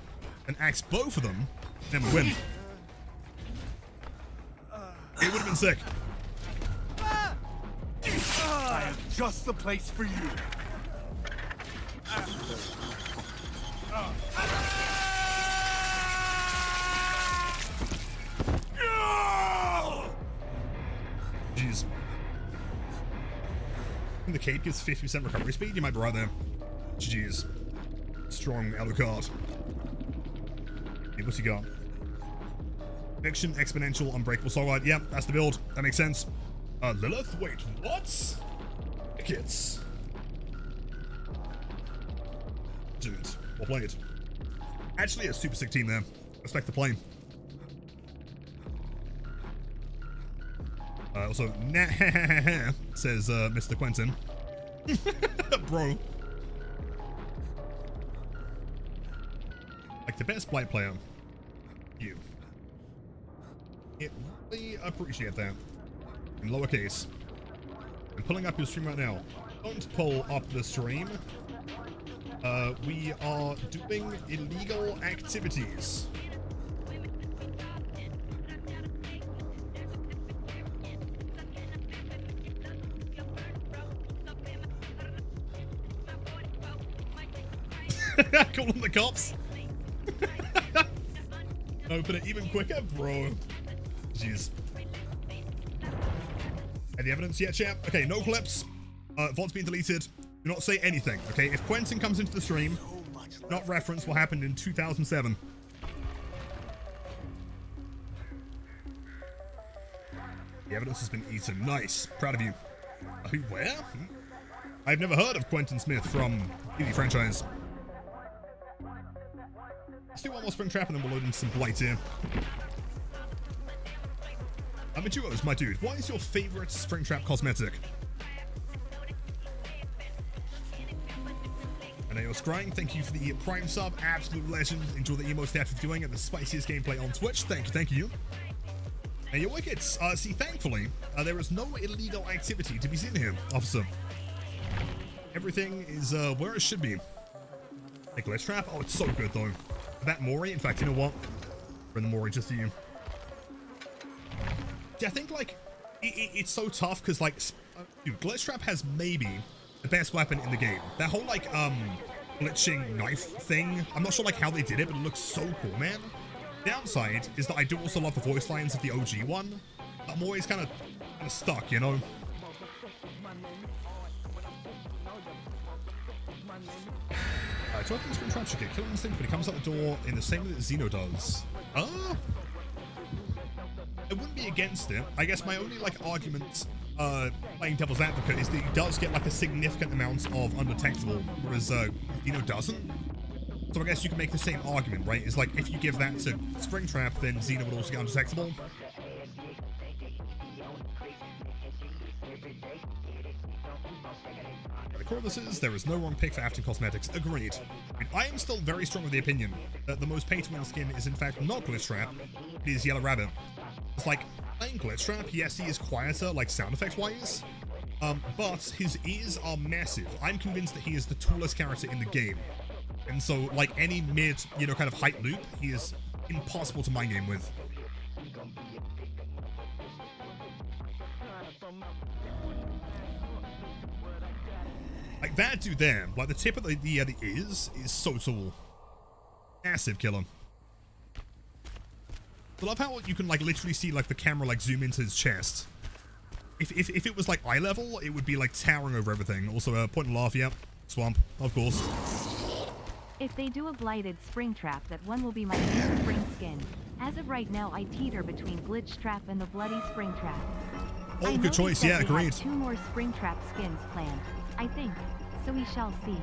and axe both of them, then we win. It would have been sick. I am just the place for you. Jeez. And the cape gives 50% recovery speed. You might be right there. GG's. Strong Alucard. Hey, what's he got? Conviction, Exponential, Unbreakable Soul Guard. Yep, that's the build. That makes sense. Lilith? Wait, what? Kids. Dude, well played. Actually, a super sick team there. Respect the plane. Also, nah, says Mr. Quentin. Bro. Like the best Blight player. You. Really appreciate that. In lowercase. I'm pulling up your stream right now. Don't pull up the stream. We are doing illegal activities. Call them the cops. Open it even quicker, bro. Jeez. Any evidence yet, champ? Okay, no clips. VOD's been deleted. Do not say anything, okay? If Quentin comes into the stream, not reference what happened in 2007. The evidence has been eaten. Nice. Proud of you. Who, where? I've never heard of Quentin Smith from the franchise. Let's do one more Springtrap and then we'll load in some Blight here. Amaduos, my dude, what is your favorite Springtrap cosmetic? I know you're scrying. Thank you for the Prime sub. Absolute legend. Enjoy the emo stat we're doing and the spiciest gameplay on Twitch. Thank you, thank you. And your wickets. See, thankfully, there is no illegal activity to be seen here, officer. Everything is where it should be. A glitch trap? Oh, it's so good, though. That Mori, in fact, you know what? Bring the Mori just to you. Yeah, I think, like, it's so tough, because, like, dude, glitch trap has maybe the best weapon in the game. That whole, like, glitching knife thing, I'm not sure, like, how they did it, but it looks so cool, man. Downside is that I do also love the voice lines of the OG one. I'm always kind of stuck, you know? Talking to Springtrap should get killed instinct, but he comes out the door in the same way that Xeno does. I wouldn't be against it. I guess my only like argument playing devil's advocate is that he does get like a significant amount of undetectable, whereas Xeno doesn't. So I guess you can make the same argument, right? It's like if you give that to Springtrap, then Xeno would also get undetectable. There is no wrong pick for Afton Cosmetics. Agreed. I am still very strong with the opinion that the most pay-to-win skin is in fact not Blight, it is Yellow Rabbit. It's like, playing Blight, yes, he is quieter, like sound effect-wise, but his ears are massive. I'm convinced that he is the tallest character in the game. And so, like any mid, you know, kind of height loop, he is impossible to mind game with. Like that dude there, like the tip of the ears is so tall. Massive killer. I love how you can like literally see like the camera like zoom into his chest. If it was like eye level, it would be like towering over everything. Also, point and laugh, yep. Swamp, of course. If they do a blighted Springtrap, that one will be my new spring skin. As of right now, I teeter between Blight and the bloody Springtrap. Oh, good choice, yeah, agreed. 2 more Springtrap skins planned, I think, so we shall see.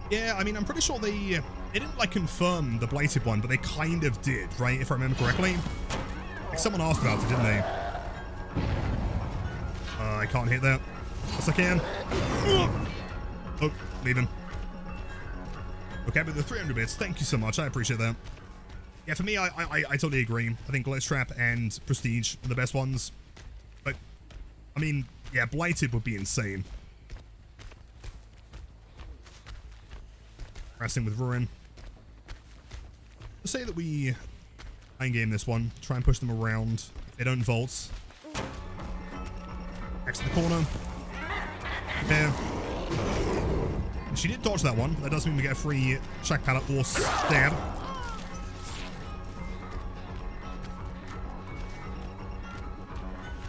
Yeah, I mean, I'm pretty sure they didn't like confirm the blighted one, but they kind of did, right? If I remember correctly. Like someone asked about it, didn't they? I can't hit that. Yes, I can. Oh, leaving. Okay, but the 300 bits, thank you so much. I appreciate that. Yeah, for me, I totally agree. I think Glitchtrap and Prestige are the best ones. But, I mean, yeah, Blighted would be insane. Wrestling with Ruin. Let's say that we mind game this one. Try and push them around. If they don't vault. Next to the corner. There. She did dodge that one. That does mean we get a free shack pallet or stab.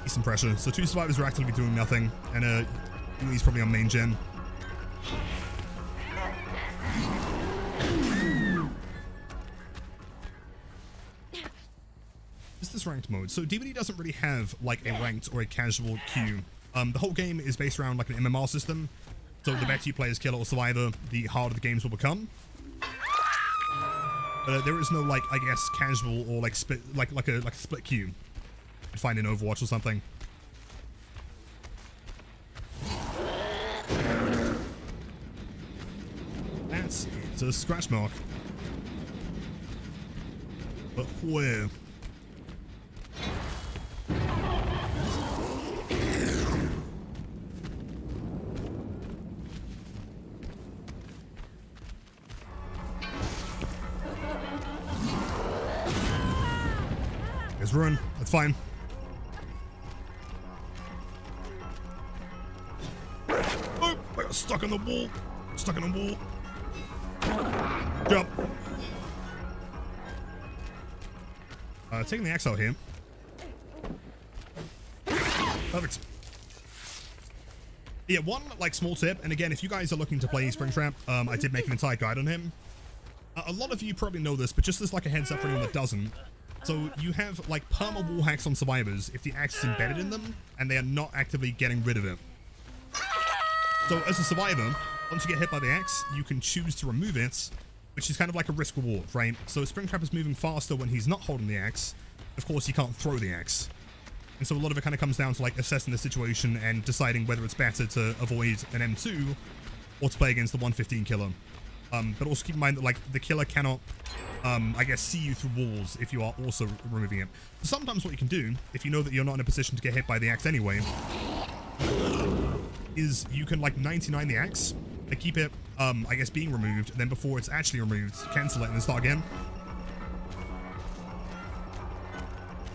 Decent pressure. So 2 survivors are actively doing nothing, and he's probably on main gen. Is this ranked mode? So DBD doesn't really have like a ranked or a casual queue. The whole game is based around like an MMR system. So the better you play as killer or survivor, the harder the games will become. But there is no like, I guess, casual or like split, like a split queue you'd find in Overwatch or something. That's it's a scratch mark. But where? Ruin. That's fine. Oh, I got stuck on the wall. Stuck on the wall. Jump. Taking the axe out here. Perfect. Yeah, one like small tip, and again, if you guys are looking to play Springtrap, I did make an entire guide on him. A lot of you probably know this, but just as like a heads up for anyone that doesn't. So you have like perma wall hacks on survivors if the axe is embedded in them and they are not actively getting rid of it. So as a survivor, once you get hit by the axe, you can choose to remove it, which is kind of like a risk reward, right? So Springtrap is moving faster when he's not holding the axe. Of course, he can't throw the axe. And so a lot of it kind of comes down to like assessing the situation and deciding whether it's better to avoid an M2 or to play against the 115 killer. But also keep in mind that like the killer cannot, I guess, see you through walls if you are also removing it. So sometimes what you can do, if you know that you're not in a position to get hit by the axe anyway, is you can like 99 the axe, and keep it, I guess, being removed, and then before it's actually removed, cancel it and then start again.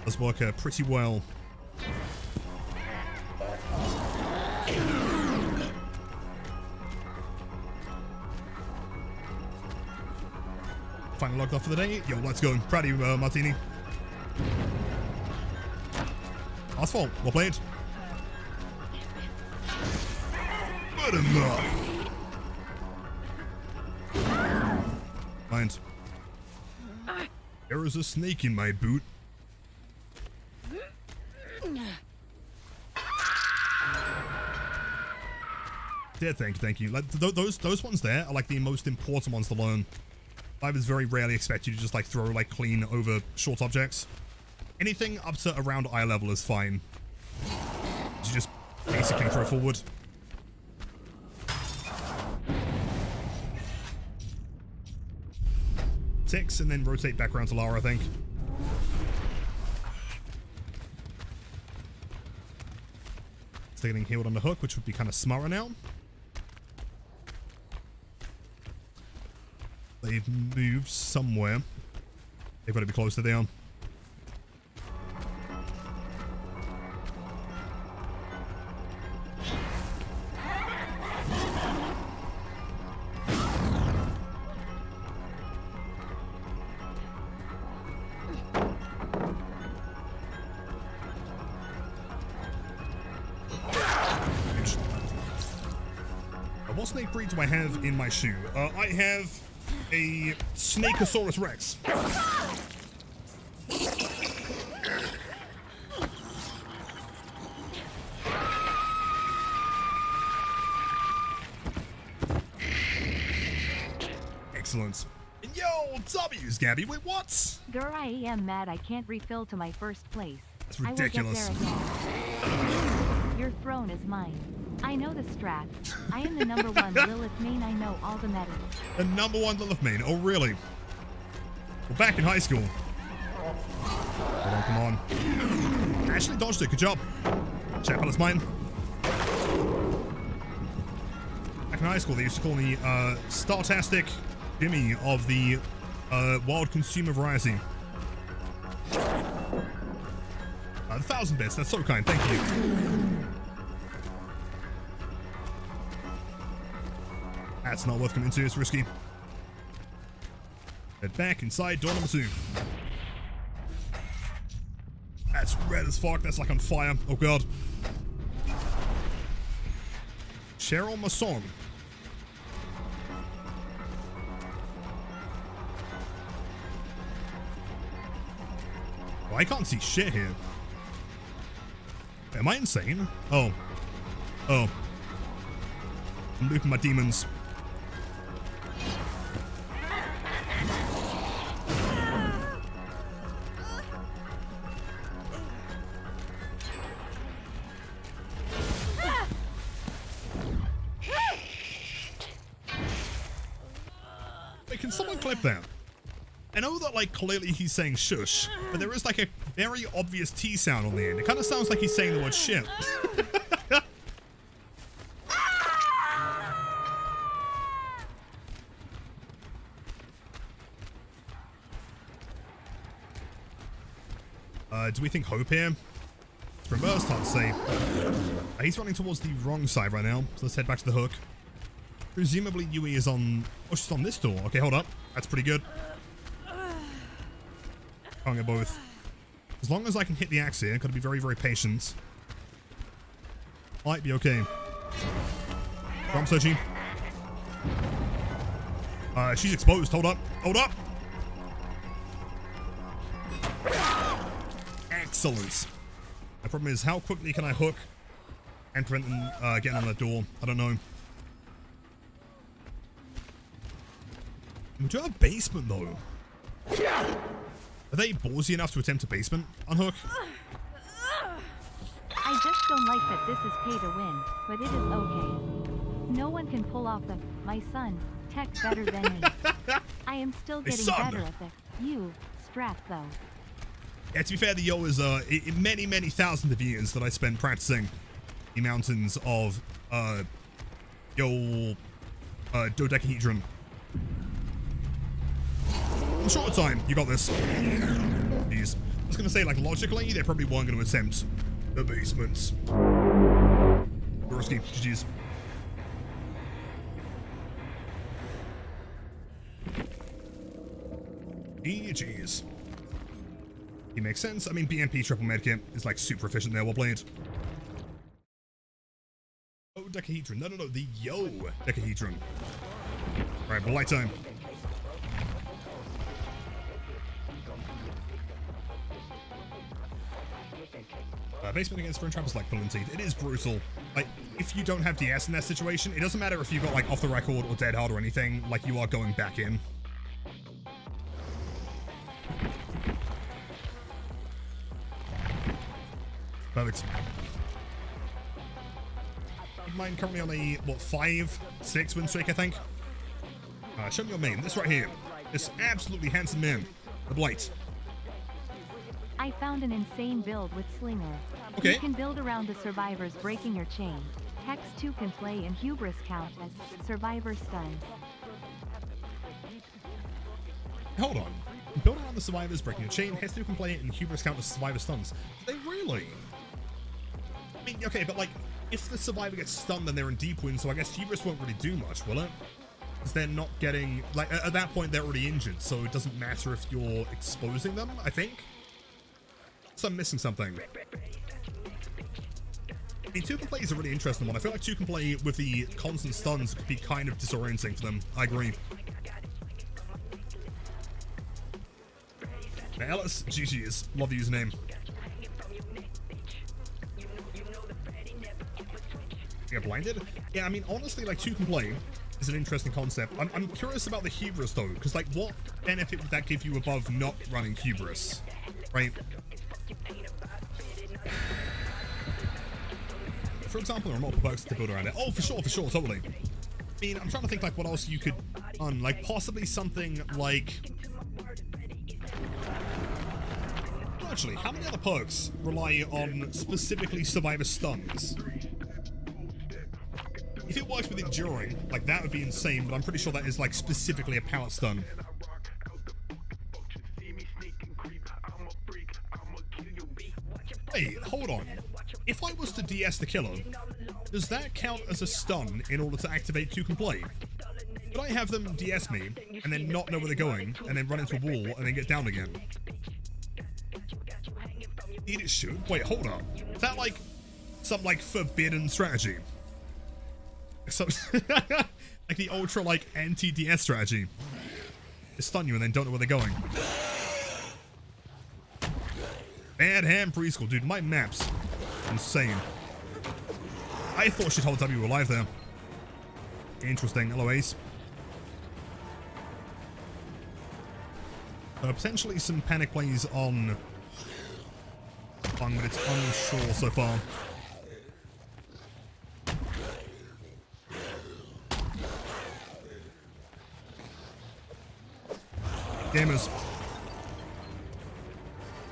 Does work pretty well. Finally logged off for the day. Yo, let's go. Proud of you, Martini. Asphalt, well played. Good enough. Mind. There is a snake in my boot. Yeah, thank you. Like those ones there are like the most important ones to learn. Divers very rarely expect you to just like throw like clean over short objects. Anything up to around eye level is fine. You just basically throw forward. Six, and then rotate back around to Lara, I think. Still getting healed on the hook, which would be kind of smart right now. They've moved somewhere. They've got to be close to them. What snake breed do I have in my shoe? I have a Snakeosaurus Rex. Excellent. And yo, W's, Gabby. Wait, what? Girl, I am mad I can't refill to my first place. That's ridiculous. I will get there again. Your throne is mine. I know the strat. I am the #1 Lilith main. I know all the metas. The #1 Lilith main? Oh, really? Well, back in high school. Come on. Actually dodged it. Good job. Chapel is mine. Back in high school, they used to call me Startastic Jimmy of the Wild Consumer variety. 1,000 bits. That's so kind. Thank you. That's not worth coming into. It's risky. Head back inside door #2. That's red as fuck. That's like on fire. Oh god. Cheryl Masson. Oh, I can't see shit here. Am I insane? Oh. Oh. I'm looping my demons. Wait, can someone clip that? I know that, like, clearly he's saying shush, but there is, like, a very obvious T sound on the end. It kind of sounds like he's saying the word shit. Do we think Hope here? It's reversed, hard to say. He's running towards the wrong side right now, so let's head back to the hook. Presumably Yui is on... Oh, she's on this door. Okay, hold up. That's pretty good. Can't get both. As long as I can hit the axe here, gotta be very, very patient. Might be okay. From Sochi. She's exposed. Hold up. Hold up. Excellent. The problem is, how quickly can I hook and prevent them getting on that door? I don't know. We do have a basement, though. Are they ballsy enough to attempt a basement unhook? I just don't like that this is pay to win, but it is okay. No one can pull off the my son tech better than me. I am still getting better at the strat though. Yeah, to be fair, the yo is many, many thousands of years that I spent practicing the mountains of dodecahedron. In short time, you got this. Jeez. I was gonna say, like, logically, they probably weren't gonna attempt the basements. Risky. GG's. GG's. It makes sense. I mean, BMP triple medkit is like super efficient there while Blight. Oh, Decahedron. No, the Yo Decahedron. Alright, Blight time. Basement against Springtrap is like pulling teeth. It is brutal. Like, if you don't have DS in that situation, it doesn't matter if you've got like off the record or dead hard or anything, like you are going back in. Perfect. Mine currently on a, what, 5-6 win streak, I think? Show me your main. This right here. This absolutely handsome man. The Blight. I found an insane build with Slinger. Okay. You can build around the survivors breaking your chain. Hex 2 can play and Hubris count as survivor stuns. Hold on. Build around the survivors breaking your chain. Hex 2 can play and Hubris count as survivor stuns. Do they really? I mean, okay, but like, if the survivor gets stunned, then they're in deep wound, so I guess Hubris won't really do much, will it? Because they're not getting, like, at that point, they're already injured, so it doesn't matter if you're exposing them, I think? So I'm missing something. I mean, 2 can play is a really interesting one. I feel like 2 can play with the constant stuns could be kind of disorienting for them. I agree. Now, Ellis, GG's. Love the username. Get blinded? Yeah, I mean, honestly, like, 2 can play is an interesting concept. I'm curious about the Hubris, though, because, like, what benefit would that give you above not running Hubris? Right? For example, there are multiple perks to build around it. Oh, for sure, totally. I mean, I'm trying to think, like, what else you could run. Like, possibly something like... Actually, how many other perks rely on specifically survivor stuns? If it works with enduring, like, that would be insane, but I'm pretty sure that is, like, specifically a pallet stun. Wait, hold on. If I was to DS the killer, does that count as a stun in order to activate 2 can play? Could I have them DS me, and then not know where they're going, and then run into a wall, and then get down again? Indeed it should. Wait, hold up. Is that, like, some, like, forbidden strategy? Some, like the ultra, like, anti-DS strategy. They stun you and then don't know where they're going. Bad Ham Preschool. Dude, my map's insane. I thought she'd hold W alive there. Interesting. Hello, Ace. Potentially some panic plays on... but it's unsure so far. Gamers.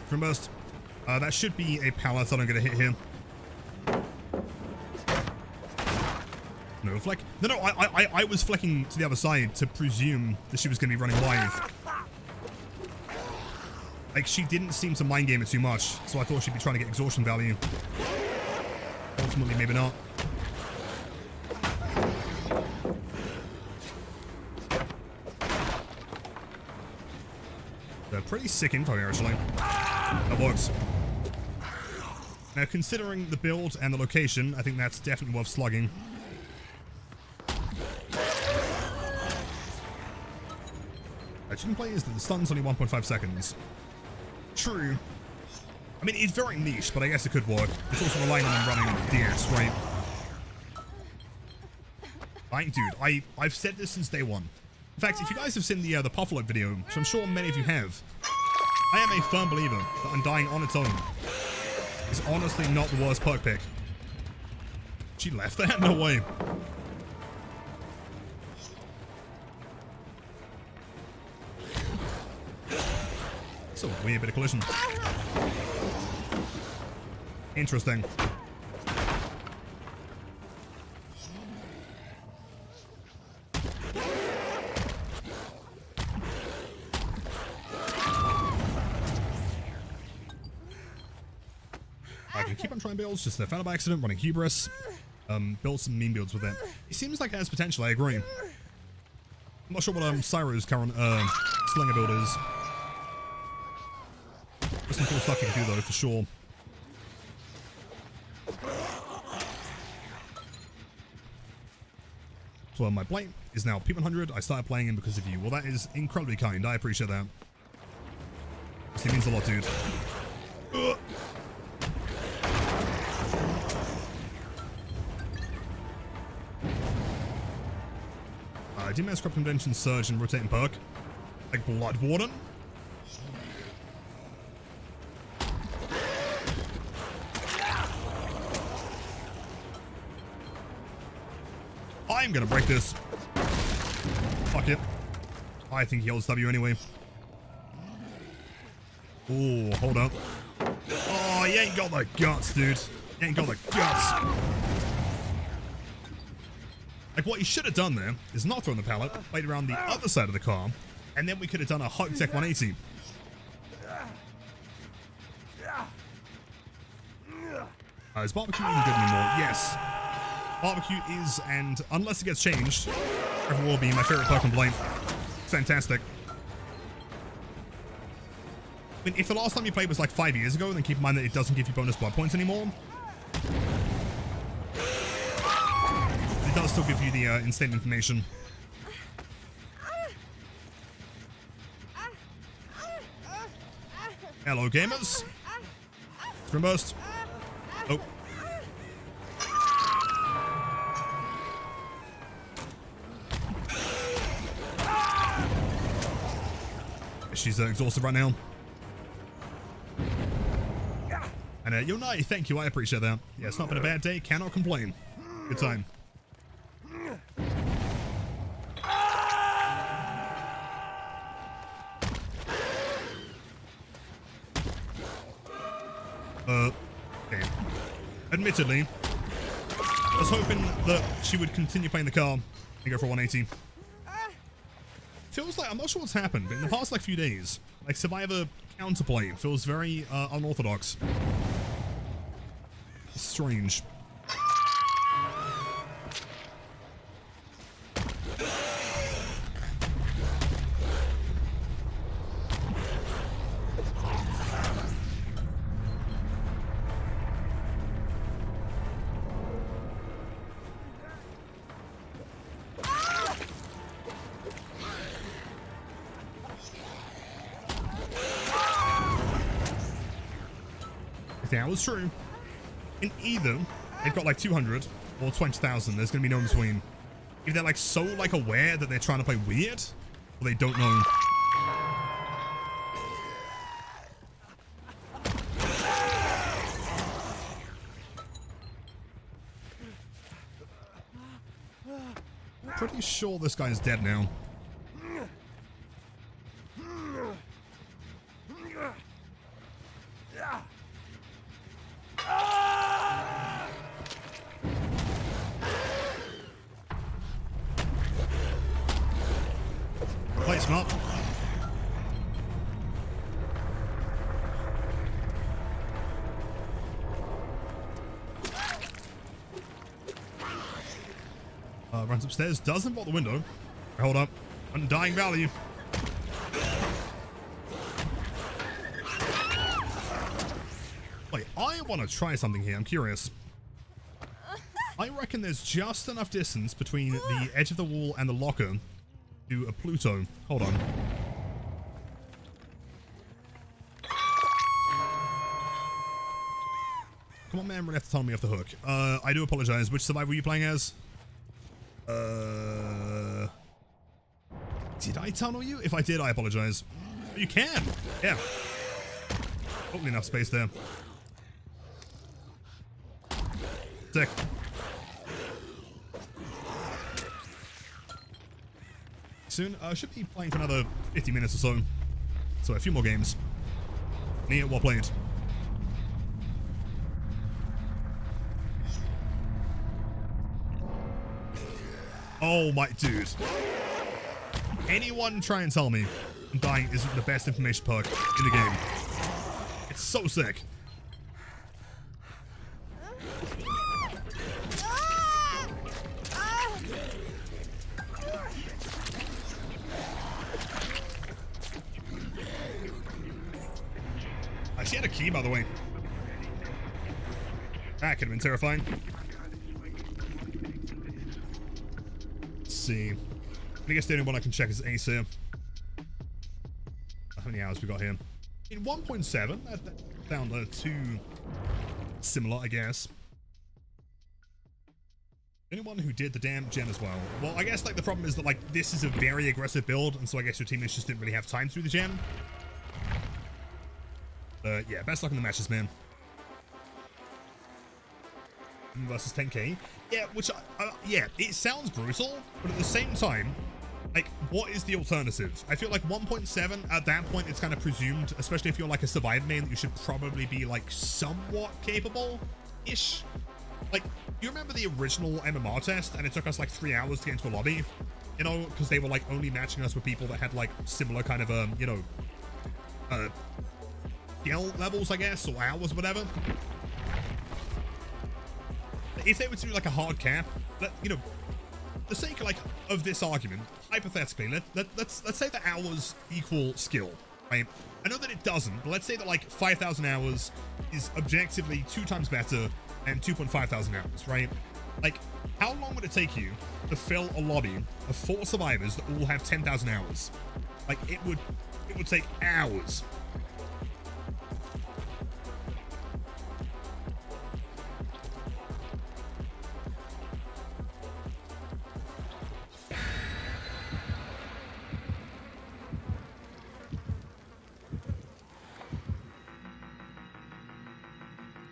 Burst. That should be a pallet. I don't get a hit here. No fleck. No, I was flecking to the other side to presume that she was going to be running live. Like, she didn't seem to mind game it too much, so I thought she'd be trying to get exhaustion value. Ultimately, maybe not. Pretty sick info here, actually. That works. Now, considering the build and the location, I think that's definitely worth slugging. You can play is that the stun's only 1.5 seconds. True. I mean, it's very niche, but I guess it could work. It's also relying on them running DS, right? Right, dude, I've said this since day one. In fact, if you guys have seen the Puffalo video, which I'm sure many of you have, I am a firm believer that Undying on its own is honestly not the worst perk pick. She left that? No way. It's a weird bit of collision. Interesting. I can keep on trying builds, just found it by accident, running Hubris. Build some meme builds with it. It seems like it has potential, I agree. I'm not sure what Cyro's current slinger build is. There's some cool stuff you can do though, for sure. So my Blight is now P100. I started playing him because of you. Well, that is incredibly kind. I appreciate that. This means a lot, dude. Ugh. DMS Crop Convention, Surge, and Rotating Perk. Like Blood Warden. I'm gonna break this. Fuck it. I think he holds W anyway. Oh, hold up. Oh, you ain't got the guts, dude. You ain't got the guts. Like, what you should have done there is not thrown the pallet, played around the other side of the car, and then we could have done a Hug Tech 180. Is barbecue even good anymore? Yes. Barbecue is, and unless it gets changed, it will be my favorite perk on Blight. Fantastic. I mean, if the last time you played was like 5 years ago, then keep in mind that it doesn't give you bonus blood points anymore. It does still give you the instant information. Hello, gamers. Spring burst. Oh. She's exhausted right now. And Yonai, thank you, I appreciate that. Yeah, it's not been a bad day, cannot complain. Good time. Okay. Admittedly, I was hoping that she would continue playing the car and go for 180. Feels like, I'm not sure what's happened, but in the past like few days, like Survivor counterplay feels very unorthodox. Strange. That was true. In either, they've got like 200 or 20,000. There's gonna be no in between. If they're like so like aware that they're trying to play weird, or they don't know. Pretty sure this guy's dead now. Place him up. Runs upstairs, doesn't block the window. Hold up. Undying value. Wait, I want to try something here. I'm curious. I reckon there's just enough distance between the edge of the wall and the locker to a Pluto. Hold on. Come on, man. We're gonna have to tell me off the hook. I do apologize. Which survivor were you playing as? Did I tunnel you? If I did, I apologize. You can. Yeah. Totally enough space there. Sick. Soon, should be playing for another 50 minutes or so. So a few more games. Near well played. Oh my dude. Anyone try and tell me dying isn't the best information perk in the game. It's so sick. She had a key, by the way. That could have been terrifying. Let's see. I guess the only one I can check is Ace here. How many hours we got here? In 1.7, that's down to 2 similar, I guess. Anyone who did the damn gen as well. Well, I guess like the problem is that like this is a very aggressive build, and so I guess your teammates just didn't really have time to do the gen. Yeah, best luck in the matches, man. Versus 10k. Yeah, which yeah, it sounds brutal, but at the same time, like, what is the alternative? I feel like 1.7 at that point, it's kind of presumed, especially if you're like a survive main, that you should probably be like somewhat capable-ish. Like, you remember the original MMR test, and it took us like 3 hours to get into a lobby? You know, because they were like only matching us with people that had like similar kind of, you know, skill levels, I guess, or hours, whatever. If they were to do like a hard cap, you know, the sake like of this argument, hypothetically, let's say that hours equal skill, right? I know that it doesn't, but let's say that like 5,000 hours is objectively 2 times better and 2,500 hours, right? Like, how long would it take you to fill a lobby of 4 survivors that all have 10,000 hours? Like, it would take hours.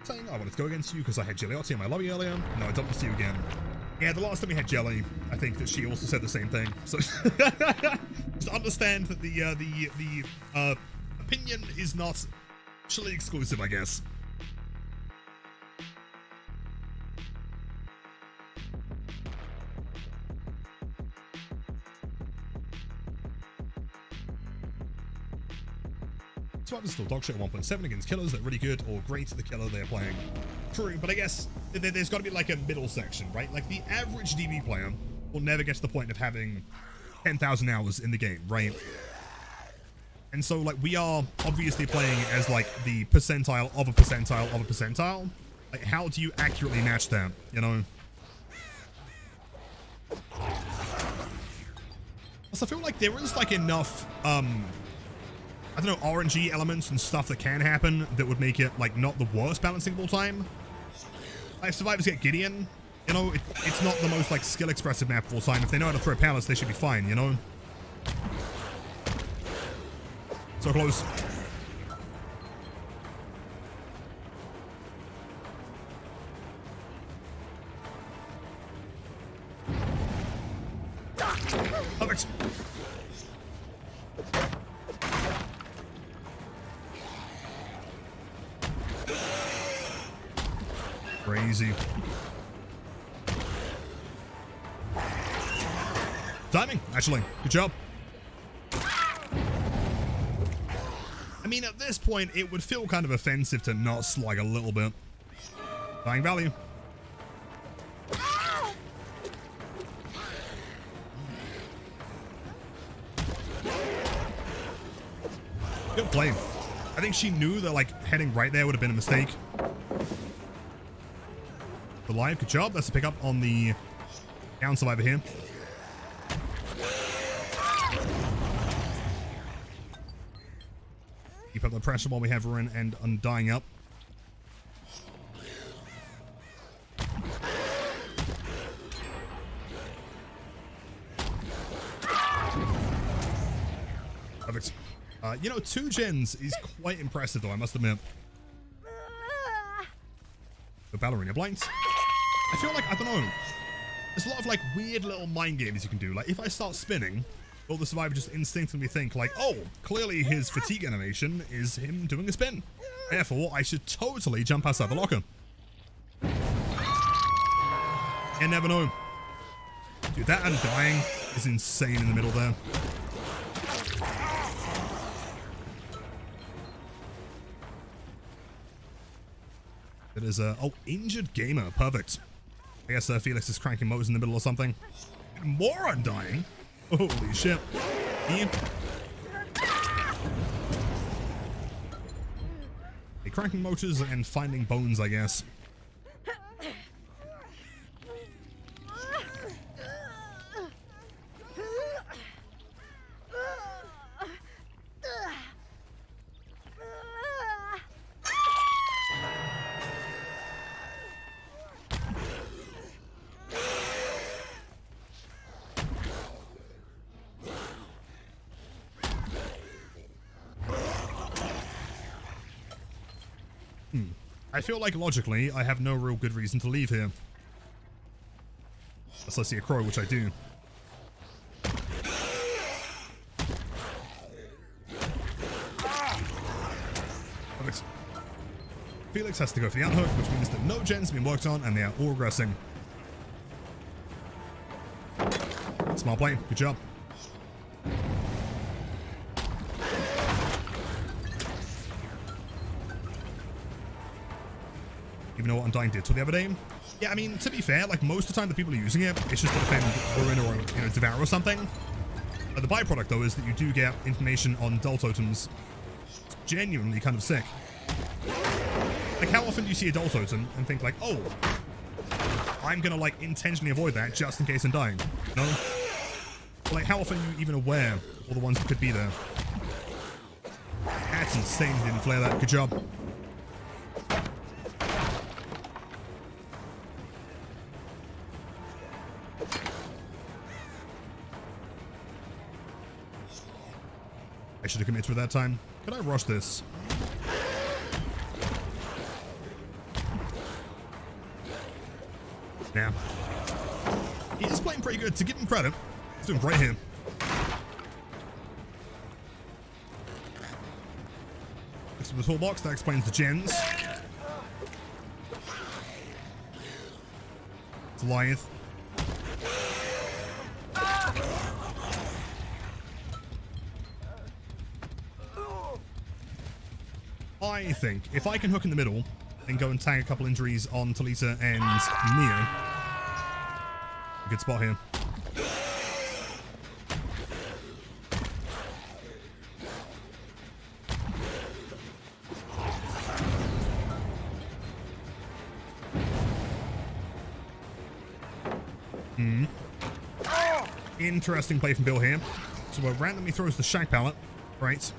Saying I wanted to go against you because I had Jelly in my lobby earlier. No, I don't want to see you again. Yeah, the last time we had Jelly, I think that she also said the same thing. So just understand that the opinion is not mutually exclusive, I guess. Survivors still dogshit at 1.7 against killers that are really good or great at the killer they're playing. True, but I guess there's got to be like a middle section, right? Like the average DB player will never get to the point of having 10,000 hours in the game, right? And so like we are obviously playing as like the percentile of a percentile of a percentile. Like how do you accurately match that, you know? Also, I feel like there is like enough I don't know, RNG elements and stuff that can happen that would make it, like, not the worst balancing of all time. Like, if survivors get Gideon, you know, it's not the most, like, skill-expressive map of all time. If they know how to throw pallets, they should be fine, you know? So close. Perfect. Crazy. Timing, actually. Good job. I mean, at this point, it would feel kind of offensive to not slug a little bit. Dying value. Good play. I think she knew that, like, heading right there would have been a mistake. Live, good job. That's a pickup on the down survivor here. Keep up the pressure while we have Ren and Undying up. Perfect. You know, 2 gens is quite impressive though, I must admit. The Ballerina Blight. I feel like, I don't know, there's a lot of like weird little mind games you can do. Like if I start spinning, will the survivor just instinctively think like, oh, clearly his fatigue animation is him doing a spin. Therefore, I should totally jump outside the locker. You never know. Dude, that Undying is insane in the middle there. It is oh, injured gamer. Perfect. I guess Felix is cranking motors in the middle or something. More Undying. Holy shit. Cracking motors and finding bones, I guess. I feel like logically, I have no real good reason to leave here. Unless I see a crow, which I do. Perfect. Felix has to go for the unhook, which means that no gens have been worked on and they are all regressing. Smart play. Good job. Even know what Undying did to the other day. Yeah, I mean, to be fair, like most of the time the people are using it, it's just to defend Ruin or, you know, Devour or something. The byproduct, though, is that you do get information on dull totems. It's genuinely kind of sick. Like, how often do you see a dull totem and think like, oh, I'm gonna, like, intentionally avoid that just in case I'm dying? No? But, like, how often are you even aware of all the ones that could be there? That's insane you didn't flare that. Good job. I should have committed to it that time. Could I rush this? Yeah. He is playing pretty good. To give him credit, he's doing great here. Next to the toolbox, that explains the gens. It's Goliath. I think if I can hook in the middle and go and tag a couple injuries on Talita and Neo, good spot here. Interesting play from Bill here. So randomly throws the Shack Pallet, right?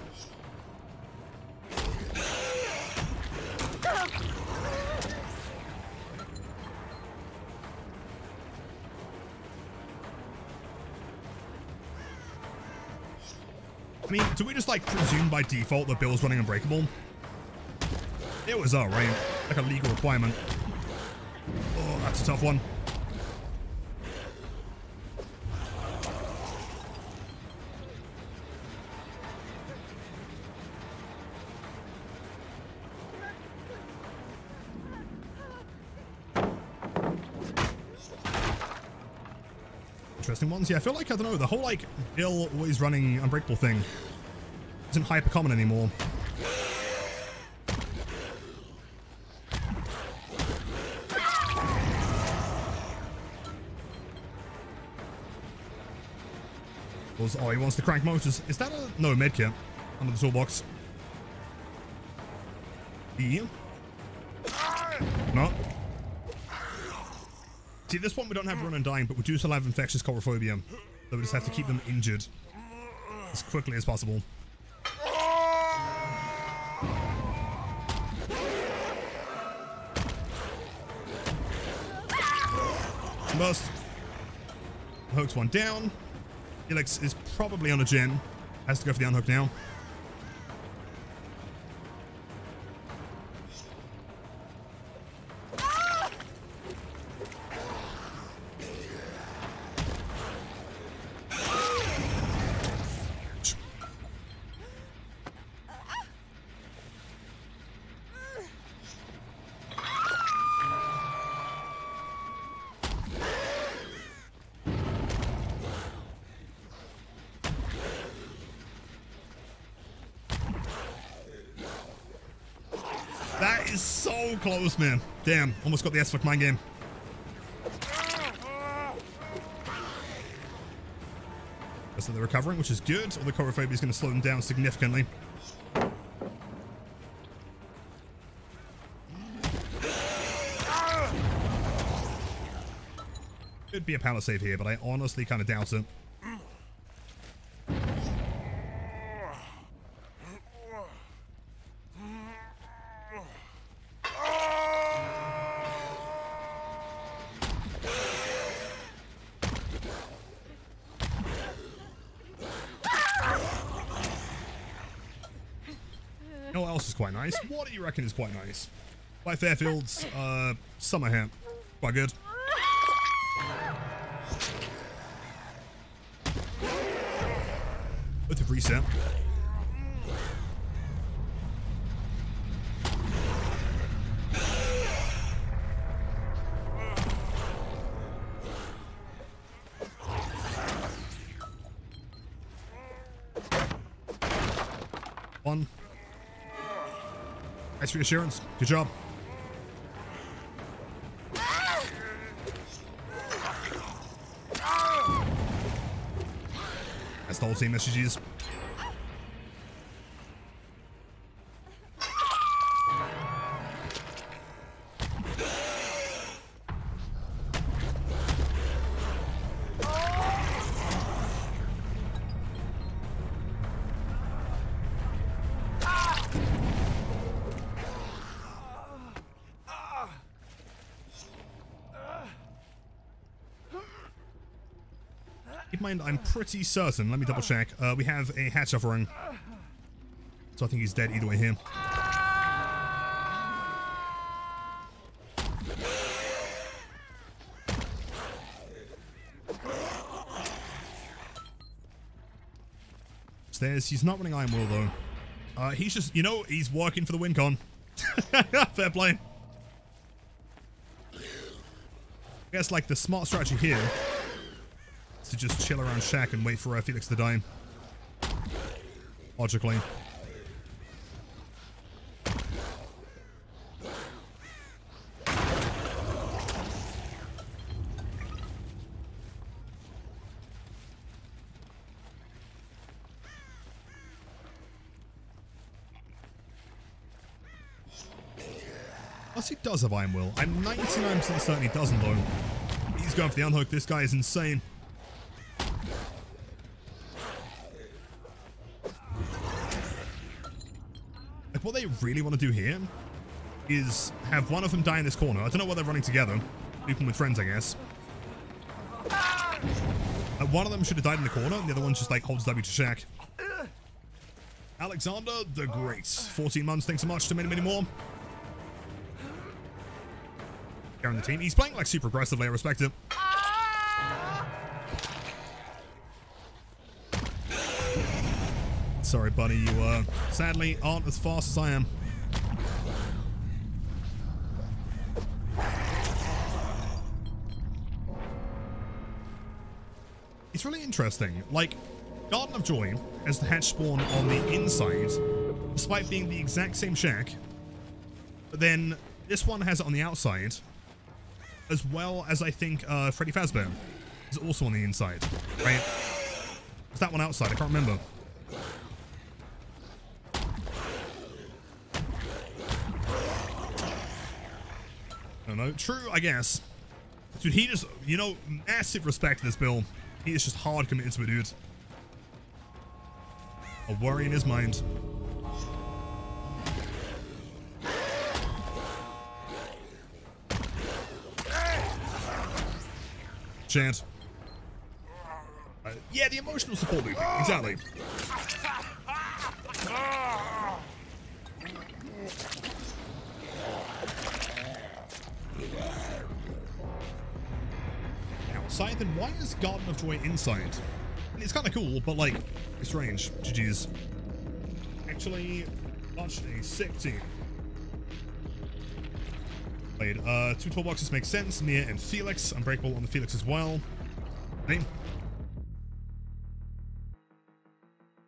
I mean, do we just, like, presume by default that Bill's running Unbreakable? It was right? Like a legal requirement. Oh, that's a tough one. Interesting ones. Yeah, I feel like, I don't know, the whole, like, Bill always running Unbreakable thing isn't hyper common anymore. Oh, he wants to crank motors. Is that a... No, medkit under the toolbox. Yeah. No. See, this one we don't have Run Undying, but we do still have Infectious Coulrophobia. So we just have to keep them injured as quickly as possible. Burst. Hooks one down. Felix is probably on a gen. Has to go for the unhook now. That is so close, man. Damn, almost got the S-Fuck mind game. So they're recovering, which is good. All the Coulrophobia is going to slow them down significantly. Could be a power save here, but I honestly kind of doubt it. You know what else is quite nice? What do you reckon is quite nice? By Fairfield's summer hat. Quite good. With the reset. One. Nice reassurance. Good job. That's the whole team messages. Keep in mind, I'm pretty certain, let me double check, we have a hatch offering. So I think he's dead either way here. Stairs, he's not running Iron Will though. He's just, you know, he's working for the win con. Fair play. I guess like the smart strategy here to just chill around Shack and wait for Felix to die. Logically. Plus he does have Iron Will. I'm 99% certain he doesn't though. He's going for the unhook. This guy is insane. What they really want to do here is have one of them die in this corner. I don't know why they're running together. Looping with friends, I guess. One of them should have died in the corner, and the other one just like holds W to Shack. Alexander the Great. 14 months, thanks so much to many, many more. Carrying the team. He's playing like super aggressively, I respect it. Sorry, buddy, you sadly aren't as fast as I am. It's really interesting. Like, Garden of Joy has the hatch spawn on the inside, despite being the exact same shack. But then this one has it on the outside, as well as I think Freddy Fazbear is also on the inside, right? Is that one outside? I can't remember. I don't know. True, I guess. Dude, he just, you know, massive respect to this build. He is just hard committed to it, dude. A worry in his mind. Chant. Yeah, the emotional support loop. Exactly. Outside, then why is Garden of Joy inside? I mean, it's kind of cool, but like, it's strange. GG's. Actually, such a sick team. Played 2 12 boxes make sense. Nia and Felix. Unbreakable on the Felix as well. Name.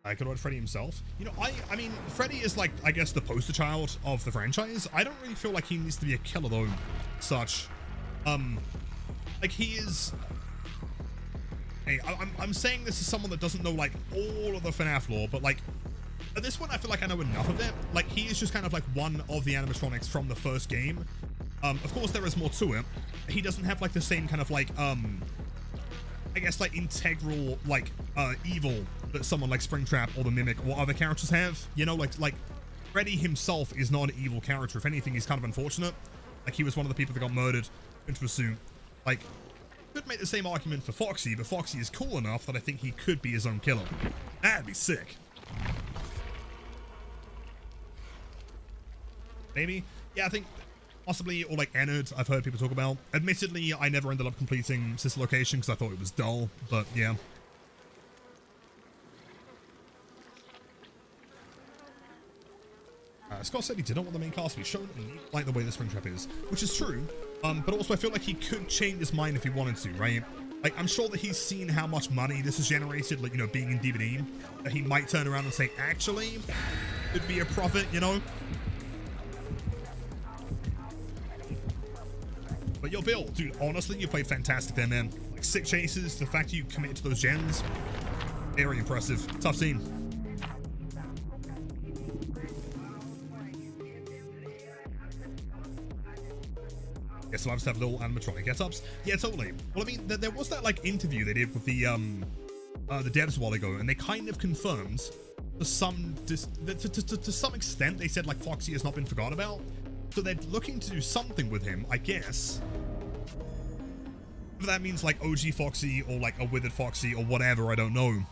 I could order Freddy himself. You know, I mean, Freddy is like, I guess, the poster child of the franchise. I don't really feel like he needs to be a killer though, such. Like he is. Hey, I'm saying this as someone that doesn't know like all of the FNAF lore, but like at this point I feel like I know enough of it. Like he is just kind of like one of the animatronics from the first game. Of course, there is more to it. He doesn't have like the same kind of like, I guess like integral like evil that someone like Springtrap or the Mimic or other characters have. You know, like Freddy himself is not an evil character. If anything, he's kind of unfortunate. Like he was one of the people that got murdered into a suit. Like, could make the same argument for Foxy, but Foxy is cool enough that I think he could be his own killer. That'd be sick. Maybe, yeah, I think. Possibly, or like Ennard, I've heard people talk about. Admittedly, I never ended up completing Sister Location because I thought it was dull, but yeah. Scott said he did not want the main cast to be shown, and he liked the way the Springtrap is, which is true, but also I feel like he could change his mind if he wanted to, right? Like, I'm sure that he's seen how much money this has generated, like, you know, being in DVD, that he might turn around and say, actually, it'd be a profit, you know? But yo, Bill, dude, honestly, you played fantastic there, man. Like, 6 chases, the fact you committed to those gens, very impressive. Tough scene. Yeah, so I just have little animatronic get-ups. Yeah, totally. Well, I mean, there was that, like, interview they did with the devs a while ago, and they kind of confirmed, to some extent, they said, like, Foxy has not been forgotten about. So they're looking to do something with him, I guess. Whether that means like OG Foxy or like a withered Foxy or whatever, I don't know.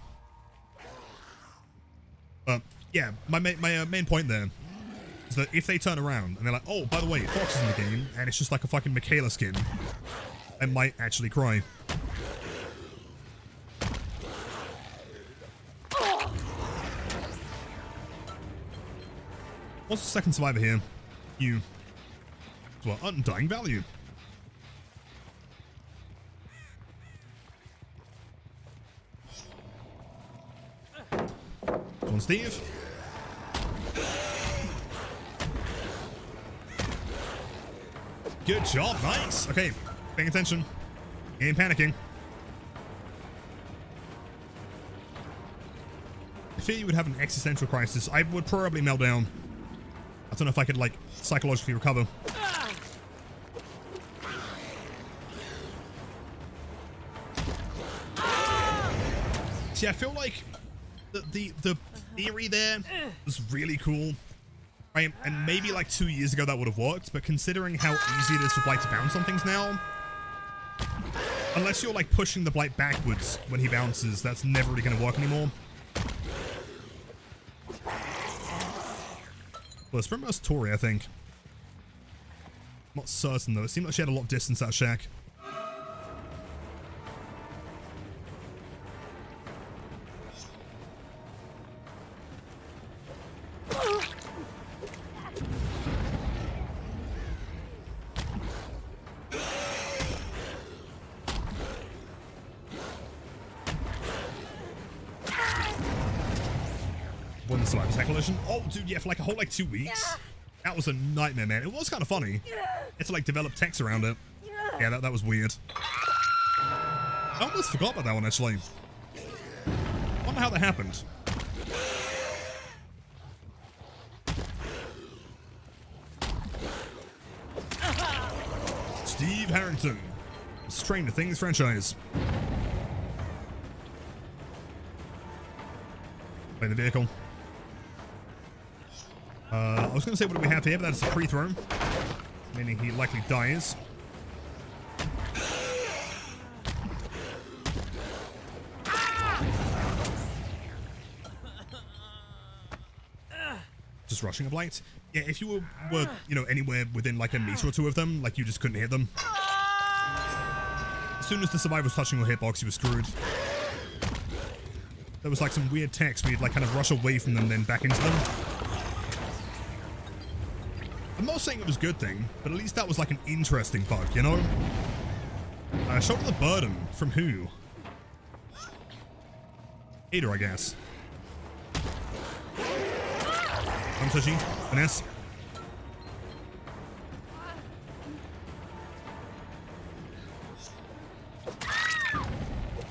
But yeah, my main point there is that if they turn around and they're like, oh, by the way, Fox is in the game, and it's just like a fucking Michaela skin, I might actually cry. What's the second survivor here? You. Well, undying value. Come on, Steve. Good job, nice. Okay, paying attention. Ain't panicking. I fear you would have an existential crisis. I would probably melt down. I don't know if I could, like, psychologically recover. See, I feel like the theory there was really cool. Right? And maybe like 2 years ago that would have worked, but considering how easy it is for Blight to bounce on things now, unless you're like pushing the Blight backwards when he bounces, that's never really going to work anymore. Well, it's from Tori, I think. Not certain though. It seemed like she had a lot of distance, that shack. One survivor collision. Oh, dude, yeah, for like a whole like 2 weeks. That was a nightmare, man. It was kind of funny. It's to like develop text around it. Yeah, that was weird. I almost forgot about that one, actually. I wonder how that happened. Steve Harrington. Stranger Things franchise. Play the vehicle. I was going to say what do we have here, but that's a pre-throw. Meaning he likely dies. Just rushing a Blight. Yeah, if you were, you know, anywhere within like a meter or two of them, like you just couldn't hit them. As soon as the survivor was touching your hitbox, you were screwed. There was like some weird text where you'd like kind of rush away from them, then back into them. I'm not saying it was a good thing, but at least that was like an interesting bug, you know? Shoulder the burden. From who? Hater, I guess. I'm touchy. Finesse.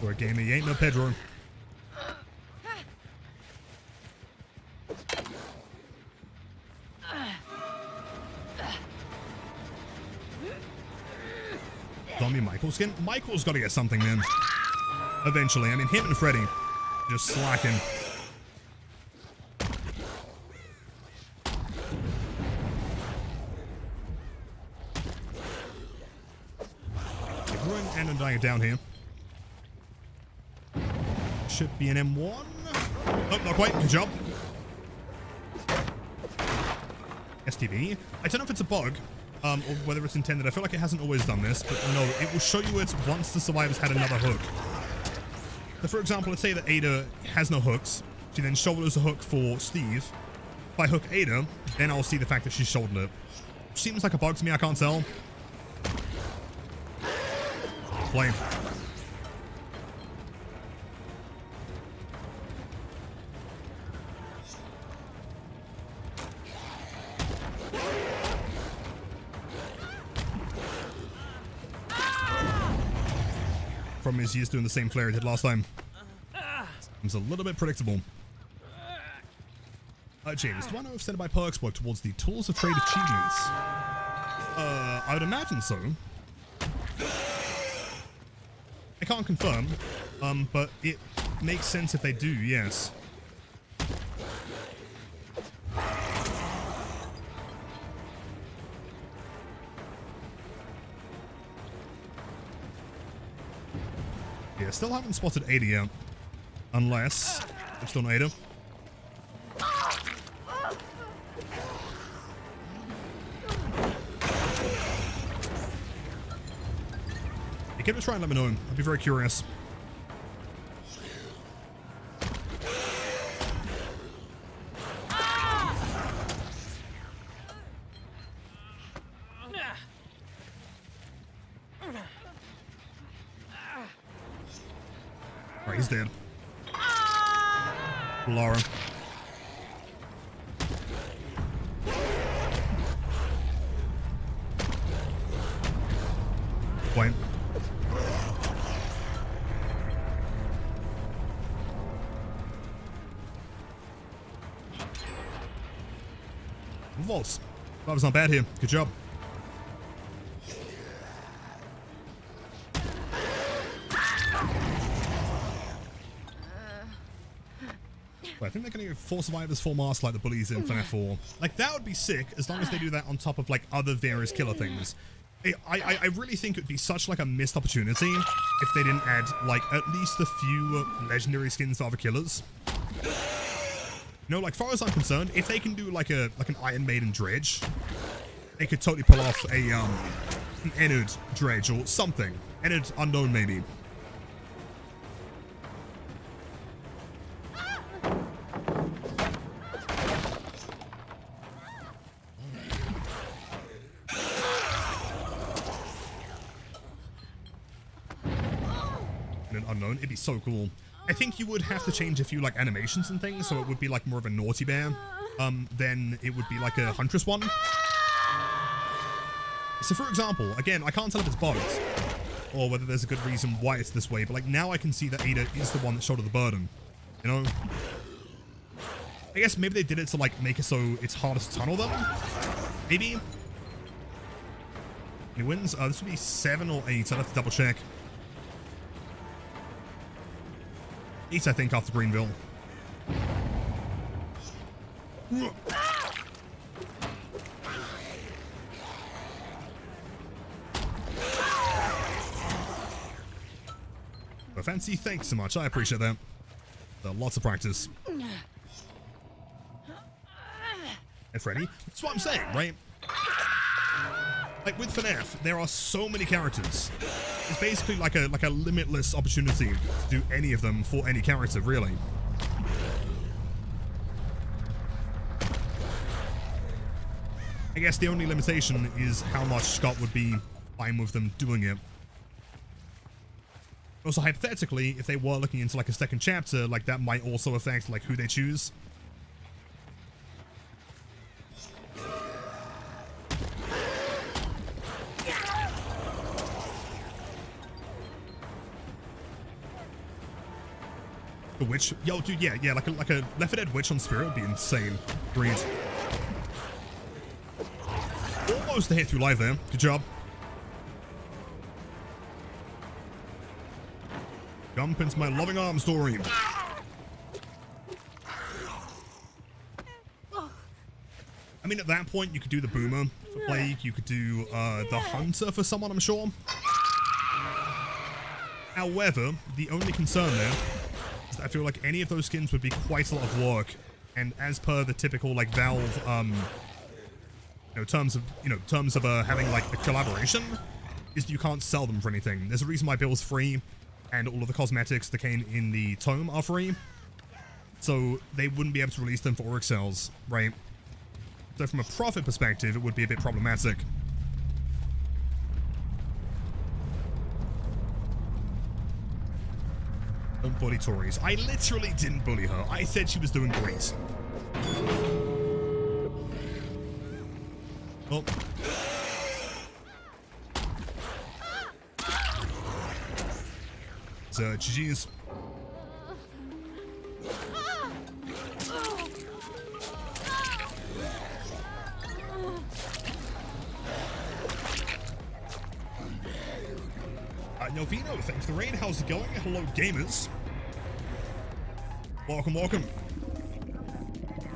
For a game, he ain't no Pedro. zombie Michael skin. Michael's got to get something, man. Eventually. I mean, him and Freddy just slacking. Ruin and undying it down here. Should be an M1. Oh, not quite. Good job. STV. I don't know if it's a bug, or whether it's intended. I feel like it hasn't always done this, but no, it will show you it once the survivor's had another hook. So for example, let's say that Ada has no hooks. She then shoulders a hook for Steve. If I hook Ada, then I'll see the fact that she's shouldered it. Seems like a bug to me, I can't tell. Flame. Problem is, he's doing the same flare he did last time. Seems a little bit predictable. James, do I know if Standby perks work towards the Tools of Trade achievements? I would imagine so. I can't confirm, but it makes sense if they do, yes. Yeah, still haven't spotted Ada yet. Unless it's still not Ada. You give it a try and let me know. I'd be very curious. Alright, he's dead. Laura. Wait. Vaults. That was not bad here. Good job. Well, I think they're going to go 4 survivors, 4 masks like the bullies in FNAF 4. Like, that would be sick, as long as they do that on top of, like, other various killer things. I really think it would be such, like, a missed opportunity if they didn't add, like, at least a few legendary skins to other killers. You know, like, far as I'm concerned, if they can do, like, an Iron Maiden Dredge, they could totally pull off a, an Ennard Dredge or something. Ennard Unknown, maybe. Unknown, it'd be so cool. I think you would have to change a few like animations and things, so it would be like more of a naughty bear than it would be like a huntress one. So for example, again, I can't tell if it's bugged or whether there's a good reason why it's this way, but like now I can see that Ada is the one that shouldered the burden, you know? I guess maybe they did it to like make it so it's harder to tunnel them, maybe? Any wins? This would be 7 or 8, I'd have to double check. 8, I think, after Greenville. Well, Fancy, thanks so much. I appreciate that. Lots of practice. And Freddy, that's what I'm saying, right? Like with FNAF, there are so many characters. It's basically like a limitless opportunity to do any of them for any character, really. I guess the only limitation is how much Scott would be fine with them doing it. Also, hypothetically, if they were looking into like a second chapter, like that might also affect like who they choose. A witch? Yo, dude, yeah, like a Left 4 Dead witch on Spirit would be insane. Agreed. Almost a hit through live there. Good job. Jump into my loving arms, Dory. I mean, at that point, you could do the Boomer for Plague. You could do the Hunter for someone, I'm sure. However, the only concern there is that I feel like any of those skins would be quite a lot of work. And as per the typical, like, Valve, terms of having, like, a collaboration, is you can't sell them for anything. There's a reason why Bill's free, and all of the cosmetics that came in the Tome are free. So they wouldn't be able to release them for Oryx sales, right? So from a profit perspective, it would be a bit problematic. Don't bully Tories. I literally didn't bully her. I said she was doing great. Oh. So, GG's. Novino, thanks for the raid. How's it going? Hello, gamers. Welcome, welcome.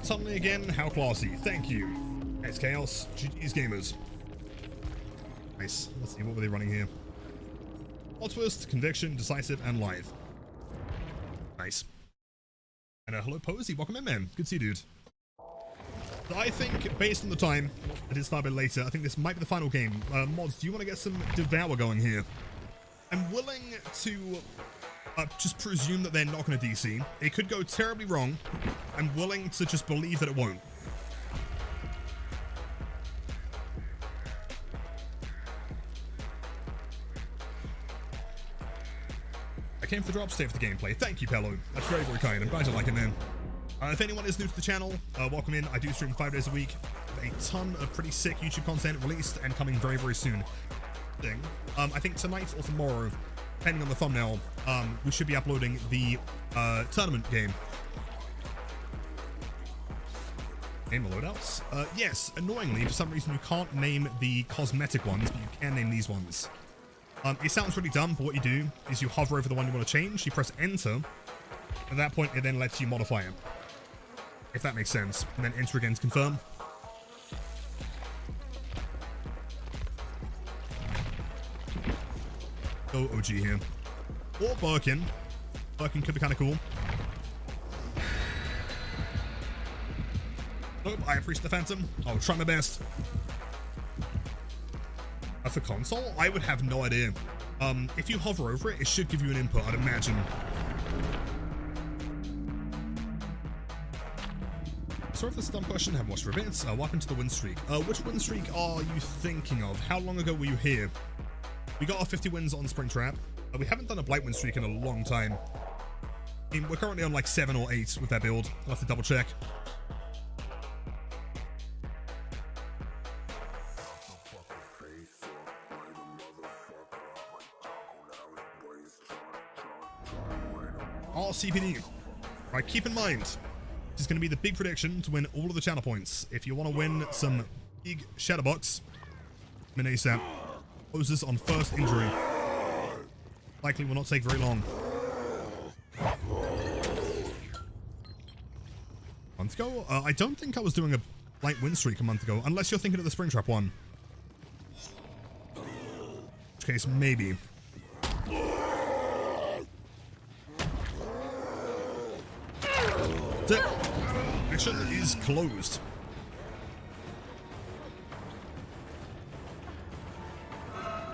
Suddenly again, how classy. Thank you. It's Chaos. GG's gamers. Nice. Let's see, what were they running here? Plot twist, conviction, decisive, and live. Nice. And hello, Posey. Welcome in, man. Good to see you, dude. So I think, based on the time, it is start a bit later, I think this might be the final game. Mods, do you want to get some Devour going here? I'm willing to just presume that they're not going to DC. It could go terribly wrong. I'm willing to just believe that it won't. I came for the drop, stay for the gameplay. Thank you, Pello. That's very, very kind. I'm glad you like it, man. If anyone is new to the channel, welcome in. I do stream 5 days a week. A ton of pretty sick YouTube content released and coming very, very soon. I think tonight or tomorrow, depending on the thumbnail, we should be uploading the tournament game. Name the loadouts? Yes, annoyingly, for some reason you can't name the cosmetic ones, but you can name these ones. It sounds really dumb, but what you do is you hover over the one you want to change, you press enter, at that point it then lets you modify it. If that makes sense. And then enter again to confirm. Go OG here. Or Birkin. Birkin could be kind of cool. Nope, I appreciate the Phantom. I'll try my best. For console, I would have no idea. If you hover over it, it should give you an input, I'd imagine. Sorry for this dumb question, haven't watched for a bit. Welcome to the win streak. Which win streak are you thinking of? How long ago were you here? We got our 50 wins on Springtrap. We haven't done a Blight win streak in a long time. I mean, we're currently on like 7 or 8 with that build. I'll have to double check. CPD. Right, keep in mind, this is going to be the big prediction to win all of the channel points. If you want to win some big Shadowbox, min ASAP. Closes on first injury. Likely will not take very long. A month ago? I don't think I was doing a Blight win streak a month ago, unless you're thinking of the Springtrap one. In which case, maybe. Mission is closed.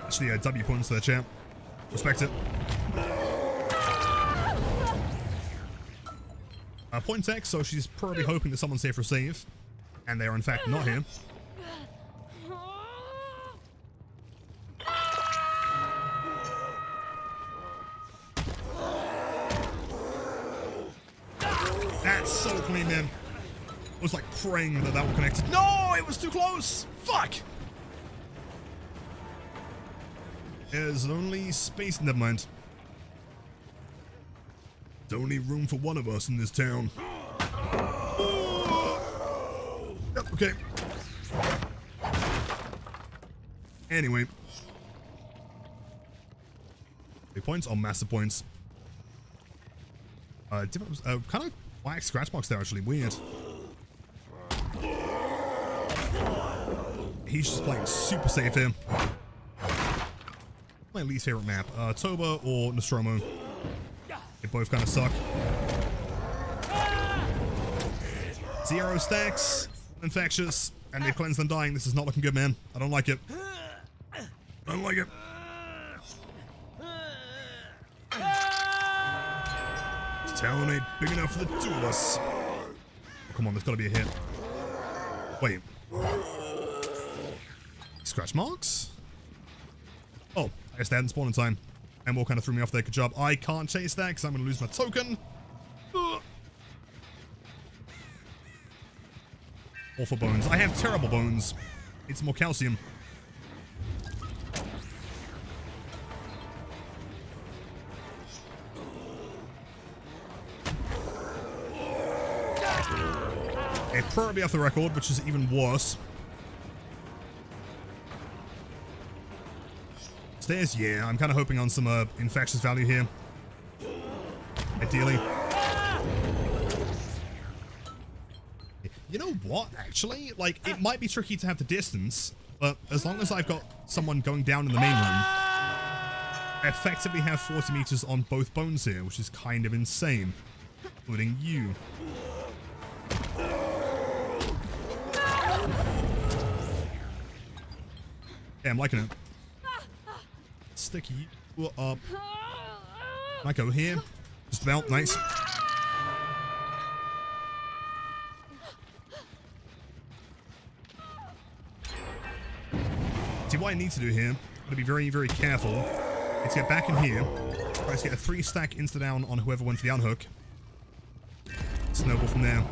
Actually, W points to the champ. Respect it. Point X, so she's probably hoping that someone's here for a save. And they are in fact not here. That's so clean, man. I was like praying that that one connected. No, it was too close. Fuck. There's only space. Never mind. There's only room for one of us in this town. Yep, okay. Anyway. Big points. Oh, massive points. Kind of black scratch marks there, actually. Weird. He's just playing super safe here. My least favorite map. Toba or Nostromo. They both kind of suck. 0 stacks. Infectious. And they've cleansed and dying. This is not looking good, man. I don't like it. I don't like it. This town ain't big enough for the two of us. Oh, come on, there's got to be a hit. Wait. Scratch marks? Oh, I guess they hadn't spawned in time. And what kind of threw me off there. Good job. I can't chase that because I'm going to lose my token. Awful bones. I have terrible bones. Need some more calcium. A probably off the record, which is even worse. Stairs, yeah. I'm kind of hoping on some infectious value here. Ideally. You know what, actually? Like, it might be tricky to have the distance, but as long as I've got someone going down in the main room, I effectively have 40 meters on both bones here, which is kind of insane. Including you. Yeah, I'm liking it. Sticky you up. Can I go here? Just about. Nice. See, what I need to do here, I'm going to be very, very careful. Let's get back in here. Try to get a 3-stack insta-down on whoever went for the unhook. Snowball from there.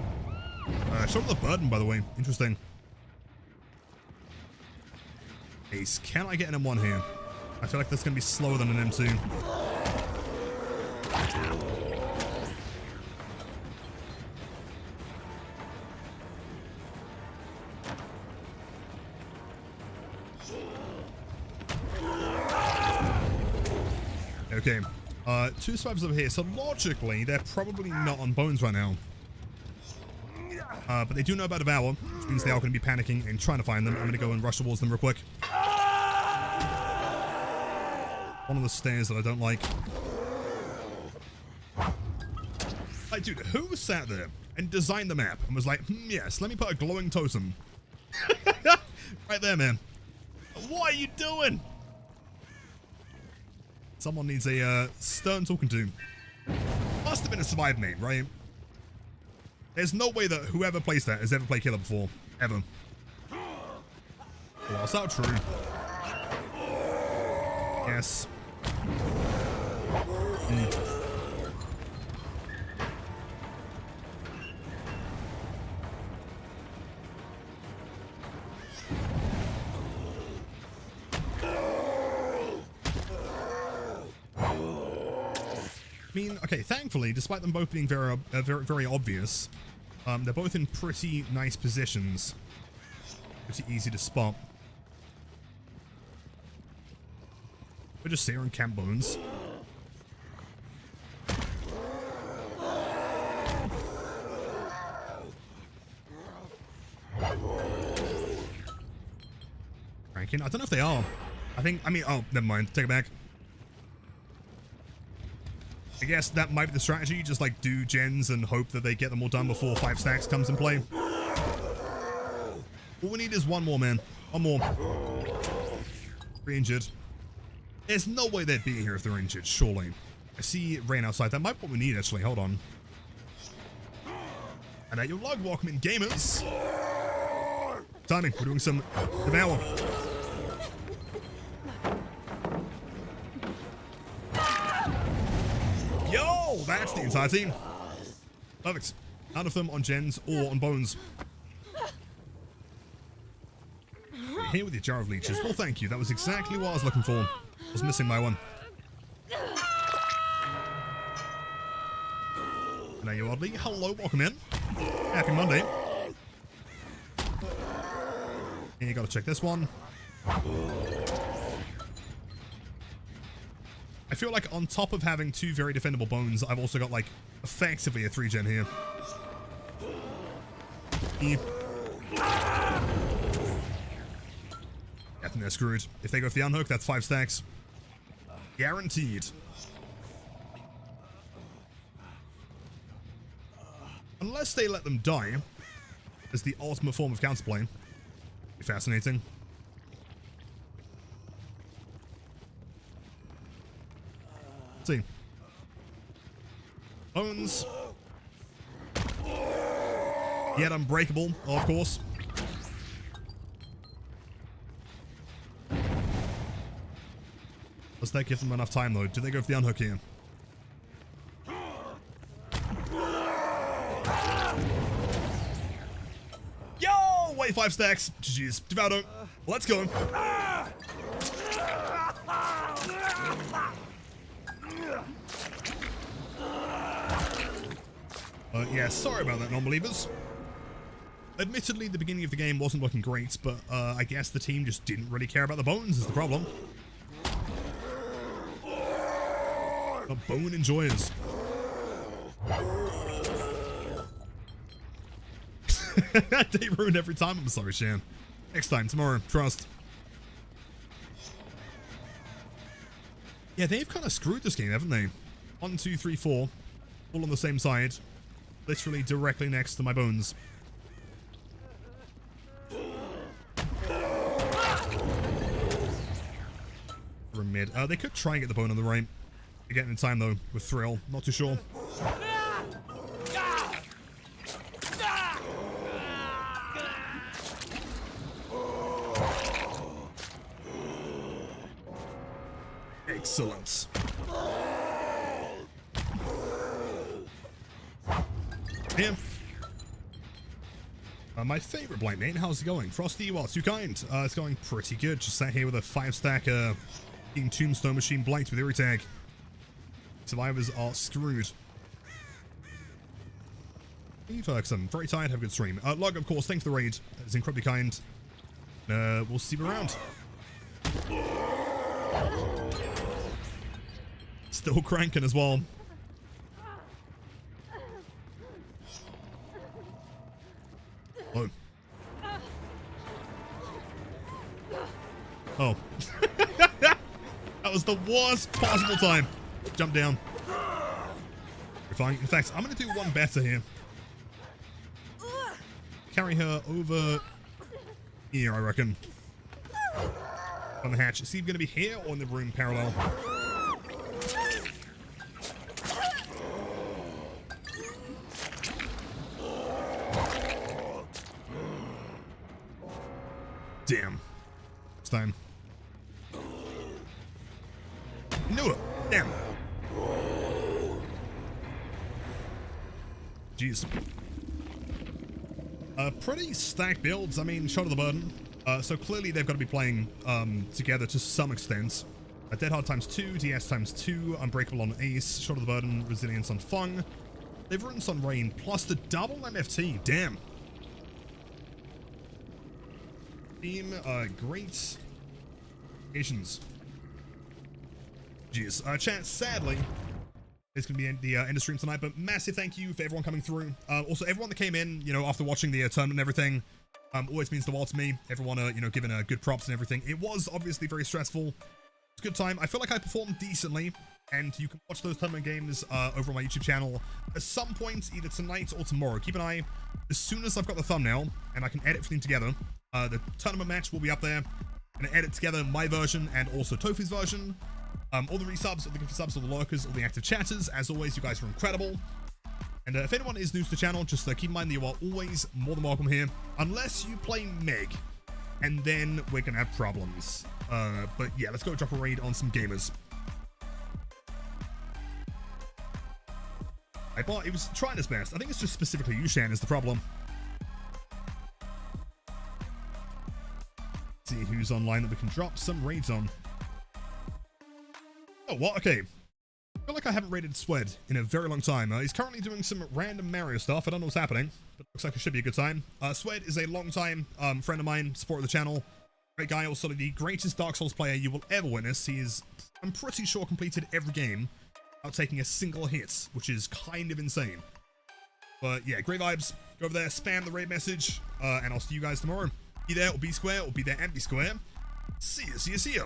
Shot with the burden, by the way. Interesting. Ace. Can I get an M1 here? I feel like that's going to be slower than an M2. Okay. 2 swipes over here. So logically, they're probably not on bones right now. But they do know about Devour, which means they are going to be panicking and trying to find them. I'm going to go and rush towards them real quick. One of the stairs that I don't like. Like, dude, who sat there and designed the map and was like, yes, let me put a glowing totem. Right there, man. What are you doing? Someone needs a stern talking to. Must have been a survive main, right? There's no way that whoever plays that has ever played killer before. Ever. Well, that's not true. Yes. I mean, okay, thankfully, despite them both being very, very obvious, they're both in pretty nice positions. Pretty easy to spot. We're just here in camp bones. Ranking? I don't know if they are. Oh, never mind. Take it back. I guess that might be the strategy. Just like do gens and hope that they get them all done before 5 stacks comes in play. All we need is one more, man. One more. 3 injured. There's no way they'd be here if they're injured, surely. I see rain outside. That might be what we need, actually. Hold on. And at your log, welcome in, gamers. Timing. We're doing some Devour. Yo, that's the entire team. Perfect. None of them on gens or on bones. You're here with your jar of leeches. Well, thank you. That was exactly what I was looking for. I was missing my one. Now you oddly. Hello, welcome in. Happy Monday. And you gotta check this one. I feel like on top of having 2 very defendable bones, I've also got like effectively a 3-gen here. Yeah, I think they're screwed. If they go for the unhook, that's 5 stacks. Guaranteed. Unless they let them die as the ultimate form of counterplay. Be fascinating. Let's see. Bones. Yet unbreakable, of course. Does that give them enough time though? Do they go for the unhook here? Yo! Wait, 5 stacks. GG's. Devouto. Let's go. Yeah, sorry about that, non-believers. Admittedly, the beginning of the game wasn't looking great, but I guess the team just didn't really care about the bones is the problem. The bone enjoyers. They ruin every time. I'm sorry, Shan. Next time, tomorrow. Trust. Yeah, they've kind of screwed this game, haven't they? 1, 2, 3, 4. All on the same side. Literally directly next to my bones. From mid. They could try and get the bone on the right. They're getting in time though with Thrill. Not too sure. Excellent. Yeah. My favorite Blight main, how's it going? Frosty, you are too kind. It's going pretty good. Just sat here with a 5-stack King Tombstone Machine Blight with Eerie Tag. Survivors are screwed. Because I'm very tired, have a good stream. Log, of course, thanks for the raid. It's incredibly kind. We'll see you around. Still cranking as well. Oh. Oh. That was the worst possible time. Jump down. You're fine. In fact, I'm going to do one better here. Carry her over here, I reckon. On the hatch. Is he going to be here or in the room parallel? Damn. It's time. Knew it. Damn. Jeez. Pretty stacked builds. I mean, shot of the burden. So clearly they've got to be playing together to some extent. Dead Hard times 2, DS times 2, Unbreakable on Ace, Shot of the Burden, Resilience on Fung. Deliverance on Rain, plus the double MFT. Damn. Team, great Asians. Jeez. Chat, sadly, it's going to be the end of stream tonight, but massive thank you for everyone coming through. Also, everyone that came in, you know, after watching the tournament and everything, always means the world to me. Everyone, you know, giving good props and everything. It was obviously very stressful. It's a good time. I feel like I performed decently, and you can watch those tournament games over on my YouTube channel at some point, either tonight or tomorrow. Keep an eye. As soon as I've got the thumbnail, and I can edit everything together, the tournament match will be up there. I'm going to edit together my version and also Tofu's version. All the resubs, all the gift subs, all the lurkers, all the active chatters. As always, you guys are incredible. And if anyone is new to the channel, just keep in mind that you are always more than welcome here. Unless you play Meg. And then we're going to have problems. But yeah, let's go drop a raid on some gamers. I thought it was trying his best. I think it's just specifically Yushan is the problem. See who's online that we can drop some raids on. Oh, what? Okay. I feel like I haven't raided Swed in a very long time. He's currently doing some random Mario stuff. I don't know what's happening, but it looks like it should be a good time. Swed is a long-time friend of mine, supporter of the channel. Great guy, also the greatest Dark Souls player you will ever witness. He is, I'm pretty sure, completed every game without taking a single hit, which is kind of insane. But yeah, great vibes. Go over there, spam the raid message, and I'll see you guys tomorrow. Be there or be square, or be there and be square. See ya, see ya, see ya.